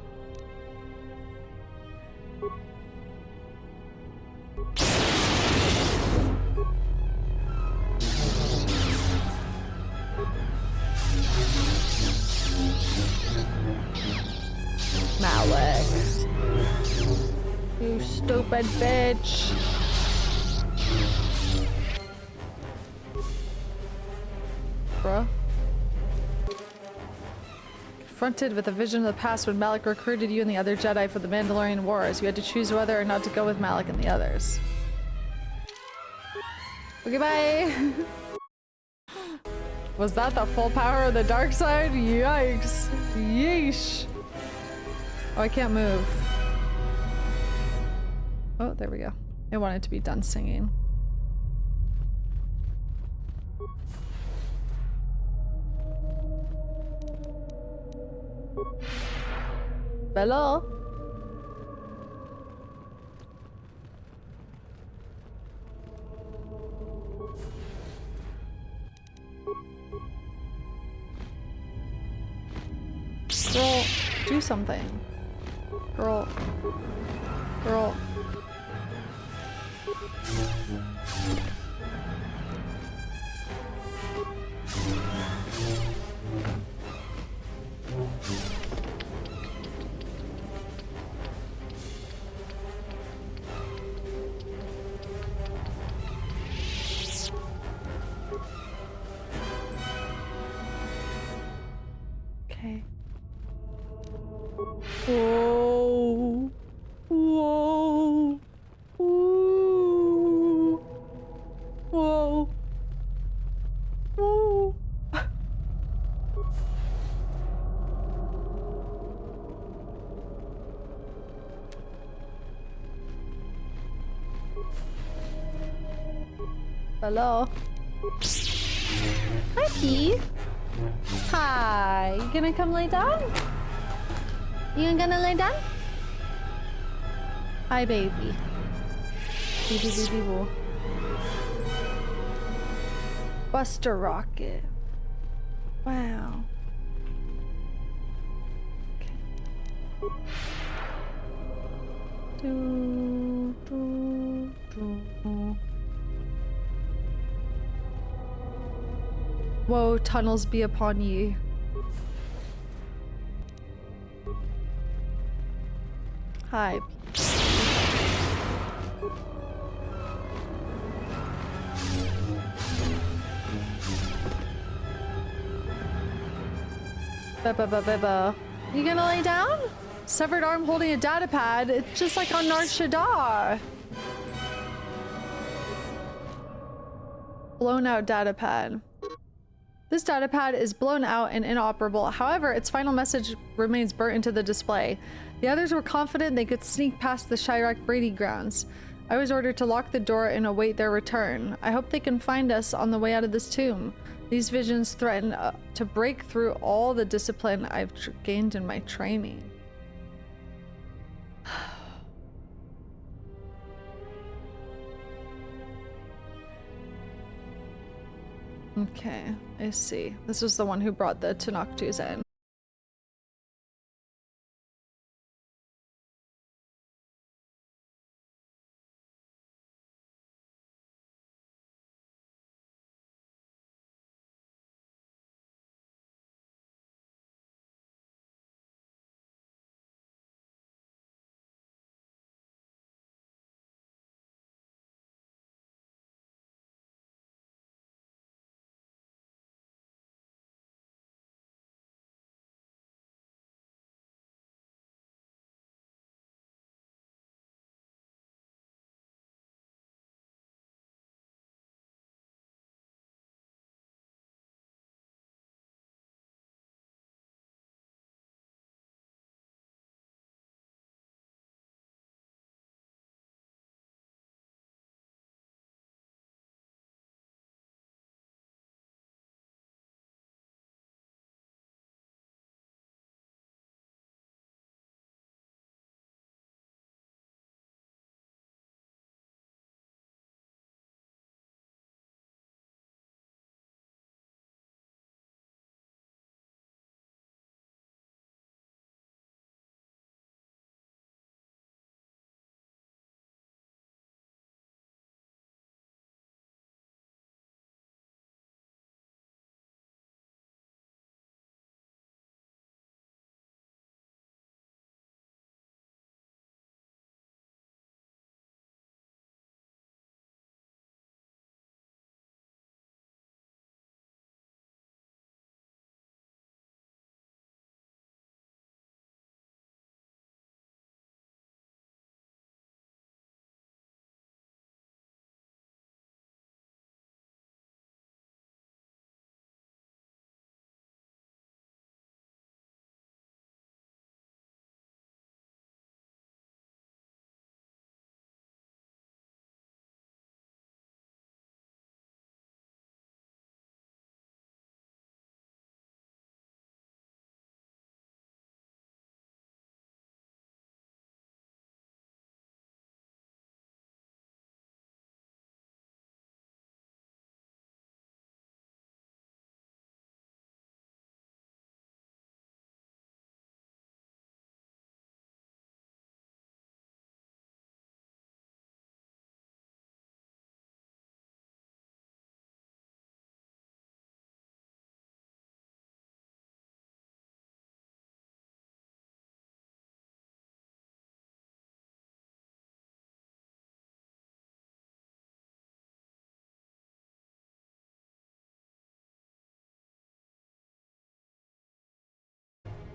Malak. You stupid bitch. Bruh. Confronted with a vision of the past when Malak recruited you and the other Jedi for the Mandalorian Wars, you had to choose whether or not to go with Malak and the others. Okay, bye! Was that the full power of the dark side? Yikes. Yeesh. Oh, I can't move. Oh, there we go. I wanted to be done singing. Hello? Girl, do something. Girl. Girl. Okay. Whoa. Whoa. Ooh. Whoa. Whoa. Hello. Hi, P. Hi. You gonna come lay down? You gonna lay down? Hi, baby. Baby, baby, boo. Buster Rocket. Wow. Okay. Do, do, do. Woe, tunnels be upon ye. Hi. Beba. You gonna lay down? Severed arm holding a data pad. It's just like on Nar Shaddaa. Blown out data pad. This data pad is blown out and inoperable. However, its final message remains burnt into the display. The others were confident they could sneak past the Chirac Brady grounds. I was ordered to lock the door and await their return. I hope they can find us on the way out of this tomb. These visions threaten to break through all the discipline I've gained in my training. Okay, I see. This was the one who brought the Tenaktus in.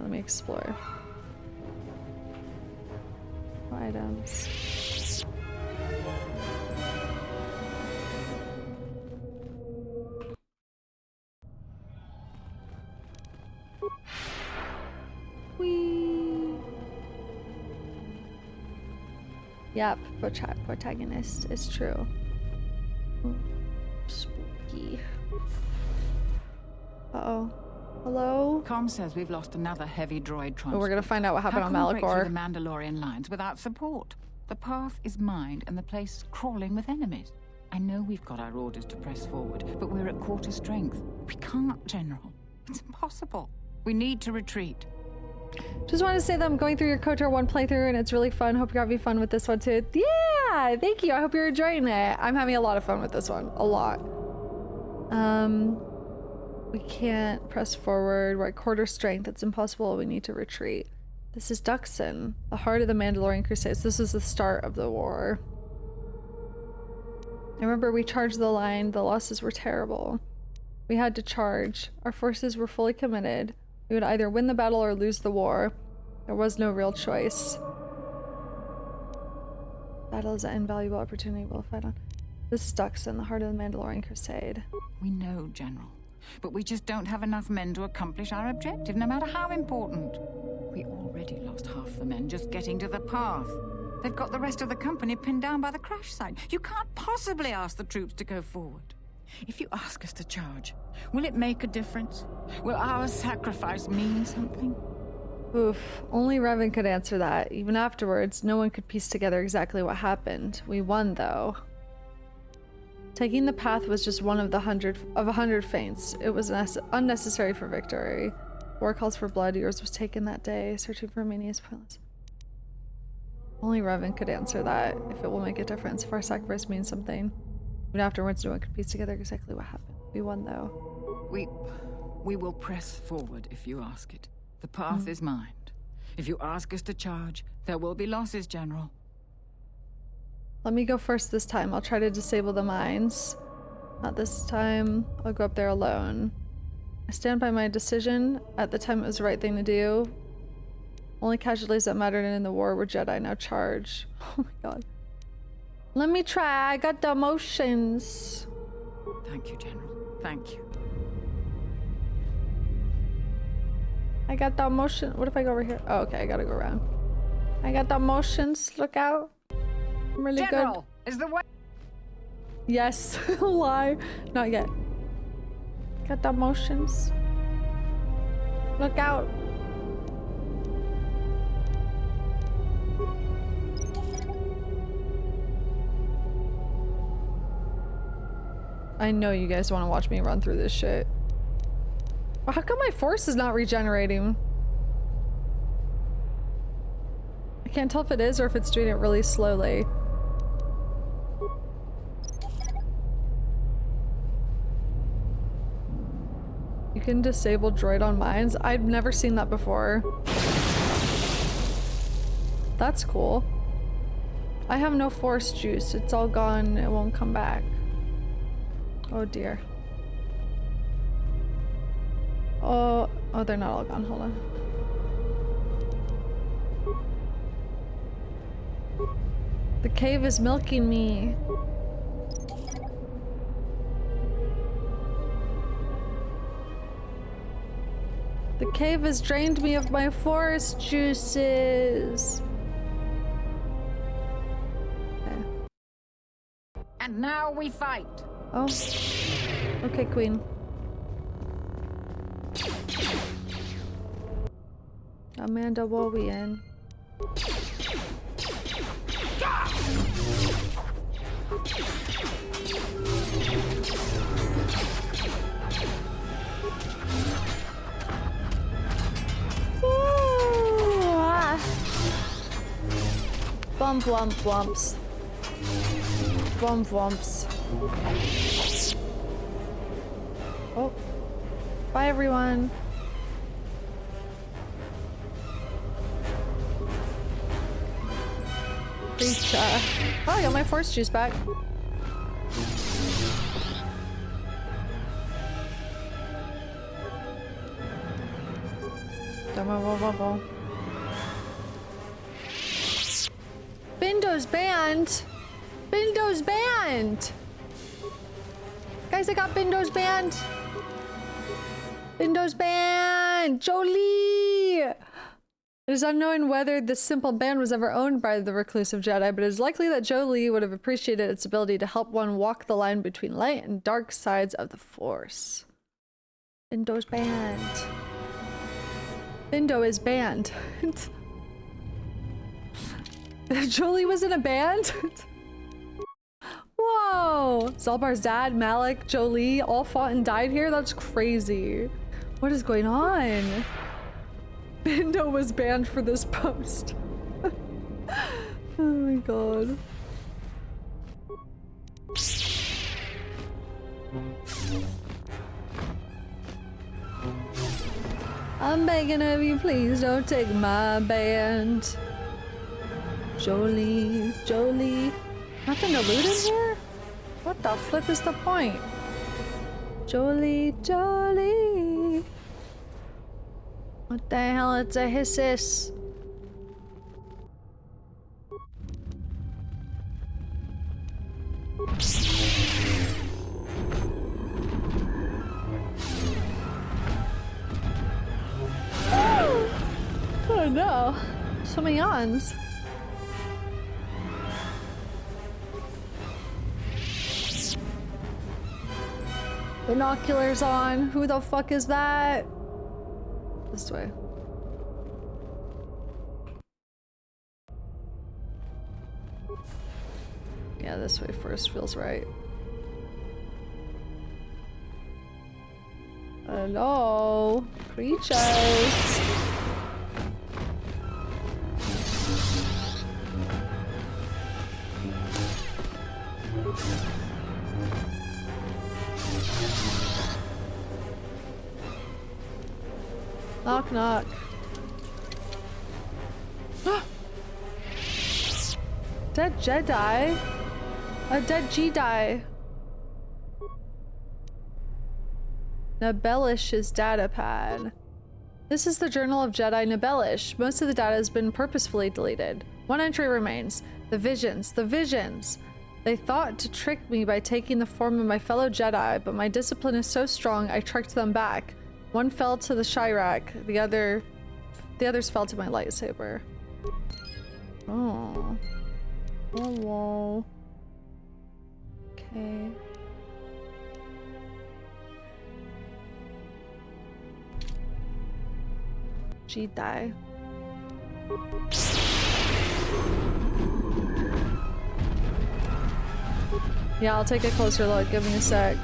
Let me explore. Items. Whee! Yep, protagonist is true. Spooky. Uh-oh. Hello? Com says we've lost another heavy droid transport. Oh, we're gonna find out what happened on Malachor. How can we break through the Mandalorian lines without support? The path is mined and the place crawling with enemies. I know we've got our orders to press forward, but we're at quarter strength. We can't, General. It's impossible. We need to retreat. Just wanted to say that I'm going through your KOTOR 1 playthrough and it's really fun. Hope you're having fun with this one too. Yeah, thank you. I hope you're enjoying it. I'm having a lot of fun with this one. A lot. We can't press forward. We're at quarter strength. It's impossible. We need to retreat. This is Duxon, the heart of the Mandalorian Crusades. This is the start of the war. I remember we charged the line. The losses were terrible. We had to charge. Our forces were fully committed. We would either win the battle or lose the war. There was no real choice. Battle is an invaluable opportunity we'll fight on. This is Duxon, the heart of the Mandalorian Crusade. We know, General. But we just don't have enough men to accomplish our objective, no matter how important. We already lost half the men just getting to the path. They've got the rest of the company pinned down by the crash site. You can't possibly ask the troops to go forward. If you ask us to charge, will it make a difference? Will our sacrifice mean something? Oof, only Revan could answer that. Even afterwards, no one could piece together exactly what happened. We won, though. Taking the path was just one of the 100 feints. It was unnecessary for victory. War calls for blood. Yours was taken that day. Searching for Mania is pointless. Only Revan could answer that. If it will make a difference. If our sacrifice means something. Even afterwards, no one could piece together exactly what happened. We won, though. We will press forward if you ask it. The path is mined. If you ask us to charge, there will be losses, General. Let me go first this time. I'll try to disable the mines. Not this time. I'll go up there alone. I stand by my decision. At the time, it was the right thing to do. Only casualties that mattered in the war were Jedi. Now charge. Oh my god. Let me try. I got the emotions. Thank you, General. Thank you. I got the emotion. What if I go over here? Oh, okay. I gotta go around. I got the emotions. Look out. I'm really General, good. Is the way? Yes. Lie. Not yet. Got the emotions. Look out. I know you guys want to watch me run through this shit. Well, how come my force is not regenerating? I can't tell if it is or if it's doing it really slowly. You can disable droid on mines? I've never seen that before. That's cool. I have no force juice. It's all gone. It won't come back. Oh dear. Oh, they're not all gone. Hold on. The cave is milking me. The cave has drained me of my force juices. Okay. And now we fight. Oh. Okay, Queen. Amanda Wowian. Bump, wump, wumps. Bump, wumps. Oh. Bye, everyone. Reach, oh, I got my force juice back. Don't Bindo's banned. Bindo's banned. Guys, I got Bindo's banned. Bindo's banned. Jolie. It is unknown whether this simple band was ever owned by the reclusive Jedi, but it is likely that Jolie would have appreciated its ability to help one walk the line between light and dark sides of the Force. Bindo's banned. Bindo is banned. Jolie was in a band? Whoa! Zalbar's dad, Malik, Jolie all fought and died here? That's crazy. What is going on? Bindo was banned for this post. Oh my god. I'm begging of you, please don't take my band. Jolie, Jolie. Nothing to loot in here? What the flip is the point? Jolie, Jolie. What the hell? It's a hissis. Oh no. So many yawns. Binoculars on. Who the fuck is that? This way. Yeah, this way first feels right. Hello, creatures. Knock, knock. Dead Jedi? A dead Jedi. Nabelish's data pad. This is the Journal of Jedi Nabelish. Most of the data has been purposefully deleted. One entry remains. The visions. The visions. They thought to trick me by taking the form of my fellow Jedi, but my discipline is so strong I trekked them back. One fell to the Shirak, the others fell to my lightsaber. Oh. Oh, whoa. Okay. Jedi. Yeah, I'll take a closer look. Give me a sec.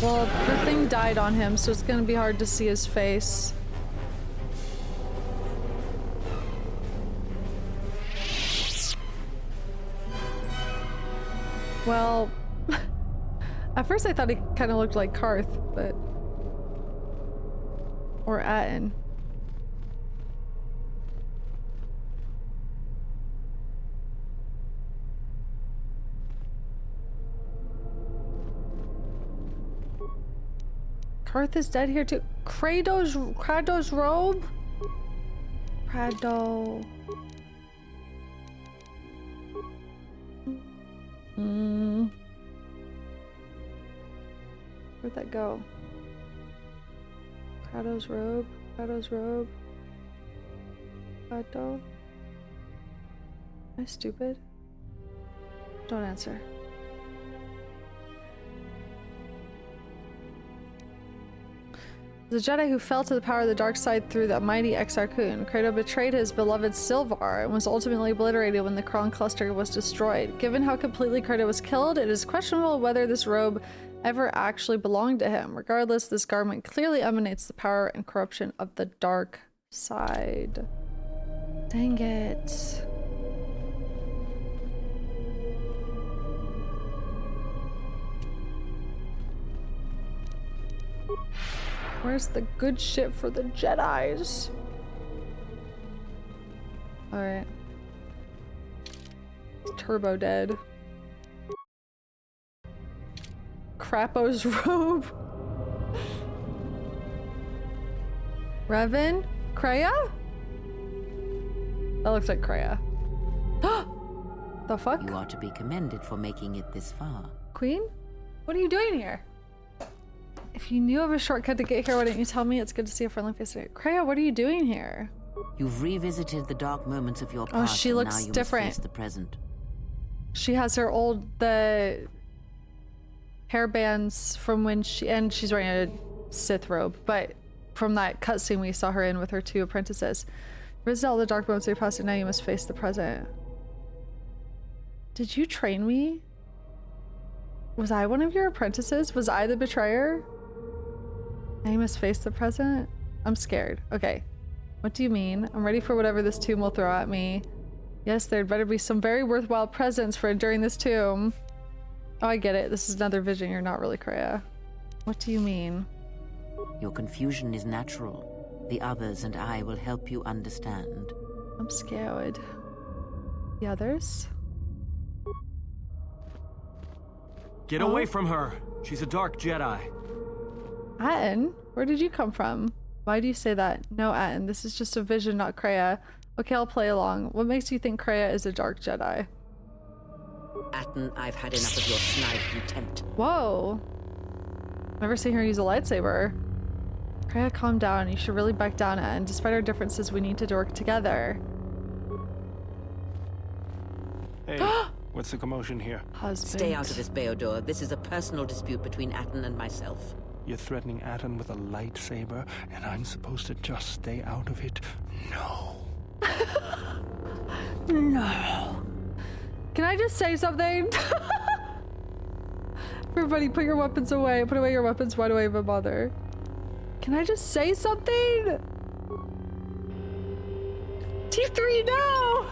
Well, the thing died on him, so it's gonna be hard to see his face. Well, at first I thought he kind of looked like Karth, but... or Atten. Karth is dead here too. Krado's robe? Prado. Where'd that go? Krado's robe? Krado's robe? Prado? Am I stupid? Don't answer. The Jedi who fell to the power of the dark side through the mighty Exar Kun. Credo betrayed his beloved Silvar and was ultimately obliterated when the Kron cluster was destroyed. Given how completely Credo was killed, it is questionable whether this robe ever actually belonged to him. Regardless, this garment clearly emanates the power and corruption of the dark side. Dang it. Where's the good shit for the Jedis? Alright. Turbo dead. Crapo's robe. Revan? Kreia? That looks like Kreia. The fuck? You are to be commended for making it this far. Queen? What are you doing here? If you knew of a shortcut to get here, why didn't you tell me? It's good to see a friendly face today. Kreia, what are you doing here? You've revisited the dark moments of your past. Oh, she looks and now you different. Must face the present. She has her the hairbands from when she's wearing a Sith robe, but from that cutscene we saw her in with her 2 apprentices. Visit all the dark moments of your past, and now you must face the present. Did you train me? Was I one of your apprentices? Was I the betrayer? Now you must face the present? I'm scared. Okay. What do you mean? I'm ready for whatever this tomb will throw at me. Yes, there'd better be some very worthwhile presents for enduring this tomb. Oh, I get it. This is another vision. You're not really Kreia. What do you mean? Your confusion is natural. The others and I will help you understand. I'm scared. The others? Get away from her. She's a dark Jedi. Atton? Where did you come from? Why do you say that? No, Atton. This is just a vision, not Kreia. Okay, I'll play along. What makes you think Kreia is a dark Jedi? Atton, I've had enough of your snide contempt. Whoa. Never seen her use a lightsaber. Kreia, calm down. You should really back down, Atton. Despite our differences, we need to work together. Hey, what's the commotion here? Husband. Stay out of this, Beodor. This is a personal dispute between Atton and myself. You're threatening Atton with a lightsaber, and I'm supposed to just stay out of it? No. No. Can I just say something? Everybody, put your weapons away. Put away your weapons. Why do I even bother? Can I just say something? T3, no!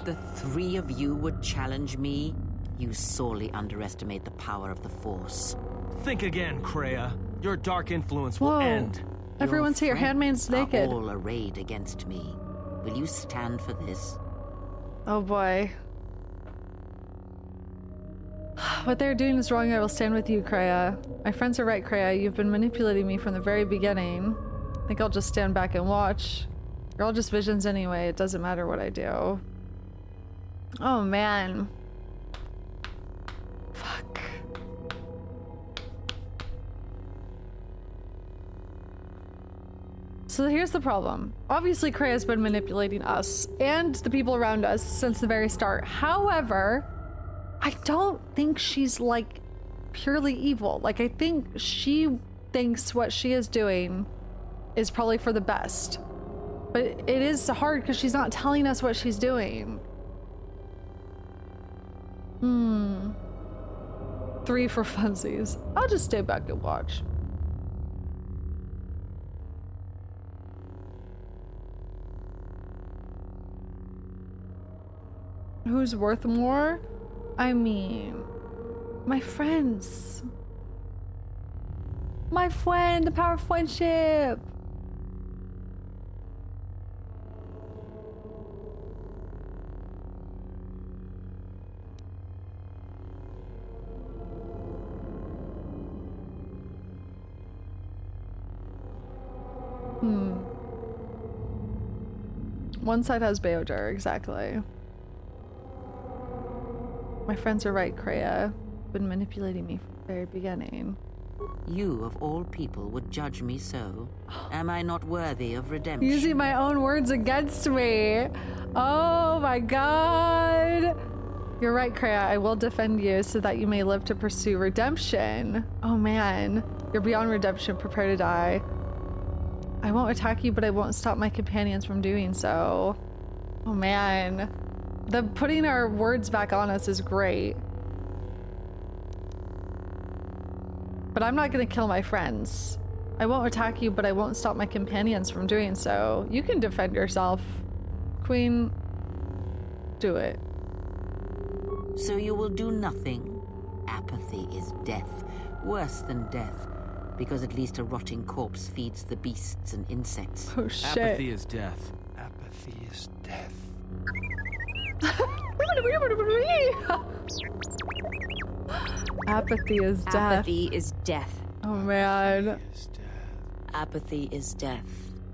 The 3 of you would challenge me? You sorely underestimate the power of the Force. Think again, Kreia. Your dark influence will end. Everyone's here. Handmaid's naked. All arrayed against me. Will you stand for this? Oh boy. What they're doing is wrong. I will stand with you, Kreia. My friends are right, Kreia. You've been manipulating me from the very beginning. I think I'll just stand back and watch. You're all just visions anyway. It doesn't matter what I do. Oh man. Fuck. So here's the problem. Obviously, Kreia's been manipulating us and the people around us since the very start. However, I don't think she's like purely evil. Like, I think she thinks what she is doing is probably for the best. But it is hard because she's not telling us what she's doing. 3 for funsies. I'll just stay back and watch. Who's worth more? I mean, my friends. My friend, the power of friendship. One side has Beodor, exactly. My friends are right, Kreia. Been manipulating me from the very beginning. You, of all people, would judge me so? Am I not worthy of redemption? Using my own words against me. Oh my god. You're right, Kreia. I will defend you so that you may live to pursue redemption. Oh man. You're beyond redemption. Prepare to die. I won't attack you, but I won't stop my companions from doing so. Oh man. The putting our words back on us is great. But I'm not gonna kill my friends. I won't attack you, but I won't stop my companions from doing so. You can defend yourself. Queen, do it. So you will do nothing? Apathy is death. Worse than death. Because at least a rotting corpse feeds the beasts and insects. Oh shit. Apathy is death. Apathy is death. Apathy is death. Apathy is death. Oh man. Apathy is death.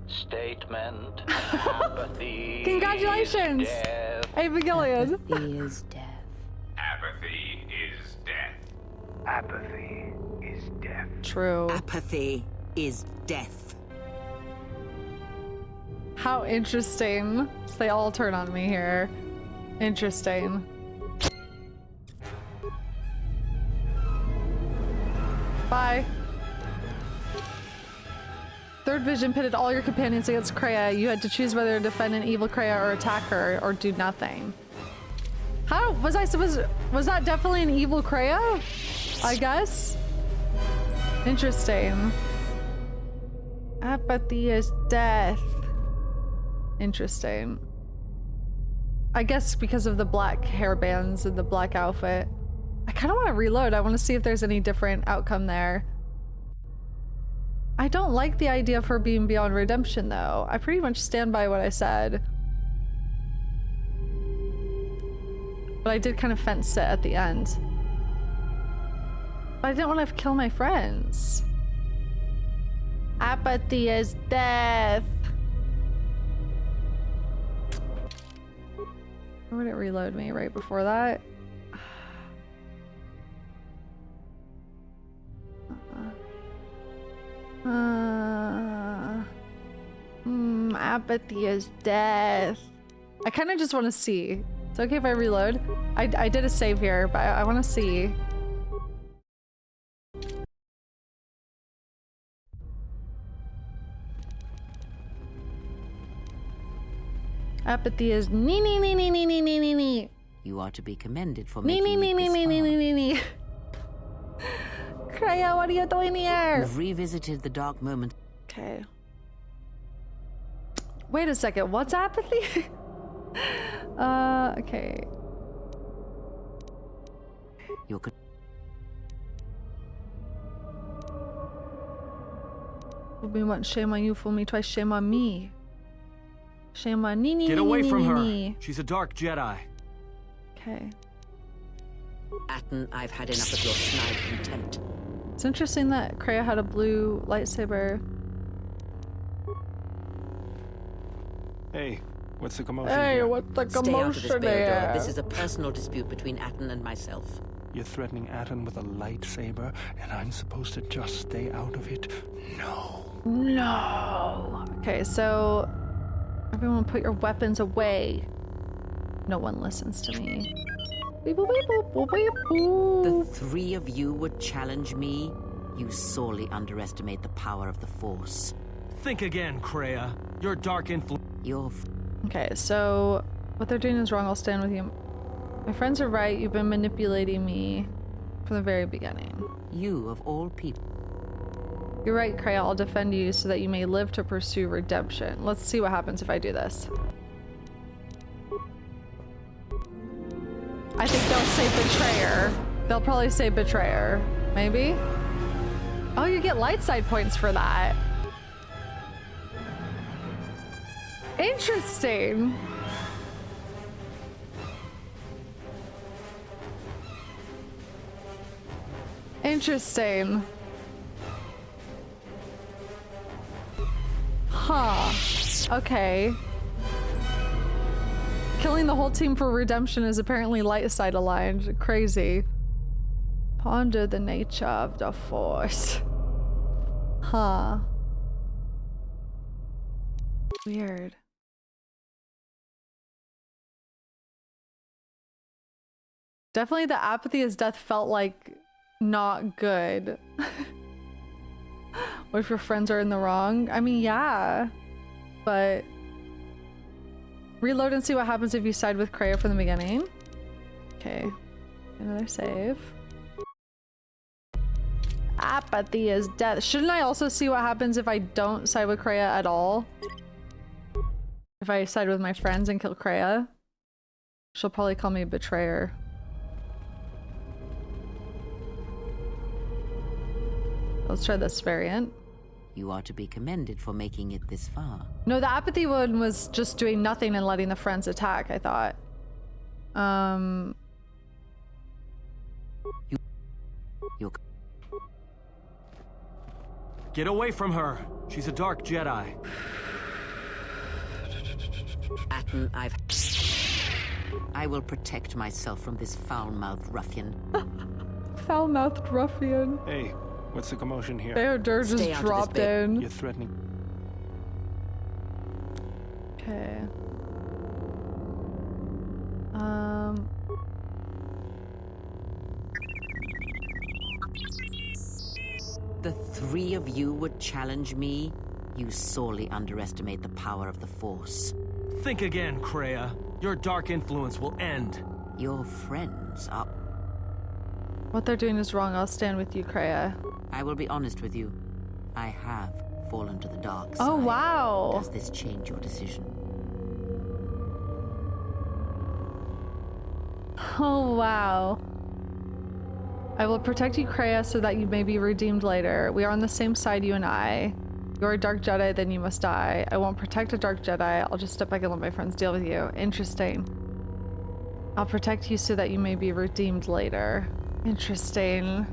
Statement. Apathy. Congratulations. Is death. Abigailian. Apathy is death. Apathy is death. Apathy is death. True. Apathy is death. How interesting. So they all turn on me here. Interesting. Bye. Third Vision pitted all your companions against Kreia. You had to choose whether to defend an evil Kreia or attack her, or do nothing. How was I supposed to, was that definitely an evil Kreia? I guess. Interesting. Apathy is death. Interesting. I guess because of the black hairbands and the black outfit. I kind of want to reload. I want to see if there's any different outcome there. I don't like the idea of her being beyond redemption, though. I pretty much stand by what I said. But I did kind of fence sit at the end. But I didn't want to kill my friends. Apathy is death. Or would it reload me right before that? Apathy is death. I kind of just want to see. It's okay if I reload. I did a save here, but I want to see. Apathy is nee. You are to be commended for Nee. Kreia, what are you doing here? You've revisited the dark moment. Okay. Wait a second, what's apathy? Okay. Fool me once, shame on you. Fool me twice, shame on me. Shame on nee. Get away from her. She's a dark Jedi. Okay. Atten, I've had enough of your snide contempt. It's interesting that Kreia had a blue lightsaber. Hey, what's the commotion? Hey, here? what's the Stay out of this, commotion Baildor. here? This is a personal dispute between Atten and myself. You're threatening Atten with a lightsaber, and I'm supposed to just stay out of it? No. No. Okay, so everyone put your weapons away. No one listens to me. Beep, boop, beep, boop, boop, beep, boop. The three of you would challenge me? You sorely underestimate the power of the Force. Think again, Kreia. Your dark influence. Okay, so what they're doing is wrong. I'll stand with you. My friends are right. You've been manipulating me from the very beginning. You, of all people. You're right, Kreia. I'll defend you so that you may live to pursue redemption. Let's see what happens if I do this. I think they'll say betrayer. They'll probably say betrayer. Maybe? Oh, you get light side points for that. Interesting. Interesting. Huh. Okay. Killing the whole team for redemption is apparently light side aligned. Crazy. Ponder the nature of the Force. Huh. Weird. Definitely the apathy is death felt like not good. What if your friends are in the wrong? I mean, yeah, but reload and see what happens if you side with Kreia from the beginning. Okay, another save. Apathy is death. Shouldn't I also see what happens if I don't side with Kreia at all? If I side with my friends and kill Kreia? She'll probably call me a betrayer. Let's try this variant. You are to be commended for making it this far. No, the apathy one was just doing nothing and letting the friends attack, I thought. Get away from her. She's a dark Jedi. Atten, I will protect myself from this foul-mouthed ruffian. Foul-mouthed ruffian. Hey, what's the commotion here? Theodore just dropped in. You're threatening. Okay. The three of you would challenge me? You sorely underestimate the power of the Force. Think again, Kreia. Your dark influence will end. Your friends are... What they're doing is wrong. I'll stand with you, Kreia. I will be honest with you. I have fallen to the dark side. Oh, wow. Does this change your decision? Oh, wow. I will protect you, Kreia, so that you may be redeemed later. We are on the same side, you and I. You're a dark Jedi, then you must die. I won't protect a dark Jedi. I'll just step back and let my friends deal with you. Interesting. I'll protect you so that you may be redeemed later. Interesting.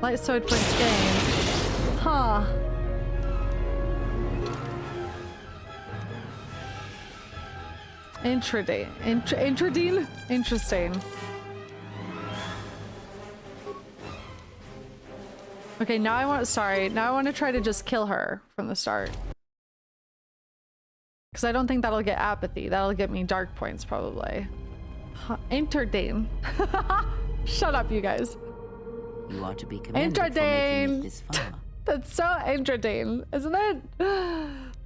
Light sword points gained. Huh. Interesting. Interesting. Okay, now I want to try to just kill her from the start. Because I don't think that'll get apathy. That'll get me dark points, probably. Huh, interesting. Shut up, you guys. You are to be commended for making it this far. That's so interesting, isn't it?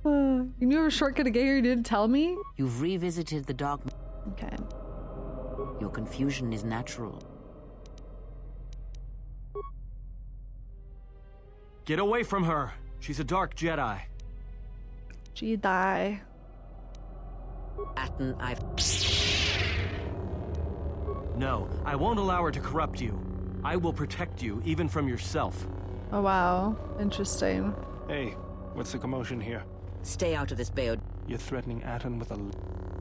You knew a shortcut to get here, you didn't tell me? You've revisited the dark... Okay. Your confusion is natural. Get away from her. She's a dark Jedi. Jedi. Atten, No, I won't allow her to corrupt you. I will protect you, even from yourself. Oh, wow. Interesting. Hey, what's the commotion here? Stay out of this, Bayo. You're threatening Atten with a...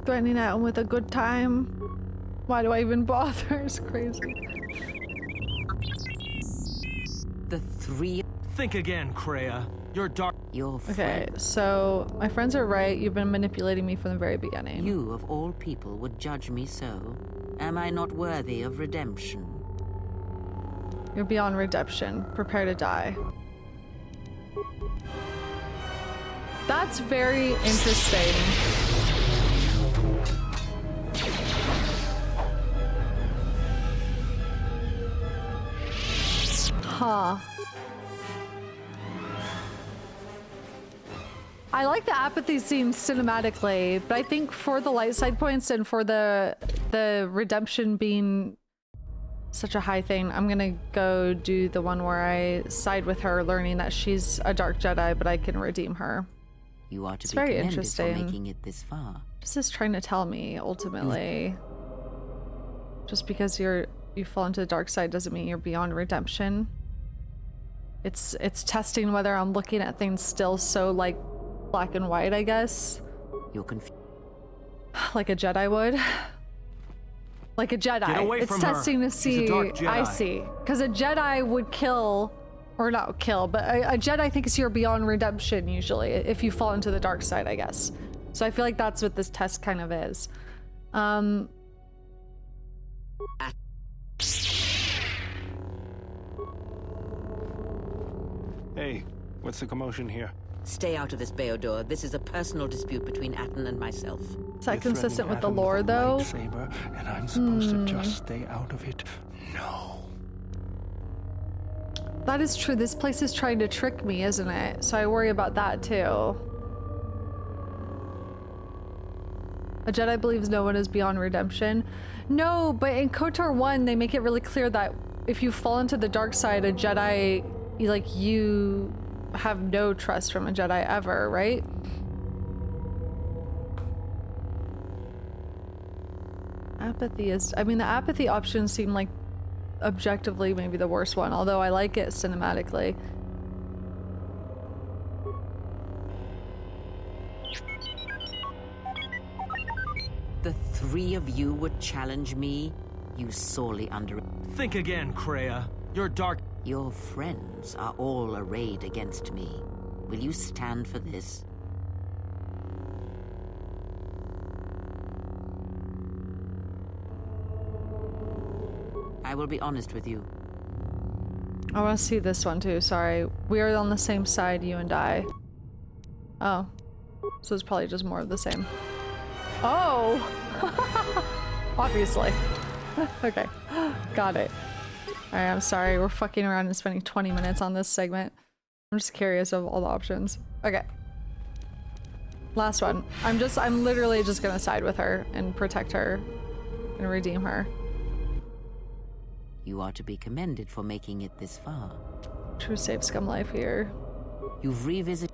Threatening Atten with a good time? Why do I even bother? It's crazy. The three... Think again, Kreia. You're dark... Your friend. Okay, so my friends are right. You've been manipulating me from the very beginning. You, of all people, would judge me so? Am I not worthy of redemption? You're beyond redemption. Prepare to die. That's very interesting. Huh. I like the apathy scene cinematically, but I think for the light side points and for the redemption being such a high thing, I'm gonna go do the one where I side with her, learning that she's a dark Jedi, but I can redeem her. You are to It's be very commended interesting. for making it this far. This is trying to tell me, ultimately. Just because you fall into the dark side doesn't mean you're beyond redemption. It's testing whether I'm looking at things still so, like, black and white, I guess. You're confused. Like a Jedi would. Like a Jedi. Get away it's from testing her. to see. She's a dark Jedi. I see. Because a Jedi would kill, or not kill, but a Jedi thinks you're beyond redemption usually if you fall into the dark side, I guess. So I feel like that's what this test kind of is. Hey, what's the commotion here? Stay out of this, Baodor. This is a personal dispute between Atten and myself. Is that consistent with the lore, though? Lightsaber, and I'm supposed to just stay out of it? No. That is true. This place is trying to trick me, isn't it? So I worry about that, too. A Jedi believes no one is beyond redemption. No, but in KOTOR 1, they make it really clear that if you fall into the dark side, a Jedi, you have no trust from a Jedi ever, right? Apathy is... I mean, the apathy options seem like objectively maybe the worst one, although I like it cinematically. 3 of you would challenge me? You sorely under... Think again, Kreia. Your dark... Your friends are all arrayed against me. Will you stand for this? I will be honest with you. I want to see this one too, sorry. We are on the same side, you and I. Oh. So it's probably just more of the same. Oh! Obviously. Okay. Got it. Alright, I'm sorry. We're fucking around and spending 20 minutes on this segment. I'm just curious of all the options. Okay. Last one. I'm literally just gonna side with her and protect her and redeem her. You are to be commended for making it this far. True save scum life here. You've revisited...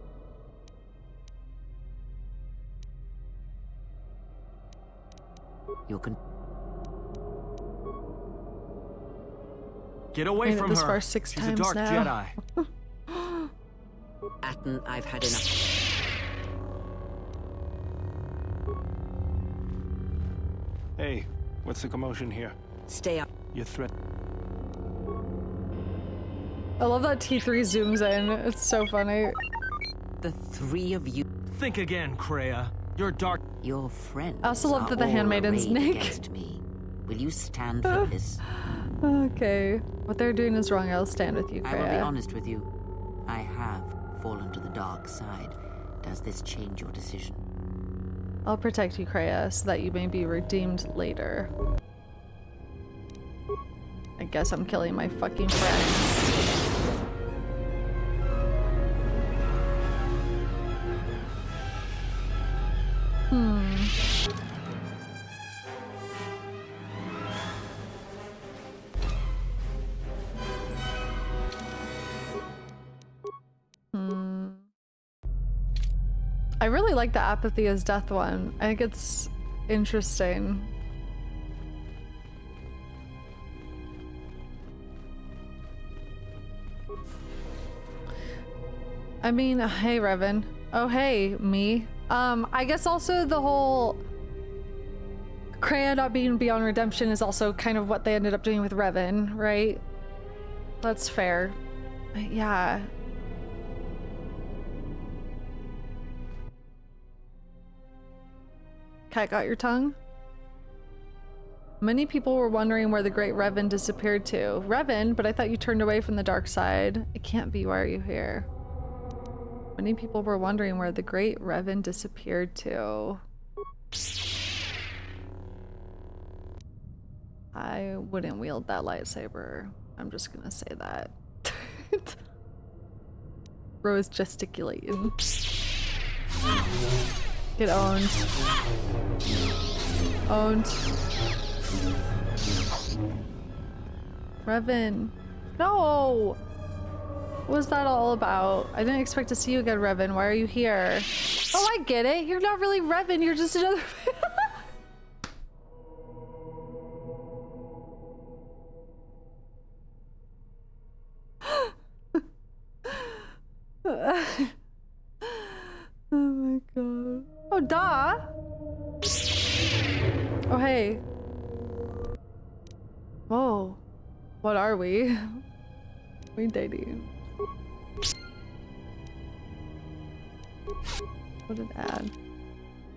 Get away from this her. far 6 She's times a dark now. Jedi. Atten, I've had enough. Hey, what's the commotion here? Stay up. Your threat. I love that T3 zooms in. It's so funny. The 3 of you... Think again, Kreia. Your dark... Your friends I also love that the handmaiden's naked. Against me. Will you stand for this? Okay. What they're doing is wrong. I'll stand with you, Kreia. I will be honest with you. I have fallen to the dark side. Does this change your decision? I'll protect you, Kreia, so that you may be redeemed later. I guess I'm killing my fucking friends. I really like the apathy as death one. I think it's interesting. I mean, hey, Revan. Oh, hey, me. I guess also the whole Kreia not being beyond redemption is also kind of what they ended up doing with Revan, right? That's fair. Yeah. Cat got your tongue? Many people were wondering where the great Revan disappeared to. Revan? But I thought you turned away from the dark side. It can't be. Why are you here? Many people were wondering where the great Revan disappeared to. I wouldn't wield that lightsaber. I'm just gonna say that. Bro is gesticulating. Get owned. Owned. Revan. No! What was that all about? I didn't expect to see you again, Revan. Why are you here? Oh, I get it. You're not really Revan. You're just another... Oh my god. Oh, duh! Oh, hey. Whoa. What are we? We dating. What an ad.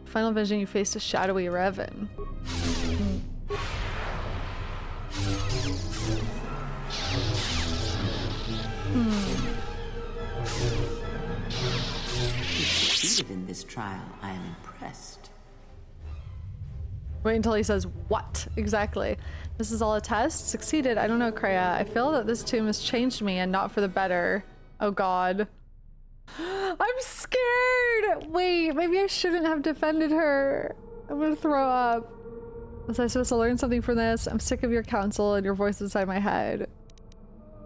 Final vision, you faced a shadowy Revan. You succeeded in this trial. I am impressed. Wait until he says what exactly. This is all a test? Succeeded? I don't know, Kreia. I feel that this tomb has changed me and not for the better. Oh god. I'm scared! Wait, maybe I shouldn't have defended her. I'm gonna throw up. Was I supposed to learn something from this? I'm sick of your counsel and your voice inside my head.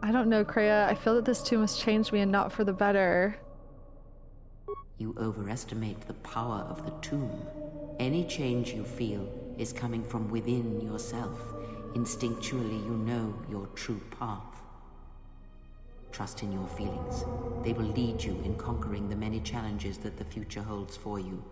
I don't know, Kreia. I feel that this tomb has changed me and not for the better. You overestimate the power of the tomb. Any change you feel is coming from within yourself. Instinctually, you know your true path. Trust in your feelings. They will lead you in conquering the many challenges that the future holds for you.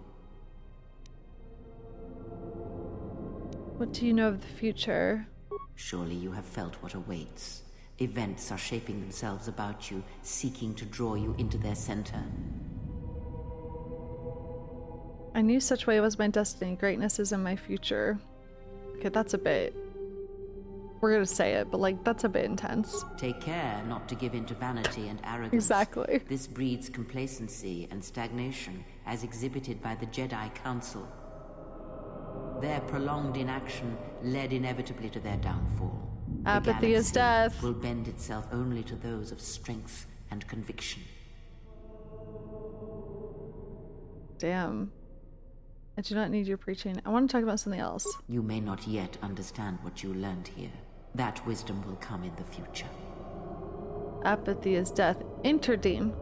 What do you know of the future? Surely you have felt what awaits. Events are shaping themselves about you, seeking to draw you into their center. I knew such way was my destiny. Greatness is in my future. Okay, that's a bit... We're gonna say it, but like, that's a bit intense. Take care not to give in to vanity and arrogance. Exactly. This breeds complacency and stagnation, as exhibited by the Jedi Council. Their prolonged inaction led inevitably to their downfall. Apathy is death. Will bend itself only to those of strength and conviction. Damn. I do not need your preaching. I want to talk about something else. You may not yet understand what you learned here. That wisdom will come in the future. Apathy is death. Interdine.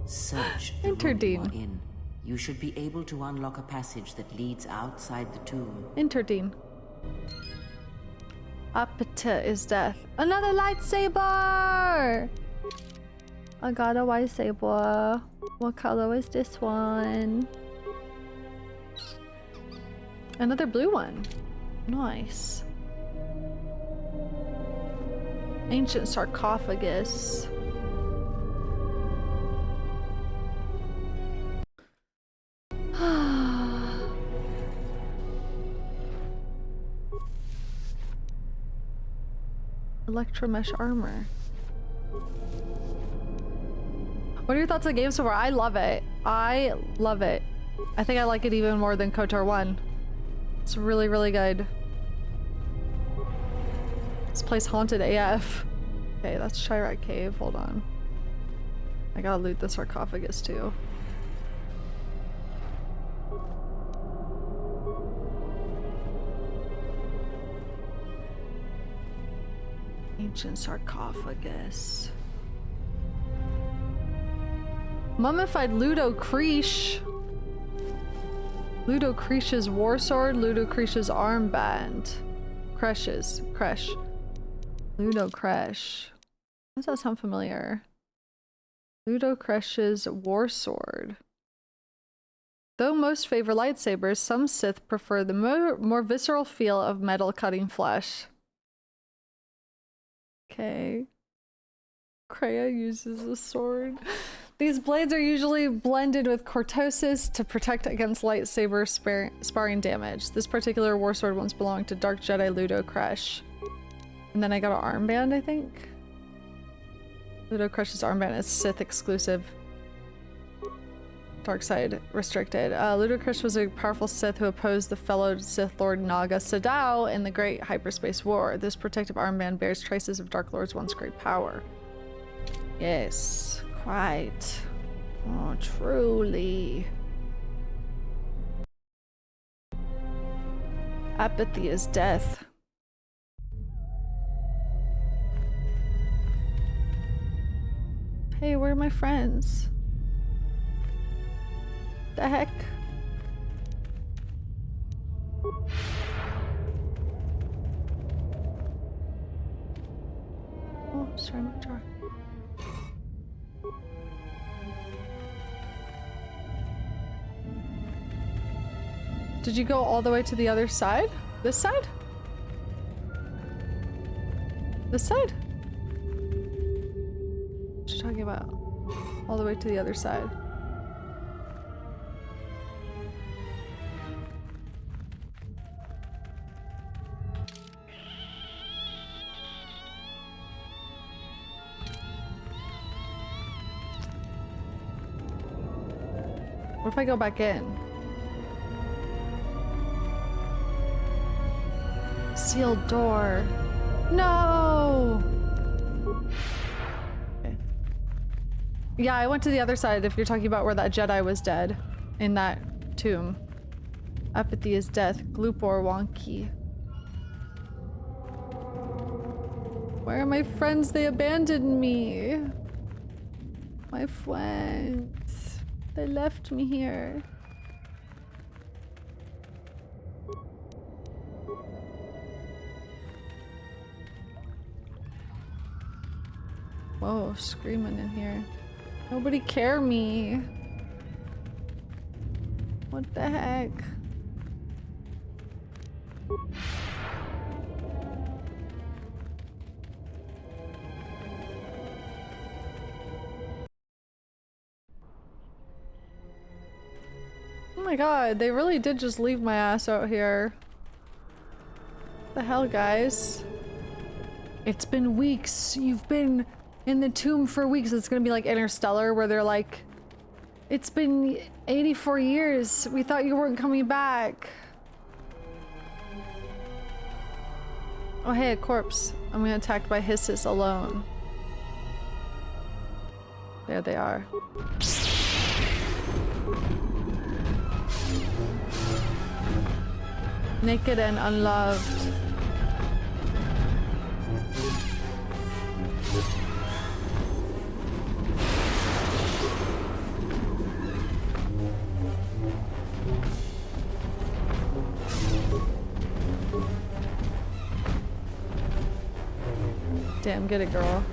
Search the room you are in. You should be able to unlock a passage that leads outside the tomb. Interdine. Apathy is death. Another lightsaber! I got a lightsaber. What color is this one? Another blue one. Nice. Ancient sarcophagus. Electromesh armor. What are your thoughts on the game so far? I love it. I love it. I think I like it even more than KOTOR 1. It's really, really good. This place haunted AF. Okay, that's Chirac Cave. Hold on. I gotta loot the sarcophagus too. Ancient sarcophagus. Mummified Ludo Creesh. Ludo Creesh's war sword, Ludo Creesh's armband. Cresh. Ludo Cresh. Does that sound familiar? Ludo Cresh's war sword. Though most favor lightsabers, some Sith prefer the more visceral feel of metal cutting flesh. Okay. Kreia uses a sword. These blades are usually blended with cortosis to protect against lightsaber sparring damage. This particular warsword once belonged to Dark Jedi Ludo Cresh. And then I got an armband, I think. Ludo Cresh's armband is Sith exclusive. Dark side restricted. Ludo Cresh was a powerful Sith who opposed the fellow Sith Lord Naga Sadao in the Great Hyperspace War. This protective armband bears traces of Dark Lord's once great power. Yes, quite. Oh, truly. Apathy is death. Hey, where are my friends? The heck? Oh, sorry, my jar. Did you go all the way to the other side? This side? This side? What are you talking about? All the way to the other side. What if I go back in? Sealed door. No! Okay. Yeah, I went to the other side if you're talking about where that Jedi was dead. In that tomb. Apathy is death. Gloopor wonky. Where are my friends? They abandoned me. My friends. They left me here. Whoa, screaming in here. Nobody care me. What the heck? Oh my god, they really did just leave my ass out here. What the hell, guys? It's been weeks. You've been in the tomb for weeks. It's gonna be like Interstellar, where they're like, it's been 84 years. We thought you weren't coming back. Oh hey, a corpse. I'm being attacked by hisses alone. There they are. Naked and unloved. Damn, get it, girl.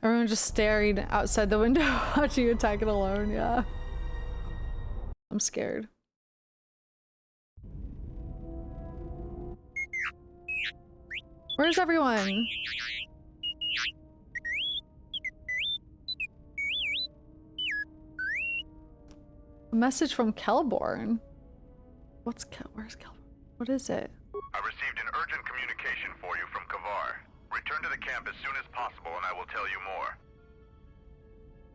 Everyone just staring outside the window watching you attack it alone, yeah. I'm scared. Where's everyone? A message from Kelborn. Where's Kelborn? What is it? I received an urgent communication for you from Cavar. Return to the camp as soon as possible and I will tell you more.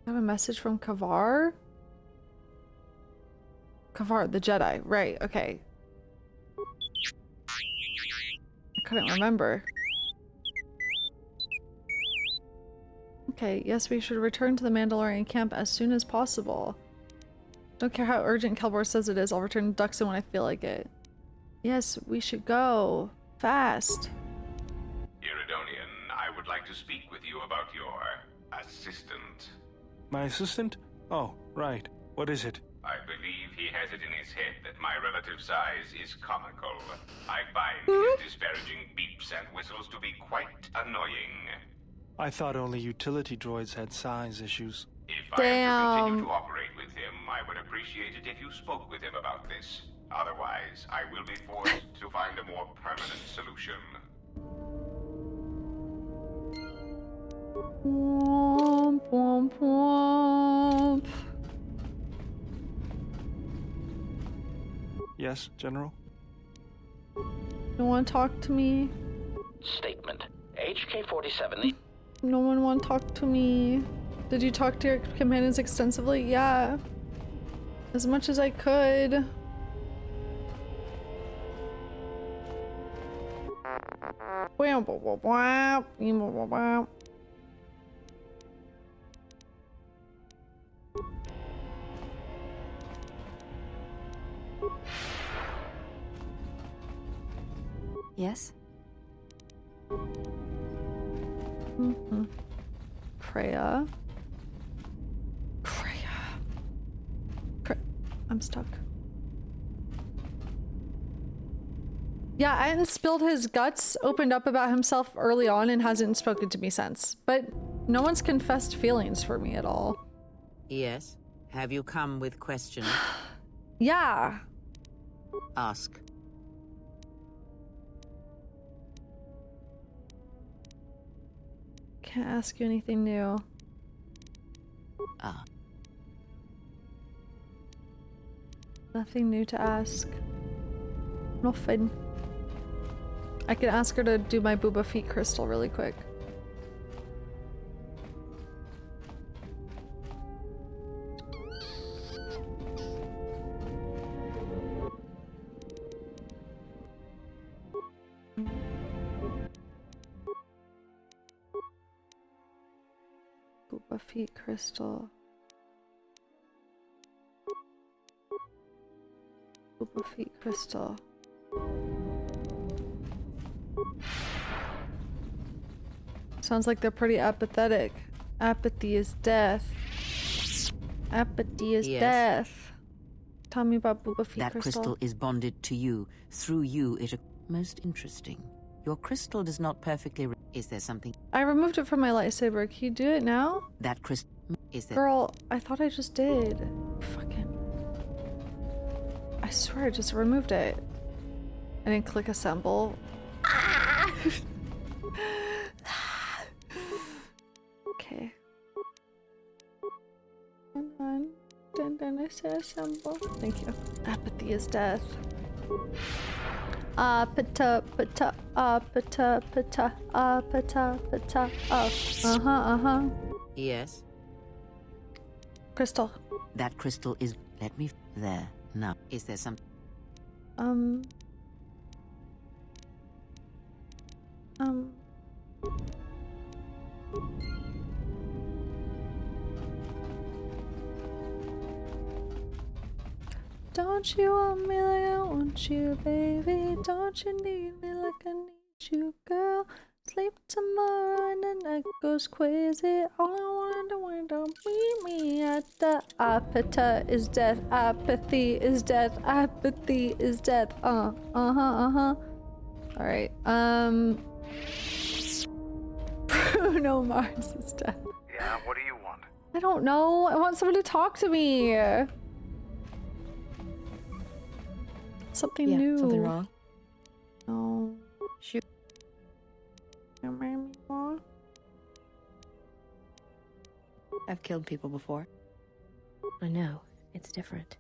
I have a message from Cavar? Cavar, the Jedi. Right, okay. I couldn't remember. Okay, yes, we should return to the Mandalorian camp as soon as possible. Don't care how urgent Kelbor says it is, I'll return to Duxon when I feel like it. Yes, we should go. Fast. Iridonian, I would like to speak with you about your assistant. My assistant? Oh, right. What is it? I believe he has it in his head that my relative size is comical. I find his disparaging beeps and whistles to be quite annoying. I thought only utility droids had size issues. If I am to continue to operate with him, I would appreciate it if you spoke with him about this. Otherwise, I will be forced to find a more permanent solution. Womp, womp, womp. Yes, General? You want to talk to me? Statement. HK-47. No one want to talk to me. Did you talk to your companions extensively? Yeah. As much as I could. Yes? Mm-hmm. Kreia. I'm stuck. Yeah, Atten spilled his guts, opened up about himself early on, and hasn't spoken to me since. But no one's confessed feelings for me at all. Yes? Have you come with questions? Yeah. Ask. Can't ask you anything new. Ah. Nothing new to ask. Nothing. I can ask her to do my Boba Fett crystal really quick. Boba Fett crystal. Boba Fett crystal. Sounds like they're pretty apathetic. Apathy is death. Apathy is death. Tell me about Boba Fett that crystal. That crystal is bonded to you. Through you, it... most interesting. Your crystal does not perfectly... Is there something... I removed it from my lightsaber. Can you do it now? That crystal... Is there... Girl, I thought I just did. Fucking... I swear I just removed it. I didn't click assemble. Ah! Okay. Then I say assemble. Thank you. Apathy is death. Apata, pata, apata, pata, apata, pata, oh. Yes. Crystal. That crystal is... Let me... There. Now. Is there some... Don't you want me like I want you, baby? Don't you need me like I need you, girl? Sleep tomorrow and the night goes crazy. All I wanna do is meet me at the apata is death. Apathy is death. Apathy is death. Alright, Bruno Mars is death. Yeah, what do you want? I don't know. I want someone to talk to me. Something new. Something wrong? No. Shoot. I've killed people before. I know. It's different.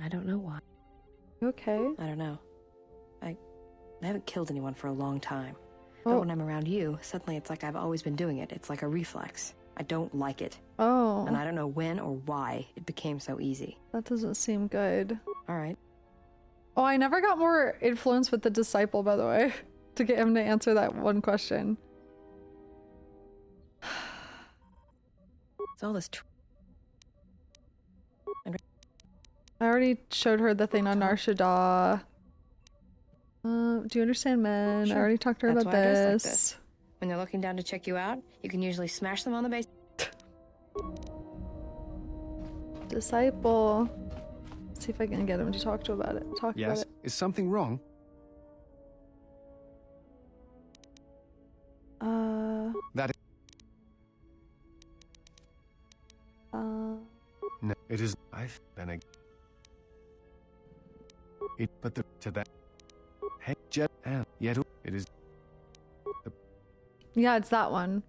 I don't know why. You okay? I don't know. I haven't killed anyone for a long time. But when I'm around you, suddenly it's like I've always been doing it. It's like a reflex. I don't like it. Oh. And I don't know when or why it became so easy. That doesn't seem good. Alright. Oh, I never got more influence with the disciple, by the way, to get him to answer that one question. It's all this. I already showed her the thing on Nar Shaddaa. Do you understand men? Sure. I already talked to her That's about why I dress like this. this. When they're looking down to check you out, you can usually smash them on the base. Disciple. Let's see if I can get him to talk to about it. Talk about Yes? it. Is something wrong? That... No, it is... I've been a... It... But the... To that... Hey, Jet... And... Yet... It is... Yeah, it's that one.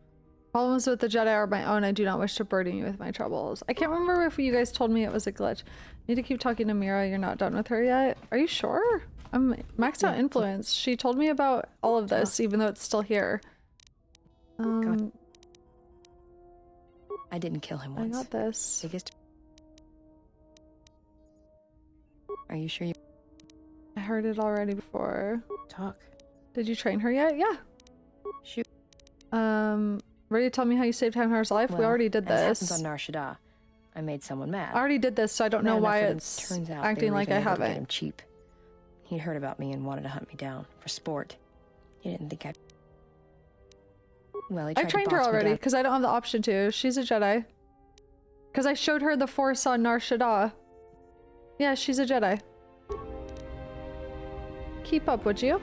Problems with the Jedi are my own. I do not wish to burden you with my troubles. I can't remember if you guys told me it was a glitch. Need to keep talking to Mira. You're not done with her yet. Are you sure? I'm maxed out influence. She told me about all of this, even though it's still here. I didn't kill him once. I got this. Are you sure you... I heard it already before. Talk. Did you train her yet? Yeah. Shoot. Ready to tell me how you saved Hamhar's life? Well, we already did this. Happens on Nar Shaddaa. I made someone mad. I already did this, so I don't know why it's Turns out acting like I Get him haven't. cheap. He'd heard about me and wanted to hunt me down for sport. He didn't think I... Well, he tried I trained to her box me already down. because I don't have the option to. She's a Jedi. Because I showed her the Force on Nar Shaddaa. Yeah, she's a Jedi. Keep up, would you?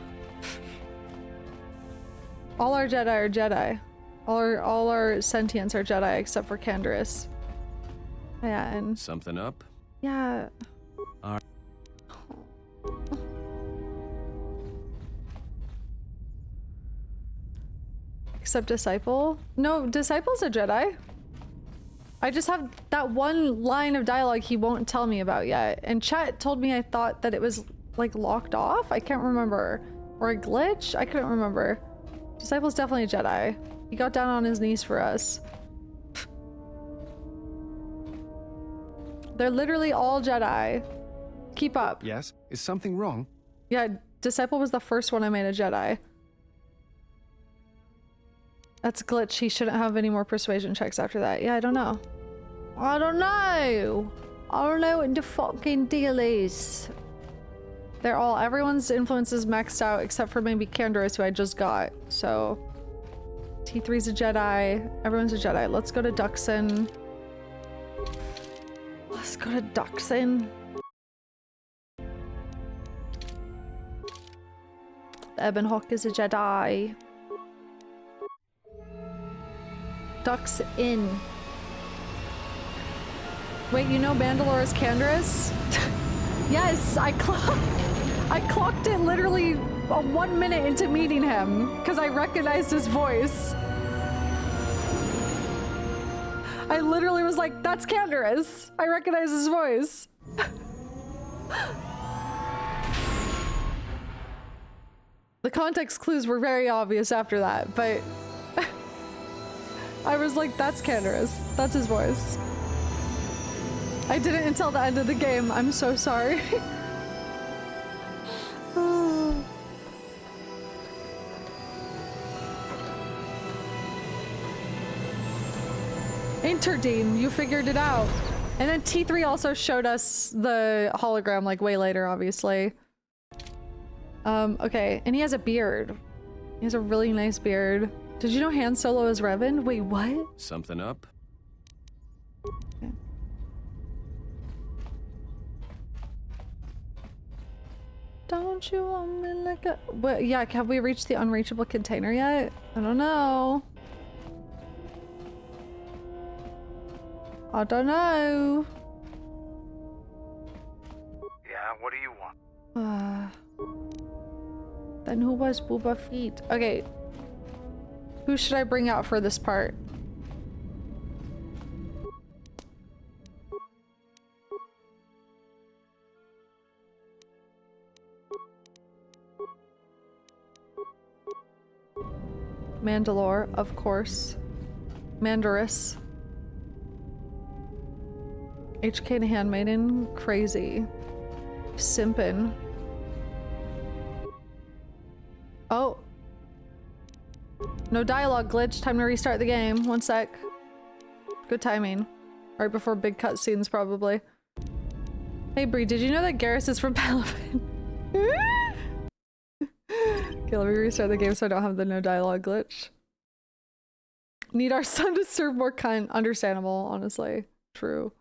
All our Jedi are Jedi. All our sentients are Jedi except for Canderous. Yeah, and something up? yeah. Except Disciple? No, Disciple's a Jedi. I just have that one line of dialogue he won't tell me about yet. And chat told me I thought that it was like locked off. I can't remember. Or a glitch? I couldn't remember. Disciple's definitely a Jedi. He got down on his knees for us. They're literally all Jedi. Keep up. Yes? Is something wrong? Yeah, Disciple was the first one I made a Jedi. That's a glitch. He shouldn't have any more persuasion checks after that. Yeah, I don't know. I don't know. I don't know what the fucking deal is. Everyone's influence is maxed out except for maybe Canderous, who I just got. So, T3's a Jedi. Everyone's a Jedi. Let's go to Duxon. Let's go to Duxon. Ebon Hawk is a Jedi. Ducks in. Wait, you know Mandalore is Canderous? Yes, I clocked it literally 1 minute into meeting him because I recognized his voice. I literally was like, that's Canderous. I recognize his voice. The context clues were very obvious after that, but I was like, that's Canderous. That's his voice. I didn't until the end of the game. I'm so sorry. Interdine, you figured it out. And then T3 also showed us the hologram like way later, obviously. Okay, and he has a beard. He has a really nice beard. Did you know Han Solo is Revan? Wait, what? Something up? Okay. Don't you want me like a... But yeah, have we reached the unreachable container yet? I don't know. I don't know. Yeah, what do you want? Then who was Boba Fett? Okay. Who should I bring out for this part? Mandalore, of course. Canderous. HK the Handmaiden, crazy. Simpin'. Oh. No dialogue glitch, time to restart the game. 1 sec. Good timing. Right before big cutscenes, probably. Hey Bree, did you know that Garrus is from Palawan? Okay, let me restart the game so I don't have the no dialogue glitch. Need our son to serve more kind. Understandable, honestly. True.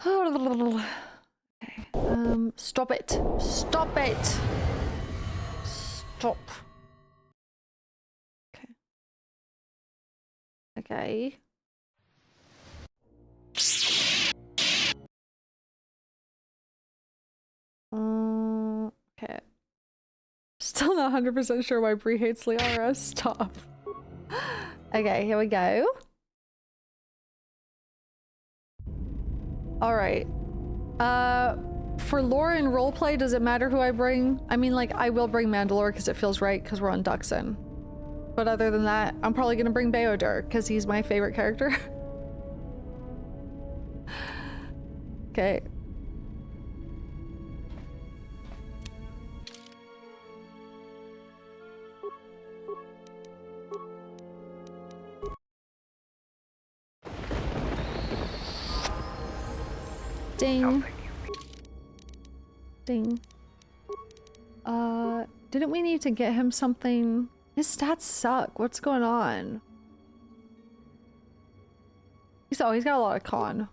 Okay. Stop it. Stop it. Stop. Okay. Okay. Okay. Still not 100% sure why Bree hates Liara. Stop. Okay, here we go. Alright. For lore and roleplay, does it matter who I bring? I mean, like, I will bring Mandalore because it feels right because we're on Duxon. But other than that, I'm probably gonna bring Beodur because he's my favorite character. Okay. Ding. Ding. Didn't we need to get him something? His stats suck. What's going on? He's got a lot of con.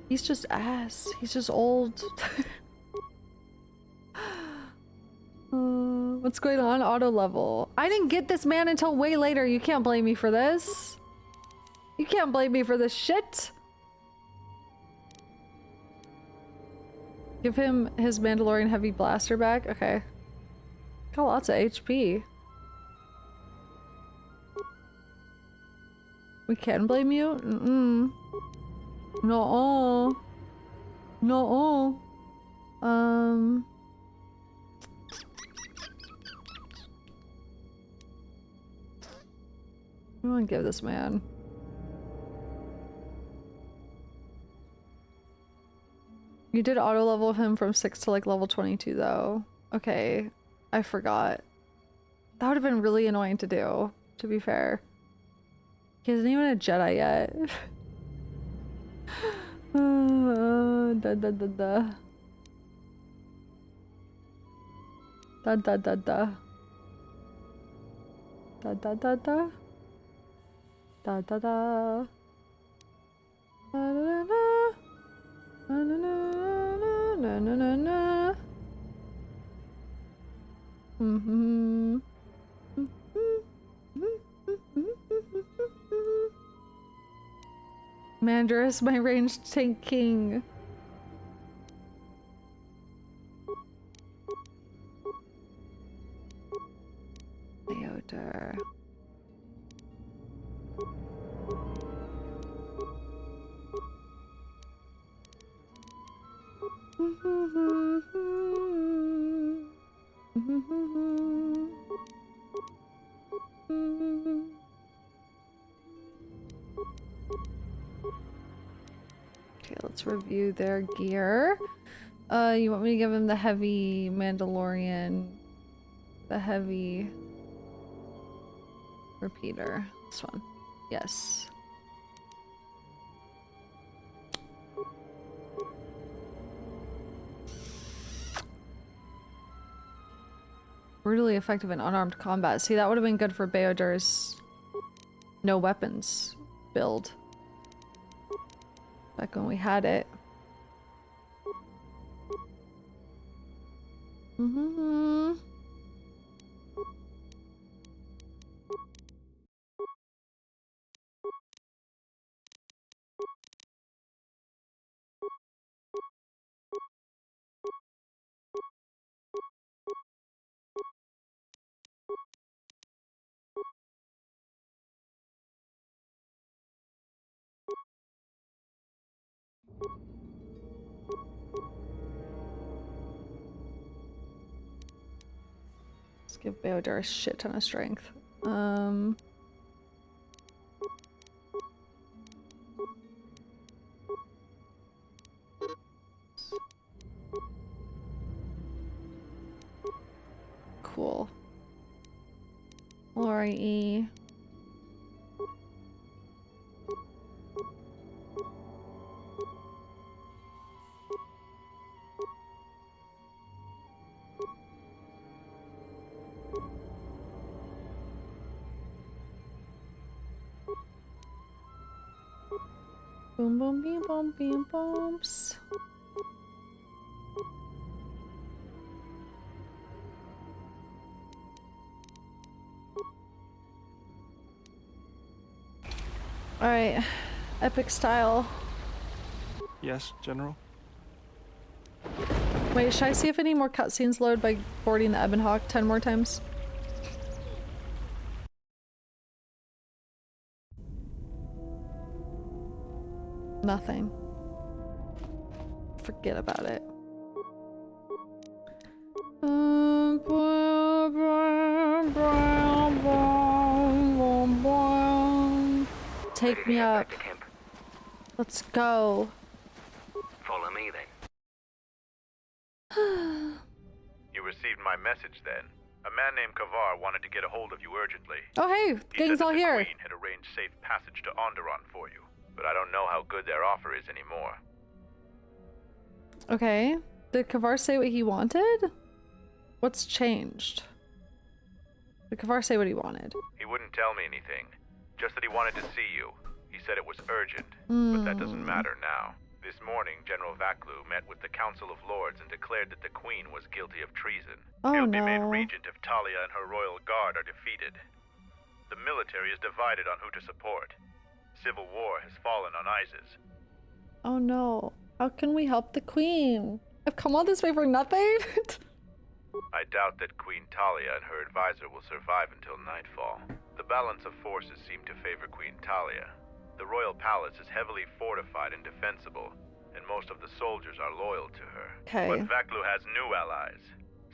He's just ass. He's just old. What's going on? Auto level. I didn't get this man until way later. You can't blame me for this. You can't blame me for this shit. Give him his Mandalorian heavy blaster back. Okay. Got lots of HP. We can blame you? Mm-mm. No. No. I'm gonna give this man. You did auto level him from 6 to like level 22 though. Okay. I forgot. That would have been really annoying to do, to be fair. He isn't even a Jedi yet. Da da da da. Da da da da. Da da da da. Da da da. Da da da. Na, na, na, na, na, na, na. Mm-hmm. Canderous, my ranged tank king. Theodore. Okay, let's review their gear. You want me to give him the heavy Mandalorian, the heavy repeater. This one. Yes. Brutally effective in unarmed combat. See, that would have been good for Beodur's no weapons build. Back when we had it. Mm-hmm. Let's give Beodur a shit ton of strength. Cool. Lori. Boom boom beam boom beam bumps. Alright. Epic style. Yes, General? Wait, should I see if any more cutscenes load by boarding the Ebon Hawk 10 more times? Nothing. Forget about it. Take me up. Let's go. Follow me then. You received my message then. A man named Cavar wanted to get a hold of you urgently. Oh hey, gang's all here. The Queen had arranged safe passage to Onderon for you, but I don't know how good their offer is anymore. Okay. Did Cavar say what he wanted? What's changed? Did Cavar say what he wanted? He wouldn't tell me anything. Just that he wanted to see you. He said it was urgent, but that doesn't matter now. This morning, General Vaklu met with the Council of Lords and declared that the Queen was guilty of treason. He'll be made regent if Talia and her royal guard are defeated. The military is divided on who to support. Civil war has fallen on Isis. Oh no. How can we help the Queen? I've come all this way for nothing? I doubt that Queen Talia and her advisor will survive until nightfall. The balance of forces seem to favor Queen Talia. The royal palace is heavily fortified and defensible, and most of the soldiers are loyal to her. Okay. But Vaklu has new allies.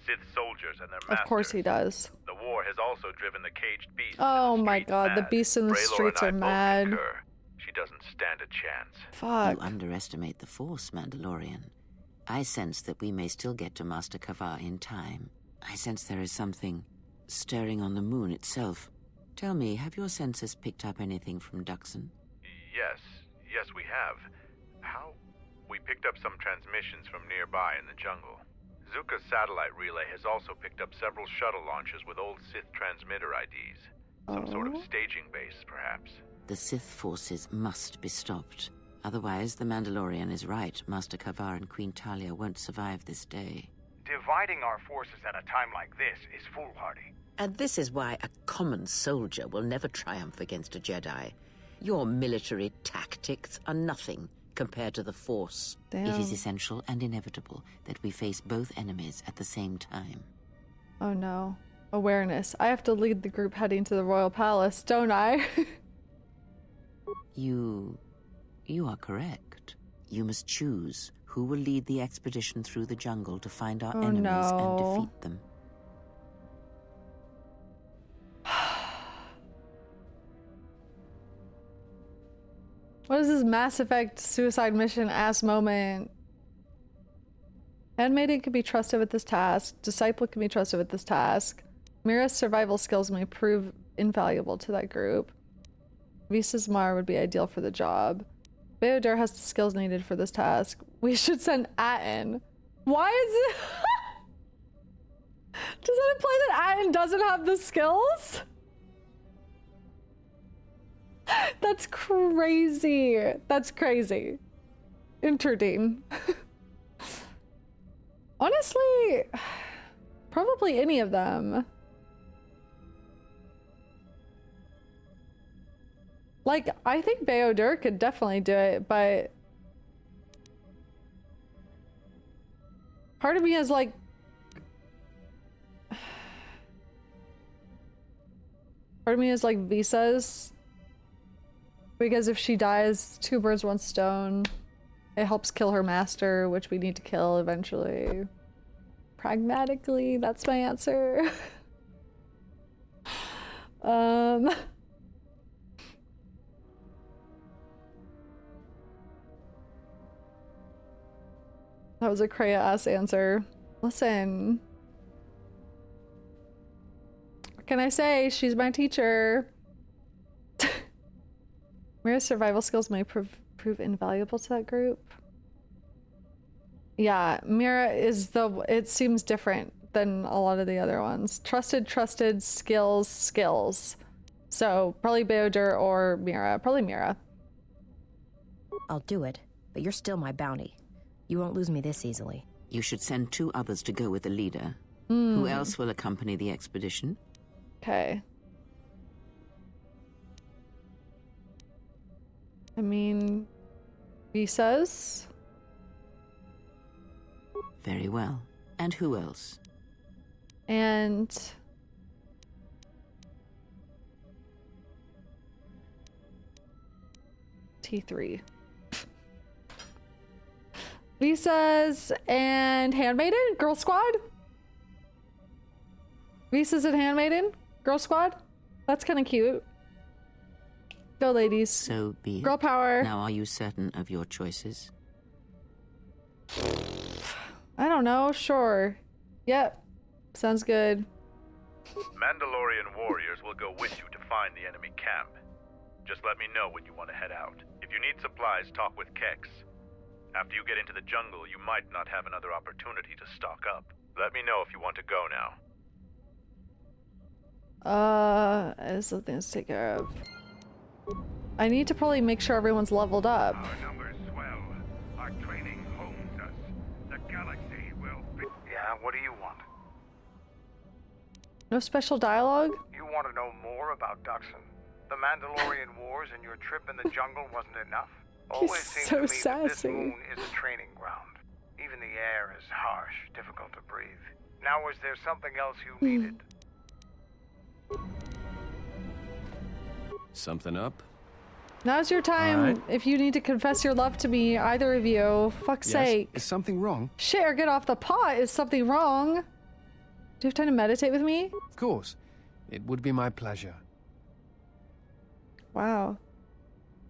Sith soldiers and their masters. Of course he does. The war has also driven the caged beast. Oh my god, the beasts in the streets are mad. She doesn't stand a chance. Fuck. You underestimate the Force, Mandalorian. I sense that we may still get to Master Cavar in time. I sense there is something stirring on the moon itself. Tell me, have your senses picked up anything from Duxon? Yes, we have. How? We picked up some transmissions from nearby in the jungle. Zuka's satellite relay has also picked up several shuttle launches with old Sith transmitter IDs. Some sort of staging base, perhaps. The Sith forces must be stopped. Otherwise, the Mandalorian is right. Master Cavar and Queen Talia won't survive this day. Dividing our forces at a time like this is foolhardy. And this is why a common soldier will never triumph against a Jedi. Your military tactics are nothing compared to the Force. Damn. It is essential and inevitable that we face both enemies at the same time. Oh no. Awareness. I have to lead the group heading to the Royal Palace, don't I? You are correct. You must choose who will lead the expedition through the jungle to find our enemies and defeat them. What is this Mass Effect suicide mission ass moment? Handmaiden can be trusted with this task. Disciple can be trusted with this task. Mira's survival skills may prove invaluable to that group. Visa's Mar would be ideal for the job. Beodur has the skills needed for this task. We should send Atten. Why is it? Does that imply that Atten doesn't have the skills? That's crazy. That's crazy. Interdine. Honestly, probably any of them. Like, I think Beodur could definitely do it, but part of me is like, Visa's, because if she dies, 2 birds, 1 stone. It helps kill her master, which we need to kill eventually. Pragmatically, that's my answer. That was a Kreia-ass answer. Listen. What can I say? She's my teacher. Mira's survival skills may prove invaluable to that group. Yeah, Mira is it seems different than a lot of the other ones. Trusted, skills. So probably Beodur or Mira. Probably Mira. I'll do it, but you're still my bounty. You won't lose me this easily. You should send 2 others to go with the leader. Who else will accompany the expedition? Okay. I mean, Visas? Very well. And who else? And T3. Visas and Handmaiden? Girl Squad? Visas and Handmaiden? Girl Squad? That's kind of cute. Go, ladies. So be it. Girl power. Now, are you certain of your choices? I don't know. Sure. Yep. Sounds good. Mandalorian warriors will go with you to find the enemy camp. Just let me know when you want to head out. If you need supplies, talk with Kex. After you get into the jungle, you might not have another opportunity to stock up. Let me know if you want to go now. There's some things to take care of. I need to probably make sure everyone's leveled up. Our numbers swell. Our training hones us. The galaxy will be... Yeah, what do you want? No special dialogue? You want to know more about Duxon? The Mandalorian Wars and your trip in the jungle wasn't enough? Always seemed to me that this moon is a training ground. Even the air is harsh, difficult to breathe. Now, was there something else you needed? Something up? Now's your time if you need to confess your love to me, either of you. Fuck's sake. Is something wrong? Shit, or get off the pot. Is something wrong? Do you have time to meditate with me? Of course. It would be my pleasure. Wow.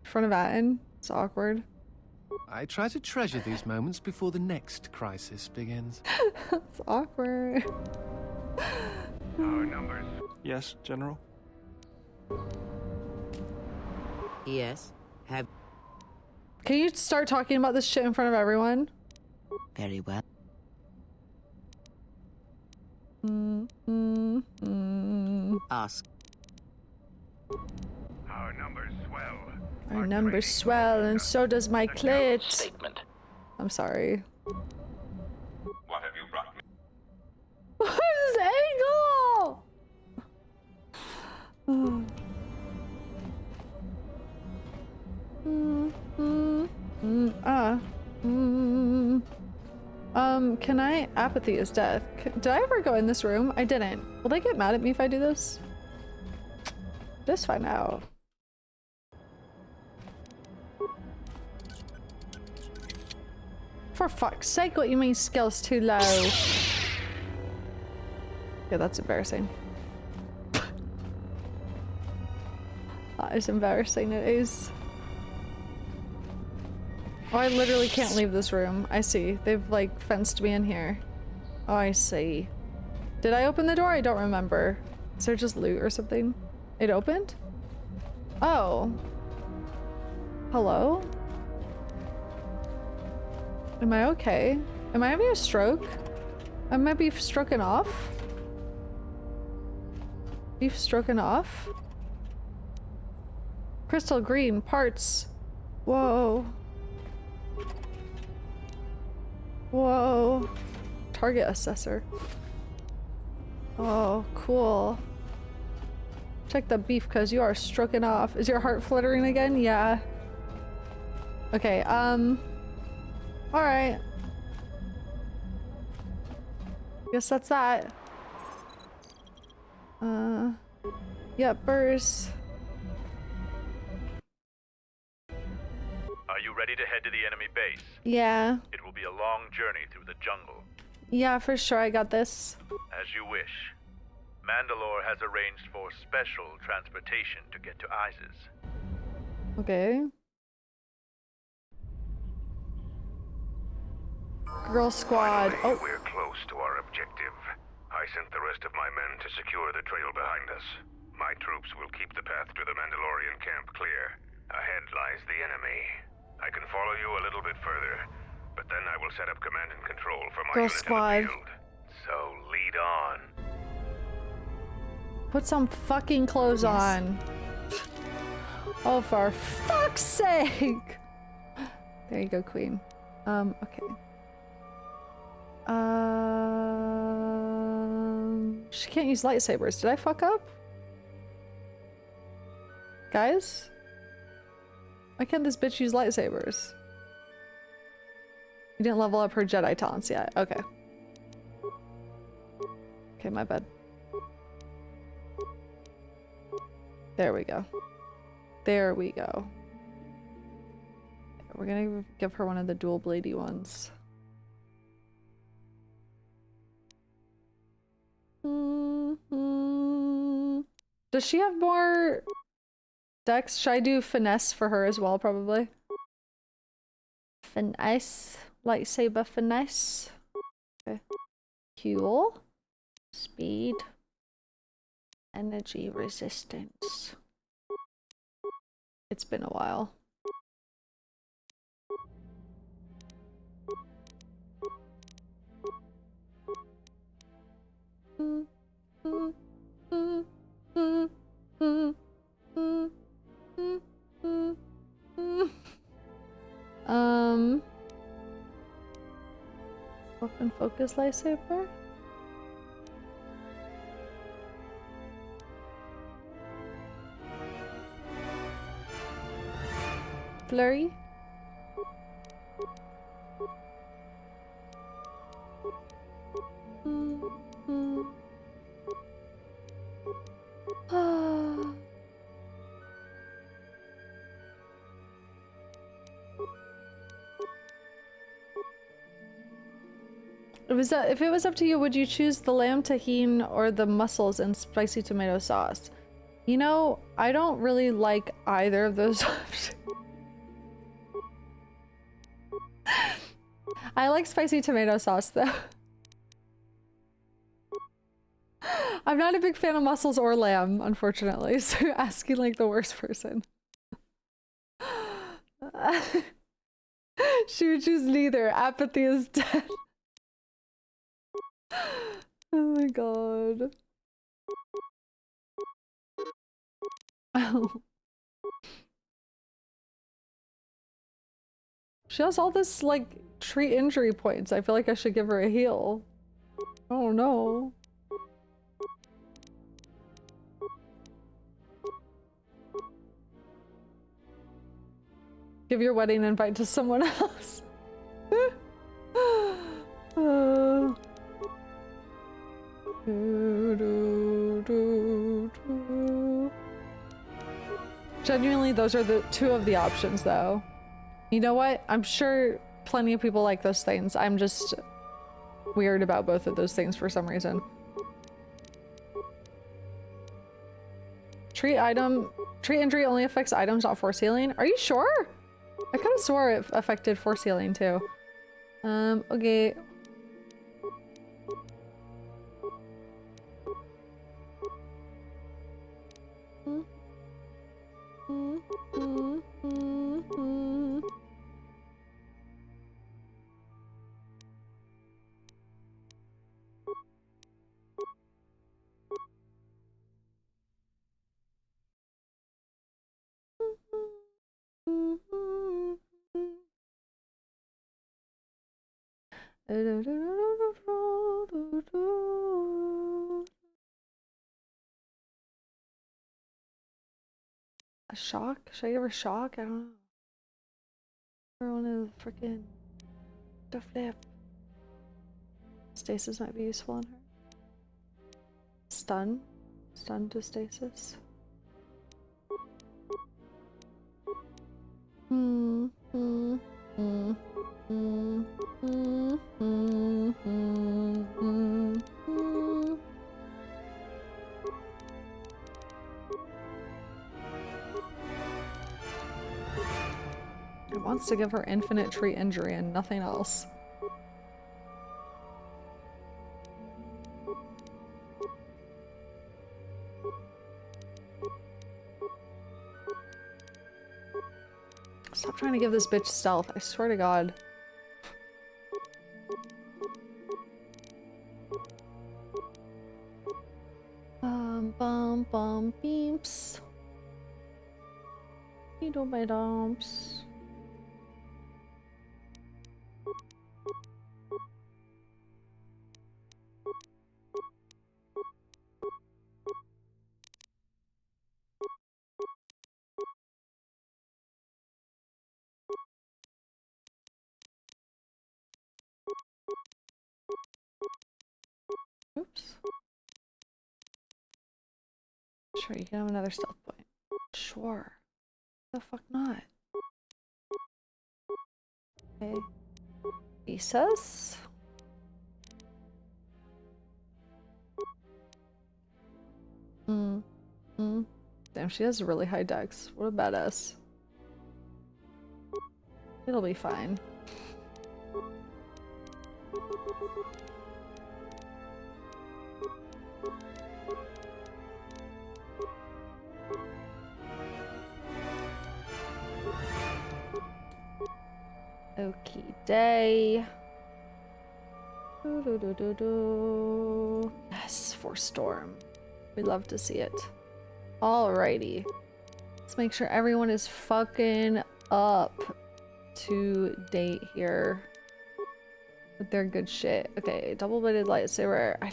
In front of Atten. It's awkward. I try to treasure these moments before the next crisis begins. It's awkward. Our numbers. Yes, General? Yes. Can you start talking about this shit in front of everyone? Very well. Mm-hmm. Ask. Our numbers swell. My numbers swell, and so does my clit. Statement. I'm sorry. What have you brought me? What is this angle? Can I? Apathy is death. Did I ever go in this room? I didn't. Will they get mad at me if I do this? Just find out. For fuck's sake, what you mean skill's too low? Yeah, that's embarrassing. That is embarrassing, it is. Oh, I literally can't leave this room. I see. They've, like, fenced me in here. Oh, I see. Did I open the door? I don't remember. Is there just loot or something? It opened? Oh. Hello? Am I okay? Am I having a stroke? I might be stroking off. Beef stroking off? Crystal green parts. Whoa. Whoa. Target assessor. Oh, cool. Check the beef because you are stroking off. Is your heart fluttering again? Yeah. Okay, alright. Guess that's that. Yeah, burst. Are you ready to head to the enemy base? Yeah. It will be a long journey through the jungle. Yeah, for sure, I got this. As you wish. Mandalore has arranged for special transportation to get to Isis. Okay. Girl squad. Finally, we're close to our objective. I sent the rest of my men to secure the trail behind us. My troops will keep the path to the Mandalorian camp clear. Ahead lies the enemy. I can follow you a little bit further, but then I will set up command and control for my Girl unit squad. in the field. So lead on. Put some fucking clothes on. Oh, for fuck's sake! There you go, queen. Okay. She can't use lightsabers. Did I fuck up? Guys? Why can't this bitch use lightsabers? You didn't level up her Jedi talents yet. Okay. Okay, my bad. There we go. There we go. We're gonna give her one of the dual bladey ones. Does she have more dex? Should I do finesse for her as well, probably? Finesse. Lightsaber finesse. Okay. Cool. Speed. Energy resistance. It's been a while. Open focus lightsaber. Flurry. If it was up to you, would you choose the lamb tahine or the mussels and spicy tomato sauce? You know, I don't really like either of those options. I like spicy tomato sauce though. I'm not a big fan of mussels or lamb, unfortunately, so you're asking like the worst person. She would choose neither. Apathy is dead. Oh my god. Oh. She has all this, like, treat injury points. I feel like I should give her a heal. Oh no. Give your wedding invite to someone else. Genuinely, those are the two of the options, though. You know what? I'm sure plenty of people like those things. I'm just weird about both of those things for some reason. Treat injury only affects items, not force healing. Are you sure? I kind of swore it affected force healing too. Okay. A shock? Should I give her shock? I don't know. Everyone is freaking the flip. Stasis might be useful on her. Stun? Stun to stasis. It wants to give her infinite treat injury and nothing else. Stop trying to give this bitch stealth, I swear to God. Bum beeps. You do my dumps. Oops. Sure, you can have another stealth point. Sure. The fuck not? Okay. Visas. Damn, she has really high dex. What a badass. It'll be fine. Okie day. Yes, for Storm. We love to see it. Alrighty. Let's make sure everyone is fucking up to date here with their good shit. Okay, double-bladed lightsaber. I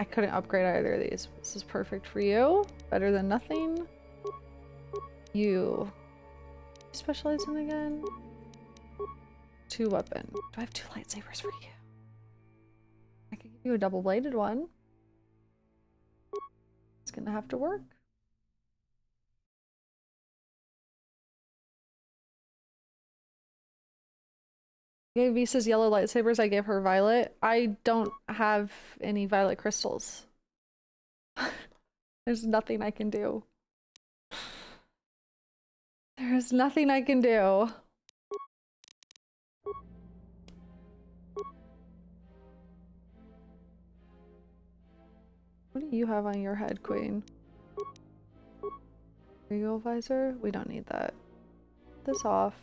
couldn't upgrade either of these. This is perfect for you. Better than nothing. You specialize in again? 2 weapon. Do I have 2 lightsabers for you? I can give you a double-bladed one. It's gonna have to work. I gave Visa's yellow lightsabers, I gave her violet. I don't have any violet crystals. There's nothing I can do. There's nothing I can do. What do you have on your head, Queen? Regal visor? We don't need that. This off.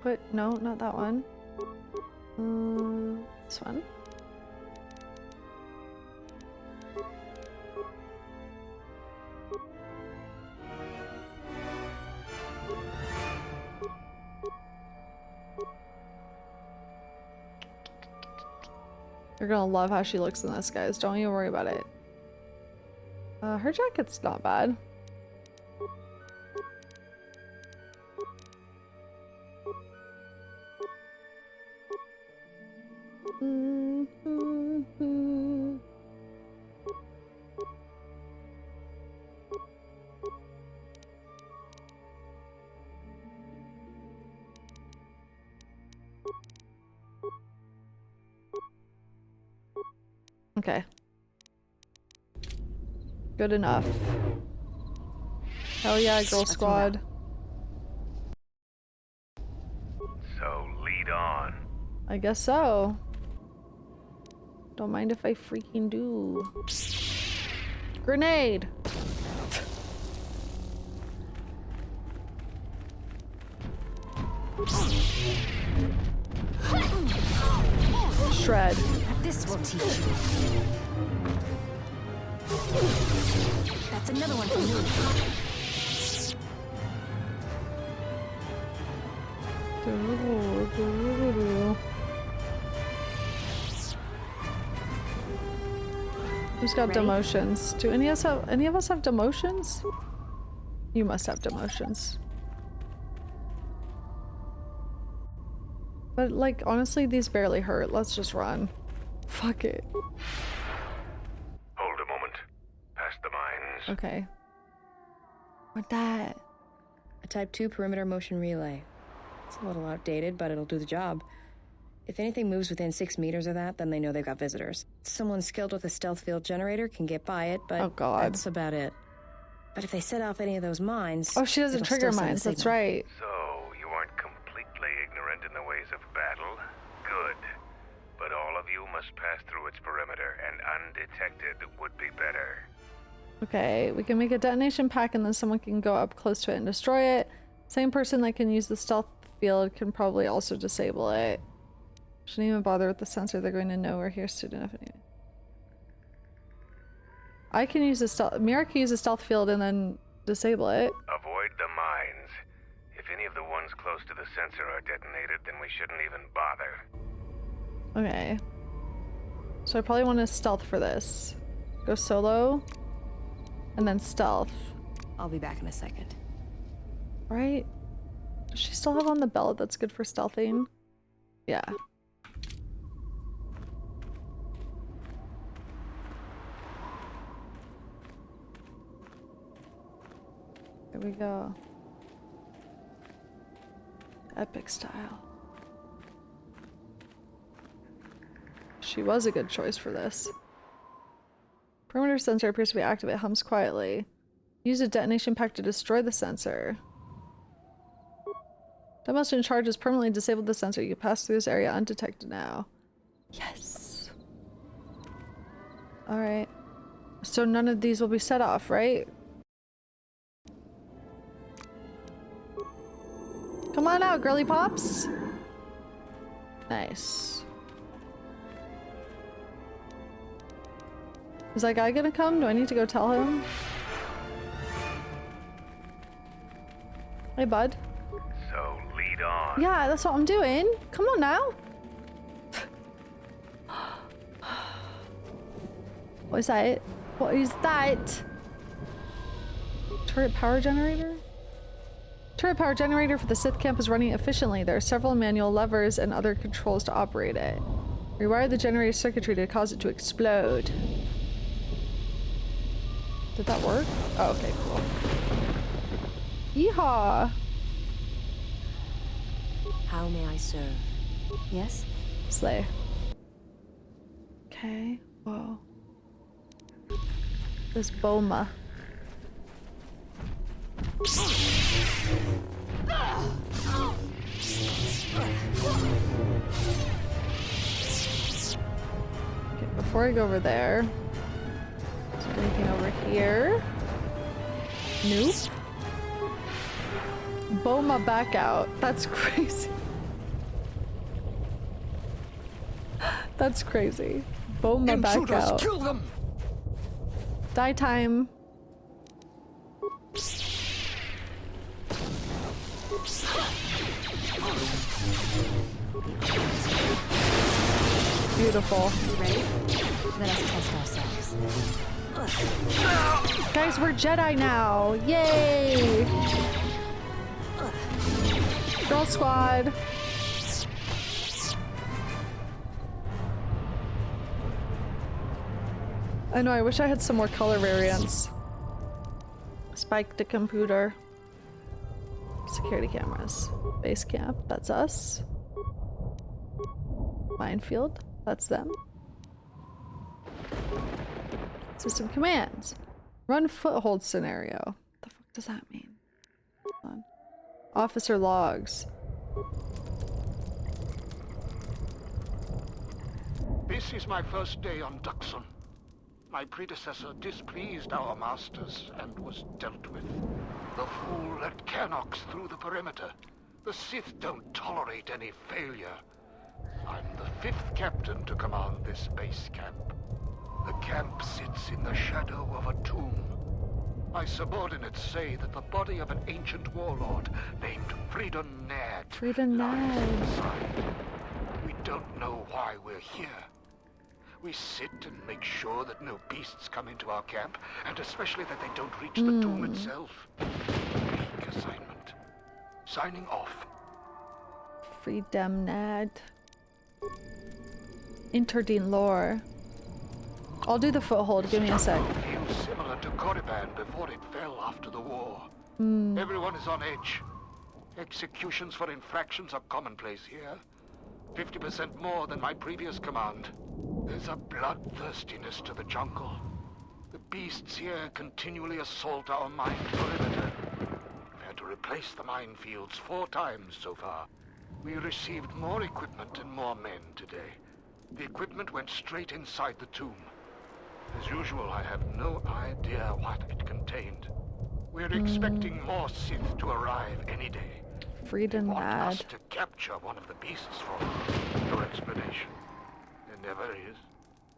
Put, no, not that one. This one. You're gonna love how she looks in this, guys. Don't even worry about it. Her jacket's not bad. Okay. Good enough. Hell yeah, girl squad. So lead on. I guess so. Don't mind if I freaking do. Grenade! Shred. This will teach you. That's another one for you. Who's got demotions? Do any of us have demotions? You must have demotions. But like honestly, these barely hurt. Let's just run. Fuck it. Hold a moment. Past the mines. Okay. What that? A Type 2 perimeter motion relay. It's a little outdated, but it'll do the job. If anything moves within 6 meters of that, then they know they've got visitors. Someone skilled with a stealth field generator can get by it, but that's about it. But if they set off any of those mines... Oh, she doesn't trigger mines, that's right. So, you aren't completely ignorant in the ways of battle? Good. But all of you must pass through its perimeter, and undetected would be better. Okay, we can make a detonation pack and then someone can go up close to it and destroy it. Same person that can use the stealth field can probably also disable it. Shouldn't even bother with the sensor, they're going to know we're here soon enough anyway. I can use a stealth- Mira can use a stealth field and then disable it. Avoid the mines. If any of the ones close to the sensor are detonated, then we shouldn't even bother. Okay. So I probably want to stealth for this. Go solo. And then stealth. I'll be back in a second. Right? Does she still have on the belt that's good for stealthing? Yeah. Here we go. Epic style. She was a good choice for this. Perimeter sensor appears to be active. It hums quietly. Use a detonation pack to destroy the sensor. Demolition charge has permanently disabled the sensor. You can pass through this area undetected now. Yes! Alright. So none of these will be set off, right? Come on out, girly pops! Nice. Is that guy gonna come? Do I need to go tell him? Hey, bud. So lead on. Yeah, that's what I'm doing. Come on now. What is that? What is that? Turret power generator? Turret power generator for the Sith camp is running efficiently. There are several manual levers and other controls to operate it. Rewire the generator circuitry to cause it to explode. Did that work? Oh, okay, cool. Yeehaw! How may I serve? Yes? Slay. Okay, whoa. This Boma. Okay, before I go over there, is there anything over here? Nope. Boma back out. That's crazy. That's crazy. Boma back out. Kill them. Die time. Beautiful. Ready? Let us test ourselves. Guys, we're Jedi now. Yay! Girl squad. I know, I wish I had some more color variants. Spike the computer. Security cameras. Base camp, that's us. Minefield, that's them. System commands. Run foothold scenario. What the fuck does that mean? Hold on. Officer logs. This is my first day on Duxon. My predecessor displeased our masters and was dealt with. The fool let Kernox through the perimeter. The Sith don't tolerate any failure. I'm the 5th captain to command this base camp. The camp sits in the shadow of a tomb. My subordinates say that the body of an ancient warlord named Breebunn lies inside. We don't know why we're here. We sit and make sure that no beasts come into our camp, and especially that they don't reach the tomb itself. Bleak assignment. Signing off. Freedom Nad. Interdine lore. I'll do the foothold, give me a sec. Feels similar to Corriban before it fell after the war. Everyone is on edge. Executions for infractions are commonplace here. 50% more than my previous command. There's a bloodthirstiness to the jungle. The beasts here continually assault our mine perimeter. We've had to replace the minefields 4 times so far. We received more equipment and more men today. The equipment went straight inside the tomb. As usual, I have no idea what it contained. We're expecting more Sith to arrive any day. Freedom Want Nad. us to capture one of the beasts for them. No explanation. There never is.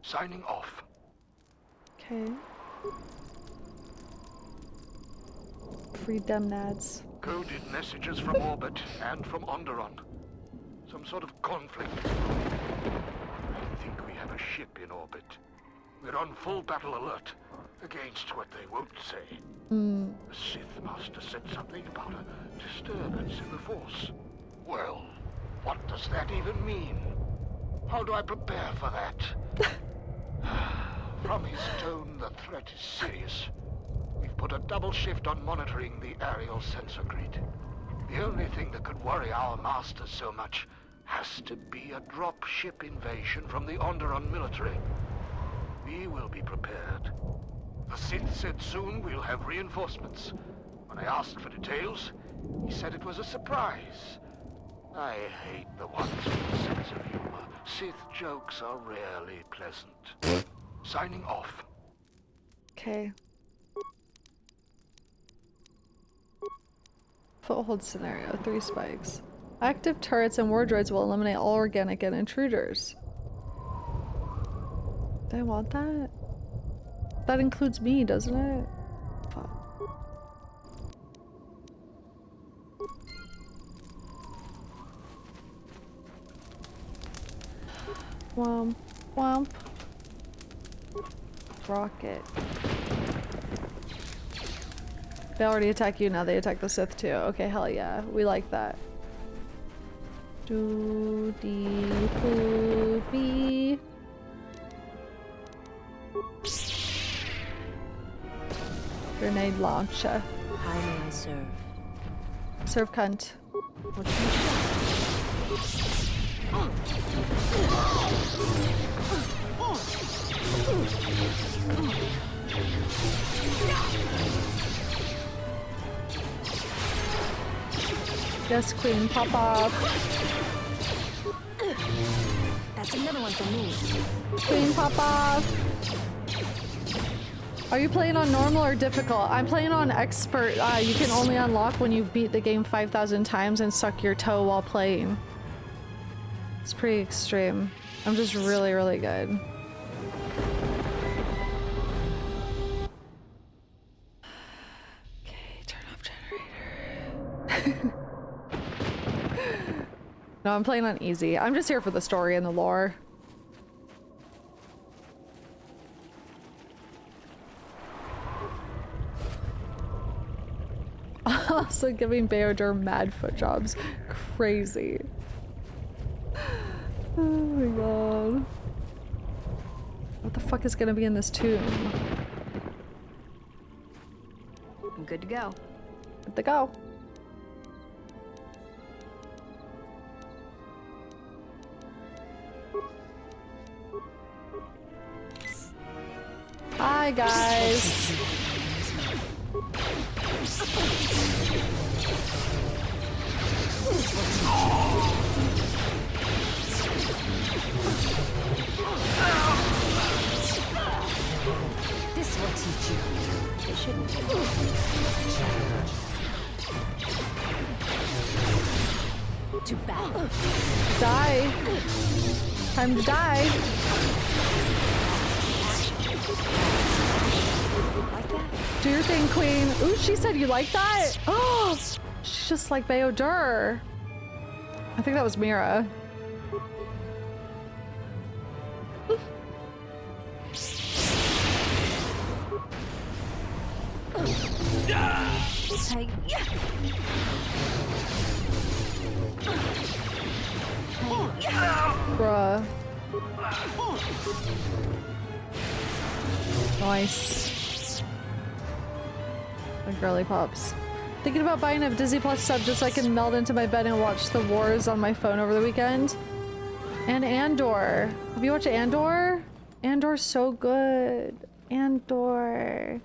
Signing off. Okay. Freedom Nads. Coded messages from orbit and from Onderon. Some sort of conflict. I think we have a ship in orbit. We're on full battle alert against what they won't say. The Sith Master said something about a disturbance in the Force. Well, what does that even mean? How do I prepare for that? From his tone, the threat is serious. We've put a double shift on monitoring the aerial sensor grid. The only thing that could worry our masters so much has to be a drop ship invasion from the Onderon military. We will be prepared. The Sith said soon we'll have reinforcements. When I asked for details, he said it was a surprise. I hate the ones with a sense of humor. Sith jokes are rarely pleasant. Signing off. Okay. Foothold scenario, 3 spikes. Active turrets and war droids will eliminate all organic and intruders. Do I want that? That includes me, doesn't it? Fuck. Womp, womp. Rocket. They already attack you, now they attack the Sith too. Okay, hell yeah. We like that. Do dee poo bee. Grenade launcher. How may I serve? Serve cunt. What do you Yes, queen, pop off. That's another one for me. Queen, pop off. Are you playing on normal or difficult? I'm playing on expert. You can only unlock when you've beat the game 5,000 times and suck your toe while playing. It's pretty extreme. I'm just really, really good. Okay, turn off generator. No, I'm playing on easy. I'm just here for the story and the lore. Also giving Beodur mad foot jobs. Crazy. Oh my god. What the fuck is gonna be in this tomb? I'm good to go. Good to go. Hi guys. This will teach you. It shouldn't be. To battle. Die. Time to die. Like that? Do your thing, queen. Ooh, she said you like that? Oh, she's just like Beodur. I think that was Mira. Bruh. Nice. The girly pops. Thinking about buying a Disney Plus sub just so I can meld into my bed and watch the wars on my phone over the weekend. And Andor. Have you watched Andor? Andor's so good. Andor.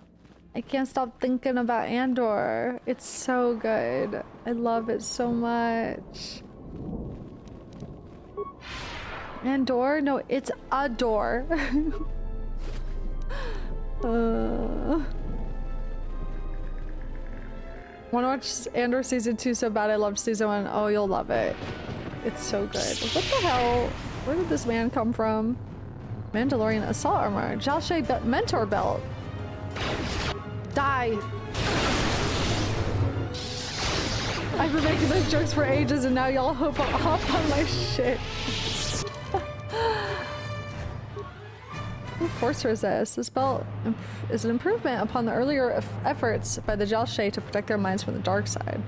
I can't stop thinking about Andor. It's so good. I love it so much. Andor? No, it's Adore. Wanna watch Andor season 2 so bad. I loved season 1. Oh, you'll love it. It's so good. What the hell? Where did this man come from? Mandalorian assault armor. Jalshay mentor belt. Die. I've been making those jokes for ages and now y'all hop on my shit. Force resist. This belt is an improvement upon the earlier efforts by the Jalshay to protect their minds from the dark side.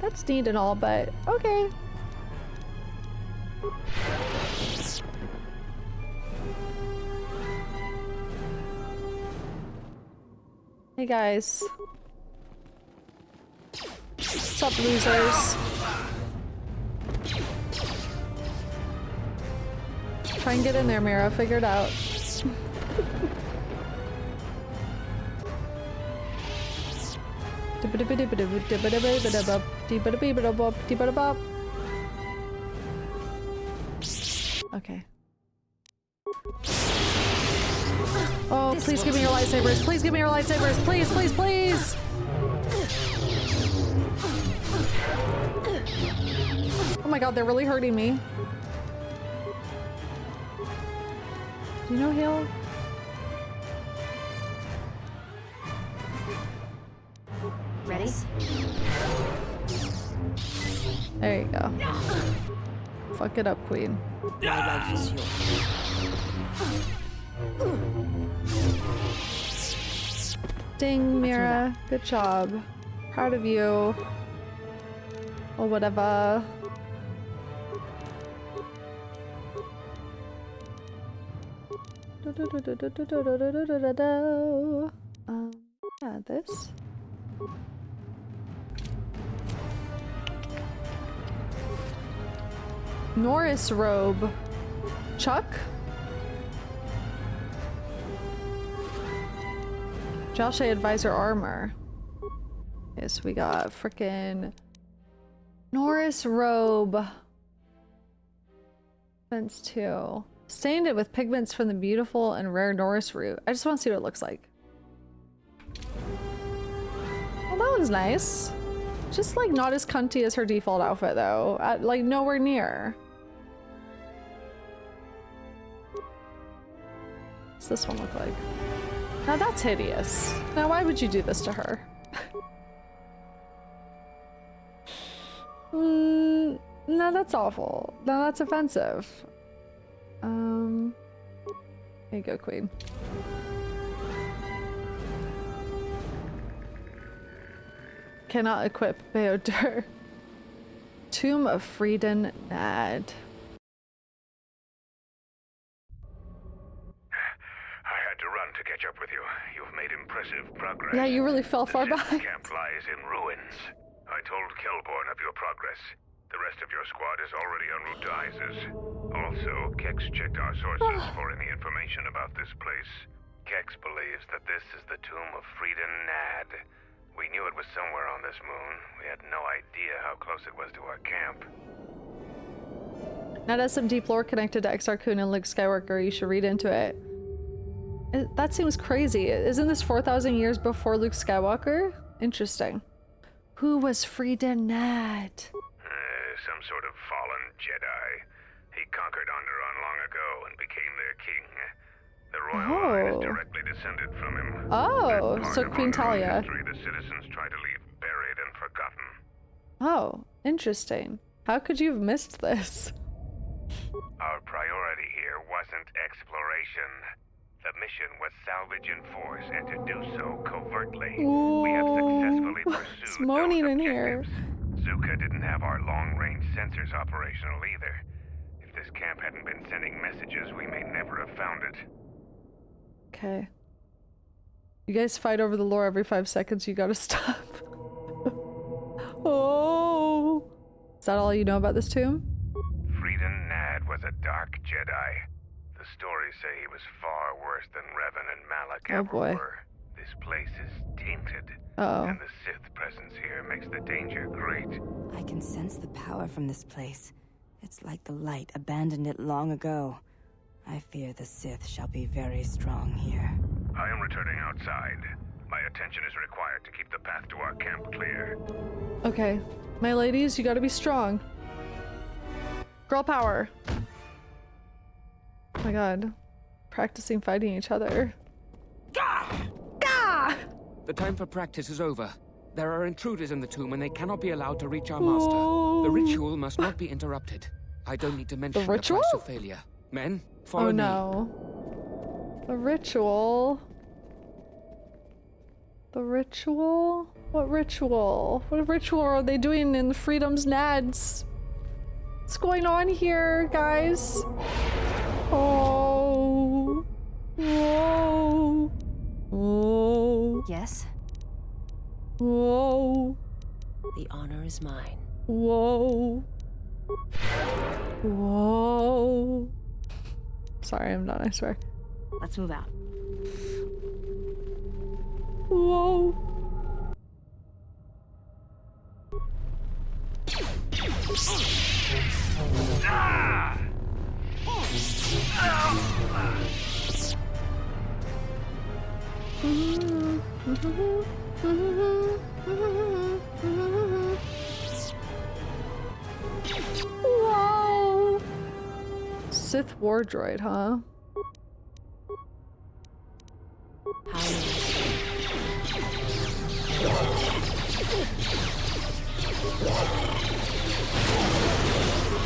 That's neat and all, but okay. Hey guys. What's up, losers? Try and get in there, Mira. Figure it out. Okay. Oh, please give me your lightsabers. Please give me your lightsabers. Please, please, please. Oh my god, they're really hurting me. Do you know heal? Ready? There you go. Fuck it up, queen. My life is yours. Ding, Mira. Good job. Proud of you. Or whatever. Yeah, this. Norris robe. Chuck? Jalshay advisor armor. Yes, we got frickin' Norris robe. Fence 2. Stained it with pigments from the beautiful and rare Norris root. I just want to see what it looks like. Well, that one's nice. Just like not as cunty as her default outfit though. Like nowhere near. What's this one look like? Now that's hideous. Now why would you do this to her? No, that's awful. No, that's offensive. There you go, queen. Cannot equip Beodur. Tomb of Freeden Nad. I had to run to catch up with you. You've made impressive progress. Yeah, you really fell far The behind. camp lies in ruins. I told Kelborn of your progress. The rest of your squad is already en route to Isis. Also, Kex checked our sources for any information about this place. Kex believes that this is the tomb of Freeden Nad. We knew it was somewhere on this moon. We had no idea how close it was to our camp. Nad has some deep lore connected to Exar Kun and Luke Skywalker. You should read into it. That seems crazy. Isn't this 4,000 years before Luke Skywalker? Interesting. Who was Freeden Nad? Some sort of fallen Jedi. He conquered Onderon long ago and became their king. The royal line is directly descended from him. Oh, so Queen Talia. History the citizens try to leave buried and forgotten. Oh, interesting. How could you have missed this? Our priority here wasn't exploration. The mission was salvage in force, and to do so covertly. Ooh, we have successfully pursued it's moaning those in here. Zuka didn't have our long-range sensors operational either. If this camp hadn't been sending messages, we may never have found it. Okay. You guys fight over the lore every 5 seconds. You gotta stop. Oh. Is that all you know about this tomb? Freeden Nad was a dark Jedi. The stories say he was far worse than Revan and Malachor Oh boy. were. This place is tainted. Uh-oh. And the Sith presence here makes the danger great. I can sense the power from this place. It's like the light abandoned it long ago. I fear the Sith shall be very strong here. I am returning outside. My attention is required to keep the path to our camp clear. Okay. My ladies, you gotta be strong. Girl power. Oh my god. Practicing fighting each other. The time for practice is over. There are intruders in the tomb and they cannot be allowed to reach our master. The ritual must not be interrupted. I don't need to mention the ritual? price of failure. Men, follow Oh me. no. The ritual. The ritual? What ritual? What ritual are they doing in Freedom's Nads? What's going on here, guys? Oh. Whoa. Whoa. Yes? Whoa. The honor is mine. Whoa. Whoa. Sorry, I'm done, I swear. Let's move out. Whoa. Ah! Whoa. Sith war droid, huh?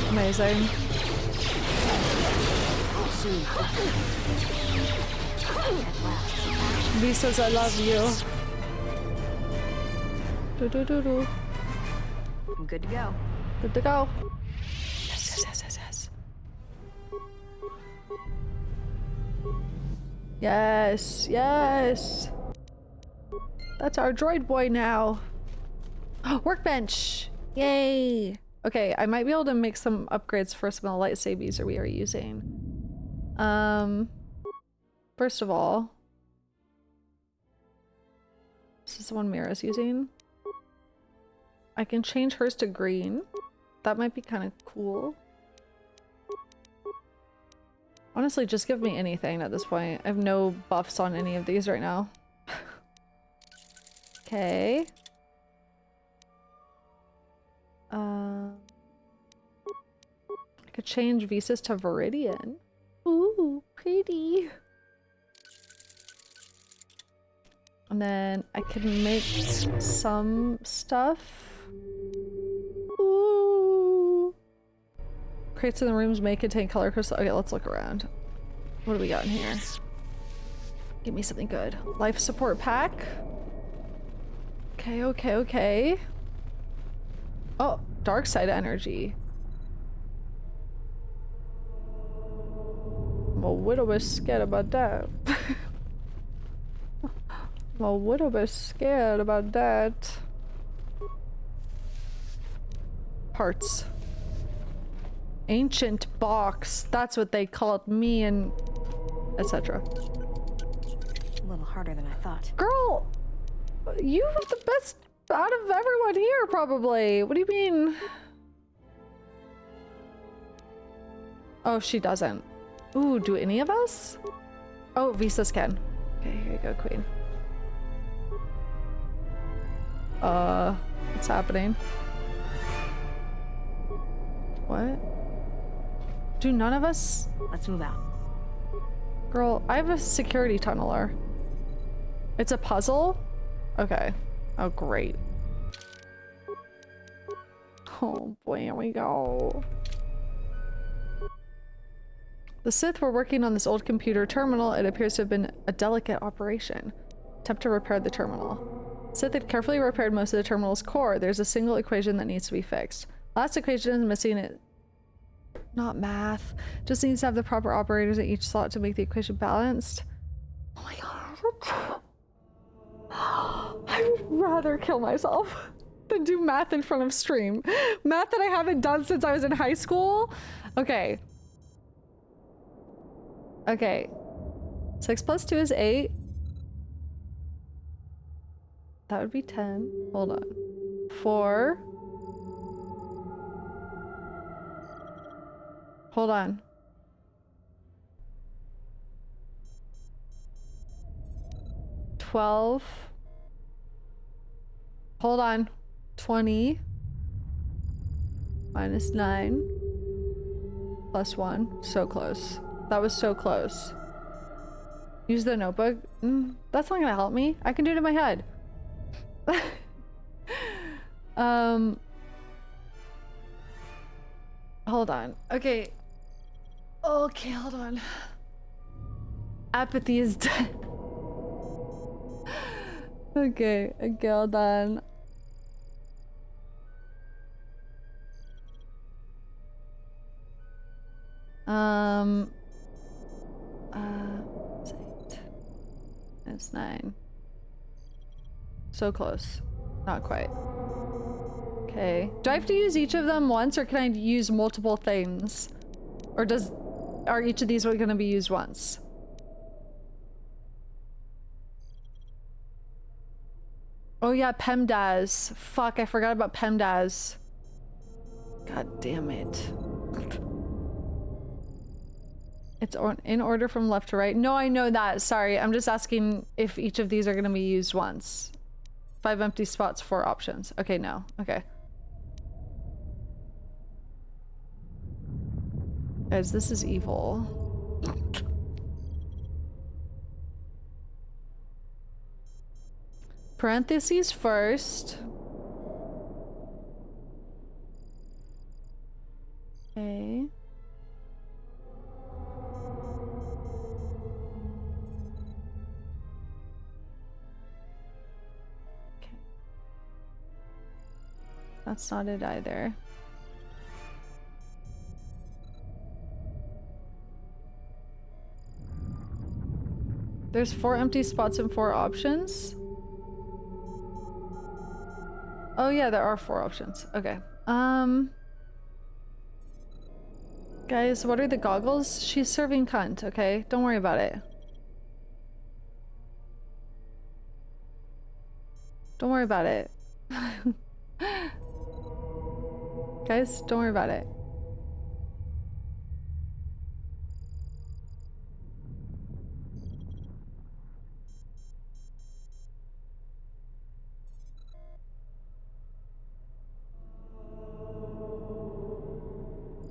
Amazing. V says I love you. Do. I'm good to go. Good to go. Yes. Yes. That's our droid boy now. Workbench. Yay. Okay, I might be able to make some upgrades for some of the lightsabers that we are using. First of all, this is the one Mira's using. I can change hers to green. That might be kind of cool. Honestly, just give me anything at this point. I have no buffs on any of these right now. Okay. I could change visas to Viridian. Ooh, pretty. And then I can make some stuff. Ooh. Crates in the rooms may contain color crystal. Okay, let's look around. What do we got in here? Give me something good. Life support pack. Okay, okay, okay. Oh, dark side energy. I'm a little bit scared about that. I'm a little bit scared about that. Parts. Ancient box. That's what they called me and etc. A little harder than I thought. Girl, you have the best out of everyone here, probably. What do you mean? Oh, she doesn't. Ooh, do any of us? Oh, Visas can. Okay, here you go, queen. What's happening? What? Do none of us? Let's move out. Girl, I have a security tunneler. It's a puzzle? Okay. Oh, great. Oh boy, here we go. The Sith were working on this old computer terminal. It appears to have been a delicate operation. Attempt to repair the terminal. Sith had carefully repaired most of the terminal's core. There's a single equation that needs to be fixed. Last equation is missing it. Not math. Just needs to have the proper operators at each slot to make the equation balanced. Oh my god. I would rather kill myself than do math in front of stream. Math that I haven't done since I was in high school. Okay. Okay. 6 plus 2 is 8. That would be 10. Hold on. 4. Hold on. 12. Hold on. 20. Minus 9. Plus 1. So close. That was so close. Use the notebook. That's not gonna help me. I can do it in my head. Hold on. Okay. Okay, hold on. Apathy is dead. Okay, hold on. It's 9. So close. Not quite. Okay. Do I have to use each of them once, or can I use multiple things? Or are each of these going to be used once? Oh yeah, PEMDAS. Fuck, I forgot about PEMDAS. God damn it. It's in order from left to right. No, I know that. Sorry, I'm just asking if each of these are going to be used once. 5 empty spots, 4 options. Okay, no. Okay. Guys, this is evil. Parentheses first. Okay. That's not it either. There's 4 empty spots and 4 options. Oh yeah, there are 4 options. Okay. Guys, what are the goggles? She's serving cunt, okay? Don't worry about it. Don't worry about it. Guys, don't worry about it.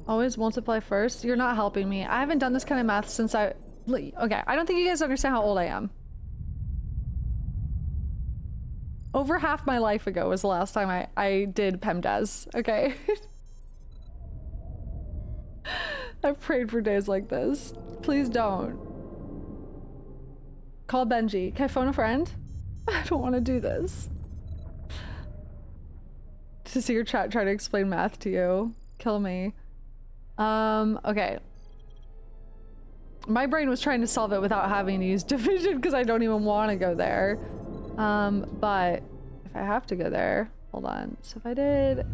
Always multiply first. You're not helping me. I haven't done this kind of math since okay, I don't think you guys understand how old I am. Over half my life ago was the last time I did PEMDAS, okay? I've prayed for days like this. Please don't. Call Benji. Can I phone a friend? I don't want to do this. to see your chat try to explain math to you. Kill me. Okay. My brain was trying to solve it without having to use division because I don't even want to go there. But if I have to go there, hold on. So if I did...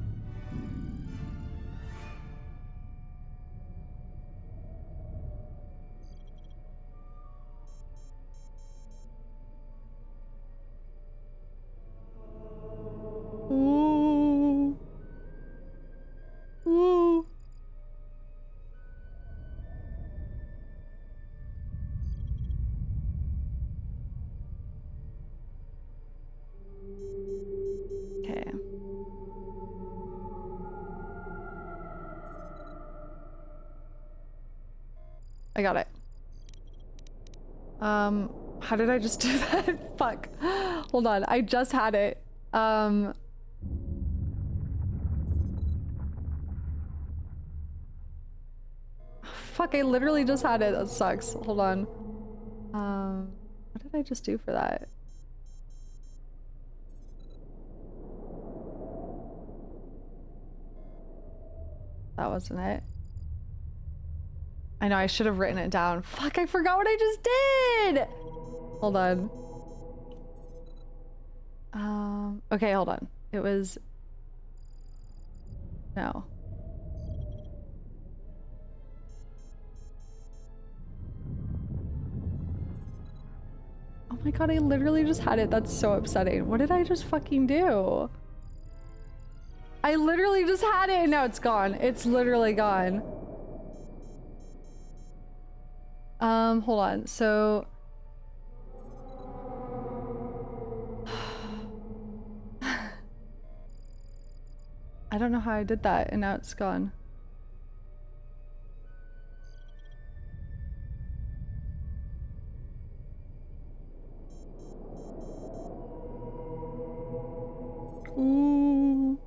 Ooh. Ooh. Okay. I got it. How did I just do that? Fuck. Hold on. I just had it. Fuck, I literally just had it. That sucks. Hold on. What did I just do for that? That wasn't it. I know, I should have written it down. Fuck, I forgot what I just did! Hold on. Okay, hold on. It was... No. Oh my god, I literally just had it. That's so upsetting. What did I just fucking do? I literally just had it and now it's gone. It's literally gone. Hold on. So... I don't know how I did that and now it's gone. Ooh.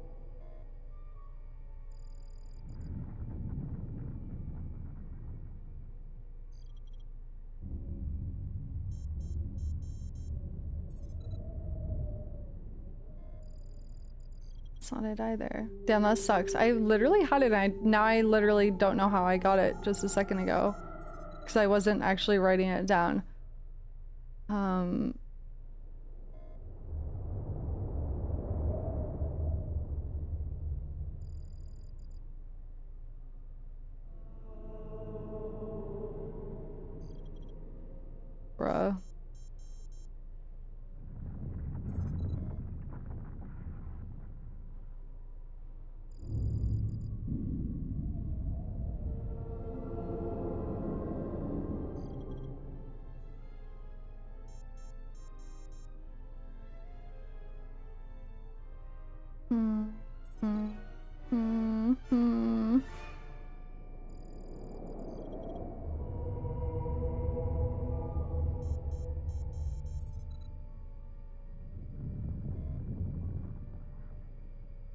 It's not it either. Damn, that sucks. I literally had it and now I literally don't know how I got it just a second ago. Because I wasn't actually writing it down. Bruh.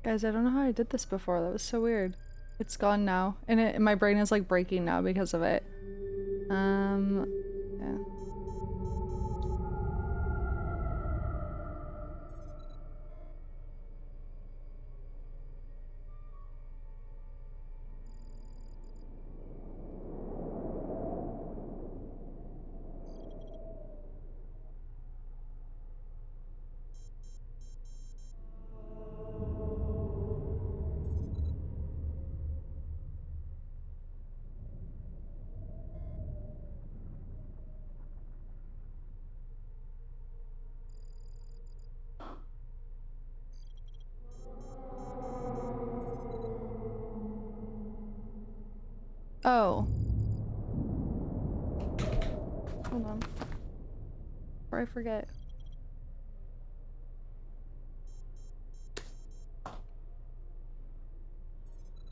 Guys, I don't know how I did this before. That was so weird. It's gone now. And my brain is like breaking now because of it. Yeah. Oh. Hold on. Before I forget.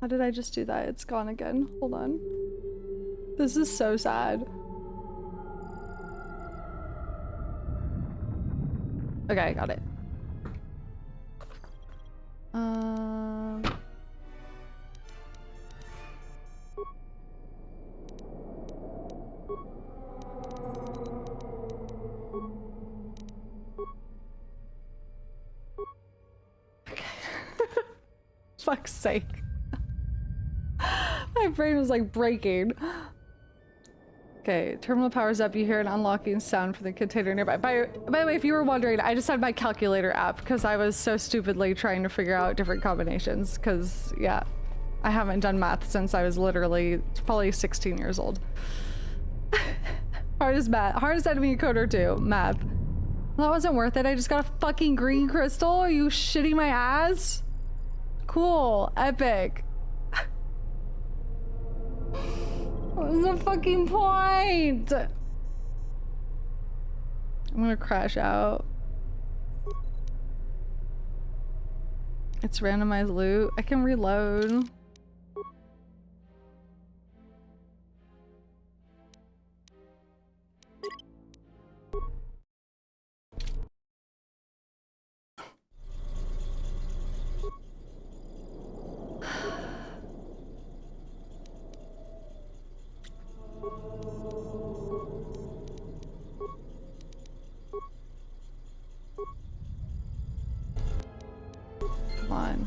How did I just do that? It's gone again. Hold on. This is so sad. Okay, I got it. fuck's sake. My brain was like breaking. Okay, terminal power's up. You hear an unlocking sound from the container nearby. By the way, if you were wondering, I just had my calculator app because I was so stupidly trying to figure out different combinations. Because, yeah, I haven't done math since I was literally probably 16 years old. Hardest enemy in KOTOR 2, math. Well, that wasn't worth it. I just got a fucking green crystal. Are you shitting my ass? Cool, epic. What was the fucking point? I'm gonna crash out. It's randomized loot. I can reload. Come on.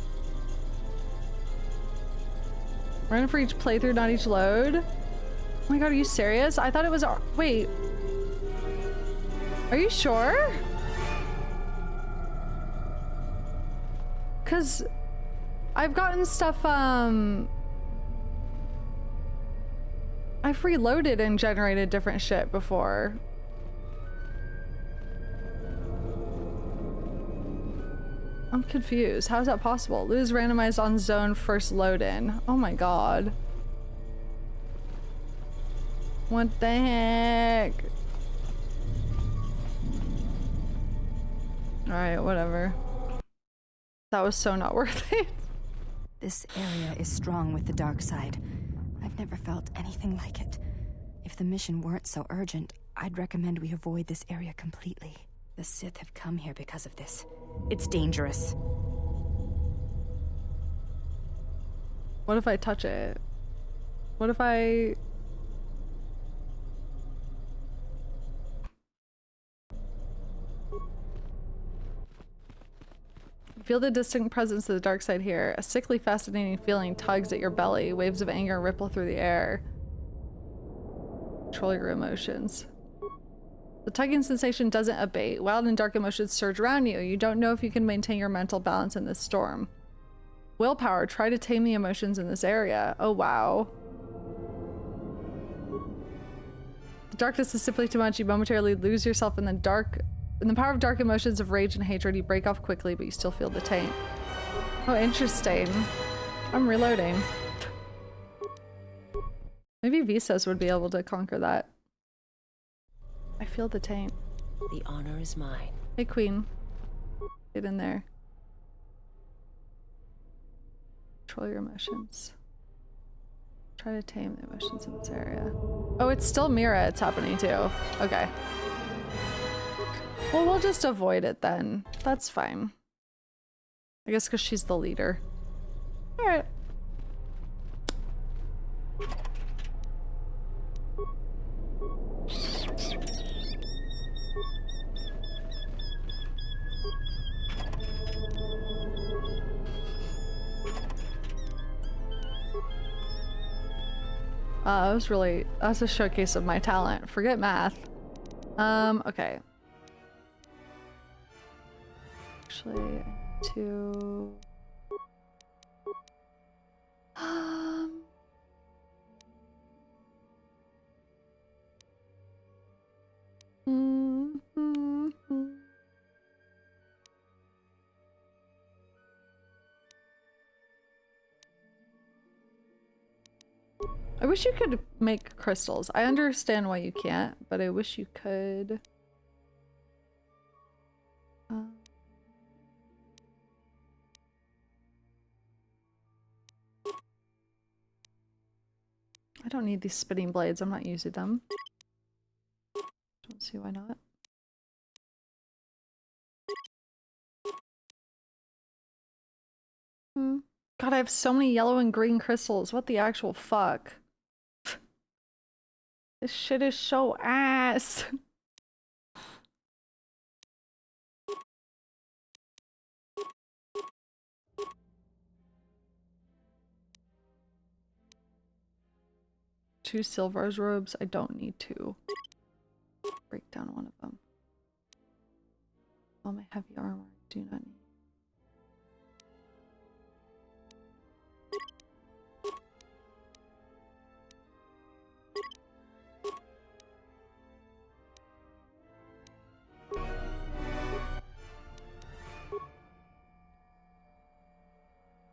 Run for each playthrough, not each load? Oh my god, are you serious? I thought it was... Wait. Are you sure? Because I've gotten stuff, I've reloaded and generated different shit before. I'm confused. How is that possible? Lose randomized on zone first load in. Oh my god. What the heck? Alright, whatever. That was so not worth it. This area is strong with the dark side. I've never felt anything like it. If the mission weren't so urgent, I'd recommend we avoid this area completely. The Sith have come here because of this. It's dangerous. What if I touch it? What if I... Feel the distinct presence of the dark side here. A sickly, fascinating feeling tugs at your belly. Waves of anger ripple through the air. Control your emotions. The tugging sensation doesn't abate. Wild and dark emotions surge around you. You don't know if you can maintain your mental balance in this storm. Willpower. Try to tame the emotions in this area. Oh, wow. The darkness is simply too much. You momentarily lose yourself in the dark. In the power of dark emotions of rage and hatred, you break off quickly, but you still feel the taint. Oh, interesting. I'm reloading. Maybe Visas would be able to conquer that. I feel the taint. The honor is mine. Hey, Queen. Get in there. Control your emotions. Try to tame the emotions in this area. Oh, it's still Mira it's happening to. Okay. Well, we'll just avoid it then. That's fine. I guess because she's the leader. Alright. That's a showcase of my talent. Forget math. Okay. Actually, I need to... I wish you could make crystals. I understand why you can't, but I wish you could. I don't need these spinning blades. I'm not using them. Don't see why not. God, I have so many yellow and green crystals. What the actual fuck? This shit is so ass. 2 Silvar's robes. I don't need to break down one of them. All my heavy armor I do not need.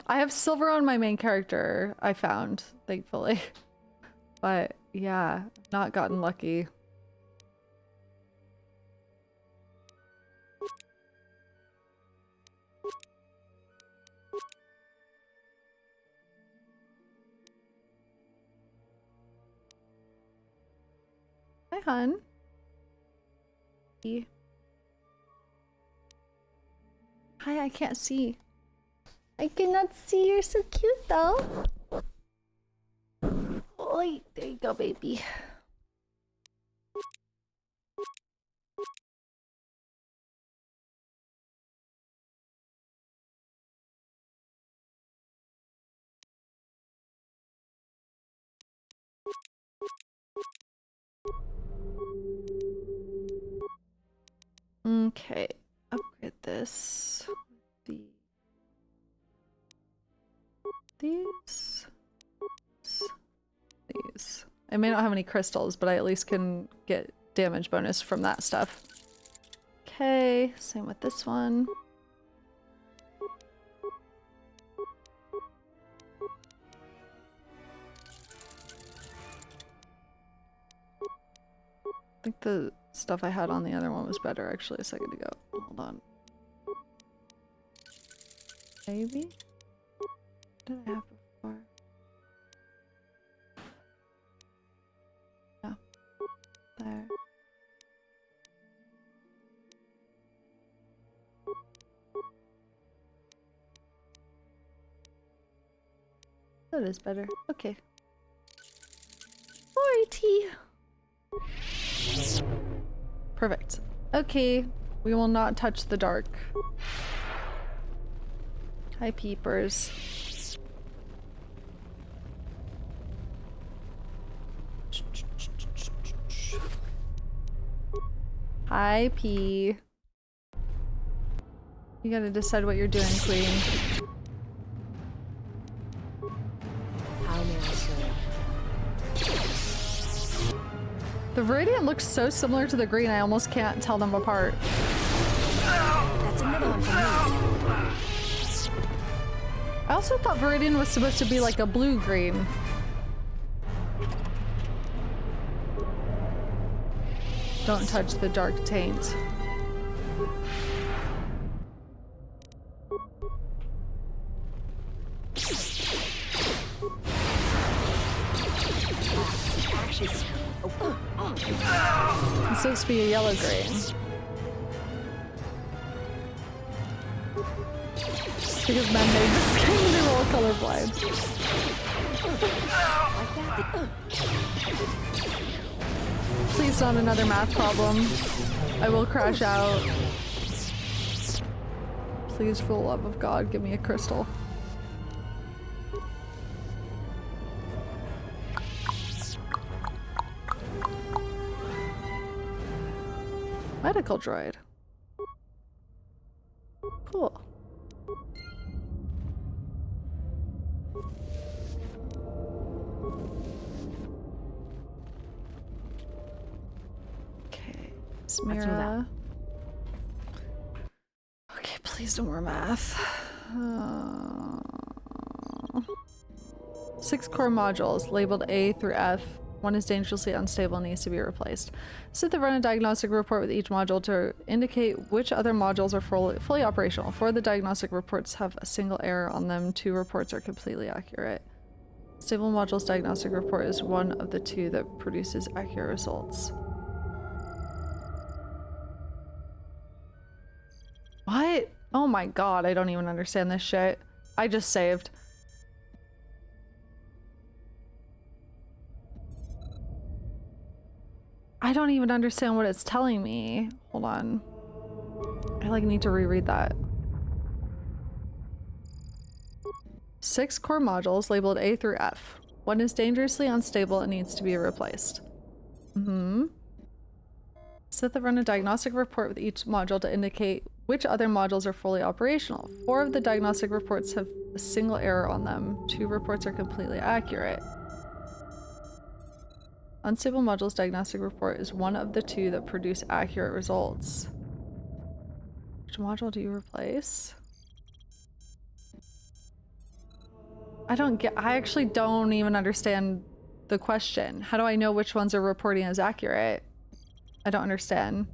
I have silver on my main character, I found, thankfully. But yeah, not gotten lucky. Hi, hun. Hi, I can't see. I cannot see. You're so cute, though. Oh, there you go, baby. Okay, upgrade this. These. I may not have any crystals, but I at least can get damage bonus from that stuff. Okay, same with this one. I think the stuff I had on the other one was better actually a second ago. Hold on. Maybe? What did I have before? Yeah. There. That is better. Okay. Alrighty. Perfect. Okay. We will not touch the dark. Hi, peepers. Hi, P. You gotta decide what you're doing, Queen. How may I serve? The Viridian looks so similar to the green, I almost can't tell them apart. That's another one for me. I also thought Viridian was supposed to be like a blue-green. Don't touch the dark taint. It's supposed to be a yellow-green. It's because men made this game, they were all colorblind. Please not another math problem. I will crash out. Please, for the love of God, give me a crystal. Medical droid. Cool. Okay, Smira. Okay, please no more math. 6 core modules labeled A through F. One is dangerously unstable and needs to be replaced. Sith have run a diagnostic report with each module to indicate which other modules are fully operational. 4 of the diagnostic reports have a single error on them. 2 reports are completely accurate. Stable modules diagnostic report is one of the 2 that produces accurate results. What? Oh my god, I don't even understand this shit. I just saved. I don't even understand what it's telling me. Hold on. I like need to reread that. 6 core modules labeled A through F. One is dangerously unstable and needs to be replaced. Sith have run a diagnostic report with each module to indicate which other modules are fully operational. 4 of the diagnostic reports have a single error on them. 2 reports are completely accurate. Unstable modules diagnostic report is one of the 2 that produce accurate results. Which module do you replace? I actually don't even understand the question. How do I know which ones are reporting as accurate? I don't understand.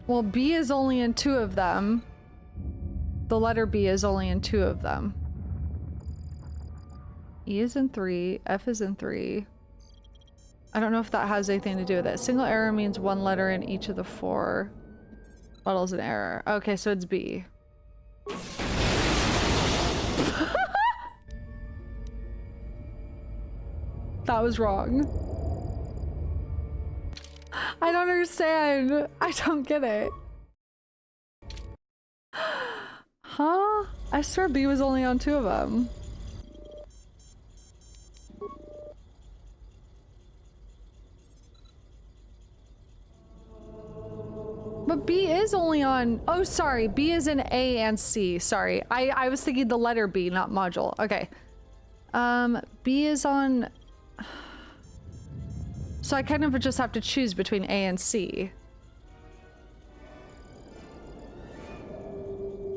Well, B is only in 2 of them. The letter B is only in 2 of them. E is in 3, F is in 3. I don't know if that has anything to do with it. Single error means 1 letter in each of the 4 models an error. Okay, so it's B. That was wrong. I don't understand. I don't get it. Huh? I swear B was only on 2 of them. But B is only on... Oh, sorry. B is in A and C. Sorry. I was thinking the letter B, not module. Okay. B is on... So I kind of just have to choose between A and C.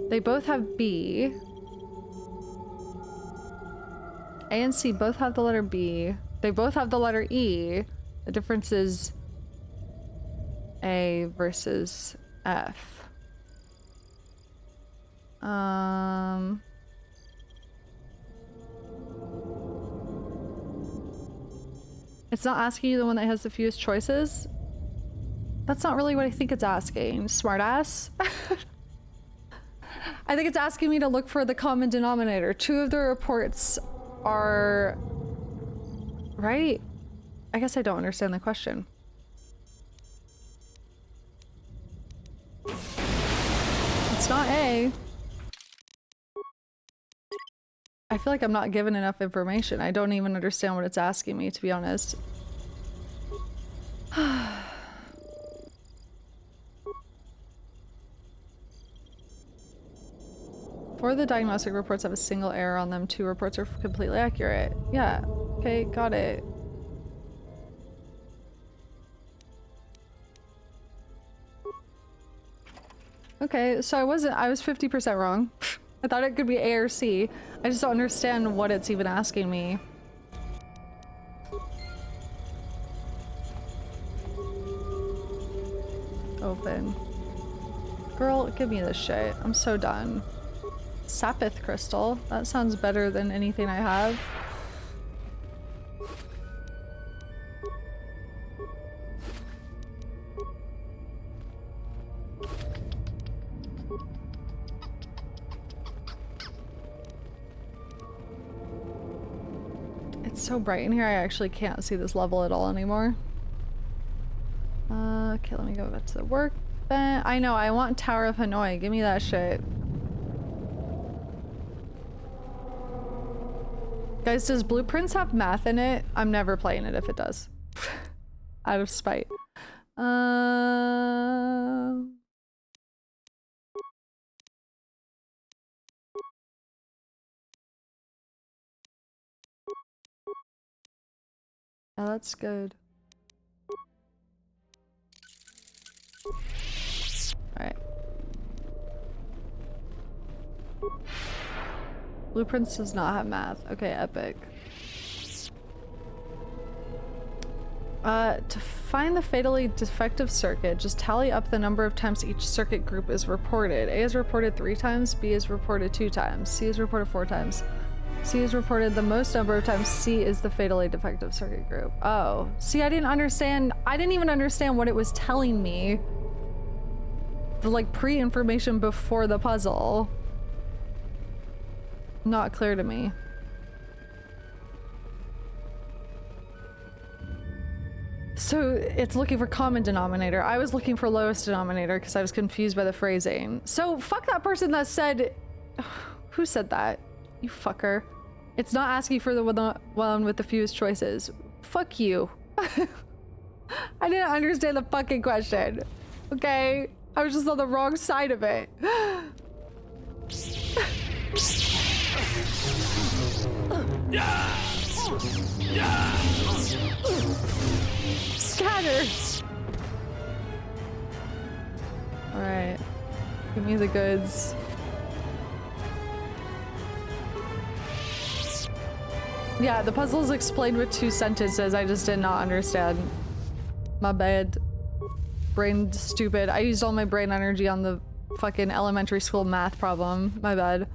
They both have B. A and C both have the letter B. They both have the letter E. The difference is A versus F. It's not asking you the one that has the fewest choices? That's not really what I think it's asking, smartass. I think it's asking me to look for the common denominator. 2 of the reports are... Right? I guess I don't understand the question. It's not A. I feel like I'm not given enough information. I don't even understand what it's asking me, to be honest. Four of the diagnostic reports have a single error on them. 2 reports are completely accurate. Yeah. Okay, got it. Okay, so I was 50% wrong. I thought it could be A or C. I just don't understand what it's even asking me. Open. Girl, give me this shit. I'm so done. Sapith crystal. That sounds better than anything I have. It's so bright in here, I actually can't see this level at all anymore. Okay, let me go back to the workbench. I know, I want Tower of Hanoi. Give me that shit. Guys, does Blueprints have math in it? I'm never playing it if it does. Out of spite. Oh, that's good. Alright. Blueprints does not have math. Okay, epic. To find the fatally defective circuit, just tally up the number of times each circuit group is reported. A is reported 3 times, B is reported 2 times, C is reported 4 times. C is reported the most number of times. C is the fatally defective circuit group. Oh, see, I didn't even understand what it was telling me. The like pre-information before the puzzle. Not clear to me. So it's looking for common denominator. I was looking for lowest denominator because I was confused by the phrasing. So fuck that person that said, who said that? You fucker. It's not asking for the one with the fewest choices. Fuck you. I didn't understand the fucking question. Okay? I was just on the wrong side of it. Scatter! Alright. Give me the goods. Yeah, the puzzle is explained with 2 sentences. I just did not understand. My bad. Brain stupid. I used all my brain energy on the fucking elementary school math problem. My bad.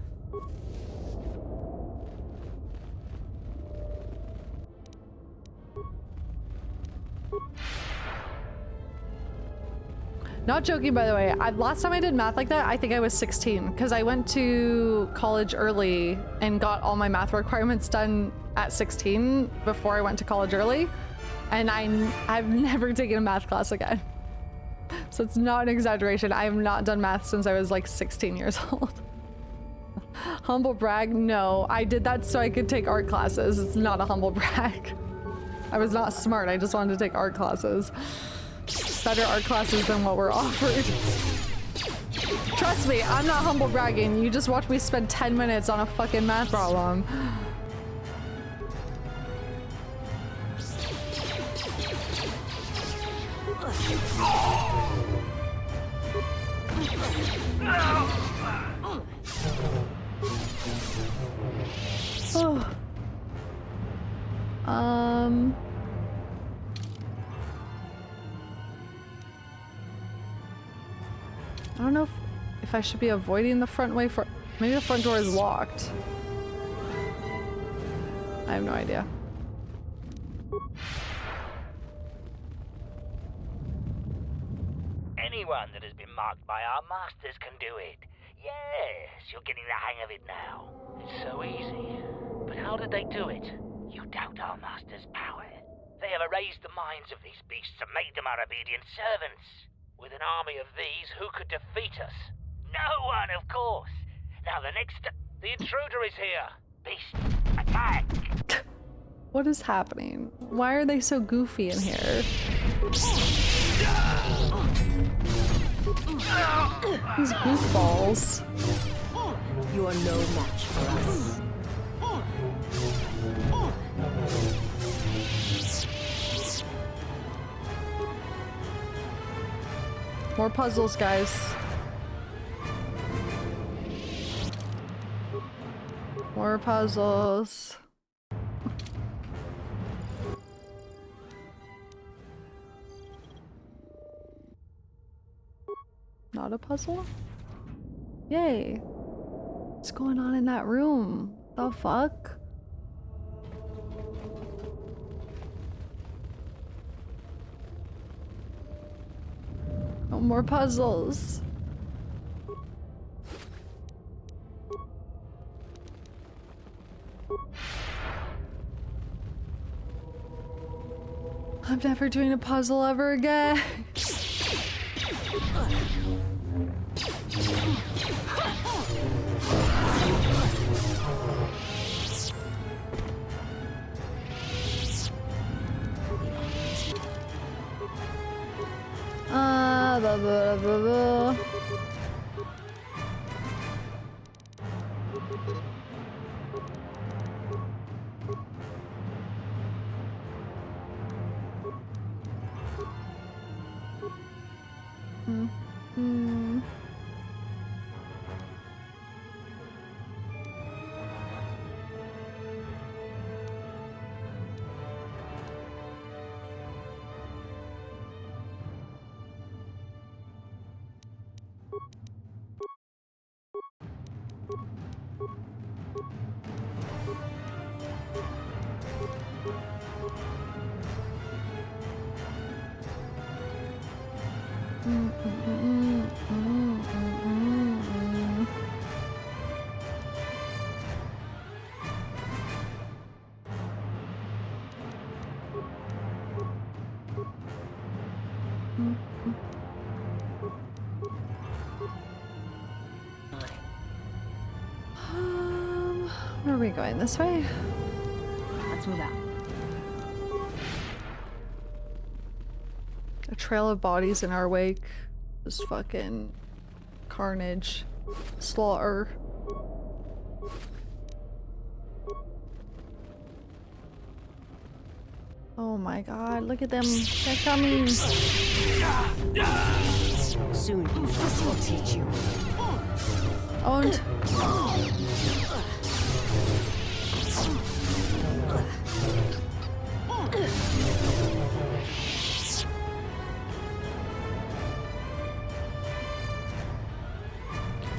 Not joking, by the way. Last time I did math like that, I think I was 16 because I went to college early and got all my math requirements done at 16 before I went to college early. And I've never taken a math class again. So it's not an exaggeration. I have not done math since I was like 16 years old. Humble brag? No, I did that so I could take art classes. It's not a humble brag. I was not smart. I just wanted to take art classes. Better art classes than what we're offered. Trust me, I'm not humble bragging. You just watch me spend 10 minutes on a fucking math problem. Oh. I don't know if I should be avoiding the front way for... Maybe the front door is locked. I have no idea. Anyone that has been marked by our masters can do it. Yes, you're getting the hang of it now. It's so easy. But how did they do it? You doubt our masters' power. They have erased the minds of these beasts and made them our obedient servants. With an army of these, who could defeat us? No one, of course. Now the intruder is here. Beast, attack! What is happening? Why are they so goofy in here? These goofballs. You are no match for us. More puzzles, guys. More puzzles. Not a puzzle? Yay. What's going on in that room? The fuck? No more puzzles. I'm never doing a puzzle ever again. Blah, blah, blah, blah. Where are we going? This way? Let's move out. A trail of bodies in our wake. Just fucking carnage. Slaughter. Oh my god, look at them. They're coming. Soon this will teach you. Owned.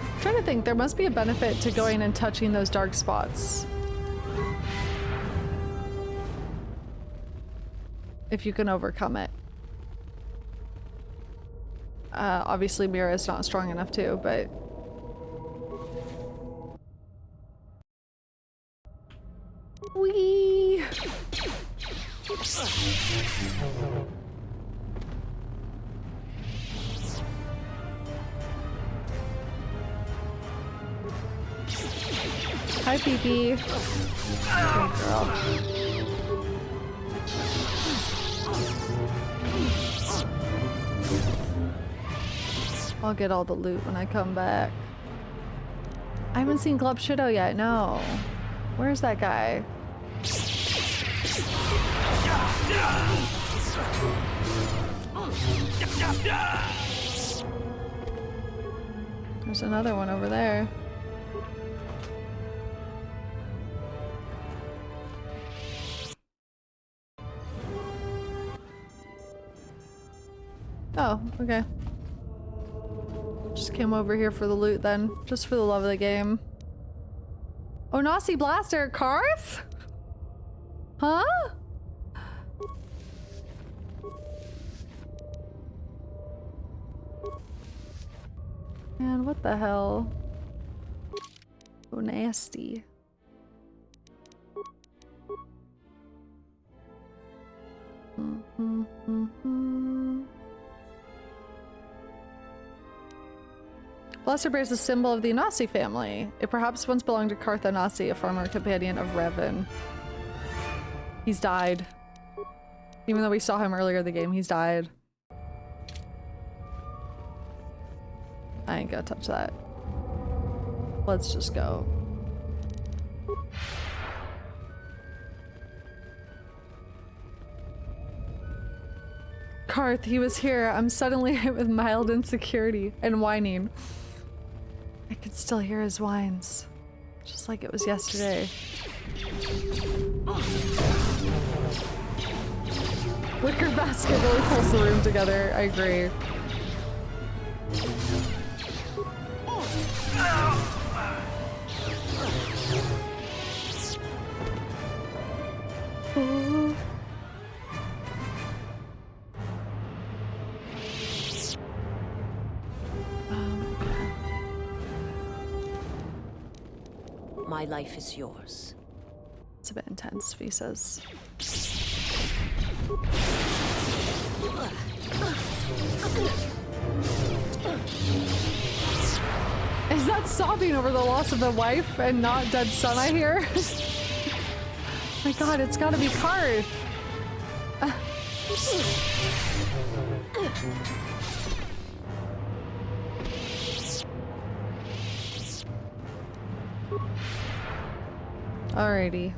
I'm trying to think, there must be a benefit to going and touching those dark spots. If you can overcome it. Obviously Mira is not strong enough to, but... Whee! Hi, Pee-Pee. Good girl. I'll get all the loot when I come back. I haven't seen Glub Shido yet, no. Where's that guy? There's another one over there. Oh, okay. Just came over here for the loot then, just for the love of the game. Oh, Nazi Blaster, Karth? Huh? Man, what the hell? Oh, nasty. Blaster bears the symbol of the Anasi family. It perhaps once belonged to Karth Anasi, a former companion of Revan. He's died. Even though we saw him earlier in the game, he's died. I ain't gonna touch that. Let's just go. Karth, he was here. I'm suddenly hit with mild insecurity and whining. I could still hear his whines, just like it was yesterday. Wicker basket really pulls the room together, I agree. My life is yours. It's a bit intense, he says. Is that sobbing over the loss of a wife and not dead son, I hear? My god, it's gotta be Karth. Alrighty.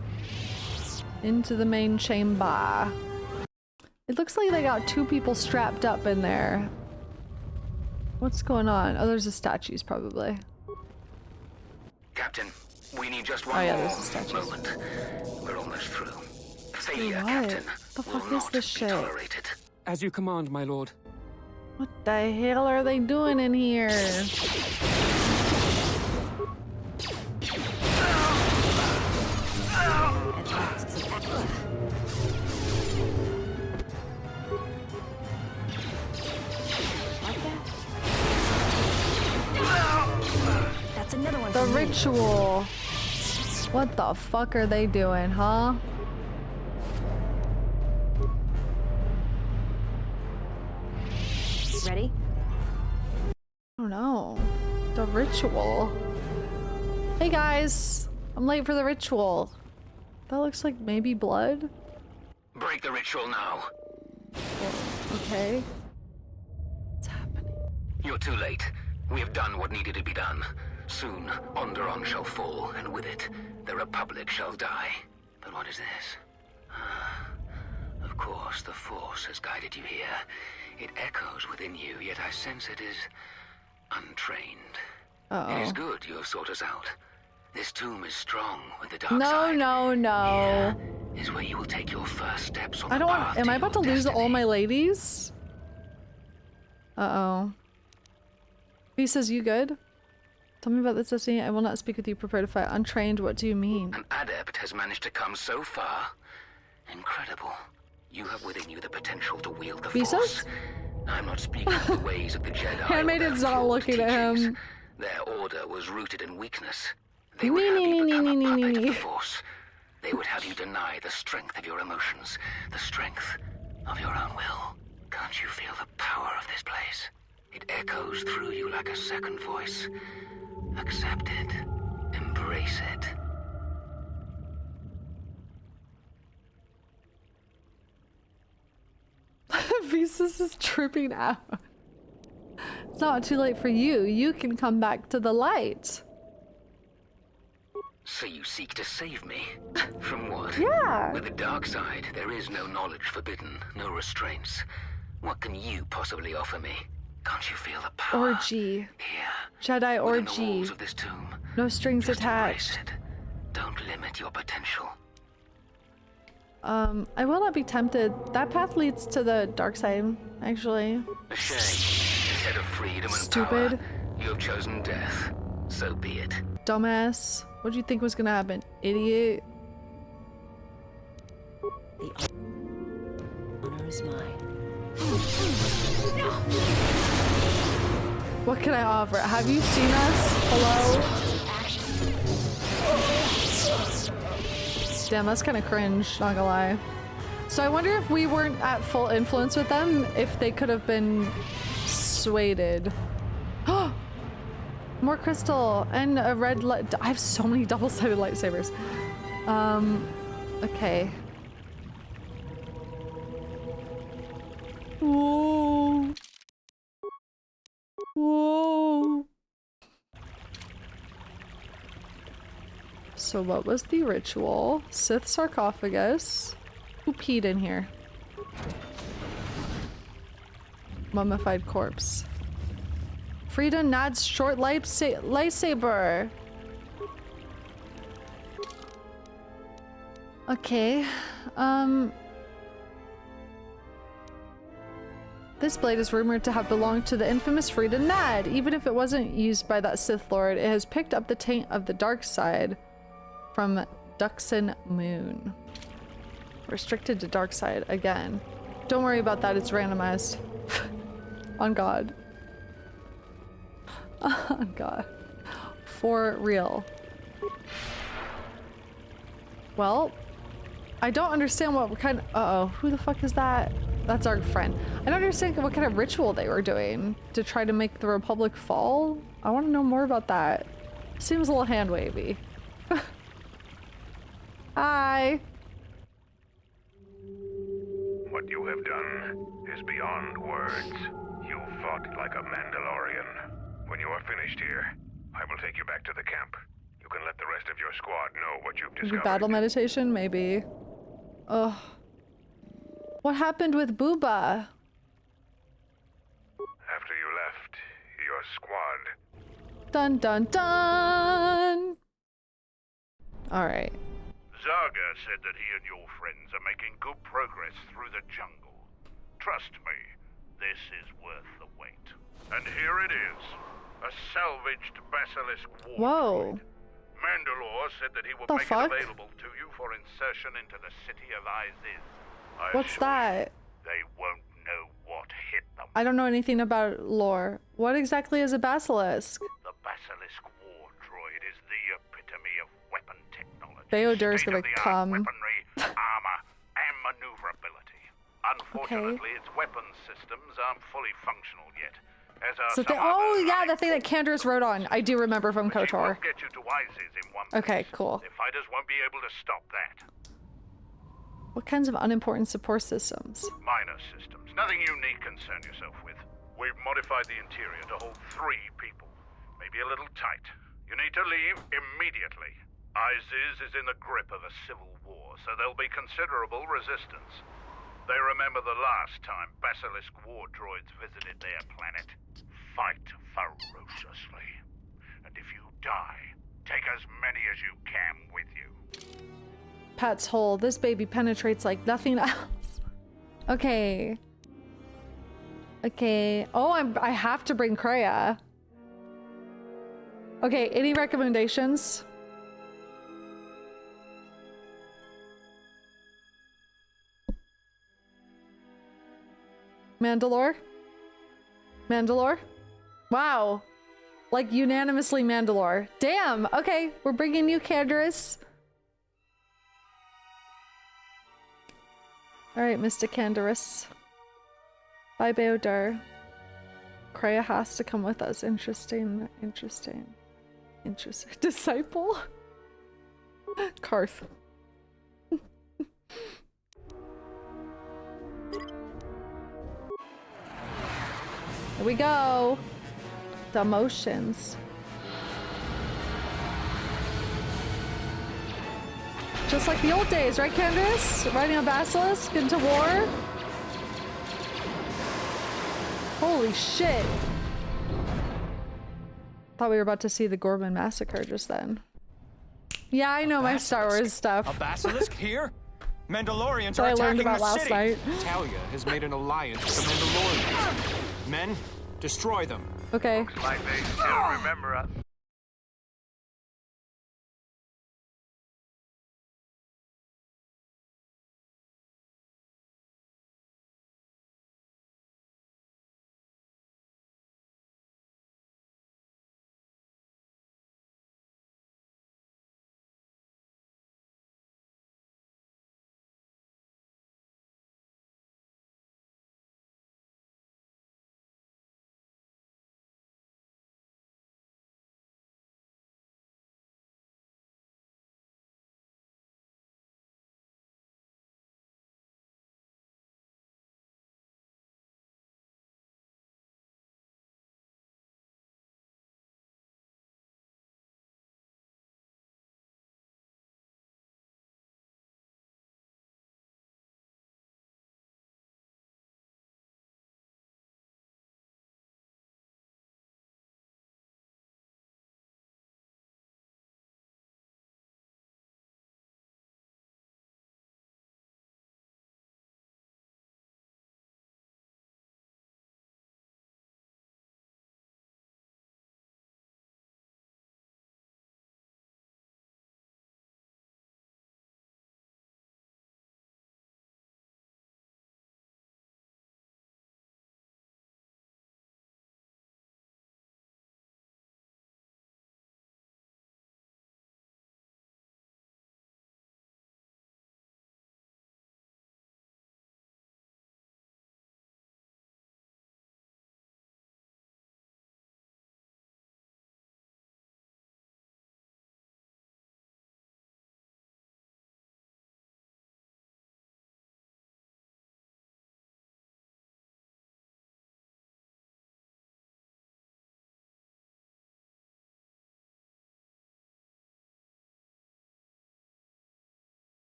Into the main chamber. It looks like they got two people strapped up in there. What's going on? Oh, there's the statues, probably. Captain, we need just Oh one yeah, more there's the statues. moment. We're almost through. Failure, Captain. The fuck is this shit? Tolerated. As you command, my lord. What the hell are they doing in here? That's another one. The ritual. What the fuck are they doing, huh? Ready? Oh no. The ritual. Hey guys, I'm late for the ritual. That looks like maybe blood. Break the ritual now. Okay. What's happening? You're too late. We have done what needed to be done. Soon, Onderon shall fall, and with it, the Republic shall die. But what is this? Of course, the Force has guided you here. It echoes within you, yet I sense it is untrained. It is good you have sought us out. This tomb is strong with the dark side. No. Here is where you will take your first steps on I the don't path want. Am I about to lose all my ladies? Uh-oh. He says, you good? Tell me about this destiny. I will not speak with you. Prepare to fight. Untrained, what do you mean? An adept has managed to come so far. Incredible. You have within you the potential to wield the Force. I'm not speaking of the ways of the Jedi. Handmaiden's not looking at him. Their order was rooted in weakness. They would have you become a puppet of the Force. They would have you deny the strength of your emotions, the strength of your own will. Can't you feel the power of this place? It echoes through you like a second voice. Accept it. Embrace it. Visas is tripping out. It's not too late for you. You can come back to the light. So you seek to save me? From what? Yeah. With the dark side, there is no knowledge forbidden, no restraints. What can you possibly offer me? Can't you feel the power? Orgy. Here. Jedi orgy. Within the walls of this tomb. No strings Just attached. embrace it. Don't limit your potential. I will not be tempted. That path leads to the dark side, actually. A shame. Instead of freedom and power, you have chosen death. So be it. Dumbass. What do you think was gonna happen, idiot? The honor is mine. What can I offer? Have you seen us? Hello? Damn, that's kind of cringe, not gonna lie. So I wonder if we weren't at full influence with them, if they could have been swayed. More crystal and a red light. I have so many double-sided lightsabers. Okay. Whoa. Whoa. So what was the ritual? Sith sarcophagus. Who peed in here? Mummified corpse. Frida Nad's short lightsaber. Okay. This blade is rumored to have belonged to the infamous Frida Nad. Even if it wasn't used by that Sith Lord, it has picked up the taint of the dark side from Duxon Moon. Restricted to dark side again. Don't worry about that, it's randomized. On God. On God. For real. Well, I don't understand what kind of— uh-oh, who the fuck is that? That's our friend. I don't understand what kind of ritual they were doing to try to make the Republic fall. I want to know more about that. Seems a little hand-wavy. Hi. What you have done is beyond words. You fought like a Mandalorian. When you are finished here, I will take you back to the camp. You can let the rest of your squad know what you've discovered. Battle meditation, maybe. Ugh. What happened with Booba? After you left, your squad. Dun dun dun! Alright. Zaga said that he and your friends are making good progress through the jungle. Trust me, this is worth the wait. And here it is. A salvaged basilisk war droid. Mandalore said that he would make it available to you for insertion into the city of Iziz. What's that? They won't know what hit them. I don't know anything about lore. What exactly is a basilisk? The basilisk war droid is the epitome of weapon technology. Beodur's gonna come. Weaponry, armor, and maneuverability. A Unfortunately, its weapons systems aren't fully functional yet. As are So the thing that Canderous wrote on. I do remember from KOTOR. Get you to Isis in one okay, cool. The fighters won't be able to stop that. What kinds of unimportant support systems? Minor systems. Nothing you need concern yourself with. We've modified the interior to hold 3 people. Maybe a little tight. You need to leave immediately. Isis is in the grip of a civil war, so there'll be considerable resistance. They remember the last time Basilisk war droids visited their planet. Fight ferociously. And if you die, take as many as you can with you. Pat's hole. This baby penetrates like nothing else. Okay. Okay. Oh, I have to bring Kreia. Okay, any recommendations? Mandalore? Mandalore? Wow. Like unanimously Mandalore. Damn. Okay, we're bringing you Canderous. All right, Mr. Canderous. Bye, Beodar. Kreia has to come with us. Interesting. Interesting. Interesting. Disciple? Karth. Here we go. The emotions. Just like the old days, right, Canderous? Riding a basilisk into war? Holy shit. Thought we were about to see the Corriban massacre just then. Yeah, I know my Star Wars stuff. A basilisk here? Mandalorians that are I attacking learned about the last city. night. Talia has made an alliance with the Mandalorians. Men, destroy them. Okay. Looks like they still remember us.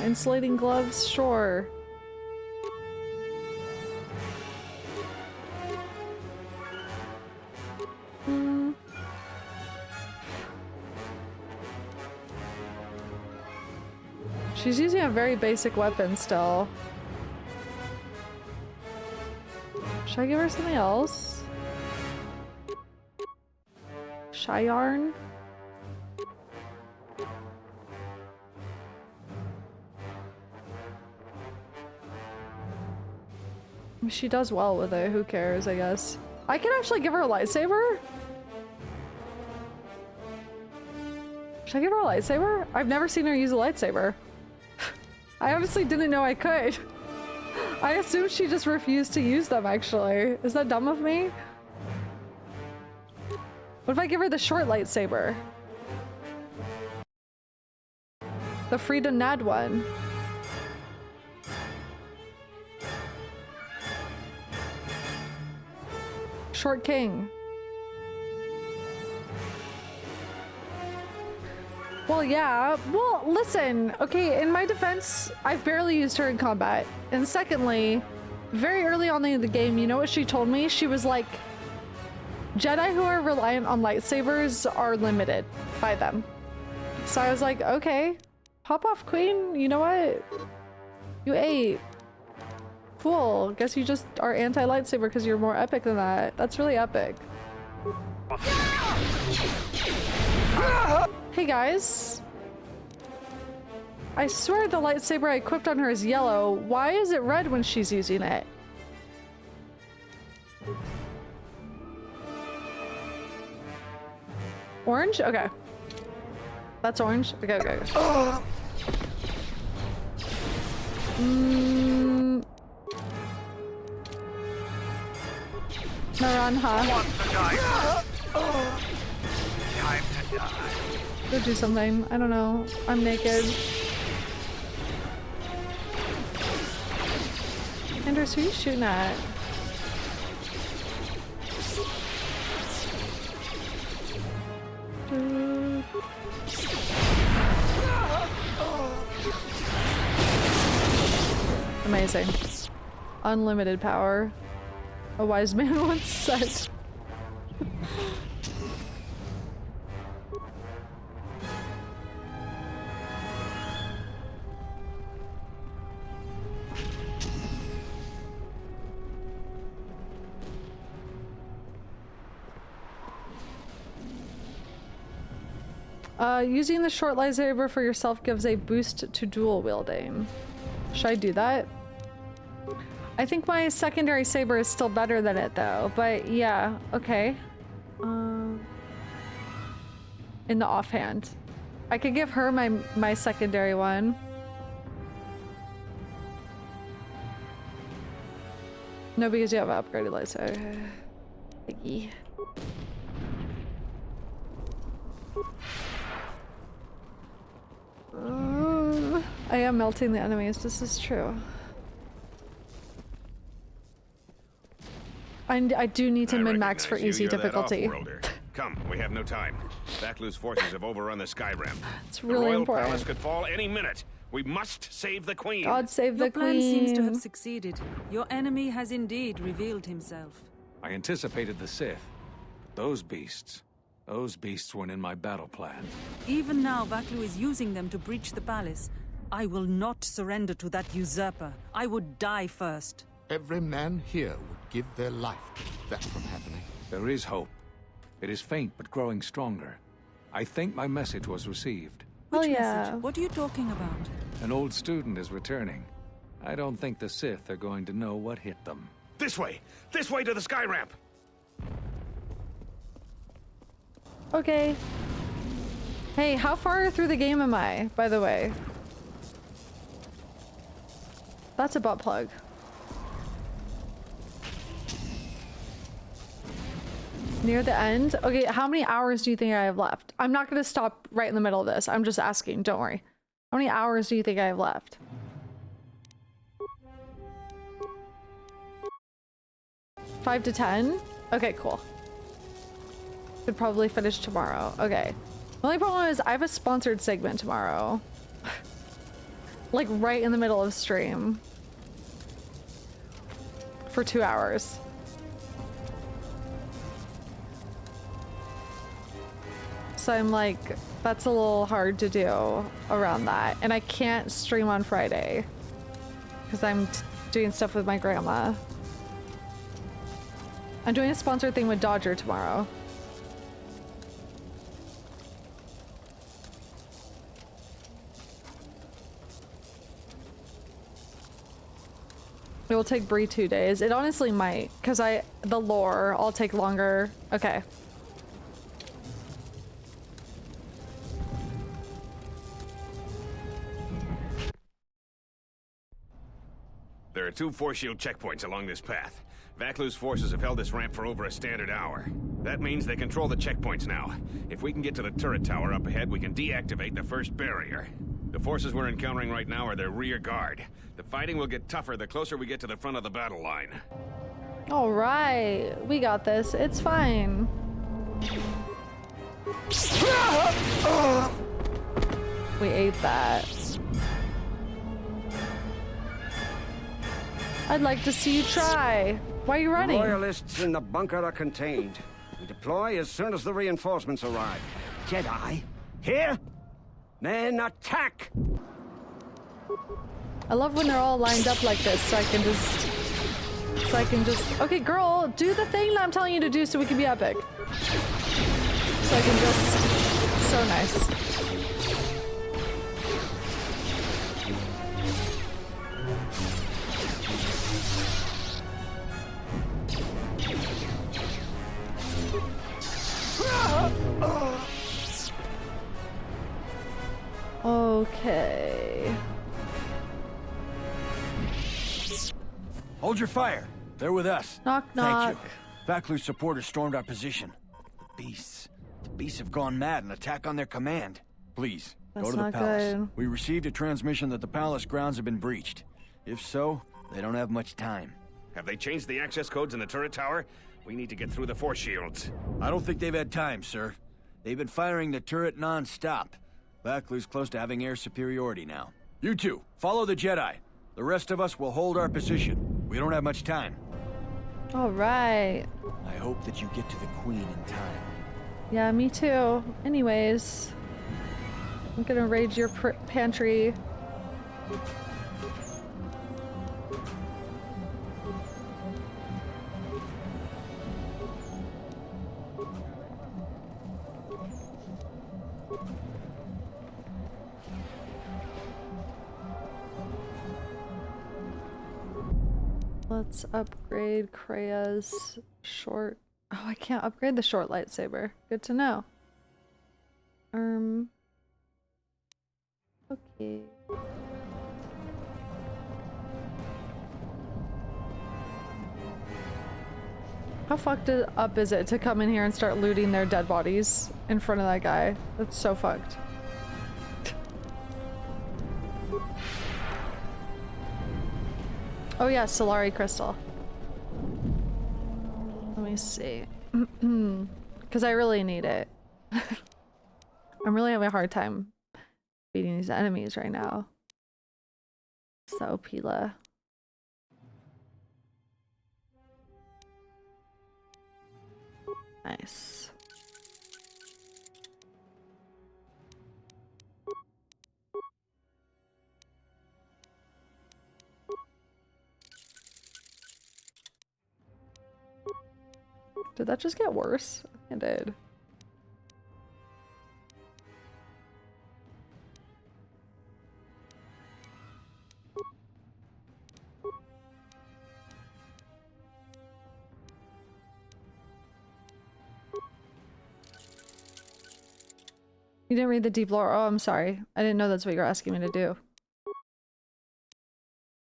insulating gloves? Sure. She's using a very basic weapon still. Should I give her something else? Shy yarn? She does well with it, who cares, I guess. I can actually give her a lightsaber? Should I give her a lightsaber? I've never seen her use a lightsaber. I honestly didn't know I could. I assumed she just refused to use them, actually. Is that dumb of me? What if I give her the short lightsaber? The Frida Nad one. Short King. Well, yeah. Well, listen. Okay, in my defense, I've barely used her in combat. And secondly, very early on in the game, you know what she told me? She was like, Jedi who are reliant on lightsabers are limited by them. So I was like, okay, pop off, Queen. You know what? You ate. Cool. Guess you just are anti-lightsaber because you're more epic than that. That's really epic. Hey guys. I swear the lightsaber I equipped on her is yellow. Why is it red when she's using it? Orange? Okay. That's orange? Okay, okay, okay. Naranja. Time to die. Go do something. I don't know. I'm naked. Canderous, who are you shooting at? Amazing. Unlimited power. A wise man once said. Using the short lightsaber for yourself gives a boost to dual wielding. Should I do that? I think my secondary saber is still better than it though, but yeah, okay. In the offhand. I could give her my secondary one. No, because you have an upgraded lightsaber. Thanky. I am melting the enemies, this is true. I do need to min-max for easy difficulty. Come, we have no time. Baklu's forces have overrun the Skyrim. It's really the royal important. palace could fall any minute. We must save the Queen. God save the Your plan Queen. seems to have succeeded. Your enemy has indeed revealed himself. I anticipated the Sith. But those beasts weren't in my battle plan. Even now, Baklu is using them to breach the palace. I will not surrender to that usurper. I would die first. Every man here would give their life to keep that from happening. There is hope. It is faint but growing stronger. I think my message was received. Which message? What are you talking about? An old student is returning. I don't think the Sith are going to know what hit them. This way to the sky ramp. Okay. Hey, how far through the game am I, by the way? That's a butt plug. Near the end? Okay, how many hours do you think I have left? I'm not gonna stop right in the middle of this. I'm just asking, don't worry. How many hours do you think I have left? 5 to 10? Okay, cool. Could probably finish tomorrow. Okay. The only problem is I have a sponsored segment tomorrow. Like right in the middle of stream. For 2 hours. So I'm like, that's a little hard to do around that. And I can't stream on Friday. Because I'm doing stuff with my grandma. I'm doing a sponsored thing with Dodger tomorrow. It will take Bree 2 days. It honestly might, because the lore, I'll take longer. Okay. There are 2 force shield checkpoints along this path. Vaklu's forces have held this ramp for over a standard hour. That means they control the checkpoints now. If we can get to the turret tower up ahead, we can deactivate the first barrier. The forces we're encountering right now are their rear guard. The fighting will get tougher the closer we get to the front of the battle line. All right, we got this. It's fine. We ate that. I'd like to see you try. Why are you running? The Royalists in the bunker are contained. We deploy as soon as the reinforcements arrive. Jedi, here? Men, attack! I love when they're all lined up like this, so I can just... Okay, girl, do the thing that I'm telling you to do so we can be epic. So I can just... So nice. Okay. Hold your fire. They're with us. Knock, knock. Thank you. Vaklu's supporters stormed our position. The beasts have gone mad and attack on their command. Please, go to the palace. Good. We received a transmission that the palace grounds have been breached. If so, they don't have much time. Have they changed the access codes in the turret tower? We need to get through the force shields. I don't think they've had time, sir. They've been firing the turret non-stop. Vaklu's close to having air superiority now. You two, follow the Jedi. The rest of us will hold our position. We don't have much time. All right. I hope that you get to the Queen in time. Yeah, me too. Anyways, I'm gonna raid your pantry. Let's upgrade Krea's short. Oh, I can't upgrade the short lightsaber. Good to know. Okay. How fucked up is it to come in here and start looting their dead bodies in front of that guy? That's so fucked. Oh yeah, Solari Crystal. Let me see. Because I really need it. I'm really having a hard time beating these enemies right now. So, Pila. Nice. Did that just get worse? It did. You didn't read the deep lore. Oh, I'm sorry. I didn't know that's what you were asking me to do.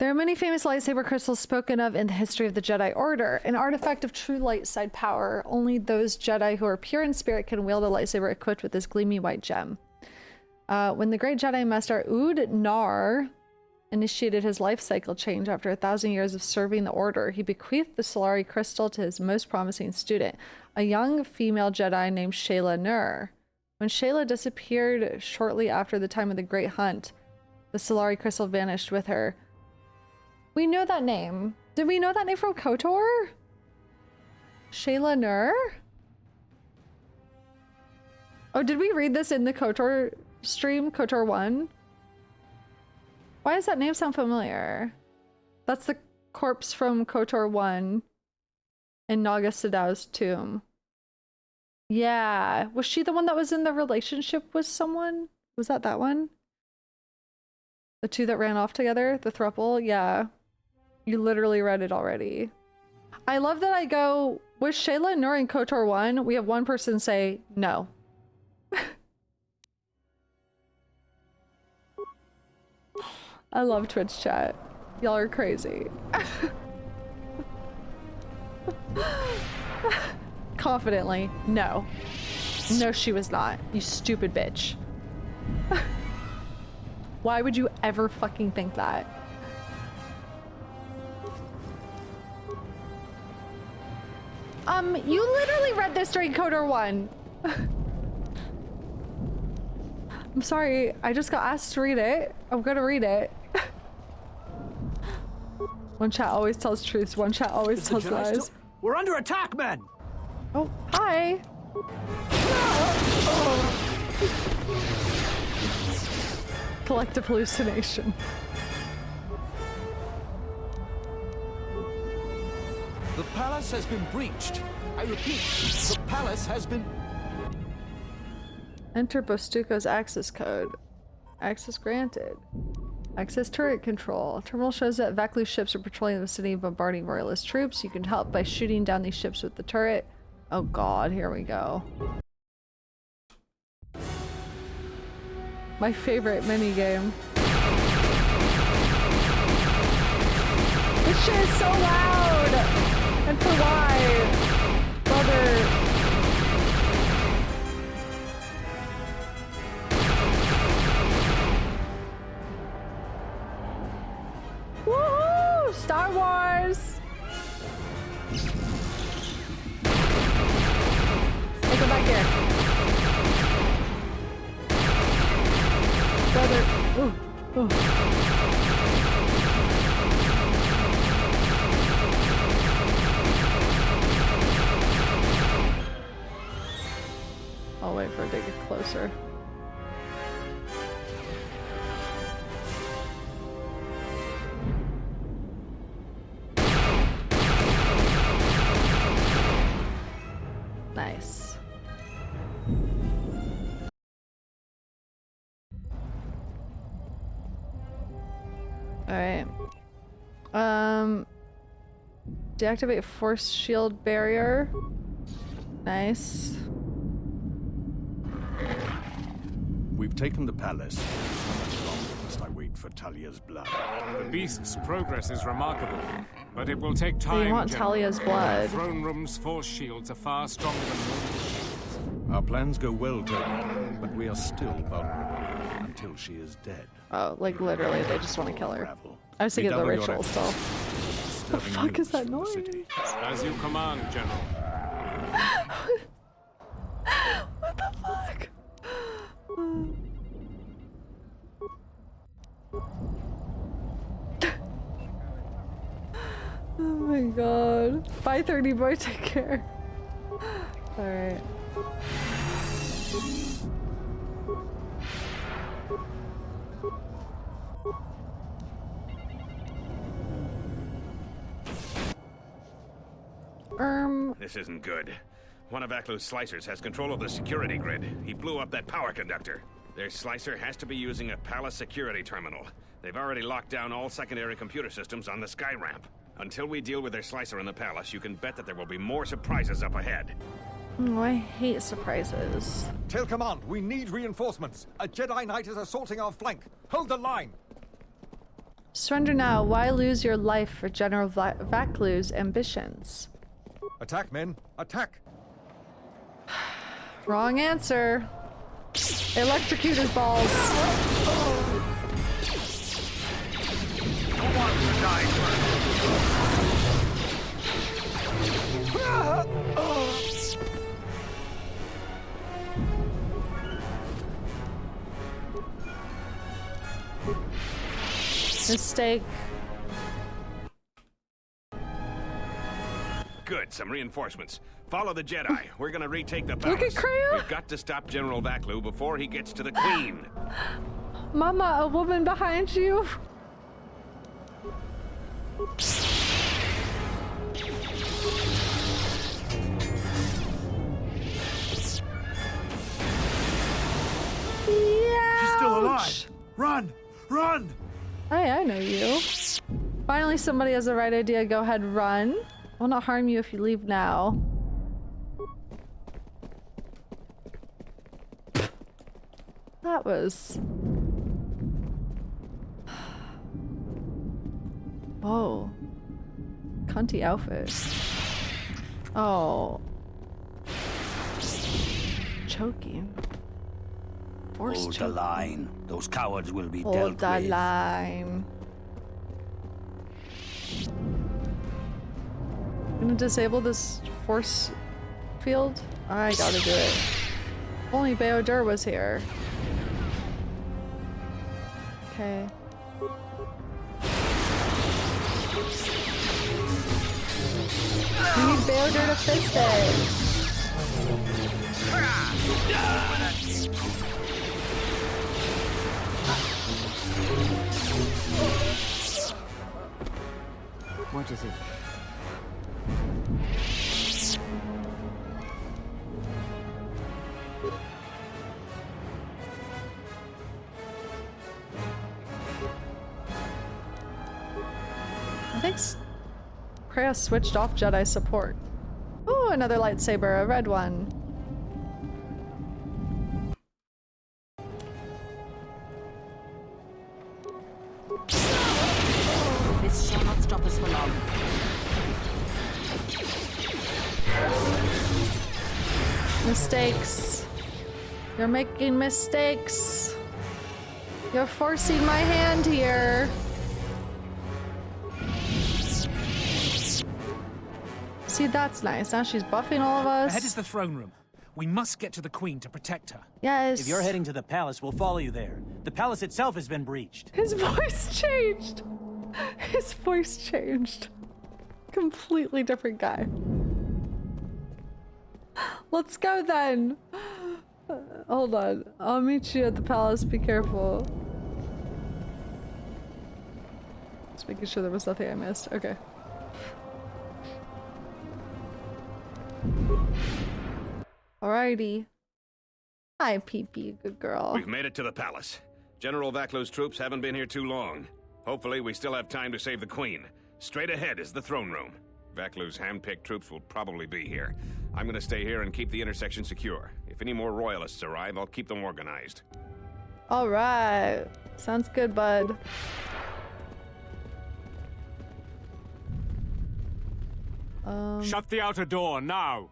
There are many famous lightsaber crystals spoken of in the history of the Jedi Order, an artifact of true light side power. Only those Jedi who are pure in spirit can wield a lightsaber equipped with this gleamy white gem. When the great Jedi Master Ood Nar initiated his life cycle change after 1,000 years of serving the Order, he bequeathed the Solari crystal to his most promising student, a young female Jedi named Shayla Nur. When Shayla disappeared shortly after the time of the Great Hunt, The Solari crystal vanished with her. We know that name. Did we know that name from KOTOR? Shayla Nur? Oh, did we read this in the KOTOR stream? KOTOR 1? Why does that name sound familiar? That's the corpse from KOTOR 1 in Naga Sadow's tomb. Yeah. Was she the one that was in the relationship with someone? Was that one? The two that ran off together? The throuple? Yeah. You literally read it already. I love that I go, was Shayla Nur in KOTOR 1? We have one person say no. I love Twitch chat. Y'all are crazy. Confidently, no. No, she was not. You stupid bitch. Why would you ever fucking think that? You literally read this during KOTOR 1. I'm sorry, I just got asked to read it. I'm gonna read it. One chat always tells truths, one chat always tells lies. We're under attack, men! Oh, hi! Collective hallucination. The palace has been breached. I repeat, the palace has been... Enter Bostuco's access code. Access granted. Access turret control. Terminal shows that Vaklu's ships are patrolling the vicinity, bombarding royalist troops. You can help by shooting down these ships with the turret. Oh god, here we go. My favorite minigame. This shit is so loud! And for why? Brother. Woohoo! Star Wars! Hey, come back here. Brother. Ooh. Ooh. I'll wait for it to get closer. Nice. Alright. Deactivate force shield barrier. Nice. We've taken the palace. How much longer must I wait for Talia's blood? The beast's progress is remarkable, but it will take So time. you want General. Talia's blood. The throne room's force shields are far stronger than normal shields. Our plans go well, Toby, but we are still vulnerable until she is dead. Oh, like literally, they just want to kill her. I was thinking of the ritual still. What the fuck is that noise? As you command, General. What the fuck? Oh my god. Bye 30 boy, take care. Alright. This isn't good. One of Vaklu's slicers has control of the security grid. He blew up that power conductor. Their slicer has to be using a palace security terminal. They've already locked down all secondary computer systems on the sky ramp. Until we deal with their slicer in the palace, you can bet that there will be more surprises up ahead. Oh, I hate surprises. Tail Command, we need reinforcements. A Jedi Knight is assaulting our flank. Hold the line. Surrender now. Why lose your life for General Vaklu's ambitions? Attack, men. Attack. Wrong answer. Electrocute his balls. Who wants to die first? Mistake. Good, some reinforcements. Follow the Jedi. We're gonna retake the Look palace. at Kreia. We've got to stop General Vaklu before he gets to the Queen. Mama, a woman behind you. She's still alive. Run! Run! Hey, I know you. Finally, somebody has the right idea. Go ahead, run. Will not harm you if you leave now. That was... Whoa. Cunty outfit. Oh. Choking. Force Hold the choking. line. Those cowards will be dealt Hold the with. line. I'm gonna disable this force field. I gotta do it. If only Baodur was here. Okay. We need Baodur to fix it. What is it? I think Kreia switched off Jedi support. Oh, another lightsaber, a red one. This shall not stop us for long. Mistakes. You're making mistakes. You're forcing my hand here. See, that's nice. Now she's buffing all of us. Ahead is the throne room. We must get to the Queen to protect her. Yes. If you're heading to the palace, we'll follow you there. The palace itself has been breached. His voice changed. His voice changed. Completely different guy. Let's go then. Hold on. I'll meet you at the palace. Be careful. Just making sure there was nothing I missed. Okay. Alrighty. Hi, PP, good girl. We've made it to the palace. General Vaklu's troops haven't been here too long. Hopefully, we still have time to save the Queen. Straight ahead is the throne room. Vaklu's hand-picked troops will probably be here. I'm gonna stay here and keep the intersection secure. If any more royalists arrive, I'll keep them organized. Alright. Sounds good, bud. Shut the outer door now.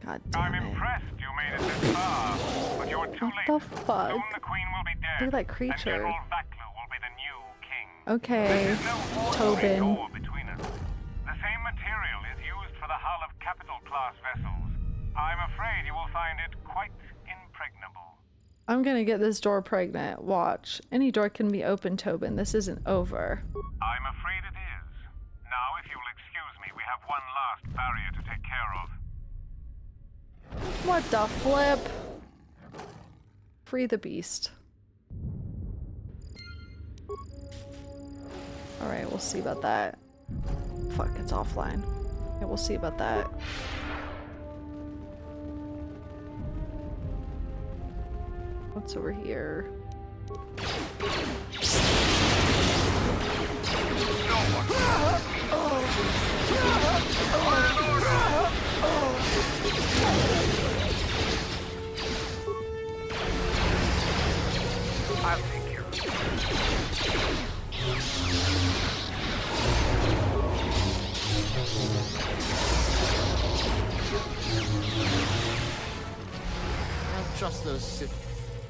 God I'm damn it. impressed you made it this far, but you're too late. What the fuck? Soon the Queen will be dead. Look at that And creature. General Vaklu will be the new king. Okay, There's no ordinary Tobin. door between us. The same material is used for the hull of capital-class vessels. I'm afraid you will find it quite impregnable. I'm gonna get this door pregnant. Watch. Any door can be opened, Tobin. This isn't over. I'm afraid it is. Now, if you'll excuse me, we have one last barrier to take care of. What the flip? Free the beast. Alright, we'll see about that. Fuck, it's offline. Yeah, we'll see about that. What's over here? I'll take care of it. Not trust those Sith.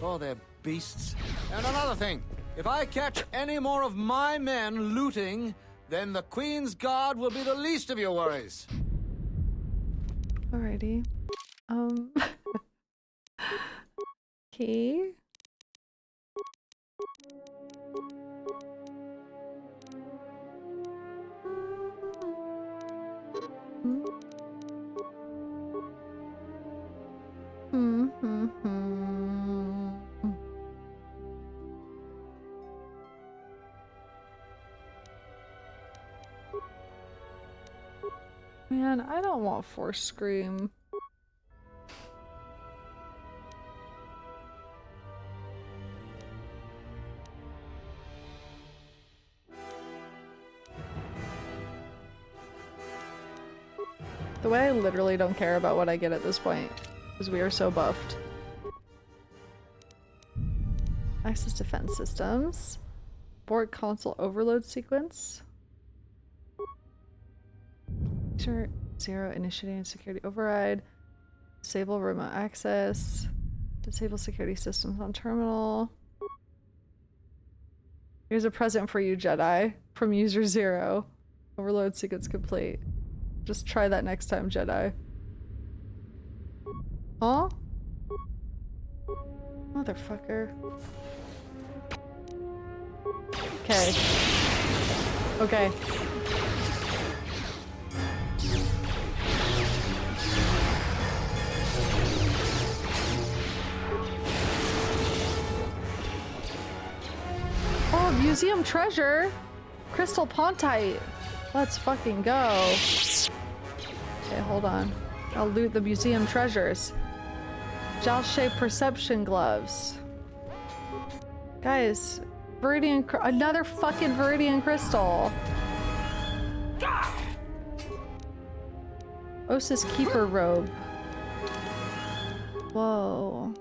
Oh, they're beasts. And another thing, if I catch any more of my men looting, then the Queen's Guard will be the least of your worries. Alrighty. Okay. Man, I don't want Force Scream. The way I literally don't care about what I get at this point, because we are so buffed. Access defense systems. Board console overload sequence. Zero initiating security override. Disable remote access. Disable security systems on terminal. Here's a present for you, Jedi. From user 0. Overload sequence complete. Just try that next time, Jedi. Huh? Motherfucker. Okay. Okay. Oh, museum treasure! Crystal Pontite! Let's fucking go. Okay, hold on. I'll loot the museum treasures. Gel-shaped perception gloves. Guys, Viridian, another fucking Viridian crystal. Osis Keeper robe. Whoa.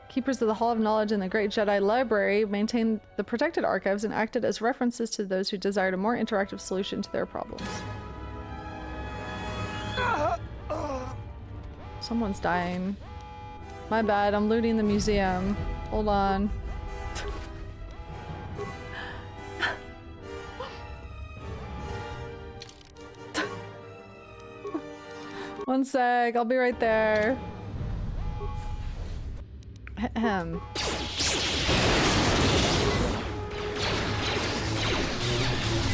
Keepers of the Hall of Knowledge and the Great Jedi Library maintained the protected archives and acted as references to those who desired a more interactive solution to their problems. Someone's dying. My bad, I'm looting the museum. Hold on. One sec, I'll be right there. Ahem.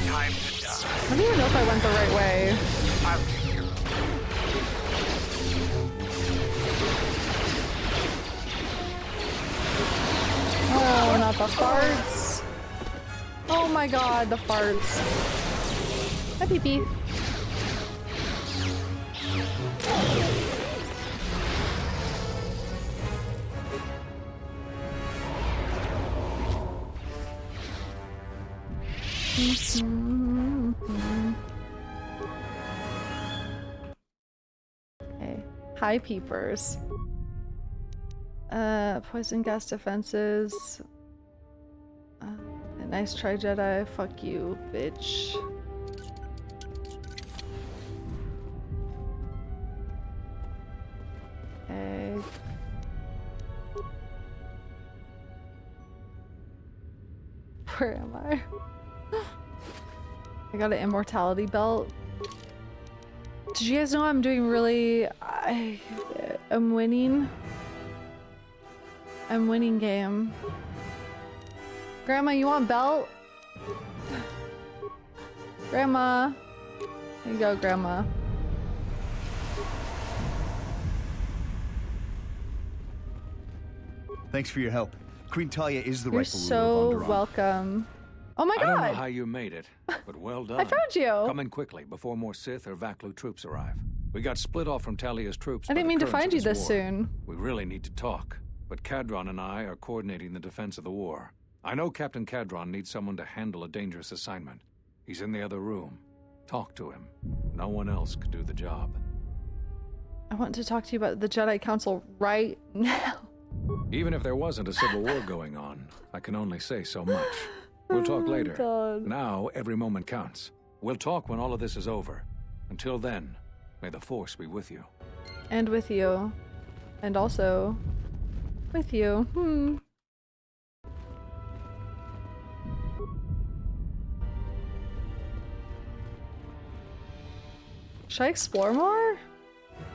Time to die. I don't even know if I went the right way. Oh, not the farts. Oh my god, the farts. Hi, pee-pee. Okay. Hi, peepers. Poison gas defenses. Nice try, Jedi. Fuck you, bitch. Okay. Where am I? I got an immortality belt. Did you guys know I'm doing really... I'm winning. I'm winning game. Grandma, you want belt? Grandma. There you go, Grandma. Thanks for your help. Queen Talia is the You're rightful so ruler of Onderon. welcome. Oh my god! I don't know how you made it, but well done. I found you! Come in quickly before more Sith or Vaklu troops arrive. We got split off from Talia's troops. I didn't mean to find you this war. soon. We really need to talk, but Cadron and I are coordinating the defense of the war. I know Captain Cadron needs someone to handle a dangerous assignment. He's in the other room. Talk to him. No one else could do the job. I want to talk to you about the Jedi Council right now. Even if there wasn't a civil war going on, I can only say so much. We'll talk later. God. Now, every moment counts. We'll talk when all of this is over. Until then, may the Force be with you. And with you. And also with you. Should I explore more?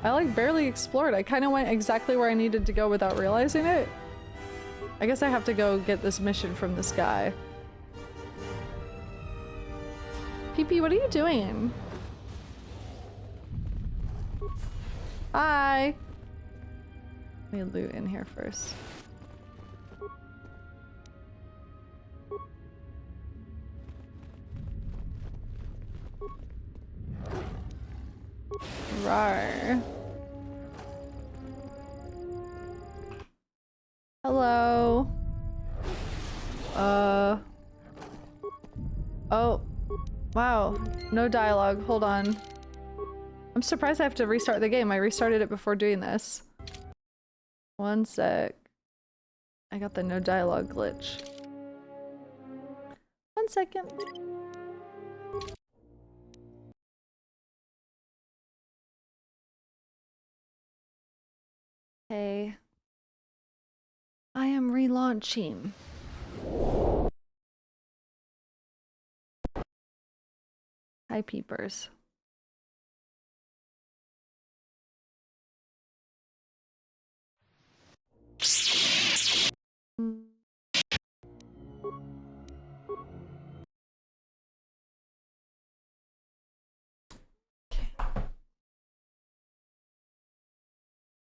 I like barely explored. I kind of went exactly where I needed to go without realizing it. I guess I have to go get this mission from this guy. PP, what are you doing? Hi. Let me loot in here first. Rawr. Hello. Oh. Wow. No dialogue. Hold on. I'm surprised I have to restart the game. I restarted it before doing this. One sec. I got the no dialogue glitch. 1 second. Hey. I am relaunching. Hi, peepers.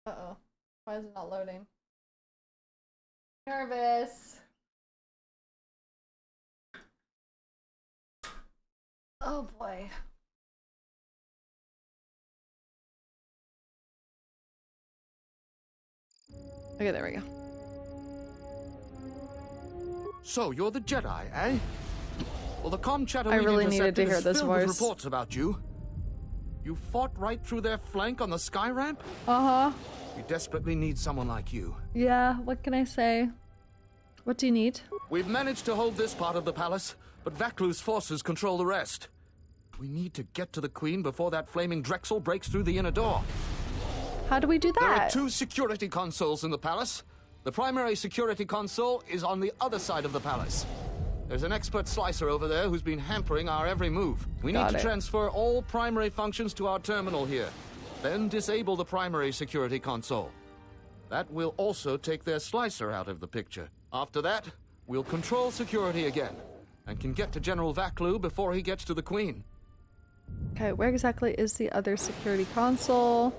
Uh-oh. Why is it not loading? Nervous. Oh boy. Okay, there we go. So, you're the Jedi, eh? Well, the comm chatter I really we've needed to intercepted hear is this filled with voice. reports about you. You fought right through their flank on the sky ramp? Uh-huh. We desperately need someone like you. Yeah, what can I say? What do you need? We've managed to hold this part of the palace, but Vaklu's forces control the rest. We need to get to the Queen before that flaming Drexel breaks through the inner door. How do we do that? There are 2 security consoles in the palace. The primary security console is on the other side of the palace. There's an expert slicer over there who's been hampering our every move. We need to transfer all primary functions to our terminal here, then disable the primary security console. That will also take their slicer out of the picture. After that, we'll control security again, and can get to General Vaklu before he gets to the Queen. Okay, where exactly is the other security console?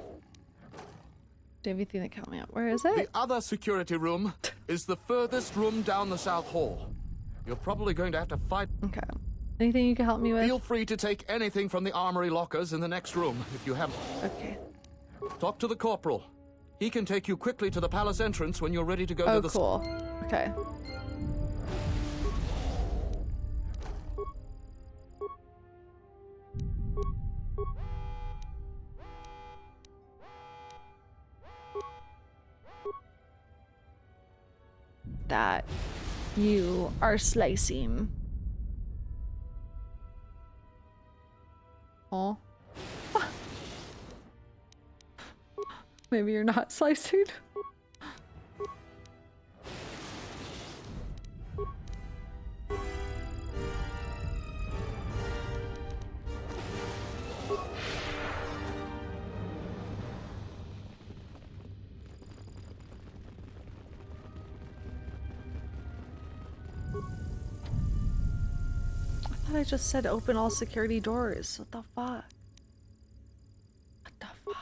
Do you have anything that count me out? Where is it? The other security room is the furthest room down the South Hall. You're probably going to have to fight. Okay. Anything you can help me with? Feel free to take anything from the armory lockers in the next room, if you have. Okay. Talk to the corporal. He can take you quickly to the palace entrance when you're ready to go to the... Oh, cool. Okay. That you are slicing. Oh. Maybe you're not slicing. I just said open all security doors. What the fuck? What the fuck?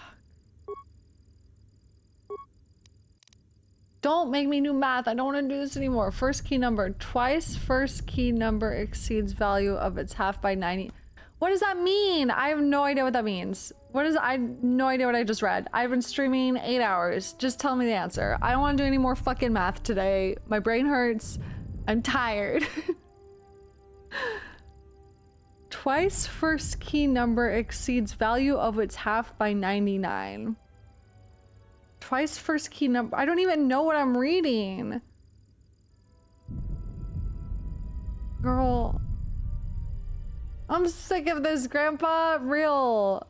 Don't make me do math. I don't want to do this anymore. First key number. Twice first key number exceeds value of its half by 90. What does that mean? I have no idea what that means. I have no idea what I just read. I've been streaming 8 hours. Just tell me the answer. I don't want to do any more fucking math today. My brain hurts. I'm tired. Twice first key number exceeds value of its half by 99. Twice first key number. I don't even know what I'm reading. Girl. I'm sick of this, Grandpa. Real.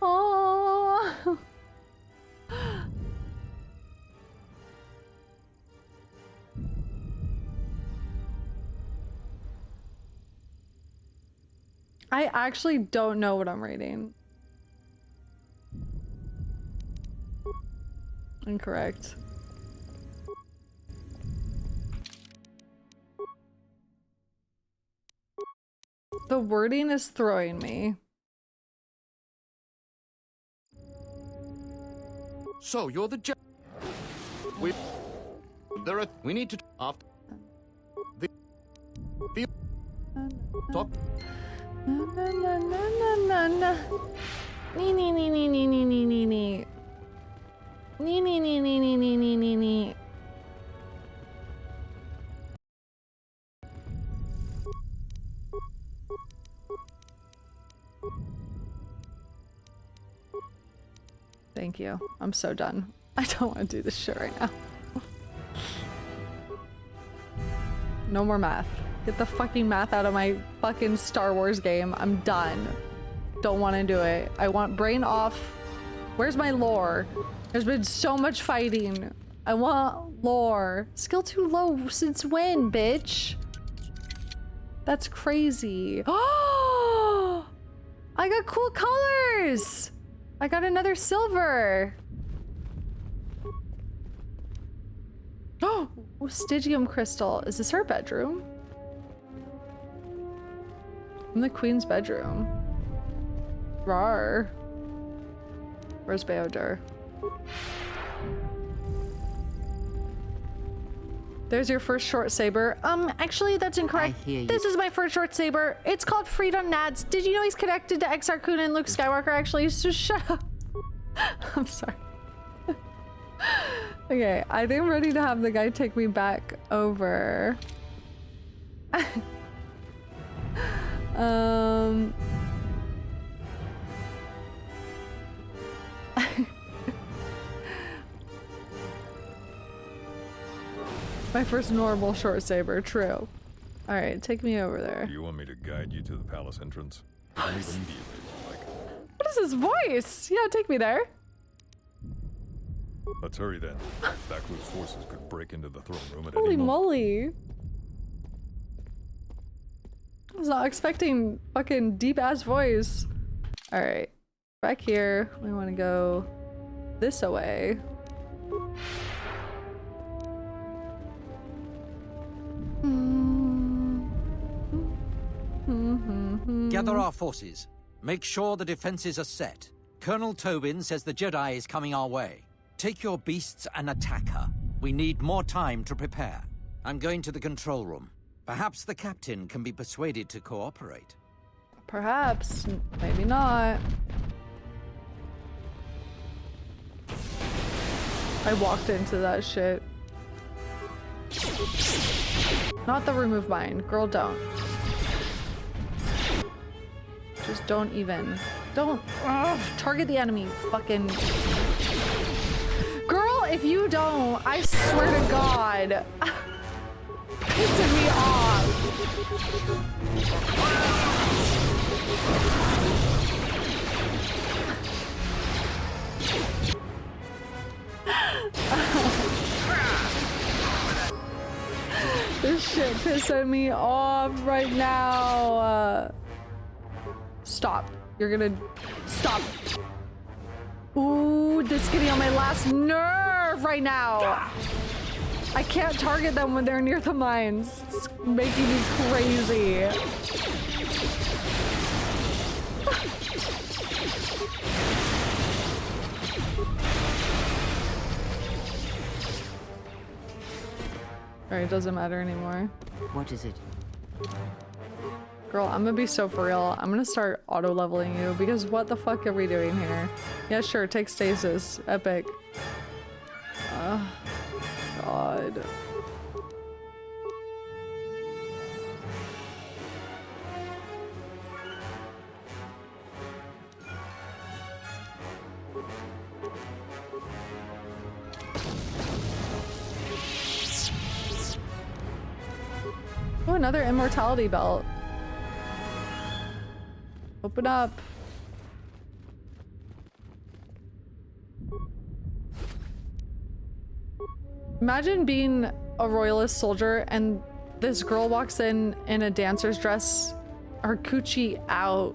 Oh. I actually don't know what I'm reading. Incorrect. The wording is throwing me. So you're the Jedi. We need to after the talk. Na. Nee. Nee. Thank you. I'm so done. I don't want to do this shit right now. No more math. Get the fucking math out of my fucking Star Wars game. I'm done. Don't want to do it. I want brain off. Where's my lore? There's been so much fighting. I want lore. Skill too low since when, bitch? That's crazy. Oh! I got cool colors! I got another silver. Oh! Stygium crystal. Is this her bedroom? In the queen's bedroom. Rar. Where's Beodur? There's your first short saber. Actually, that's incorrect. I hear you. This is my first short saber. It's called Freedom Nats. Did you know he's connected to Exar Kun and Luke Skywalker, actually? So shut up. I'm sorry. Okay, I think I'm ready to have the guy take me back over. My first normal short saber, true. Alright, take me over there. Do you want me to guide you to the palace entrance? Tell me immediately, like. What is this voice? Yeah, take me there. Let's hurry then. Backloose forces could break into the throne room at Holy any moment. moly. I was not expecting fucking deep ass voice. Alright. Back here. We want to go this away. Gather our forces. Make sure the defenses are set. Colonel Tobin says the Jedi is coming our way. Take your beasts and attack her. We need more time to prepare. I'm going to the control room. Perhaps the captain can be persuaded to cooperate. Perhaps. Maybe not. I walked into that shit. Not the remove mine. Girl, don't. Just don't even. Don't. Ugh, target the enemy. Fucking. Girl, if you don't, I swear to God. Pissing me off. This shit pissing me off right now. Stop. You're gonna stop. Ooh, this is getting on my last nerve right now. I can't target them when they're near the mines. It's making me crazy. Alright, it doesn't matter anymore. What is it? Girl, I'm gonna be so for real. I'm gonna start auto-leveling you because what the fuck are we doing here? Yeah, sure, take stasis. Epic. God. Oh, another immortality belt. Open up. Imagine being a royalist soldier and this girl walks in a dancer's dress, her coochie out.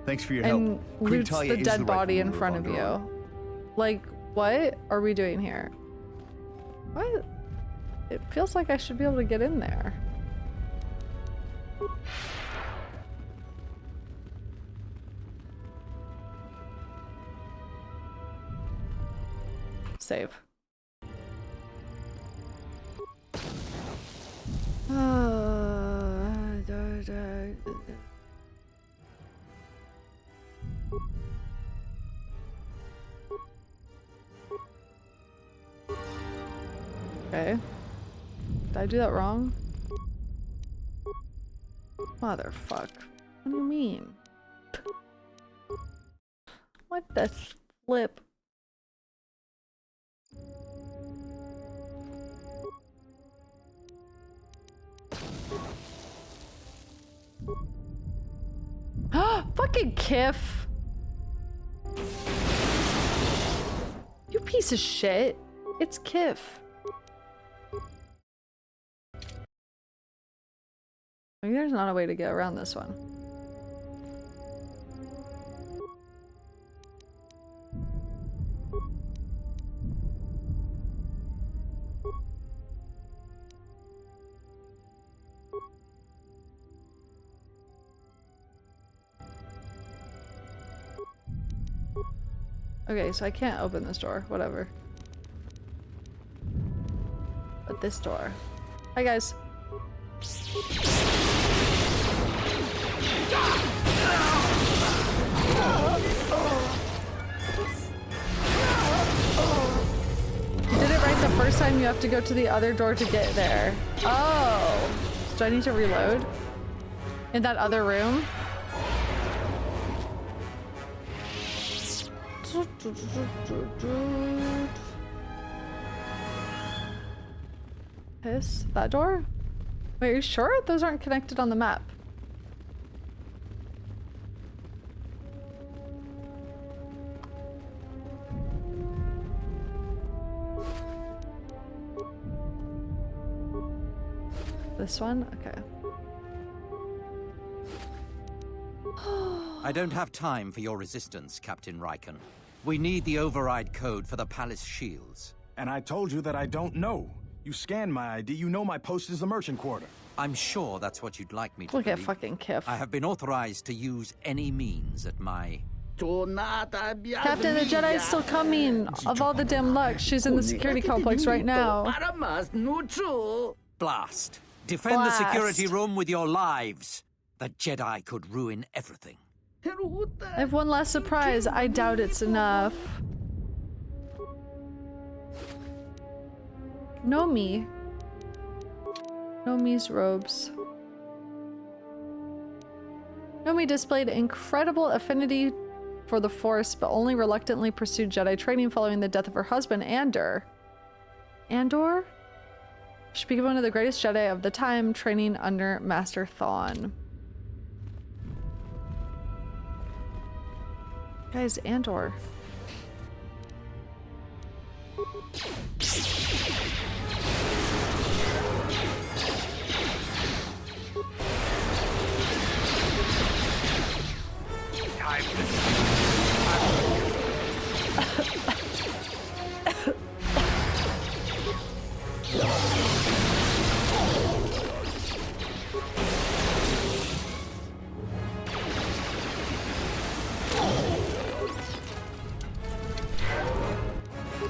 Thanks for your and help. Queen loots Talia the is dead the body in rightful front ruler of Onderon. you. Like, what are we doing here? What? It feels like I should be able to get in there. Save. Okay. Did I do that wrong? Motherfuck. What do you mean? What the flip? Fucking Kiff! You piece of shit. It's Kiff. Maybe there's not a way to get around this one. Okay, so I can't open this door. Whatever. But this door. Hi, guys. You did it right the first time. You have to go to the other door to get there. Oh. Do I need to reload? In that other room? Piss? That door? Wait, are you sure? Those aren't connected on the map. This one? Okay. I don't have time for your resistance, Captain Riken. We need the override code for the palace shields. And I told you that I don't know. You scanned my ID, you know my post is the merchant quarter. I'm sure that's what you'd like me to Look believe. at fucking Kiff. I have been authorized to use any means at my... Captain, the Jedi is still coming. Of all the damn luck, she's in the security complex right now. Blast. Defend Blast. the security room with your lives. The Jedi could ruin everything. I have one last surprise. I doubt it's enough. Nomi. Nomi's robes. Nomi displayed incredible affinity for the Force, but only reluctantly pursued Jedi training following the death of her husband, Andor. Andor? She became one of the greatest Jedi of the time, training under Master Thrawn. Guys, Andor.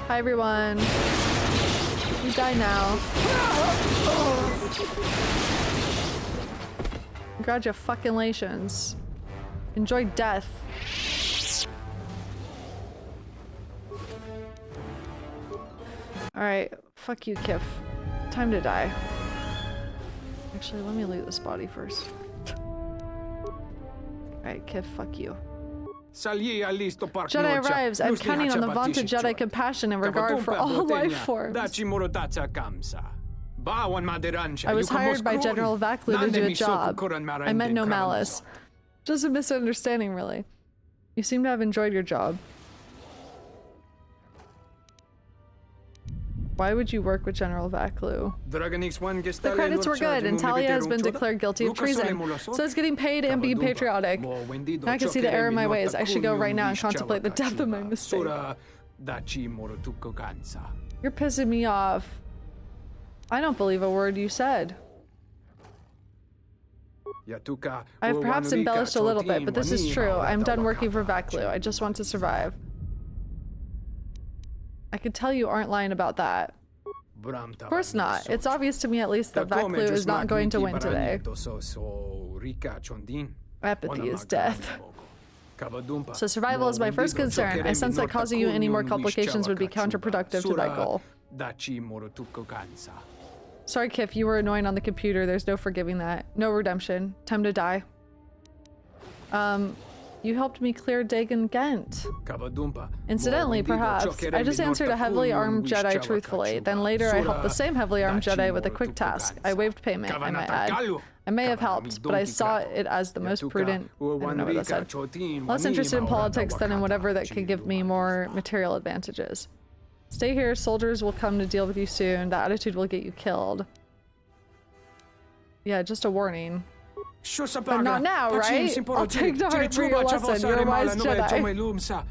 Hi everyone. You die now. Congratulations. Enjoy death. Alright, fuck you, Kiff. Time to die. Actually, let me loot this body first. Alright, Kiff, fuck you. Jedi arrives. I'm counting on the vaunted Jedi compassion and regard for all life forms. I was hired by General Vaklu to do a job. I meant no malice. Just a misunderstanding, really. You seem to have enjoyed your job. Why would you work with General Vaklu? The credits were good, and Talia has been declared guilty of treason. So it's getting paid and being patriotic. Now I can see the error in my ways. I should go right now and contemplate the depth of my mistake. You're pissing me off. I don't believe a word you said. I have perhaps embellished a little bit, but this is true. I'm done working for Vaklu. I just want to survive. I could tell you aren't lying about that. Of course not. It's obvious to me at least that Vaklu is not going to win today. Apathy is death. So survival is my first concern. I sense that causing you any more complications would be counterproductive to that goal. Sorry, Kif, you were annoying on the computer. There's no forgiving that. No redemption. Time to die. You helped me clear Dagon Gent. Incidentally, perhaps, I just answered a heavily armed Jedi truthfully. Then later I helped the same heavily armed Jedi with a quick task. I waived payment, I might add. I may have helped, but I saw it as the most prudent. I don't know what that said. Less interested in politics than in whatever that could give me more material advantages. Stay here, soldiers will come to deal with you soon. That attitude will get you killed. Yeah, just a warning. But not now, right? I'll take to heart for your lesson. You're a wise Jedi.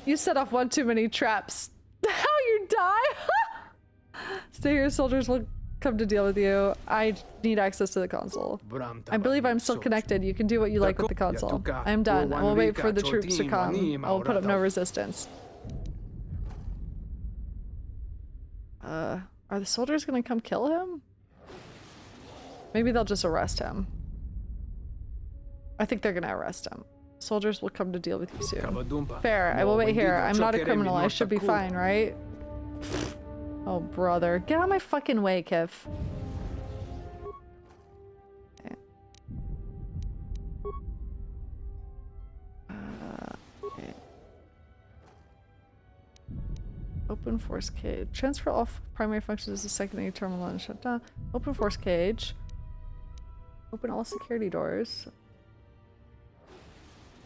You set off one too many traps. How you die? Stay here, soldiers will come to deal with you. I need access to the console. I believe I'm still connected. You can do what you like with the console. I am done. I will wait for the troops to come. I will put up no resistance. Are the soldiers gonna come kill him? Maybe they'll just arrest him. I think they're gonna arrest him. Soldiers will come to deal with you soon. Fair, I will wait here. I'm not a criminal. I should be fine, right? Oh, brother. Get out of my fucking way, Kif. Okay. Okay. Open force cage. Transfer all primary functions to secondary terminal and shut down. Open force cage. Open all security doors.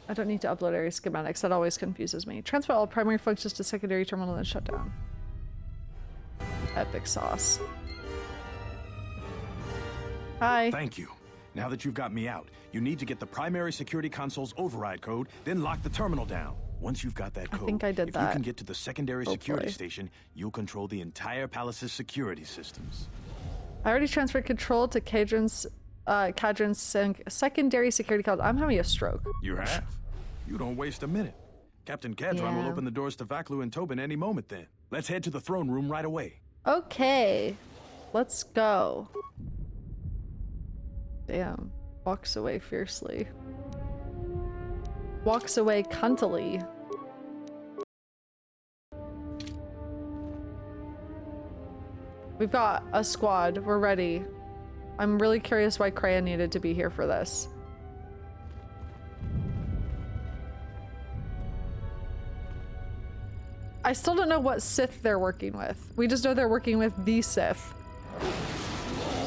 I don't need to upload area schematics. That always confuses me. Transfer all primary functions to secondary terminal and shut down. Epic sauce. Hi. Thank you. Now that you've got me out, you need to get the primary security console's override code, then lock the terminal down. Once you've got that code, I think I did if that. you can get to the secondary security station, you'll control the entire palace's security systems. I already transferred control to Cadron's secondary security console. I'm having a stroke. You have? You don't waste a minute. Captain Cadron will open the doors to Vaklu and Tobin any moment then. Let's head to the throne room right away. Okay. Let's go. Damn. Walks away fiercely. Walks away cuntily. We've got a squad. We're ready. I'm really curious why Kreia needed to be here for this. I still don't know what Sith they're working with. We just know they're working with the Sith.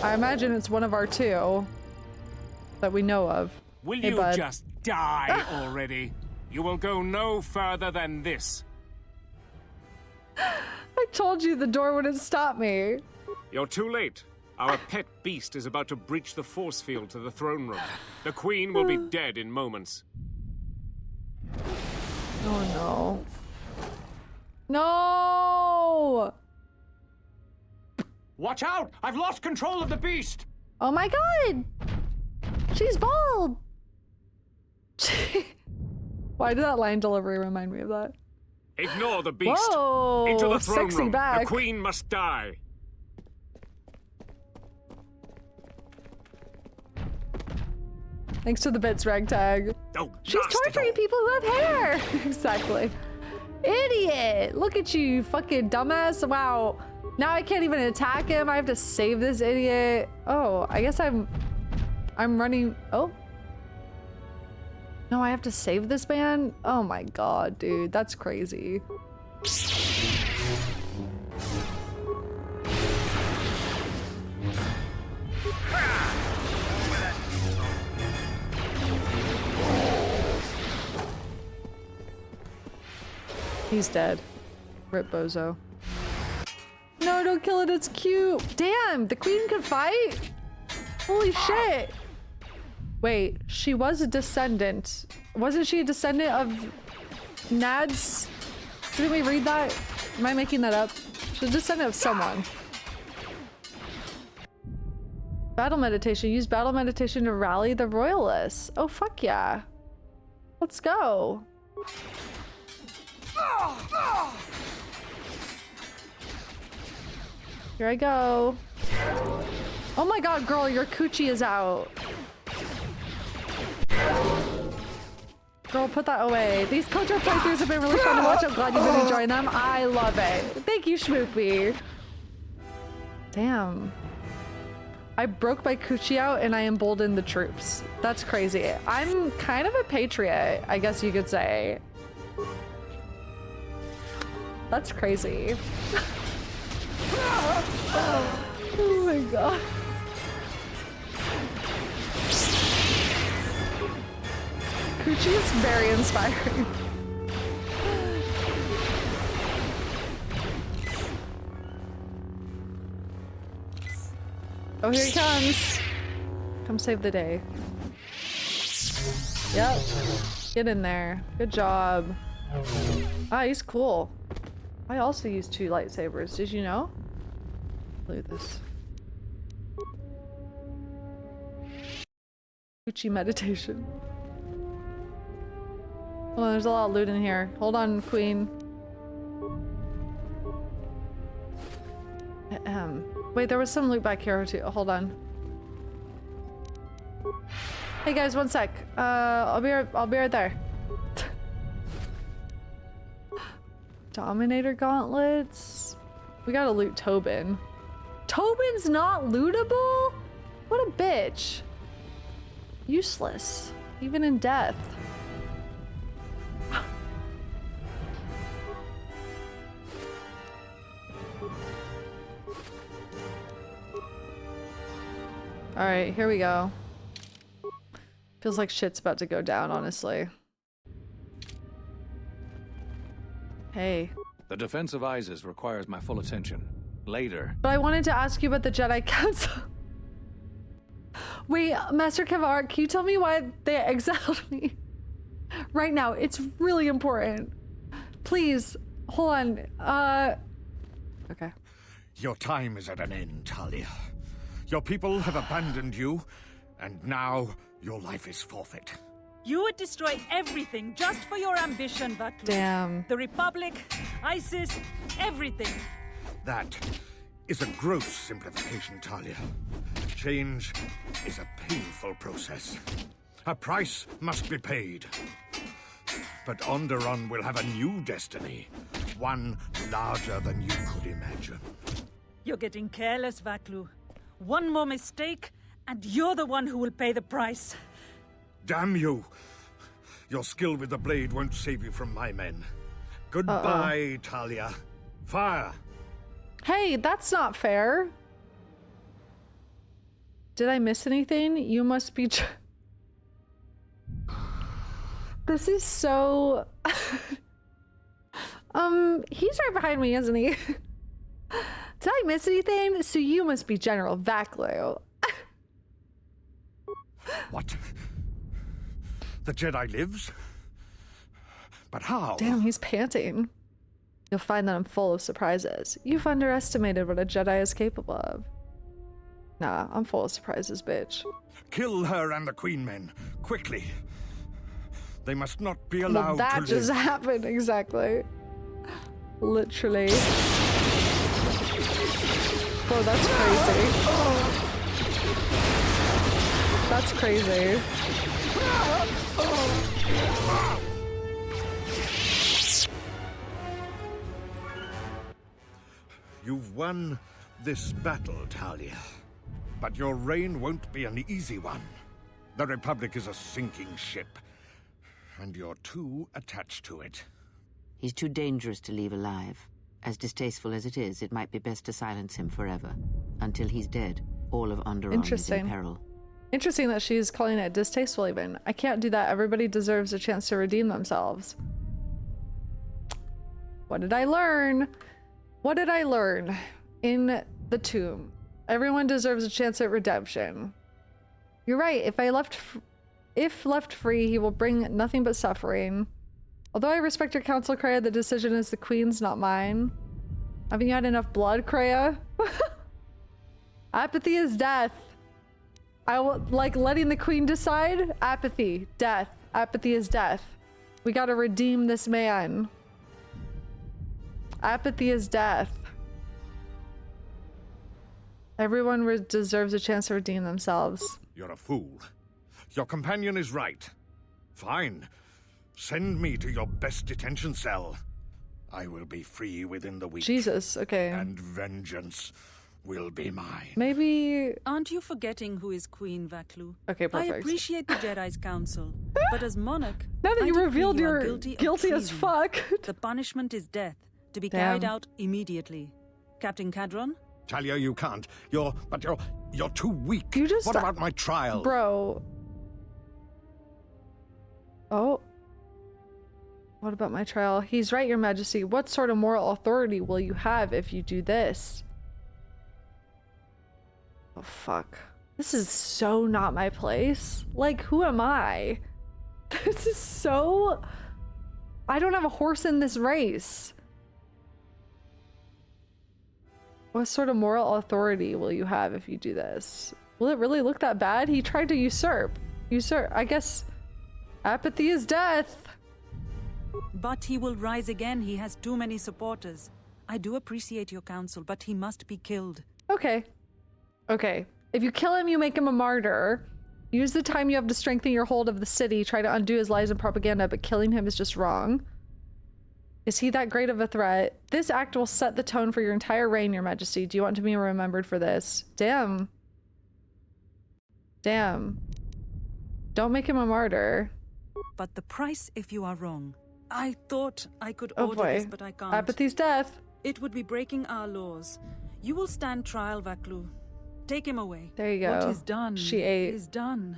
I imagine it's one of our two that we know of. Will hey, you bud. just die already? You will go no further than this. I told you the door wouldn't stop me. You're too late. Our pet beast is about to breach the force field to the throne room. The Queen will be dead in moments. Oh no. No! Watch out! I've lost control of the beast! Oh my god! She's bald! Why did that line delivery remind me of that? Ignore the beast. Whoa! Into the throne Sexy room. back. The Queen must die. Thanks to the bits, ragtag. Oh, she's torturing people who have hair! Exactly. Idiot! Look at you, fucking dumbass. Wow. Now I can't even attack him. I have to save this idiot. Oh, I guess I'm running. Oh. No, I have to save this man? Oh my god, dude. That's crazy. He's dead. Rip Bozo. No, don't kill it. It's cute. Damn, the queen could fight? Holy shit. Wait, she was a descendant. Wasn't she a descendant of Nads? Didn't we read that? Am I making that up? She's a descendant of someone. Battle meditation. Use battle meditation to rally the royalists. Oh, fuck yeah. Let's go. Here I go. Oh my god, girl, your coochie is out. Girl, put that away. These KOTOR playthroughs have been really fun to watch. I'm glad you've been enjoying them. I love it. Thank you, Schmoopy. Damn. I broke my coochie out and I emboldened the troops. That's crazy. I'm kind of a patriot, I guess you could say. That's crazy. Oh my god. Coochie is very inspiring. Oh, here he comes. Come save the day. Yep. Get in there. Good job. Ah, he's cool. I also use 2 lightsabers. Did you know? Look at this. Gucci meditation. Oh, there's a lot of loot in here. Hold on, Queen. Wait, there was some loot back here too. Hold on. Hey guys, one sec. I'll be right there. Dominator gauntlets. We gotta loot Tobin. Tobin's not lootable? What a bitch. Useless. Even in death. Alright, here we go. Feels like shit's about to go down, honestly. Hey. The defense of Isis requires my full attention. Later. But I wanted to ask you about the Jedi Council. Wait, Master Cavar, can you tell me why they exiled me? Right now, it's really important. Please, hold on. Okay. Your time is at an end, Talia. Your people have abandoned you, and now your life is forfeit. You would destroy everything just for your ambition, Vaklou. Damn. The Republic, ISIS, everything. That is a gross simplification, Talia. Change is a painful process. A price must be paid. But Onderon will have a new destiny. One larger than you could imagine. You're getting careless, Vaklou. One more mistake, and you're the one who will pay the price. Damn you! Your skill with the blade won't save you from my men. Goodbye, Talia. Fire! Hey, that's not fair. Did I miss anything? You must be... This is so... he's right behind me, isn't he? Did I miss anything? So you must be General Vaklou. What? The Jedi lives? But how? Damn, he's panting. You'll find that I'm full of surprises. You've underestimated what a Jedi is capable of. Nah, I'm full of surprises, bitch. Kill her and the Queen men, quickly. They must not be allowed to live. That just happened, exactly. Literally. Oh, that's crazy. That's crazy. You've won this battle, Talia. But your reign won't be an easy one. The Republic is a sinking ship, and you're too attached to it. He's too dangerous to leave alive. As distasteful as it is, it might be best to silence him forever. Until he's dead, all of Onderon is in peril. Interesting that she's calling it distasteful even. I can't do that. Everybody deserves a chance to redeem themselves. What did I learn? What did I learn in the tomb? Everyone deserves a chance at redemption. You're right. If left free, he will bring nothing but suffering. Although I respect your counsel, Kreia, the decision is the Queen's, not mine. Haven't you had enough blood, Kreia? Apathy is death. I will, like, letting the Queen decide? Apathy, death. Apathy is death. We gotta redeem this man. Apathy is death. Everyone deserves a chance to redeem themselves. You're a fool. Your companion is right. Fine. Send me to your best detention cell. I will be free within the week. Jesus, okay. And vengeance will be mine. Maybe... Aren't you forgetting who is Queen Vaklu? Okay, perfect. I appreciate the Jedi's council, but as monarch, now that you revealed you're you're guilty as fuck. The punishment is death, to be Damn. carried out immediately. Captain Cadron? Talia, you can't. You're too weak. You just... What about my trial? Bro. Oh. What about my trial? He's right, Your Majesty. What sort of moral authority will you have if you do this? Oh, fuck. This is so not my place. Like, who am I? This is so... I don't have a horse in this race. What sort of moral authority will you have if you do this? Will it really look that bad? He tried to usurp. I guess apathy is death. But he will rise again. He has too many supporters. I do appreciate your counsel, but he must be killed. Okay. Okay. If you kill him, you make him a martyr. Use the time you have to strengthen your hold of the city. Try to undo his lies and propaganda, but killing him is just wrong. Is he that great of a threat? This act will set the tone for your entire reign, Your Majesty. Do you want to be remembered for this? Damn. Damn. Don't make him a martyr. But the price if you are wrong. I thought I could order this, but I can't. Apathy's death. It would be breaking our laws. You will stand trial, Vaklu. Take him away. There you go. What is done She ate. is done.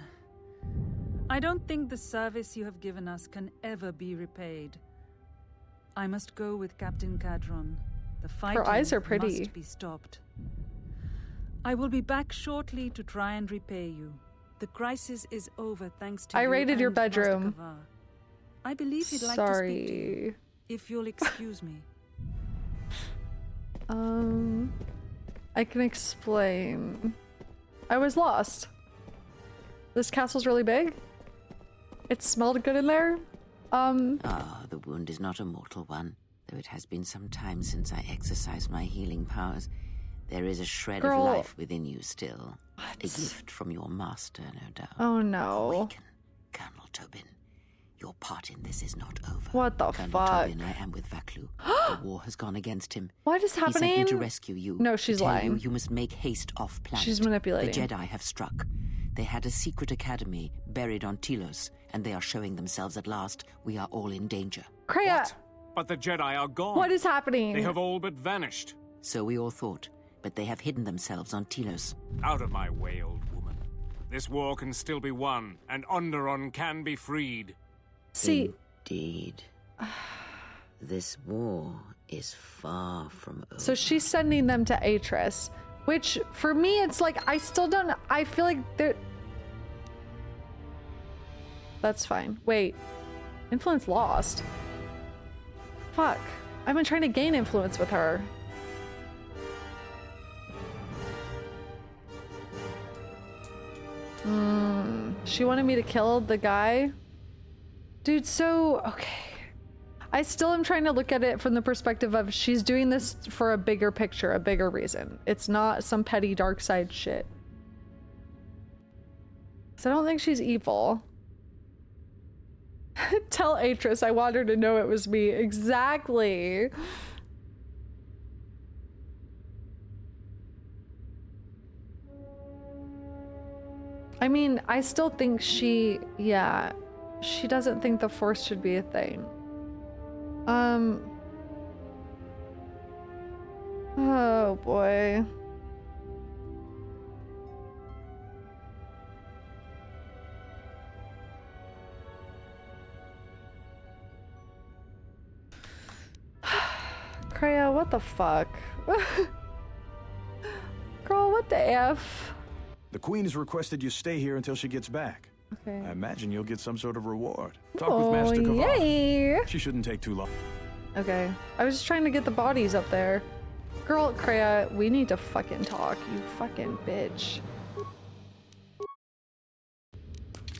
I don't think the service you have given us can ever be repaid. I must go with Captain Cadron. The fighting Her eyes are pretty. must be stopped. I will be back shortly to try and repay you. The crisis is over thanks to you. I raided your and Master bedroom. Cavar. I believe he'd like to speak to you. Sorry. If you'll excuse me. I can explain. I was lost. This castle's really big. It smelled good in there. Ah, the wound is not a mortal one, though it has been some time since I exercised my healing powers. There is a shred Girl. of life within you still. A gift from your master, no doubt. Oh no. Awaken, Colonel Tobin. Your part in this is not over. What the Colonel fuck? Tobin, I am with Vaklu. The war has gone against him. What is He sent happening? me to rescue you. No, she's to tell lying. You must make haste off planet. She's manipulating. The Jedi have struck. They had a secret academy buried on Telos, and they are showing themselves at last. We are all in danger. Kreia! But the Jedi are gone. What is happening? They have all but vanished. So we all thought, but they have hidden themselves on Telos. Out of my way, old woman. This war can still be won, and Onderon can be freed. See... Indeed. This war is far from over. So she's sending them to Atris, which for me, it's like, I still don't, I feel like they're... That's fine. Wait. Influence lost. Fuck. I've been trying to gain influence with her. She wanted me to kill the guy? Dude, so... Okay. I still am trying to look at it from the perspective of she's doing this for a bigger picture, a bigger reason. It's not some petty dark side shit. So I don't think she's evil. Tell Atris I want her to know it was me. Exactly. I mean, I still think she... Yeah. She doesn't think the Force should be a thing. Oh boy. Kreia, what the fuck? Girl, what the F? The Queen has requested you stay here until she gets back. Okay. I imagine you'll get some sort of reward. Talk Oh, with Master Cavar. yay. She shouldn't take too long. Okay. I was just trying to get the bodies up there. Girl, Kreia, we need to fucking talk, you fucking bitch.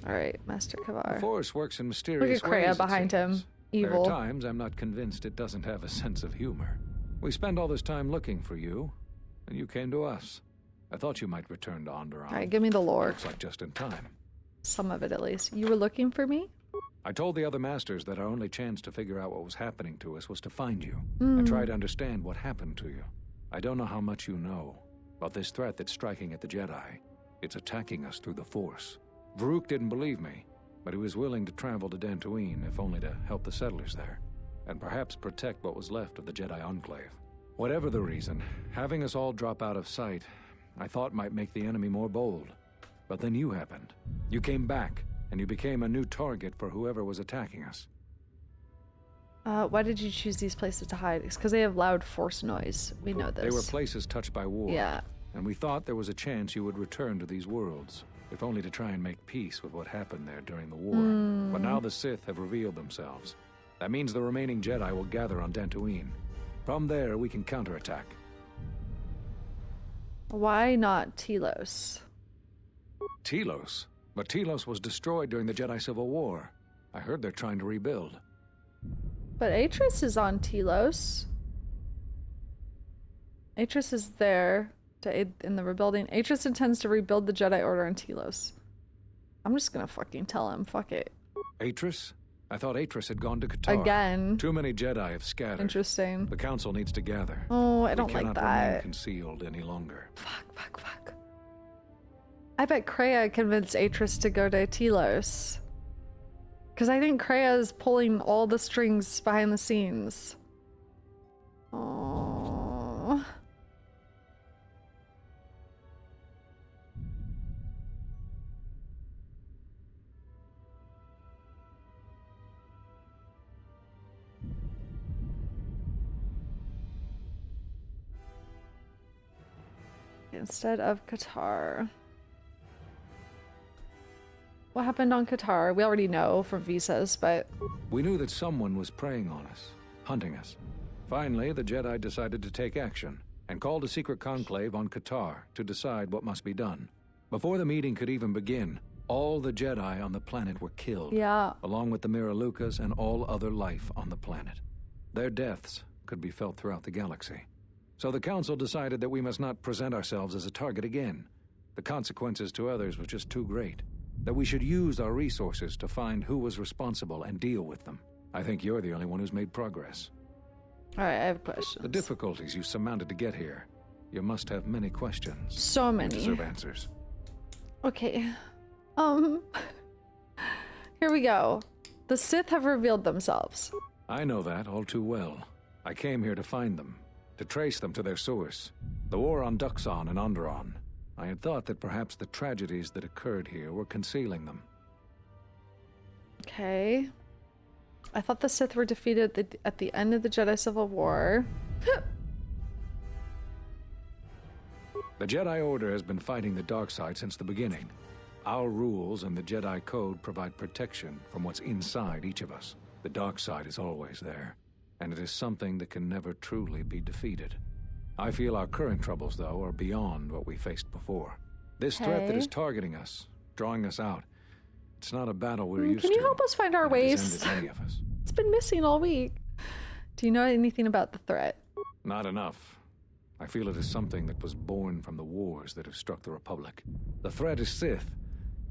Alright, Master Cavar. The Force works in mysterious Look at Kreia ways, it behind him. seems. Evil. There are times I'm not convinced it doesn't have a sense of humor. We spent all this time looking for you, and you came to us. I thought you might return to Onderon. Alright, give me the lore. Looks like just in time. Some of it, at least. You were looking for me? I told the other masters that our only chance to figure out what was happening to us was to find you, Hmm. and try to understand what happened to you. I don't know how much you know about this threat that's striking at the Jedi. It's attacking us through the Force. Varuk didn't believe me, but he was willing to travel to Dantooine if only to help the settlers there, and perhaps protect what was left of the Jedi Enclave. Whatever the reason, having us all drop out of sight, I thought might make the enemy more bold. But then you happened. You came back, and you became a new target for whoever was attacking us. Why did you choose these places to hide? It's because they have loud Force noise. We know this. They were places touched by war. Yeah. And we thought there was a chance you would return to these worlds, if only to try and make peace with what happened there during the war. But now the Sith have revealed themselves. That means the remaining Jedi will gather on Dantooine. From there, we can counterattack. Why not Telos? Telos? But Telos was destroyed during the Jedi Civil War. I heard they're trying to rebuild. But Atris is on Telos. Atris is there to aid in the rebuilding. Atris intends to rebuild the Jedi Order on Telos. I'm just gonna fucking tell him. Fuck it. Atris? I thought Atris had gone to Qatar. Again. Too many Jedi have scattered. Interesting. The Council needs to gather. Oh, I don't We like cannot that. remain concealed any longer. Fuck. I bet Kreia convinced Atris to go to Telos. Because I think Kreia is pulling all the strings behind the scenes. Oh. Instead of Qatar. What happened on Qatar? We already know from visas, but... We knew that someone was preying on us, hunting us. Finally, the Jedi decided to take action, and called a secret conclave on Qatar to decide what must be done. Before the meeting could even begin, all the Jedi on the planet were killed. Yeah. Along with the Miralukas and all other life on the planet. Their deaths could be felt throughout the galaxy. So the Council decided that we must not present ourselves as a target again. The consequences to others were just too great. That we should use our resources to find who was responsible and deal with them. I think you're the only one who's made progress. Alright, I have questions. The difficulties you surmounted to get here. You must have many questions. So many. You deserve answers. Okay. Here we go. The Sith have revealed themselves. I know that all too well. I came here to find them. To trace them to their source. The war on Duxon and Onderon. I had thought that perhaps the tragedies that occurred here were concealing them. Okay. I thought the Sith were defeated at the end of the Jedi Civil War. The Jedi Order has been fighting the dark side since the beginning. Our rules and the Jedi Code provide protection from what's inside each of us. The dark side is always there, and it is something that can never truly be defeated. I feel our current troubles, though, are beyond what we faced before. This threat that is targeting us, drawing us out, it's not a battle we're used to. Can you help us find our ways? It has ended many of us. It's been missing all week. Do you know anything about the threat? Not enough. I feel it is something that was born from the wars that have struck the Republic. The threat is Sith,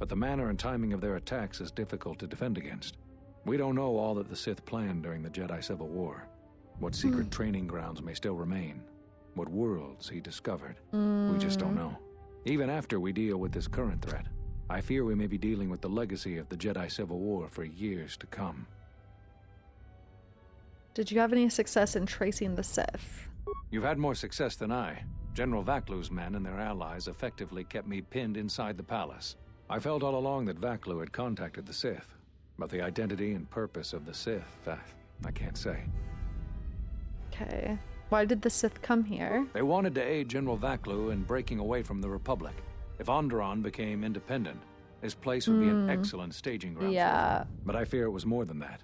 but the manner and timing of their attacks is difficult to defend against. We don't know all that the Sith planned during the Jedi Civil War. What secret training grounds may still remain. What worlds he discovered. We just don't know. Even after we deal with this current threat, I fear we may be dealing with the legacy of the Jedi Civil War for years to come. Did you have any success in tracing the Sith? You've had more success than I. General Vaklu's men and their allies effectively kept me pinned inside the palace. I felt all along that Vaklu had contacted the Sith, but the identity and purpose of the Sith, I can't say. Okay. Why did the Sith come here? They wanted to aid General Vaklu in breaking away from the Republic. If Onderon became independent, his place would be an excellent staging ground for them. But I fear it was more than that.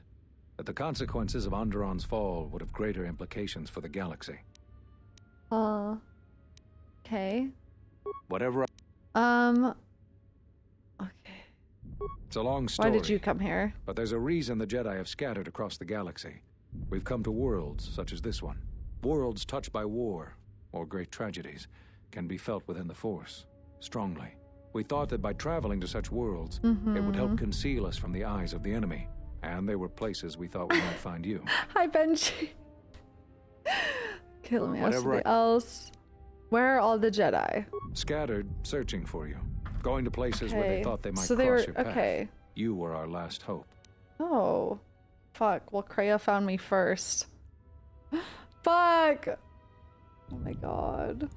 That the consequences of Onderon's fall would have greater implications for the galaxy. Okay. Whatever. Okay. It's a long story. Why did you come here? But there's a reason the Jedi have scattered across the galaxy. We've come to worlds such as this one. Worlds touched by war, or great tragedies, can be felt within the Force, strongly. We thought that by traveling to such worlds, it would help conceal us from the eyes of the enemy. And they were places we thought we might find you. Hi, Benji. Okay, let me ask Whatever something else. Where are all the Jedi? Scattered, searching for you. Going to places where they thought they might So cross they were, your path. okay. You were our last hope. Oh. Fuck. Well, Kreia found me first. Fuck! Oh my god.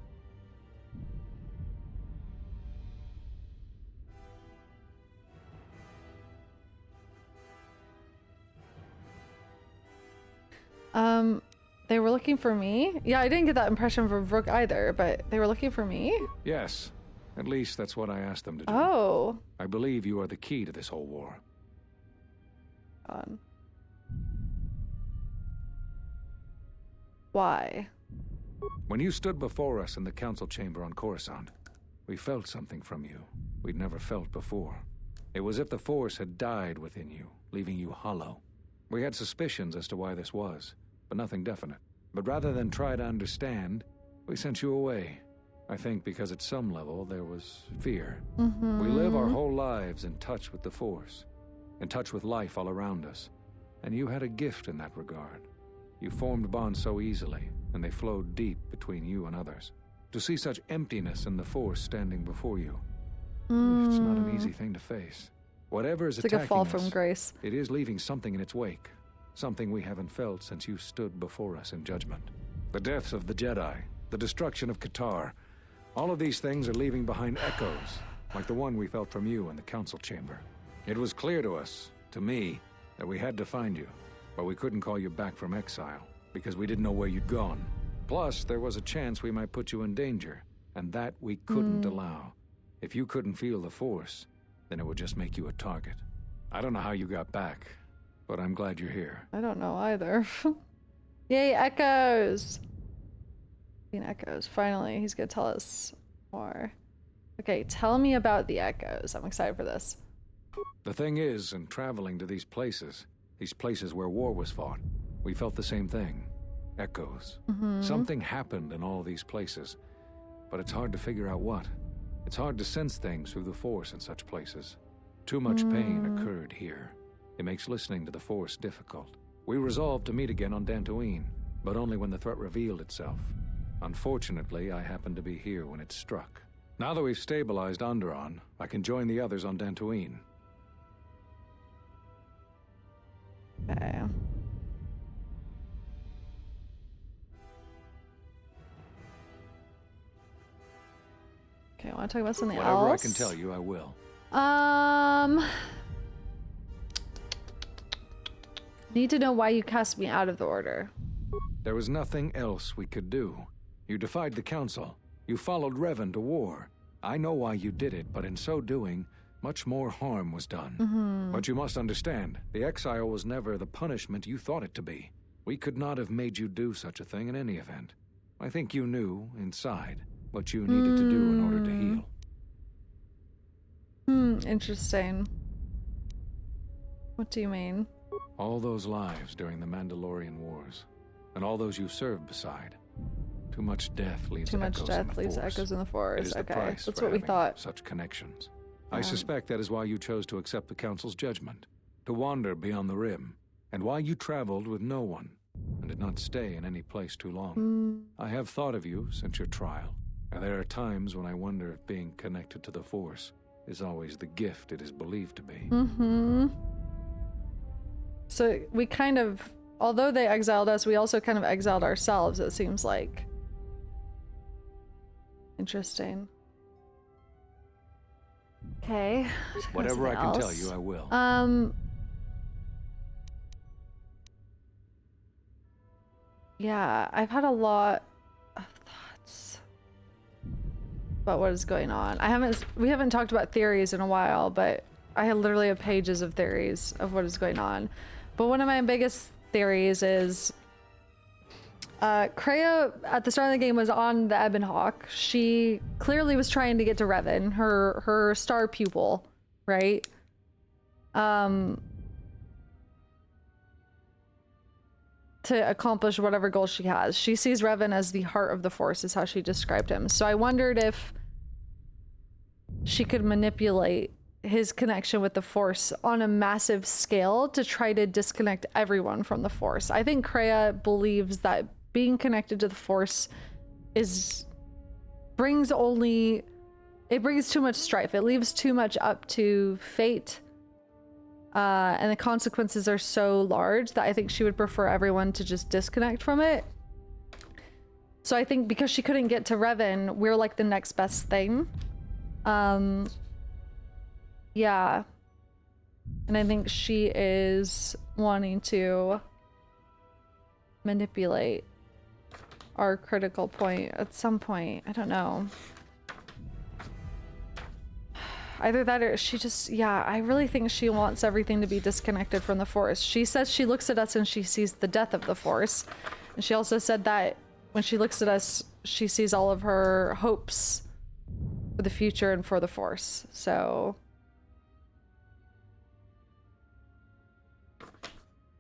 They were looking for me? Yeah, I didn't get that impression from Brooke either, but they were looking for me? Yes. At least that's what I asked them to do. Oh. I believe you are the key to this whole war. Why? When you stood before us in the council chamber on Coruscant, we felt something from you we'd never felt before. It was as if the Force had died within you, leaving you hollow. We had suspicions as to why this was, but nothing definite. But rather than try to understand, we sent you away. I think because at some level there was fear. We live our whole lives in touch with the Force, in touch with life all around us. And you had a gift in that regard. You formed bonds so easily, and they flowed deep between you and others. To see such emptiness in the Force standing before you, it's not an easy thing to face. Whatever is It's like attacking a fall us, from grace. it is leaving something in its wake. Something we haven't felt since you stood before us in judgment. The deaths of the Jedi, the destruction of KOTOR, all of these things are leaving behind echoes, like the one we felt from you in the council chamber. It was clear to us, to me, that we had to find you, but we couldn't call you back from exile, because we didn't know where you'd gone. Plus, there was a chance we might put you in danger, and that we couldn't allow. If you couldn't feel the Force, then it would just make you a target. I don't know how you got back, but I'm glad you're here. I don't know either. Yay, echoes! Echoes. Finally, he's gonna tell us more. Okay, tell me about the echoes. I'm excited for this. The thing is, in traveling to these places where war was fought, we felt the same thing. Echoes. Something happened in all these places, but it's hard to figure out what. It's hard to sense things through the Force in such places. Too much pain occurred here. It makes listening to the Force difficult. We resolved to meet again on Dantooine, but only when the threat revealed itself. Unfortunately, I happened to be here when it struck. Now that we've stabilized Onderon, I can join the others on Dantooine. Okay. Okay, I want to talk about something Whatever else. I can tell you, I will. Need to know why you cast me out of the Order. There was nothing else we could do. You defied the Council. You followed Revan to war. I know why you did it, but in so doing, much more harm was done. But you must understand, the exile was never the punishment you thought it to be. We could not have made you do such a thing in any event. I think you knew, inside, what you needed to do in order to heal. Interesting. What do you mean? All those lives during the Mandalorian Wars, and all those you served beside. Too much death leaves echoes in the Force. It is the Okay, price that's for what we having thought. such connections. I suspect that is why you chose to accept the Council's judgment, to wander beyond the Rim, and why you traveled with no one, and did not stay in any place too long. I have thought of you since your trial, and there are times when I wonder if being connected to the Force is always the gift it is believed to be. So we kind of, although they exiled us, we also kind of exiled ourselves, it seems like. Interesting. Okay. Whatever I can tell you, I will. Yeah, I've had a lot of thoughts about what is going on. We haven't talked about theories in a while, but I literally have pages of theories of what is going on. But one of my biggest theories is Kreia at the start of the game was on the Ebon Hawk. She clearly was trying to get to Revan, her star pupil, right? to accomplish whatever goal she has. She sees Revan as the heart of the Force, is how she described him. So I wondered if she could manipulate his connection with the Force on a massive scale to try to disconnect everyone from the Force. I think Kreia believes that being connected to the Force brings too much strife. It leaves too much up to fate. And the consequences are so large that I think she would prefer everyone to just disconnect from it. So I think because she couldn't get to Revan, we're like the next best thing. Yeah. And I think she is wanting to manipulate our critical point at some point. I don't know. Either that or she just, yeah, I really think she wants everything to be disconnected from the Force. She says she looks at us and she sees the death of the Force. And she also said that when she looks at us, she sees all of her hopes for the future and for the Force. So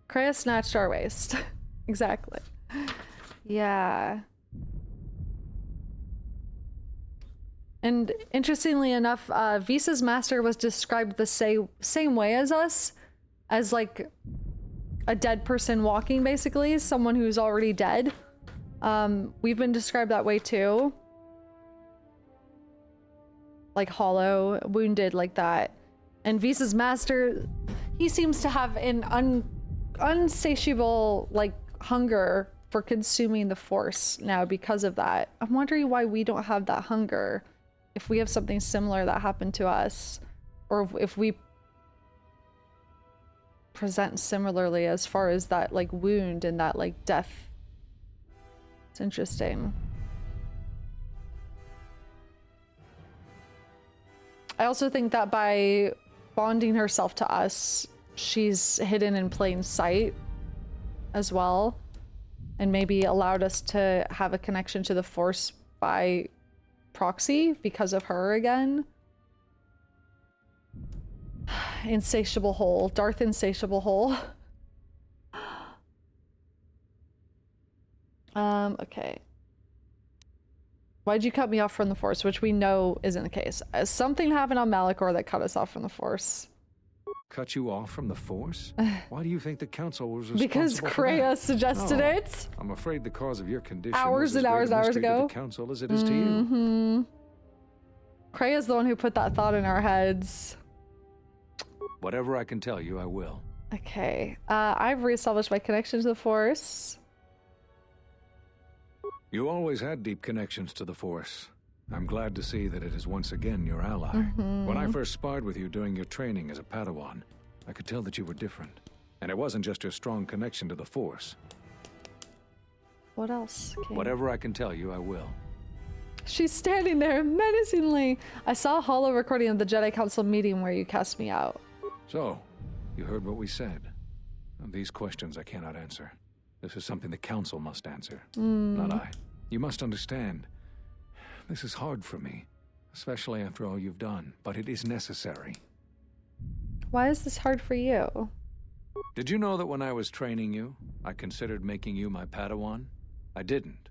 Kreia snatched our waist. Exactly. Yeah. And interestingly enough, Visa's master was described the same way as us, as like a dead person walking, basically, someone who's already dead. We've been described that way too. Like hollow, wounded like that. And Visa's master, he seems to have an unsatiable like hunger for consuming the Force now because of that. I'm wondering why we don't have that hunger. If we have something similar that happened to us, or if we present similarly as far as that like wound and that like death. It's interesting. I also think that by bonding herself to us, she's hidden in plain sight as well, and maybe allowed us to have a connection to the Force by proxy because of her again. Insatiable hole. Darth Insatiable hole. Okay. Why'd you cut me off from the Force? Which we know isn't the case. Something happened on Malachor that cut us off from the Force. Cut you off from the Force? Why do you think the Council was responsible Because Kreia suggested it. I'm afraid the cause of your condition Hours and hours ago. To the Council as it is to you. Kreia's the one who put that thought in our heads. Whatever I can tell you, I will. Okay. I've reestablished my connection to the Force. You always had deep connections to the Force. I'm glad to see that it is once again your ally. When I first sparred with you during your training as a Padawan, I could tell that you were different. And it wasn't just your strong connection to the Force. What else? Okay. Whatever I can tell you, I will. She's standing there menacingly. I saw a holo recording of the Jedi Council meeting where you cast me out. So, you heard what we said. These questions I cannot answer. This is something the Council must answer, not I. You must understand. This is hard for me, especially after all you've done, but it is necessary. Why is this hard for you? Did you know that when I was training you, I considered making you my Padawan? I didn't.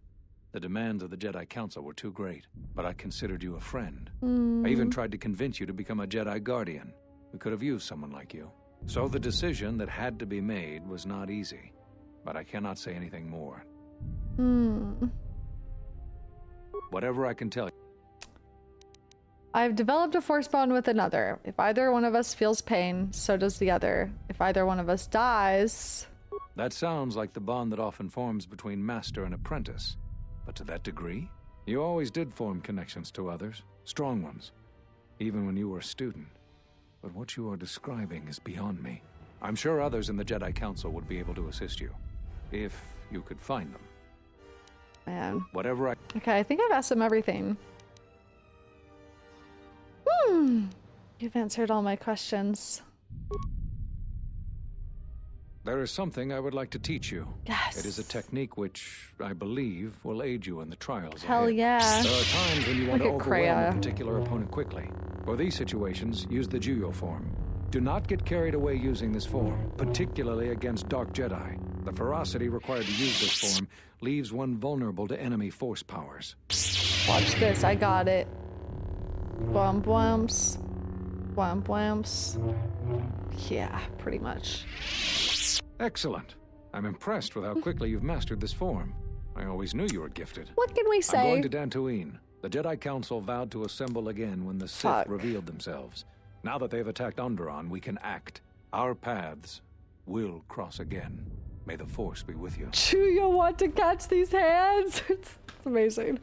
The demands of the Jedi Council were too great, but I considered you a friend. I even tried to convince you to become a Jedi Guardian. We could have used someone like you. So the decision that had to be made was not easy, but I cannot say anything more. Whatever I can tell you. I've developed a Force bond with another. If either one of us feels pain, so does the other. If either one of us dies... That sounds like the bond that often forms between master and apprentice. But to that degree, you always did form connections to others, strong ones, even when you were a student. But what you are describing is beyond me. I'm sure others in the Jedi Council would be able to assist you, if you could find them. Man. Whatever I... Okay, I think I've asked him everything. You've answered all my questions. There is something I would like to teach you. Yes. It is a technique which, I believe, will aid you in the trials Hell ahead. yeah. There are times when you want to Look at overwhelm Kreia. a particular opponent quickly. For these situations, use the Juyo form. Do not get carried away using this form, particularly against Dark Jedi. The ferocity required to use this form leaves one vulnerable to enemy force powers. Watch this, I got it. Bwam bwamps. Bwam bwamps. Yeah, pretty much. Excellent. I'm impressed with how quickly you've mastered this form. I always knew you were gifted. What can we say? I'm going to Dantooine. The Jedi Council vowed to assemble again when the Sith revealed themselves. Now that they've attacked Onderon, we can act. Our paths will cross again. May the Force be with you. Do you want to catch these hands? It's amazing.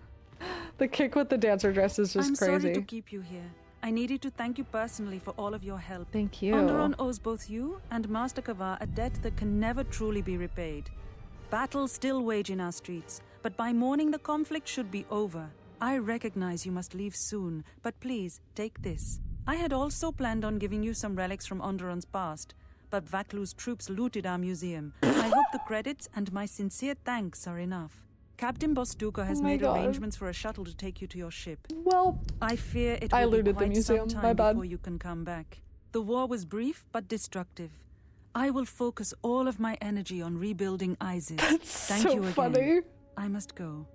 The kick with the dancer dress is just crazy. I'm sorry to keep you here. I needed to thank you personally for all of your help. Thank you. Onderon owes both you and Master Cavar a debt that can never truly be repaid. Battles still wage in our streets, but by morning the conflict should be over. I recognize you must leave soon, but please, take this. I had also planned on giving you some relics from Onderon's past, but Vaklu's troops looted our museum. I hope the credits and my sincere thanks are enough. Captain Bostuka has made arrangements for a shuttle to take you to your ship. Well, I fear it I will be looted the quite museum. some My time bad. before you can come back. The war was brief but destructive. I will focus all of my energy on rebuilding Isis. Thank so you again. funny. I must go.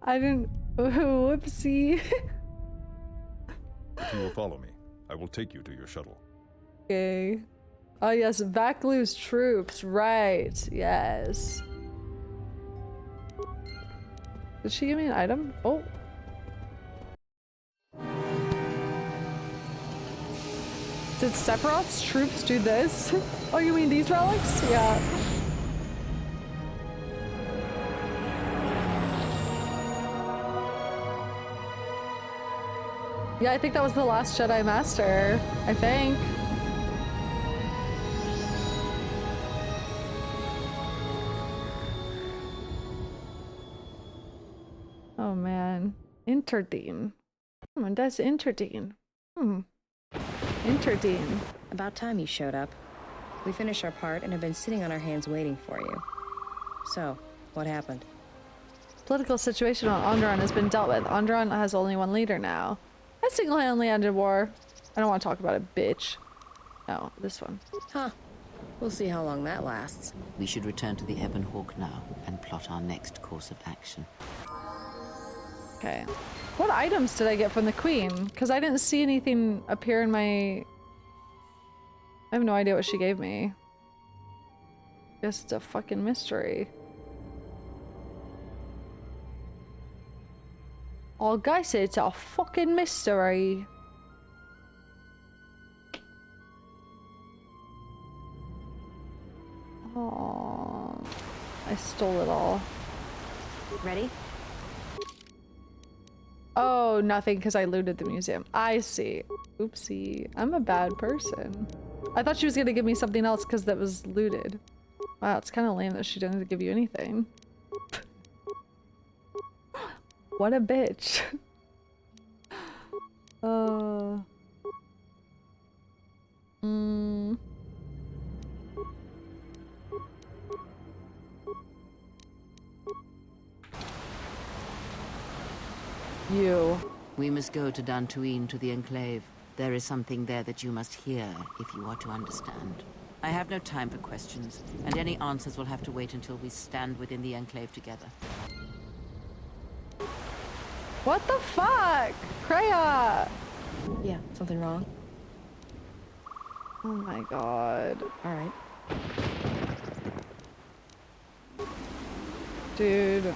I didn't. Whoopsie. If you will follow me, I will take you to your shuttle. Okay. Oh yes, Vaklu's troops. Right. Yes. Did she give me an item? Oh. Did Sephiroth's troops do this? Oh, you mean these relics? Yeah. Yeah, I think that was the last Jedi Master. I think. Oh man. Interdine. And that's Interdine. Interdine. About time you showed up. We finished our part and have been sitting on our hands waiting for you. So, what happened? Political situation on Onderon has been dealt with. Onderon has only one leader now. I single-handedly ended war. I don't want to talk about it, bitch. No, this one. Huh. We'll see how long that lasts. We should return to the Ebon Hawk now and plot our next course of action. Okay. What items did I get from the Queen? Because I didn't see anything appear in my... I have no idea what she gave me. Guess it's a fucking mystery. Oh, guys, it's a fucking mystery. Oh, I stole it all. Ready? Oh, nothing, because I looted the museum. I see. Oopsie. I'm a bad person. I thought she was going to give me something else because that was looted. Wow, it's kind of lame that she didn't give you anything. What a bitch. You. We must go to Dantooine, to the Enclave. There is something there that you must hear if you are to understand. I have no time for questions, and any answers will have to wait until we stand within the Enclave together. What the fuck? Kreia! Yeah, something wrong? Oh my god. Alright. Dude.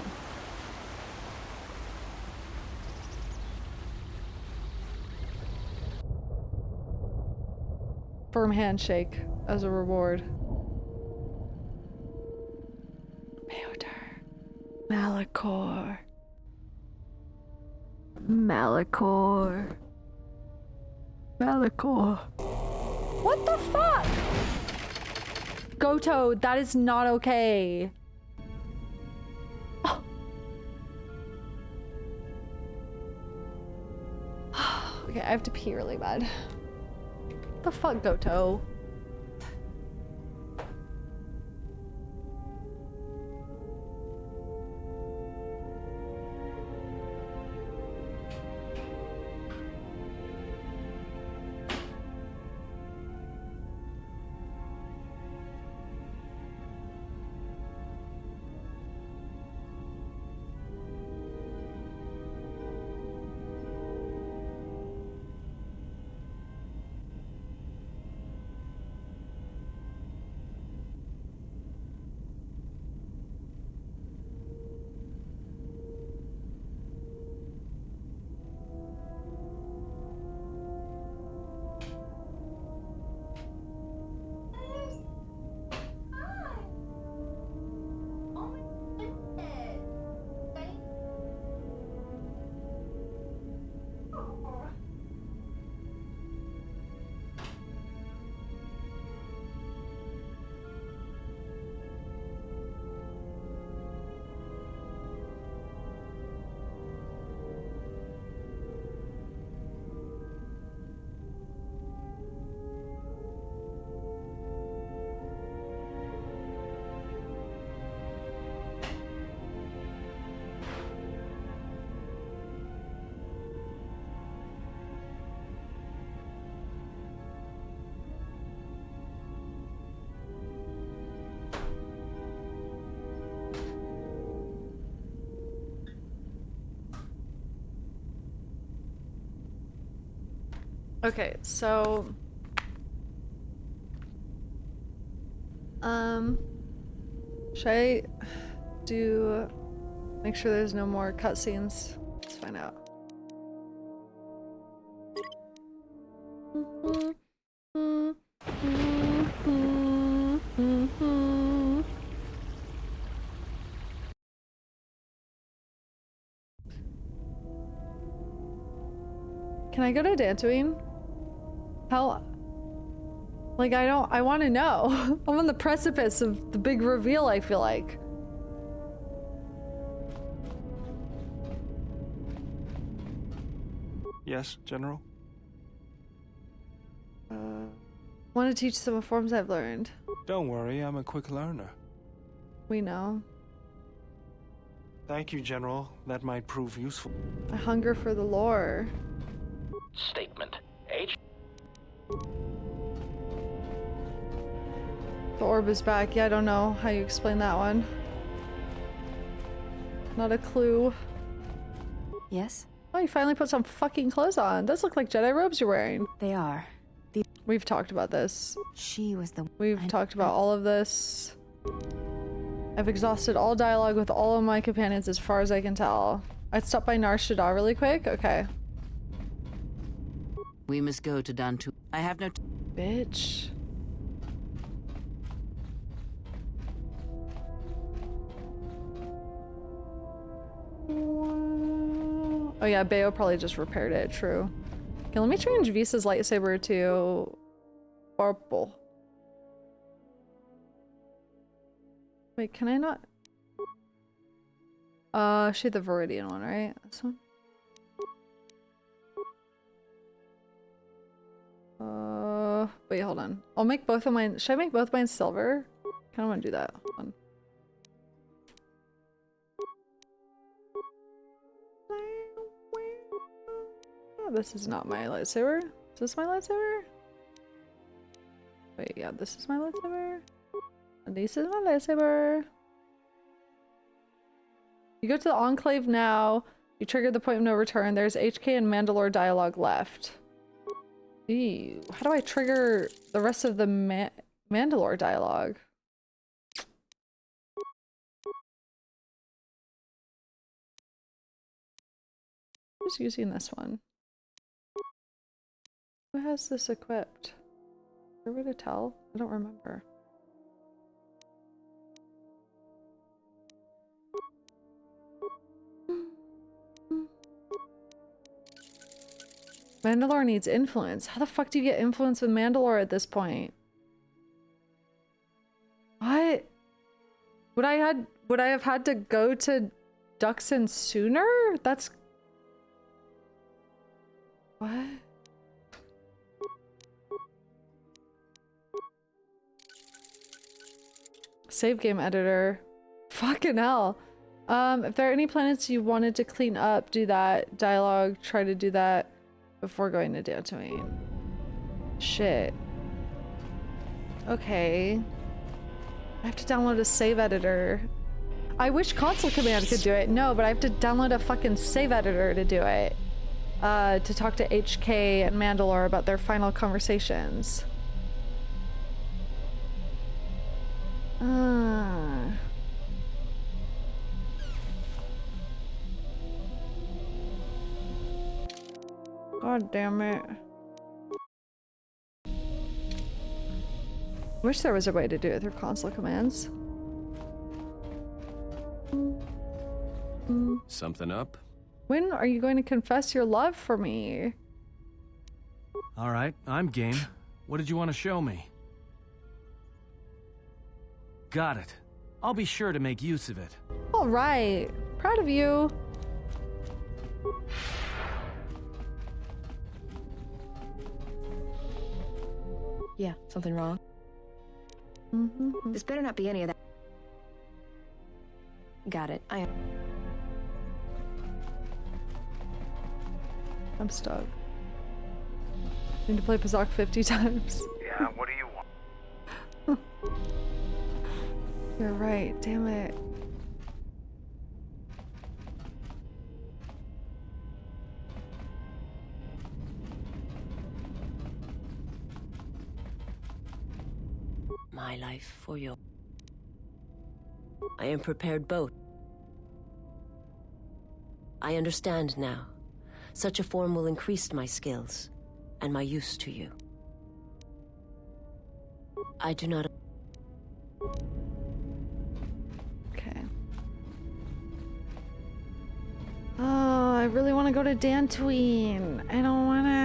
Firm handshake as a reward. Malachor. Malachor. Malachor. What the fuck? Goto, that is not okay. Oh. Okay, I have to pee really bad. What the fuck, Goto? Okay, so should I make sure there's no more cutscenes? Let's find out. Can I go to Dantooine? Hell, like I want to know. I'm on the precipice of the big reveal, I feel like. Yes, General? Want to teach some forms I've learned. Don't worry, I'm a quick learner. We know. Thank you, General. That might prove useful. I hunger for the lore. Statement. H. The orb is back. Yeah, I don't know how you explain that one. Not a clue. Yes? Oh, you finally put some fucking clothes on. Those look like Jedi robes you're wearing. They are. We've talked about this. She was the... We've talked about all of this. I've exhausted all dialogue with all of my companions as far as I can tell. I'd stop by Nar Shaddaa really quick? Okay. We must go to Dantooine. I have no... Bitch. Oh yeah, Bayo probably just repaired it, true. Okay, let me change Visa's lightsaber to purple. Wait, can I not? She had the Viridian one, right? This one? Wait, hold on. I'll make both of mine. Should I make both mine silver? I kinda wanna do that. Hold on. Oh, this is not my lightsaber. Is this my lightsaber? Wait, yeah, this is my lightsaber. And this is my lightsaber. You go to the Enclave now. You trigger the point of no return. There's HK and Mandalore dialogue left. Ew. How do I trigger the rest of the Mandalore dialogue? Who's using this one? Who has this equipped? Is there a way to tell? I don't remember. Mandalore needs influence. How the fuck do you get influence with Mandalore at this point? What? Would I have had to go to Duxon sooner? That's... What? Save game editor. Fucking hell. If there are any planets you wanted to clean up, do that. Dialogue, try to do that before going to Dantooine. Shit. Okay. I have to download a save editor. I wish console command could do it. No, but I have to download a fucking save editor to do it. To talk to HK and Mandalore about their final conversations. God damn it. Wish there was a way to do it through console commands. Something up? When are you going to confess your love for me? All right, I'm game. What did you want to show me? Got it. I'll be sure to make use of it. All right. Proud of you. Yeah, something wrong? This better not be any of that. Got it. I'm stuck. Need to play Pazak 50 times. Yeah, what do you want? You're right, damn it. my life for your... I am prepared both. I understand now. Such a form will increase my skills and my use to you. I do not... Okay. Oh, I really want to go to Dantooine. I don't want to...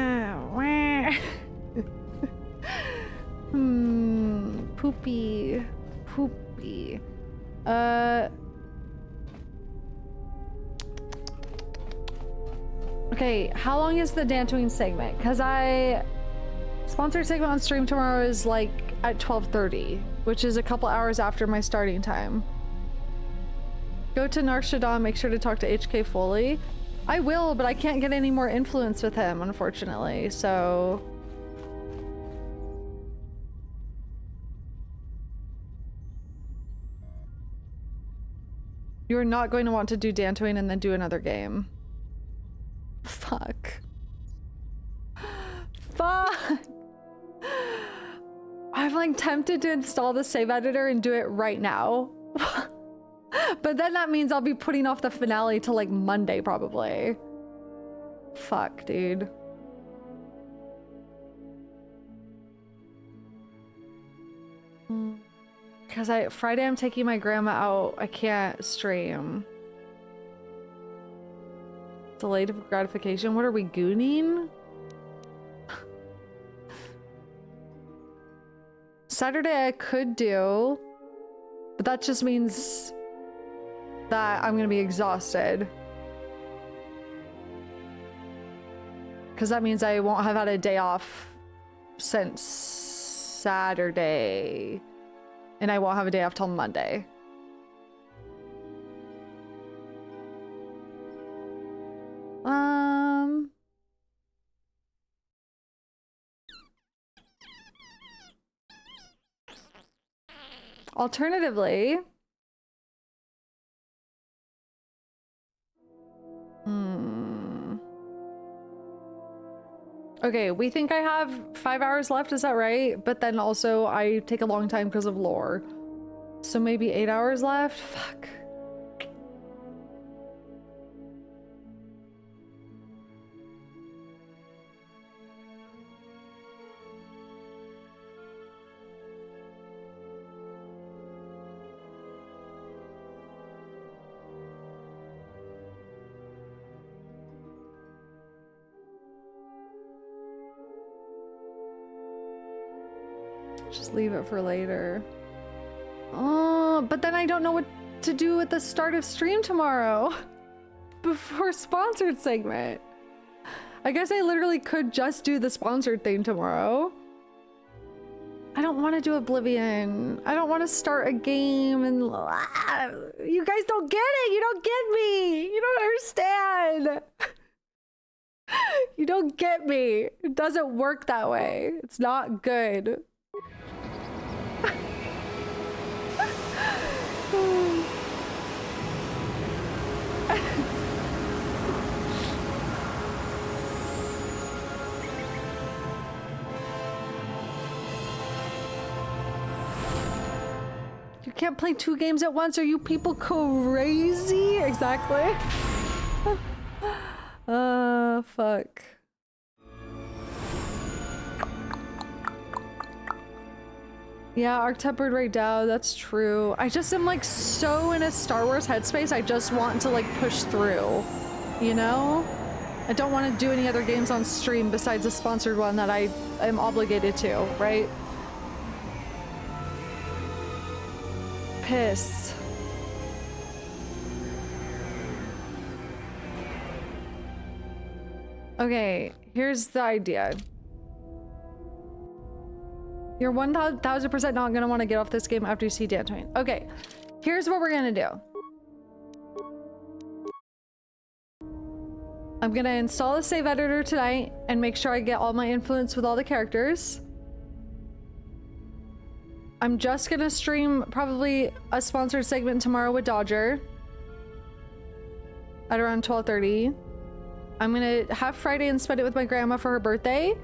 Poopy. Poopy. Okay, how long is the Dantooine segment? Because sponsored segment on stream tomorrow is like at 12:30, which is a couple hours after my starting time. Go to Nar Shaddaa, make sure to talk to HK Foley. I will, but I can't get any more influence with him, unfortunately, so... You're not going to want to do Dantooine and then do another game. Fuck. Fuck! I'm like tempted to install the save editor and do it right now. But then that means I'll be putting off the finale till like Monday probably. Fuck, dude. Because Friday I'm taking my grandma out. I can't stream. Delayed gratification. What are we gooning? Saturday I could do, but that just means that I'm gonna be exhausted. Because that means I won't have had a day off since Saturday. And I won't have a day off till Monday. Alternatively, okay, we think I have 5 hours left, is that right? But then also I take a long time because of lore. So maybe 8 hours left? Fuck. Just leave it for later. Oh, but then I don't know what to do at the start of stream tomorrow. Before sponsored segment. I guess I literally could just do the sponsored thing tomorrow. I don't want to do Oblivion. I don't want to start a game and... You guys don't get it! You don't get me! You don't understand! You don't get me. It doesn't work that way. It's not good. You can't play 2 games at once. Are you people crazy? Exactly. Fuck. Yeah, Arc-Tempered right now, that's true. I just am like so in a Star Wars headspace, I just want to like push through, you know? I don't want to do any other games on stream besides a sponsored one that I am obligated to, right? Piss. Okay, here's the idea. You're 1000% not gonna want to get off this game after you see Dantooine. Okay, here's what we're gonna do. I'm gonna install a save editor tonight and make sure I get all my influence with all the characters. I'm just gonna stream probably a sponsored segment tomorrow with Dodger at around 12:30. I'm gonna have Friday and spend it with my grandma for her birthday,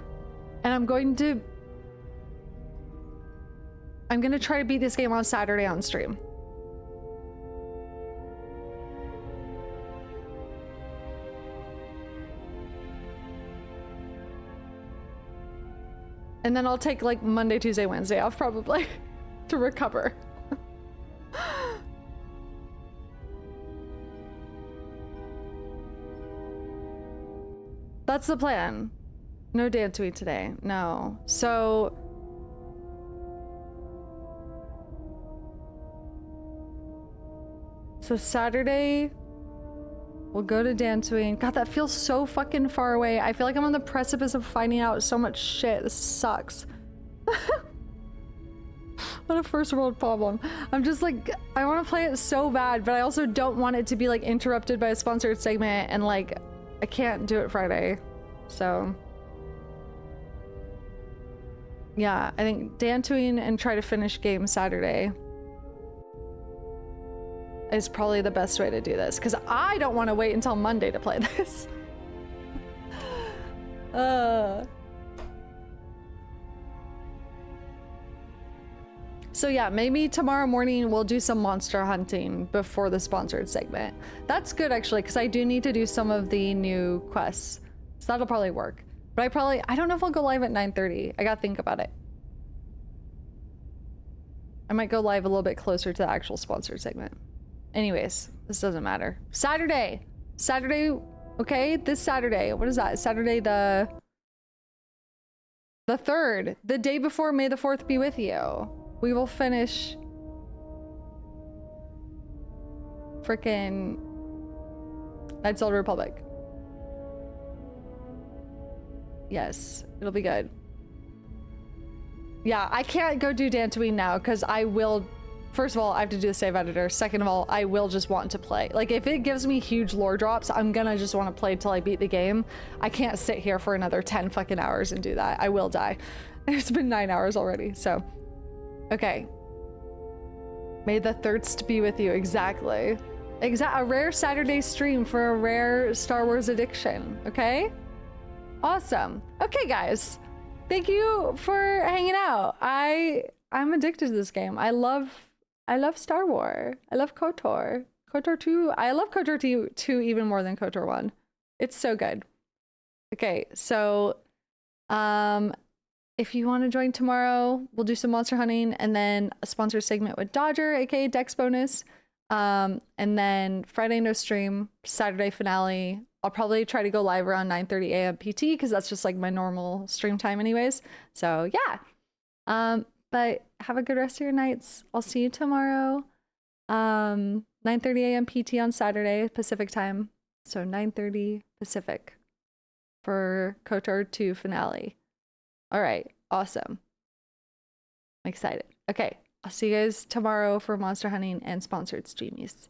and I'm going to I'm gonna try to beat this game on Saturday on stream. And then I'll take like Monday, Tuesday, Wednesday off probably to recover. That's the plan. No Dantooine today. No. So Saturday we'll go to Dantooine. God, that feels so fucking far away. I feel like I'm on the precipice of finding out so much shit. This sucks. What a first world problem. I'm just like, I want to play it so bad, but I also don't want it to be like interrupted by a sponsored segment, and like I can't do it Friday. So yeah, I think Dantooine and try to finish game Saturday is probably the best way to do this, because I don't want to wait until Monday to play this. So yeah, maybe tomorrow morning we'll do some monster hunting before the sponsored segment. That's good actually, because I do need to do some of the new quests. So that'll probably work. But I don't know if I'll go live at 9:30. I gotta think about it. I might go live a little bit closer to the actual sponsored segment. Anyways, this doesn't matter. Saturday, okay? This Saturday, what is that? Saturday the 3rd, the day before May the 4th be with you. We will finish frickin' Knights of the Republic. Yes, it'll be good. Yeah, I can't go do Dantooine now because I will. First of all, I have to do the save editor. Second of all, I will just want to play. Like, if it gives me huge lore drops, I'm gonna just want to play till I beat the game. I can't sit here for another 10 fucking hours and do that. I will die. It's been 9 hours already, so. Okay. May the thirst be with you. Exactly. A rare Saturday stream for a rare Star Wars addiction. Okay? Awesome. Okay, guys. Thank you for hanging out. I'm addicted to this game. I love Star Wars. I love KOTOR. KOTOR 2. I love KOTOR 2 even more than KOTOR 1. It's so good. Okay, so if you want to join tomorrow, we'll do some monster hunting and then a sponsored segment with Dodger, aka Dex bonus. And then Friday no stream, Saturday finale. I'll probably try to go live around 9:30 a.m. PT because that's just like my normal stream time anyways. So yeah. But have a good rest of your nights. I'll see you tomorrow. 9:30 a.m. PT on Saturday, Pacific time. So 9:30 Pacific for KOTOR 2 finale. All right, awesome. I'm excited. Okay, I'll see you guys tomorrow for monster hunting and sponsored streamies.